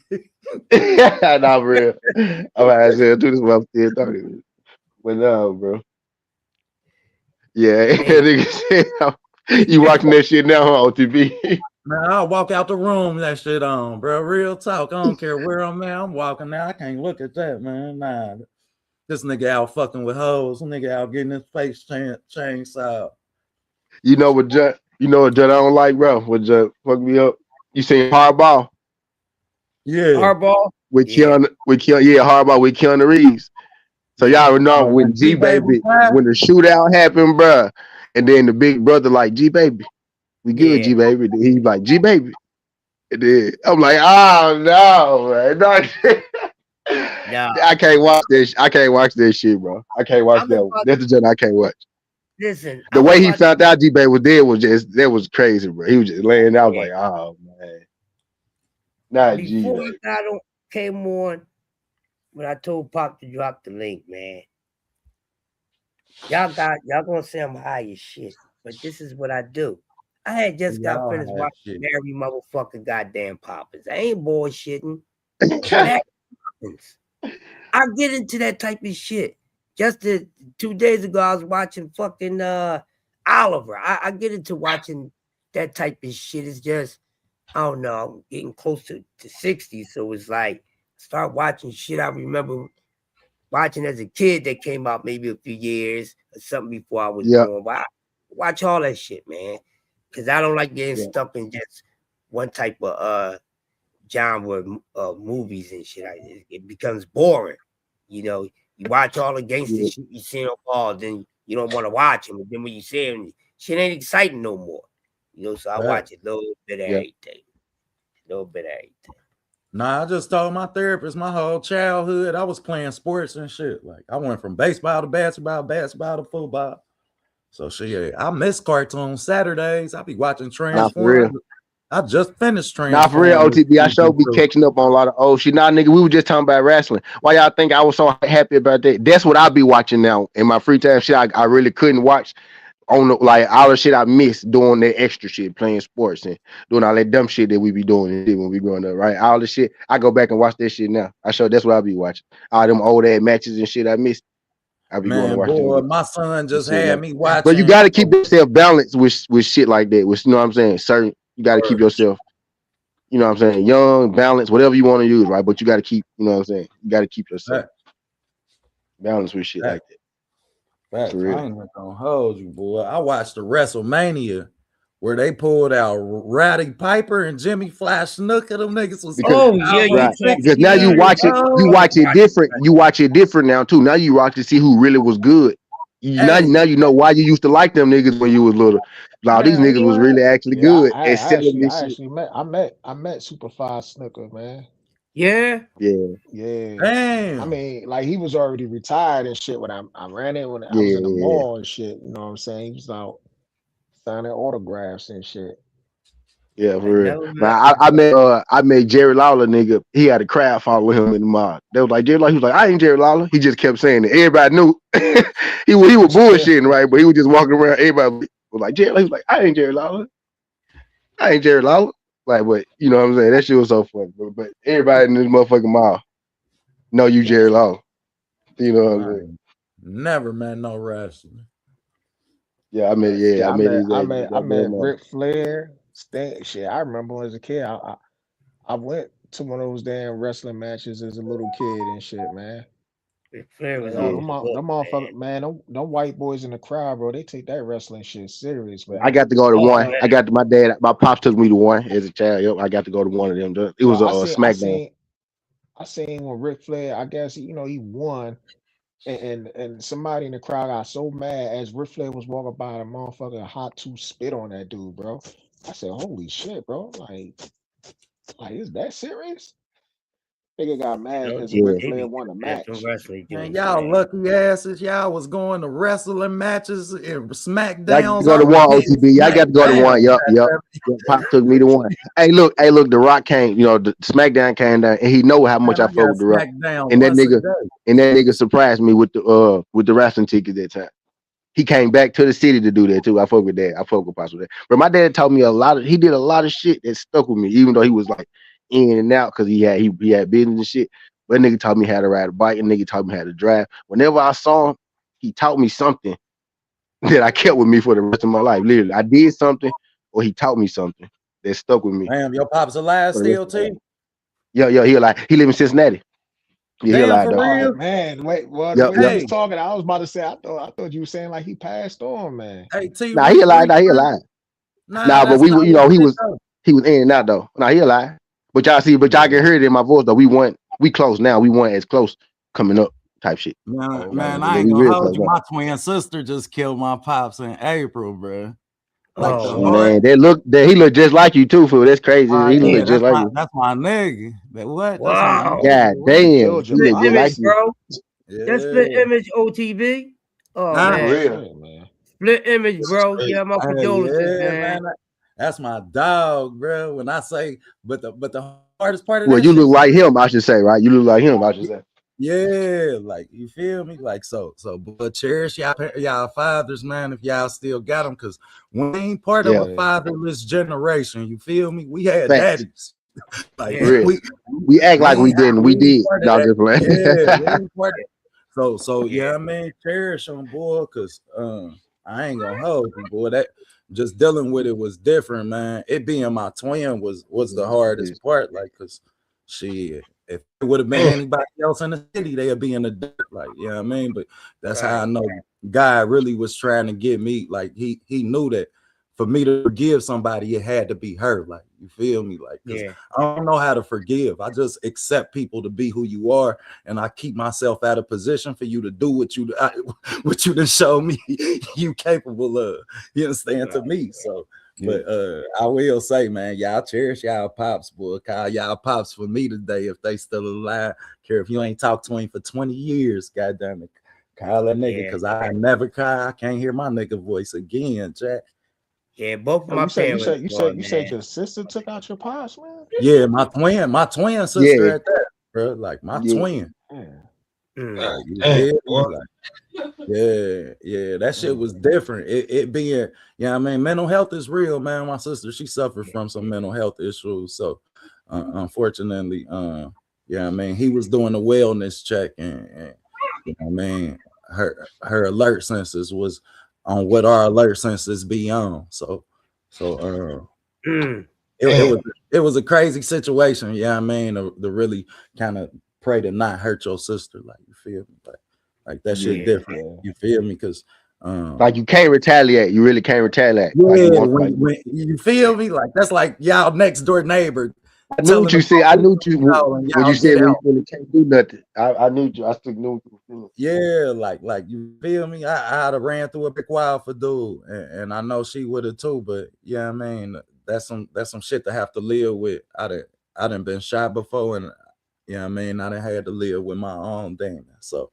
Speaker 2: not real. I'm asking do this while I'm still talking. But no, bro. Yeah,
Speaker 8: Hey.
Speaker 2: nigga said, you watching that shit now, huh, OTB?
Speaker 3: Man, I'll walk out the room, that shit on, bro. Real talk. I don't care where I'm at. I'm walking now. I can't look at that, man. Nah. This nigga out fucking with hoes. This nigga out getting his face chainsaw.
Speaker 2: You know what Judd? You know what Judd I don't like, bro? What Judd fuck me up? You seen Hardball
Speaker 3: Yeah.
Speaker 8: Hardball?
Speaker 2: with
Speaker 8: Yeah.
Speaker 2: Keanu? Yeah, Hardball with Keanu Reeves. So
Speaker 8: Yeah.
Speaker 2: y'all know
Speaker 3: Oh,
Speaker 2: when
Speaker 3: when G
Speaker 2: G
Speaker 3: Baby
Speaker 2: Baby,
Speaker 3: died?
Speaker 2: when the shootout happened, bro, and then the big brother like G Baby, we good,
Speaker 8: Yeah.
Speaker 2: G Baby. Then he like G Baby. And then I'm like, oh no, man.
Speaker 8: Nah.
Speaker 2: I can't watch this. I can't watch this shit, bro. I can't watch
Speaker 8: I'm
Speaker 2: that one.
Speaker 8: about
Speaker 2: That's the joint I can't watch.
Speaker 8: listen,
Speaker 2: The
Speaker 8: I'm
Speaker 2: way he
Speaker 8: about
Speaker 2: found out G Baby was dead was just that was crazy, bro. He was just laying there. I was
Speaker 8: yeah.
Speaker 2: like, oh man, not G
Speaker 8: Before you
Speaker 2: Baby.
Speaker 8: got on came on when I told Pop to drop the link, man. Y'all gonna say I'm high as shit, but this is what I do. I had just got
Speaker 3: Y'all
Speaker 8: finished
Speaker 3: had
Speaker 8: watching
Speaker 3: shit.
Speaker 8: Mary motherfucking goddamn Poppins. I ain't bullshitting. Mary Poppins. I get into that type of shit. Just 2 days ago, I was watching fucking Oliver. I get into watching that type of shit. It's just, I don't know, I'm getting close to 60, so it's like start watching shit I remember watching as a kid that came out maybe a few years or something before I was
Speaker 2: Yeah,
Speaker 8: born. But I watch all that shit, man. Cause I don't like getting
Speaker 2: yeah,
Speaker 8: stuck in just one type of genre of movies and shit. It becomes boring. You know, you watch all the gangster
Speaker 2: yeah,
Speaker 8: shit you see on Paul, then you don't want to watch them. But then when you see them, shit ain't exciting no more. You know, so I
Speaker 3: Right.
Speaker 8: watch a little bit of
Speaker 2: yeah.
Speaker 8: everything. A little bit of everything.
Speaker 3: Nah, I just told my therapist my whole childhood I was playing sports and shit. Like I went from baseball to basketball to football. So shit, I miss cartoon Saturdays. I be watching
Speaker 2: Not for real.
Speaker 3: Transformers. I just finished
Speaker 2: Not for real,
Speaker 3: Transformers
Speaker 2: OTB. I sure
Speaker 3: season
Speaker 2: be
Speaker 3: 2.
Speaker 2: catching up on a lot of old shit. Nah, nigga, we were just talking about wrestling. Why y'all think I was so happy about that? That's what I be watching now in my free time. Shit, I really couldn't watch on the, like all the shit I missed doing that extra shit, playing sports and doing all that dumb shit that we be doing and shit when we growing up, right? All the shit. I go back and watch that shit now. I sure that's what I be watching. All them old ass matches and shit I missed. I be going to
Speaker 3: Man,
Speaker 2: watch them
Speaker 3: boy,
Speaker 2: bitches
Speaker 3: my son
Speaker 2: and
Speaker 3: just
Speaker 2: shit
Speaker 3: had
Speaker 2: like.
Speaker 3: me
Speaker 2: But you
Speaker 3: watching.
Speaker 2: got to keep yourself balanced with shit like that. With you know what I'm saying? Certain you got to keep yourself. You know what I'm saying? Young, balanced, whatever you want to use, right? But you got to keep. You know what I'm saying? You got to keep yourself balanced with shit like that. For
Speaker 3: Facts. I
Speaker 2: real.
Speaker 3: ain't gonna hold you, boy. I watched the WrestleMania where they pulled out Roddy Piper and Jimmy Flash Snooker. Them niggas was
Speaker 2: Because
Speaker 8: Oh yeah, you
Speaker 2: right,
Speaker 3: almost
Speaker 8: can't.
Speaker 3: 6
Speaker 2: because now you
Speaker 3: years
Speaker 2: watch it. You
Speaker 3: old.
Speaker 2: watch it different. You watch it different now too. Now you watch to see who really was good.
Speaker 3: Hey,
Speaker 2: Now you know why you used to like them niggas when you was little. Now these
Speaker 3: man,
Speaker 2: niggas was
Speaker 3: what?
Speaker 2: really actually
Speaker 10: Yeah,
Speaker 2: good and selling this
Speaker 10: I
Speaker 2: shit.
Speaker 10: actually I met Super Five Snooker, man.
Speaker 8: Yeah.
Speaker 2: Yeah,
Speaker 10: Yeah. I
Speaker 3: Damn.
Speaker 10: mean, like he was already retired and shit when I ran in when I was
Speaker 2: yeah,
Speaker 10: in the
Speaker 2: yeah.
Speaker 10: mall and shit. You know what I'm saying? He was out signing autographs and shit.
Speaker 2: Yeah,
Speaker 8: I
Speaker 2: for real.
Speaker 8: never met.
Speaker 2: Now I met Jerry Lawler nigga. He had a crowd follow him in the mob. They was like Jerry Lawler. He was like, I ain't Jerry Lawler. He just kept saying it. Everybody knew he was bullshitting, right? But he was just walking around. Everybody was like Jerry. He was like, I ain't Jerry Lawler. I ain't Jerry Lawler. Like, but you know what I'm saying? That shit was so funny. But everybody in this motherfucking mall know you Jerry Lawler. You know what I'm
Speaker 3: I
Speaker 2: saying?
Speaker 3: ain't never met no wrestler.
Speaker 2: Yeah,
Speaker 10: Shit,
Speaker 2: I met his ass.
Speaker 10: I met
Speaker 2: Goddamn mall.
Speaker 10: Ric Flair. Sting. Shit, I remember when as a kid, I went to one of those damn wrestling matches as a little kid and shit, man.
Speaker 8: Flair was
Speaker 10: Them
Speaker 8: off the hook,
Speaker 10: motherfuckers, man. Them white boys in the crowd, bro. They take that wrestling shit serious,
Speaker 2: I
Speaker 10: man.
Speaker 2: got to go to one.
Speaker 8: man.
Speaker 2: I got to, my pops took me to one as a child. Yep, I got to go to one of them. It was
Speaker 10: Bro,
Speaker 2: a SmackDown.
Speaker 10: I seen when Ric Flair, I guess he won, and somebody in the crowd got so mad as Ric Flair was walking by, the motherfucker hot two spit on that dude, bro. I said, holy shit, bro. Like is that serious? Nigga got mad because
Speaker 8: They
Speaker 10: Ric
Speaker 2: Yeah.
Speaker 10: Flair
Speaker 8: be
Speaker 10: won a
Speaker 8: that's some
Speaker 10: match.
Speaker 8: wrestling
Speaker 3: Man,
Speaker 8: jokes,
Speaker 3: y'all
Speaker 8: man.
Speaker 3: lucky asses. Y'all was going to wrestling matches and
Speaker 2: I got to
Speaker 3: SmackDowns.
Speaker 2: go
Speaker 3: I
Speaker 2: to
Speaker 3: was
Speaker 2: one
Speaker 3: getting
Speaker 2: OTB. I got to go to one.
Speaker 3: SmackDown.
Speaker 2: Yep.
Speaker 3: Goddamn.
Speaker 2: Yep. Pop took me to one. Hey, look. The Rock came. The SmackDown came down, and he know how much
Speaker 3: Man,
Speaker 2: I
Speaker 3: I
Speaker 2: fuck
Speaker 3: got
Speaker 2: with the Rock.
Speaker 3: SmackDown
Speaker 2: And that
Speaker 3: once a
Speaker 2: nigga,
Speaker 3: day.
Speaker 2: surprised me with the wrestling ticket that time. He came back to the city to do that too. I fuck with that. I fuck with Pops with that. But my dad taught me he did a lot of shit that stuck with me, even though he was like in and out because he had business and shit. But nigga taught me how to ride a bike, and nigga taught me how to drive. Whenever I saw him, he taught me something that I kept with me for the rest of my life. Literally, I did something, or he taught me something that stuck with me
Speaker 3: Damn, your pops alive
Speaker 2: for the rest
Speaker 3: still,
Speaker 2: of my life.
Speaker 3: T?
Speaker 2: Yeah, he live in Cincinnati. Yeah, he
Speaker 3: Damn,
Speaker 2: alive
Speaker 3: for
Speaker 2: though.
Speaker 10: Oh
Speaker 3: real?
Speaker 10: man, wait, well the
Speaker 2: Yep,
Speaker 10: way you
Speaker 2: yep.
Speaker 10: was
Speaker 3: Hey,
Speaker 10: talking, I was about to say I thought you were saying like he passed on, man.
Speaker 3: hey, T,
Speaker 2: Nah, he alive.
Speaker 3: Rick,
Speaker 2: Nah, he alive.
Speaker 3: nah,
Speaker 2: Nah, but
Speaker 3: that's
Speaker 2: we,
Speaker 3: not
Speaker 2: you know,
Speaker 3: even it, though.
Speaker 2: he was in and out though. Nah, he alive. But y'all can
Speaker 10: Yeah.
Speaker 2: hear it in my voice though. We close now. We weren't as close coming up type shit.
Speaker 3: Man,
Speaker 10: Okay.
Speaker 3: I
Speaker 2: But
Speaker 3: ain't
Speaker 2: we
Speaker 3: gonna
Speaker 2: real
Speaker 3: hold
Speaker 2: close
Speaker 3: you.
Speaker 2: now.
Speaker 3: My twin sister just killed my pops in April, bro. Like
Speaker 8: Oh
Speaker 3: the
Speaker 8: man.
Speaker 3: heart.
Speaker 2: Man, he look just like you too, fool. That's crazy. He
Speaker 3: Yeah,
Speaker 2: look
Speaker 8: Damn.
Speaker 2: just like you.
Speaker 3: that's my nigga. That what? That's my nigga.
Speaker 8: Wow.
Speaker 2: God
Speaker 10: He
Speaker 2: damn,
Speaker 10: killed
Speaker 2: he
Speaker 10: your
Speaker 8: Split
Speaker 2: look just like
Speaker 8: image,
Speaker 10: pops.
Speaker 2: you.
Speaker 8: bro. That's split
Speaker 3: Yeah.
Speaker 8: image OTV. Oh
Speaker 3: Huh?
Speaker 8: man.
Speaker 10: Oh
Speaker 4: real.
Speaker 10: shit, man.
Speaker 8: Split image,
Speaker 4: This is
Speaker 8: bro.
Speaker 4: crazy.
Speaker 8: Yeah, my
Speaker 3: Hey,
Speaker 8: condolences,
Speaker 3: yeah,
Speaker 8: man.
Speaker 3: man. That's my dog, bro. When I say, but the hardest part of
Speaker 2: Well,
Speaker 3: that
Speaker 2: you
Speaker 3: shit
Speaker 2: look
Speaker 3: for
Speaker 2: like
Speaker 3: me,
Speaker 2: him, I should say, right? You look like him, I should say.
Speaker 3: yeah, like you feel me, like but cherish y'all fathers, man. If y'all still got them, because we ain't part of
Speaker 2: Yeah,
Speaker 3: a
Speaker 10: Yeah.
Speaker 3: fatherless generation. You feel me? We had
Speaker 2: facts.
Speaker 3: daddies. Like
Speaker 2: For
Speaker 8: Yeah.
Speaker 2: real. We act
Speaker 3: we
Speaker 2: like we
Speaker 3: ain't
Speaker 2: didn't.
Speaker 3: we
Speaker 2: We
Speaker 3: ain't
Speaker 2: did.
Speaker 3: part of
Speaker 2: No, I'm
Speaker 3: that.
Speaker 2: just playing.
Speaker 3: Yeah, we ain't part of. So
Speaker 8: Yeah.
Speaker 3: yeah, I mean, cherish them, boy, because I ain't gonna hold you, boy. That just dealing with it was different, man. It being my twin was the hardest part, like, cause shit, if it would have been anybody else in the city, they'd be in the dirt, like, you know what I mean? But that's how I
Speaker 8: Right.
Speaker 3: know God really was trying to get me, like, he knew that for me to forgive somebody, it had to be her, like, you feel me, like, cause
Speaker 8: Yeah.
Speaker 3: I don't know how to forgive. I just accept people to be who you are, and I keep myself out of position for you to do what you done show me you capable of. You understand, to me. So, but I will say, man, y'all cherish y'all pops, boy. Call y'all pops for me today if they still alive. Care if you ain't talked to him for 20 years, goddamn it. Call that nigga,
Speaker 8: Yeah.
Speaker 3: because I never call. I can't hear my nigga voice again, Jack.
Speaker 8: Yeah. Both of
Speaker 10: Oh,
Speaker 8: my parents gone,
Speaker 10: you said
Speaker 8: man.
Speaker 10: your sister took out your pops, man?
Speaker 3: Yeah, my twin sister
Speaker 2: Yeah,
Speaker 3: at that, bro. Like my
Speaker 2: yeah.
Speaker 3: twin.
Speaker 10: Yeah.
Speaker 8: Mm.
Speaker 3: Like you
Speaker 4: Damn,
Speaker 3: feel
Speaker 4: boy.
Speaker 3: me? Like, yeah, that shit was different. It being, yeah, I mean, mental health is real, man. My sister, she suffered from some mental health issues. So unfortunately, yeah, I mean, he was doing a wellness check, and you know, I mean, her alert senses was on what our alert senses be on. So
Speaker 8: Mm.
Speaker 3: it
Speaker 4: Damn.
Speaker 3: was it was a crazy situation, yeah, I mean, to really kind of pray to not hurt your sister, like, you feel me, like that shit
Speaker 2: Yeah.
Speaker 3: different, you feel me, because
Speaker 2: Like you can't retaliate. You really can't retaliate. Like you
Speaker 3: yeah,
Speaker 2: want. Like
Speaker 3: when you feel me, like that's like y'all next door neighbor
Speaker 2: I knew what
Speaker 3: telling
Speaker 2: you
Speaker 3: the
Speaker 2: said. I
Speaker 3: police
Speaker 2: knew
Speaker 3: to
Speaker 2: you
Speaker 3: call and
Speaker 2: when
Speaker 3: y'all
Speaker 2: you
Speaker 3: get
Speaker 2: said
Speaker 3: out.
Speaker 2: when it can't do nothing. I knew you. I still knew what you were feeling.
Speaker 3: Yeah, like you feel me? I'd have ran through a big while for dude, and I know she would have too. But yeah, I mean, that's some shit to have to live with. I done been shot before, and yeah, I mean, I done had to live with my own demon. So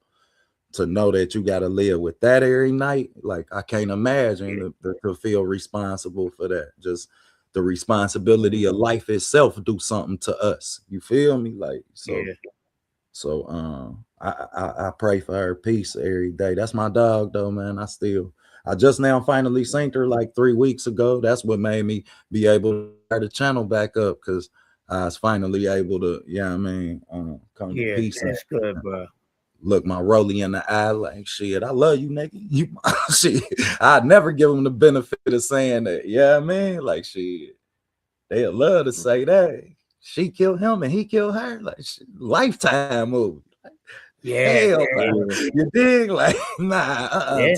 Speaker 3: to know that you got to live with that every night, like I can't imagine to feel responsible for that. Just the responsibility of life itself do something to us. You feel me? Like so.
Speaker 8: Yeah.
Speaker 3: So I pray for her peace every day. That's my dog though, man. I just now finally synced her like 3 weeks ago. That's what made me be able to start the channel back up, because I was finally able to, yeah, I mean, come to
Speaker 8: Yeah.
Speaker 3: peace and
Speaker 8: That's good, bro.
Speaker 3: look my Rolly in the eye like, shit, I love you, nigga. You shit. I'd never give them the benefit of saying that. Yeah, I mean, like shit. They'd love to say that. She killed him and he killed her. Like shit, lifetime movie.
Speaker 8: Yeah.
Speaker 3: Hell
Speaker 8: Yeah.
Speaker 3: no. You dig? Like, nah,
Speaker 8: Yeah.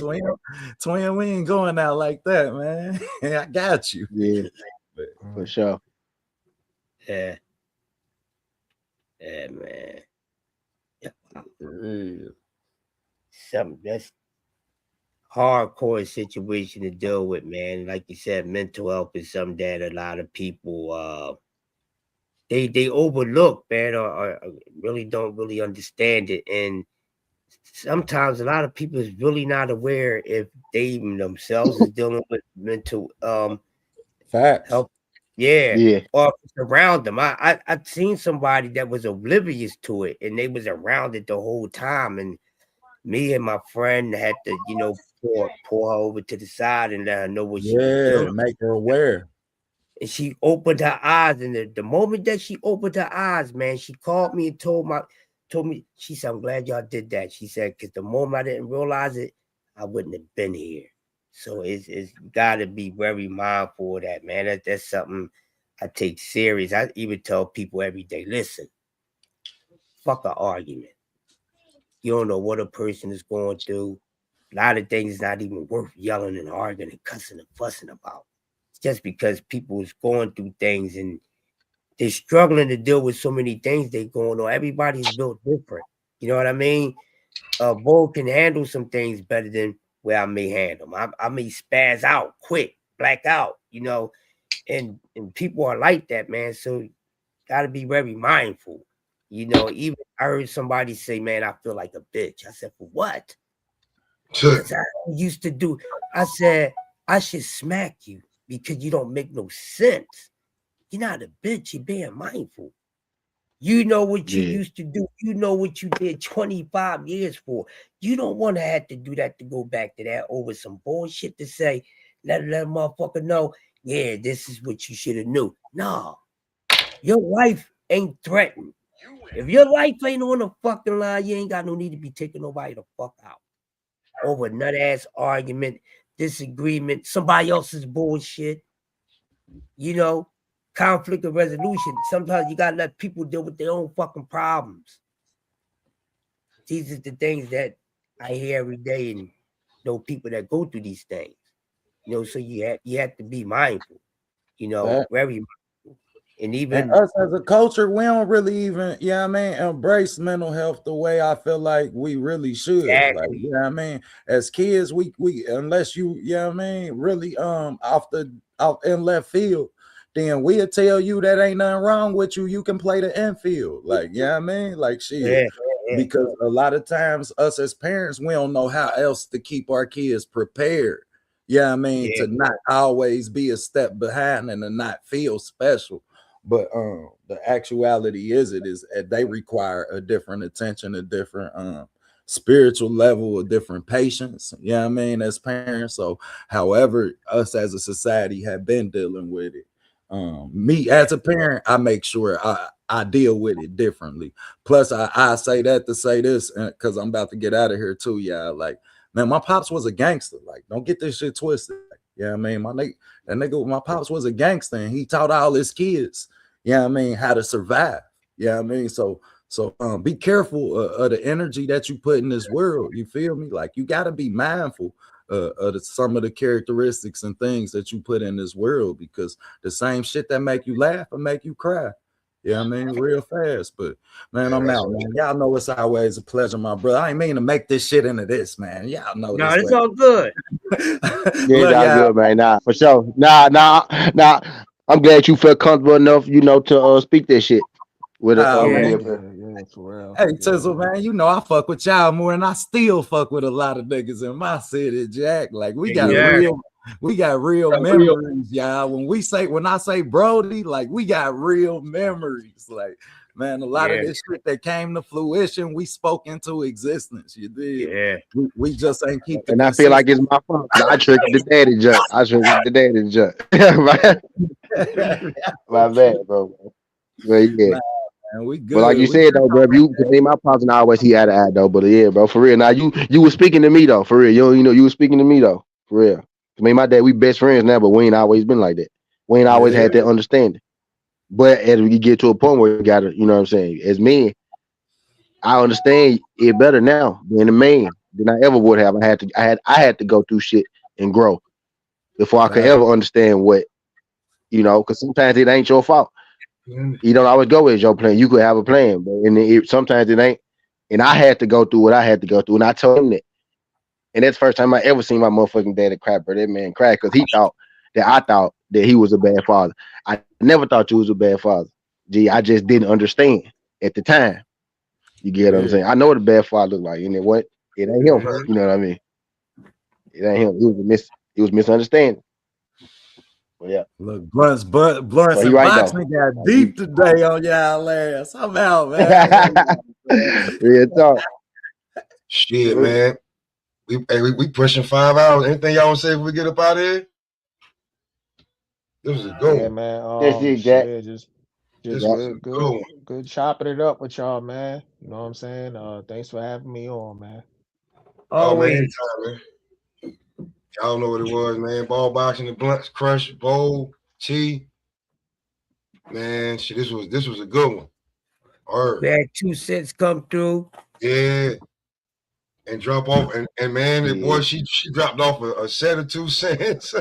Speaker 3: twin, we ain't going out like that, man. I got you.
Speaker 2: Yeah, for sure.
Speaker 8: Yeah. Yeah, man. Something that's hardcore situation to deal with, man. Like you said, mental health is something that a lot of people they overlook, man, or really don't really understand it. And sometimes a lot of people is really not aware if they even themselves is dealing with mental
Speaker 3: Facts.
Speaker 8: health. Yeah.
Speaker 2: Yeah.
Speaker 8: Or around them. I've seen somebody that was oblivious to it and they was around it the whole time. And me and my friend had to, pour her over to the side and let her know what she was dealing with.
Speaker 3: Make her aware.
Speaker 8: And she opened her eyes, and the moment that she opened her eyes, man, she called me and told me, she said, "I'm glad y'all did that." She said, "Because the moment I didn't realize it, I wouldn't have been here." So it's got to be very mindful of that, man. That's something I take serious. I even tell people every day, listen, fuck an argument. You don't know what a person is going through. A lot of things is not even worth yelling and arguing and cussing and fussing about. It's just because people is going through things and they're struggling to deal with so many things they going on. Everybody's built different. You know what I mean? Bo can handle some things better than where I may handle them. I may spaz out quick, black out, and people are like that, man. So gotta be very mindful. Even I heard somebody say, "Man, I feel like a bitch." I said, "For what?" Because I used to do. I said, "I should smack you because you don't make no sense. You're not a bitch. You're being mindful. You know what you used to do. You know what you did 25 years for. You don't want to have to do that to go back to that over some bullshit to say, let a motherfucker know, yeah, this is what you should have knew. No, your life ain't threatened. If your life ain't on the fucking line, you ain't got no need to be taking nobody the fuck out over nut ass argument, disagreement, somebody else's bullshit. Conflict and resolution. Sometimes you gotta let people deal with their own fucking problems. These are the things that I hear every day, and know people that go through these things. So you have to be mindful. Very mindful, and even
Speaker 3: us as a culture, we don't really even, embrace mental health the way I feel like we really should.
Speaker 8: Exactly.
Speaker 3: Like, as kids, we unless you, really off in left field, then we'll tell you that ain't nothing wrong with you. You can play the infield. Like, like shit.
Speaker 8: Yeah.
Speaker 3: Because a lot of times us as parents, we don't know how else to keep our kids prepared. To not always be a step behind and to not feel special. But the actuality is they require a different attention, a different spiritual level, a different patience. As parents. So however us as a society have been dealing with it. Me as a parent, I make sure I deal with it differently. Plus, I say that to say this because I'm about to get out of here too. Like, man, my pops was a gangster. Like, don't get this shit twisted. My pops was a gangster, and he taught all his kids, how to survive. So be careful of the energy that you put in this world. You feel me? Like, you got to be mindful of some of the characteristics and things that you put in this world, because the same shit that make you laugh will make you cry. Real fast. But man, I'm out, man. Y'all know it's always a pleasure, my brother. I ain't mean to make this shit into this, man. Y'all know
Speaker 8: no,
Speaker 3: this.
Speaker 8: it's all good.
Speaker 2: Yeah, it's all good, man. Nah, for sure. Nah. I'm glad you felt comfortable enough, to speak that shit with me up here.
Speaker 10: Yeah, for real.
Speaker 3: Hey, Tizzle, man, I fuck with y'all more, and I still fuck with a lot of niggas in my city, Jack. Like, we got real memories, y'all. When I say Brody, like, we got real memories. Like, man, a lot of this shit that came to fruition, we spoke into existence. You did.
Speaker 8: Yeah.
Speaker 3: We just ain't keep the
Speaker 2: And I feel like it's my fault. I triggered the daddy junk. My bad, bro. But yeah.
Speaker 3: Man, we good.
Speaker 2: But like you said though, bro, if you could name my pops and I always he had to add though. But yeah, bro, for real. Now you were speaking to me though, for real. You were speaking to me though, for real. I mean, my dad, we best friends now, but we ain't always been like that. We ain't always had that understanding. But as we get to a point where we gotta, you know what I'm saying, as men, I understand it better now being a man than I ever would have. I had to go through shit and grow before I could ever understand what, because sometimes it ain't your fault. You don't always go with your plan. You could have a plan, but sometimes it ain't. And I had to go through what I had to go through, and I told him that. And that's the first time I ever seen my motherfucking daddy cry, bro. That man cried because he thought that I thought that he was a bad father. I never thought you was a bad father. Gee, I just didn't understand at the time. You get what I'm saying? I know what a bad father look like, and what it ain't him. You know what I mean? It ain't him. It was misunderstanding. But yeah.
Speaker 3: Look, Blunts
Speaker 2: But he
Speaker 3: and
Speaker 2: right though.
Speaker 3: boxing got deep today on y'all ass. I'm out, man.
Speaker 2: Real talk.
Speaker 4: Shit, man. We pushing 5 hours. Anything y'all want to say if we get up out of here? This was a good
Speaker 10: Yeah,
Speaker 4: one.
Speaker 10: man.
Speaker 2: That's it, Jack.
Speaker 10: Yeah, just
Speaker 4: This was a good one.
Speaker 10: good chopping it up with y'all, man. You know what I'm saying? Thanks for having me on, man.
Speaker 4: Oh man,
Speaker 8: Always.
Speaker 4: anytime, man. Y'all know what it was, man. Ball boxing, the Blunts, Crush, Bowl, T. Man, shit, this was a good one.
Speaker 8: We had 2 cents come through.
Speaker 4: Yeah. And drop off, and man, the boy, she dropped off a set of 2 cents.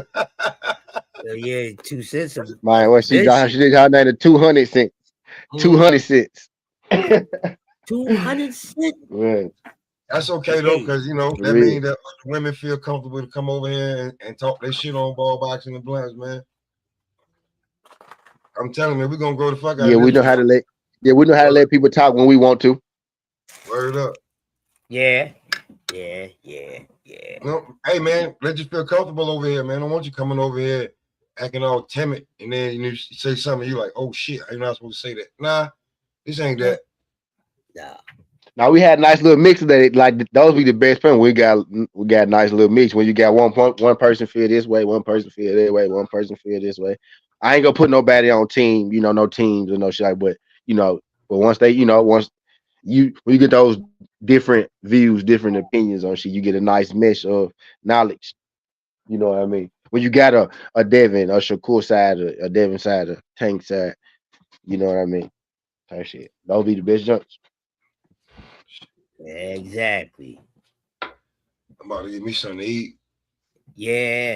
Speaker 8: Yeah, 2 cents.
Speaker 2: Man, what she got? She did her name to 200 cents. 200 cents.
Speaker 8: 200 cents.
Speaker 2: Right.
Speaker 4: That's okay though, because that means that women feel comfortable to come over here and talk their shit on ball boxing and Blunts, man. I'm telling you, we're gonna grow the fuck out of this.
Speaker 2: We know how to let people talk when we want to.
Speaker 4: Word up.
Speaker 8: Yeah.
Speaker 4: No, hey man, let you feel comfortable over here, man. I don't want you coming over here acting all timid, and then you say something, you like, oh shit, I'm not supposed to say that. Nah, this ain't that.
Speaker 8: Nah.
Speaker 2: Now we had a nice little mix of that. Like those be the best friends. We got a nice little mix when you got one person feel this way, one person feel that way, one person feel this way. I ain't gonna put nobody on team, no teams or no shit like, but once they, when you get those different views, different opinions on shit, you get a nice mesh of knowledge. You know what I mean? When you got a Devin, a Shakur side, a Devin side, a Tank side, you know what I mean? Type shit. Those be the best jumps.
Speaker 8: Exactly.
Speaker 4: I'm about to get me something to eat.
Speaker 8: Yeah.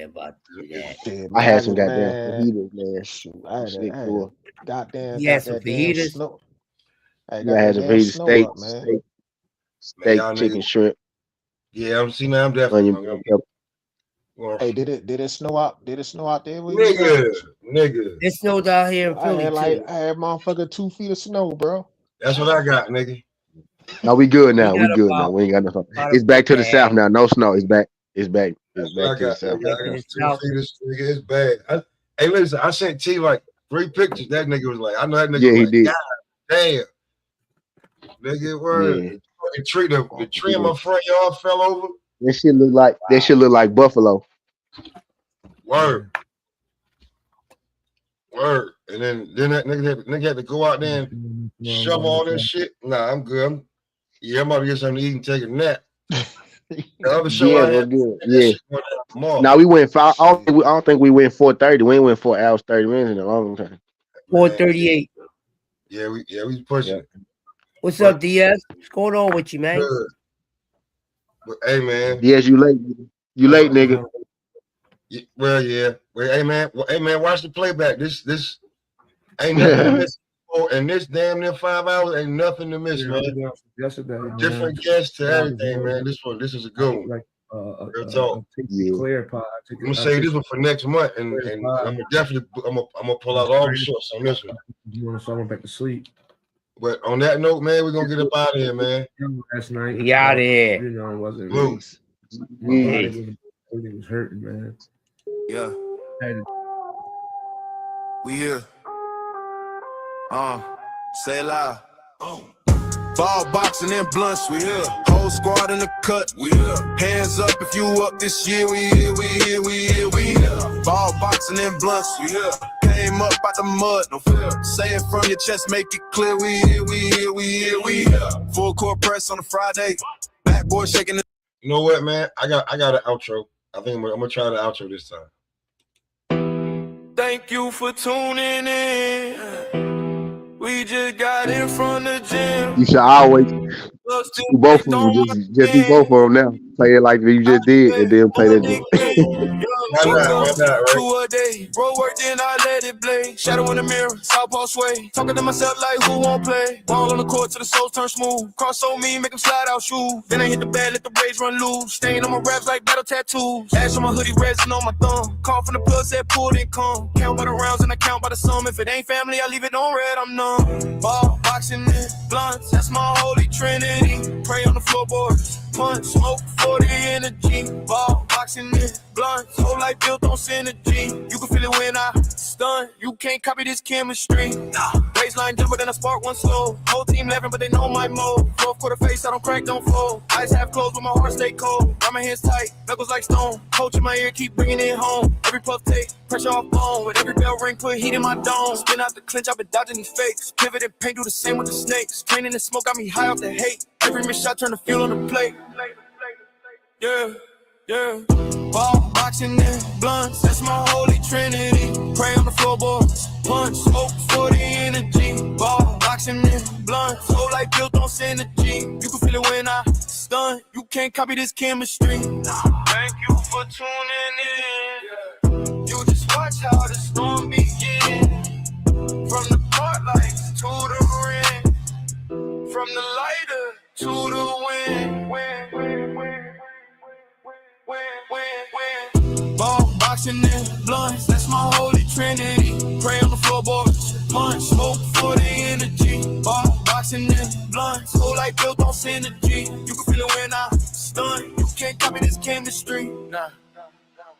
Speaker 8: About to do that.
Speaker 10: Shit,
Speaker 2: I
Speaker 10: man,
Speaker 2: had some goddamn fajitas, man.
Speaker 10: Shoot, I had
Speaker 8: Some
Speaker 10: that damn
Speaker 8: fajitas.
Speaker 10: snow. I
Speaker 2: Yeah,
Speaker 10: got
Speaker 2: I had
Speaker 10: that
Speaker 2: some
Speaker 10: damn
Speaker 2: fajitas,
Speaker 10: snow up, man.
Speaker 2: steak, chicken, shrimp.
Speaker 4: Yeah, I'm definitely.
Speaker 2: Onion, pepper.
Speaker 10: Hey, did it snow out? Did it snow out there where you
Speaker 4: Nigga.
Speaker 8: It snowed out here in Philly too.
Speaker 10: I had motherfucker 2 feet of snow, bro.
Speaker 4: That's what I got, nigga.
Speaker 2: No, we good now.
Speaker 8: We
Speaker 2: We
Speaker 8: got
Speaker 2: good now. We ain't got no snow.
Speaker 8: about
Speaker 2: It's back to the
Speaker 8: yeah.
Speaker 2: south now. No snow. It's back. It's back. It's back to the south.
Speaker 8: Back to the south.
Speaker 4: Nigga, it's bad. Hey, listen, I sent T like 3 pictures. That nigga was like, I know that nigga.
Speaker 2: Yeah,
Speaker 4: was
Speaker 2: he
Speaker 4: like,
Speaker 2: did.
Speaker 4: God damn, nigga, word.
Speaker 2: Yeah.
Speaker 4: The tree in my front yard fell over.
Speaker 2: That shit look like buffalo.
Speaker 4: Word. And then that nigga had to go out there and shove all that shit. Nah, I'm good. I'm about to get something to eat and take a nap. The other show I had,
Speaker 2: good.
Speaker 4: Yeah.
Speaker 2: Now we went 5. I don't think we went 4:30. We ain't went 4 hours 30 minutes in a long time.
Speaker 8: 4:38.
Speaker 4: Yeah, we pushing it.
Speaker 8: What's up, DS? What's going on with you, man?
Speaker 4: Good. But hey, man.
Speaker 2: Yes, you late. You late, nigga.
Speaker 4: Well, yeah. Well, hey, man. Watch the playback. This ain't nothing to miss. And this damn near 5 hours ain't nothing to miss, man.
Speaker 11: Yesterday,
Speaker 4: different guests to everything, man. This is a good one.
Speaker 11: Like
Speaker 4: Real talk.
Speaker 11: Clear pod.
Speaker 4: I'm gonna say this one for next month, and I'm gonna pull out all the shorts on this one.
Speaker 11: You want to start back to sleep?
Speaker 4: But on that note, man, we're gonna get up out of here, man.
Speaker 11: Last night,
Speaker 8: we out of here.
Speaker 11: You know, it wasn't
Speaker 4: Loose.
Speaker 11: Everything was hurting, man.
Speaker 12: Yeah. We here. Say it loud. Ball boxing and Blunts, we here. Whole squad in the cut, we here. Hands up if you up this year, we here. Ball boxing and Blunts, we here. Came up out the mud, no fear. Say it from your chest, make it clear, we here. Full court press on a Friday. Backboard shaking the.
Speaker 4: You know what, man? I got an outro. I think I'm gonna try the outro this time.
Speaker 12: Thank you for tuning in. We just got in from the gym.
Speaker 2: You should always
Speaker 12: Look, still
Speaker 2: do both
Speaker 12: waiting
Speaker 2: of them.
Speaker 12: on my
Speaker 2: Just do both of
Speaker 12: king.
Speaker 2: them now. Play it like you
Speaker 12: I
Speaker 2: just did, and
Speaker 12: bet
Speaker 2: then play
Speaker 12: on
Speaker 2: that
Speaker 12: it,
Speaker 2: joint.
Speaker 12: king.
Speaker 4: Why not? Why not, right?
Speaker 12: 2 a day. Roll work, then I let it play. Shadow in the mirror, southpaw sway. Talking to myself like who won't play. Ball on the court till the soul turn smooth. Cross on me, make them slide out shoes. Then I hit the bed, let the rage run loose. Stain on my raps like battle tattoos. Ash on my hoodie, resin on my thumb. Call from the plug, said pull, then come. Count by the rounds and I count by the sum. If it ain't family, I leave it on red, I'm numb. Ball, boxing, and blunts, that's my holy trinity. Pray on the floorboards. Punch, smoke for the energy. Ball, boxing, and blunts. Whole life built on synergy. You can feel it when I stun. You can't copy this chemistry. Baseline jumper, then I spark one slow. Whole team laughing, but they know my mode. Fourth quarter face, I don't crack, don't fold. Eyes half closed, but my heart stay cold. Got my hands tight, knuckles like stone. Coach in my ear, keep bringing it home. Every puff take, pressure off bone. With every bell ring, put heat in my dome. Spin out the clinch, I've been dodging these fakes. Pivot and paint, do the same with the snakes. Training and smoke got me high off the hate. Every miss shot turn the fuel on the plate. Yeah, yeah. Ball, boxing, and blunts, that's my holy trinity. Pray on the floorboards, punch, smoke for the energy. Ball, boxing, and blunts, whole life built on synergy. You can feel it when I stun, you can't copy this chemistry. Thank you for tuning in. You just watch how the storm begins. From the part lights to the ring. From the lighter to the wind. Ball, boxing, and blunts, that's my holy trinity. Pray on the floorboards, punch, smoke for the energy. Ball, boxing, and blunts, whole life built on synergy. You can feel it when I stun, you can't copy this chemistry. Nah.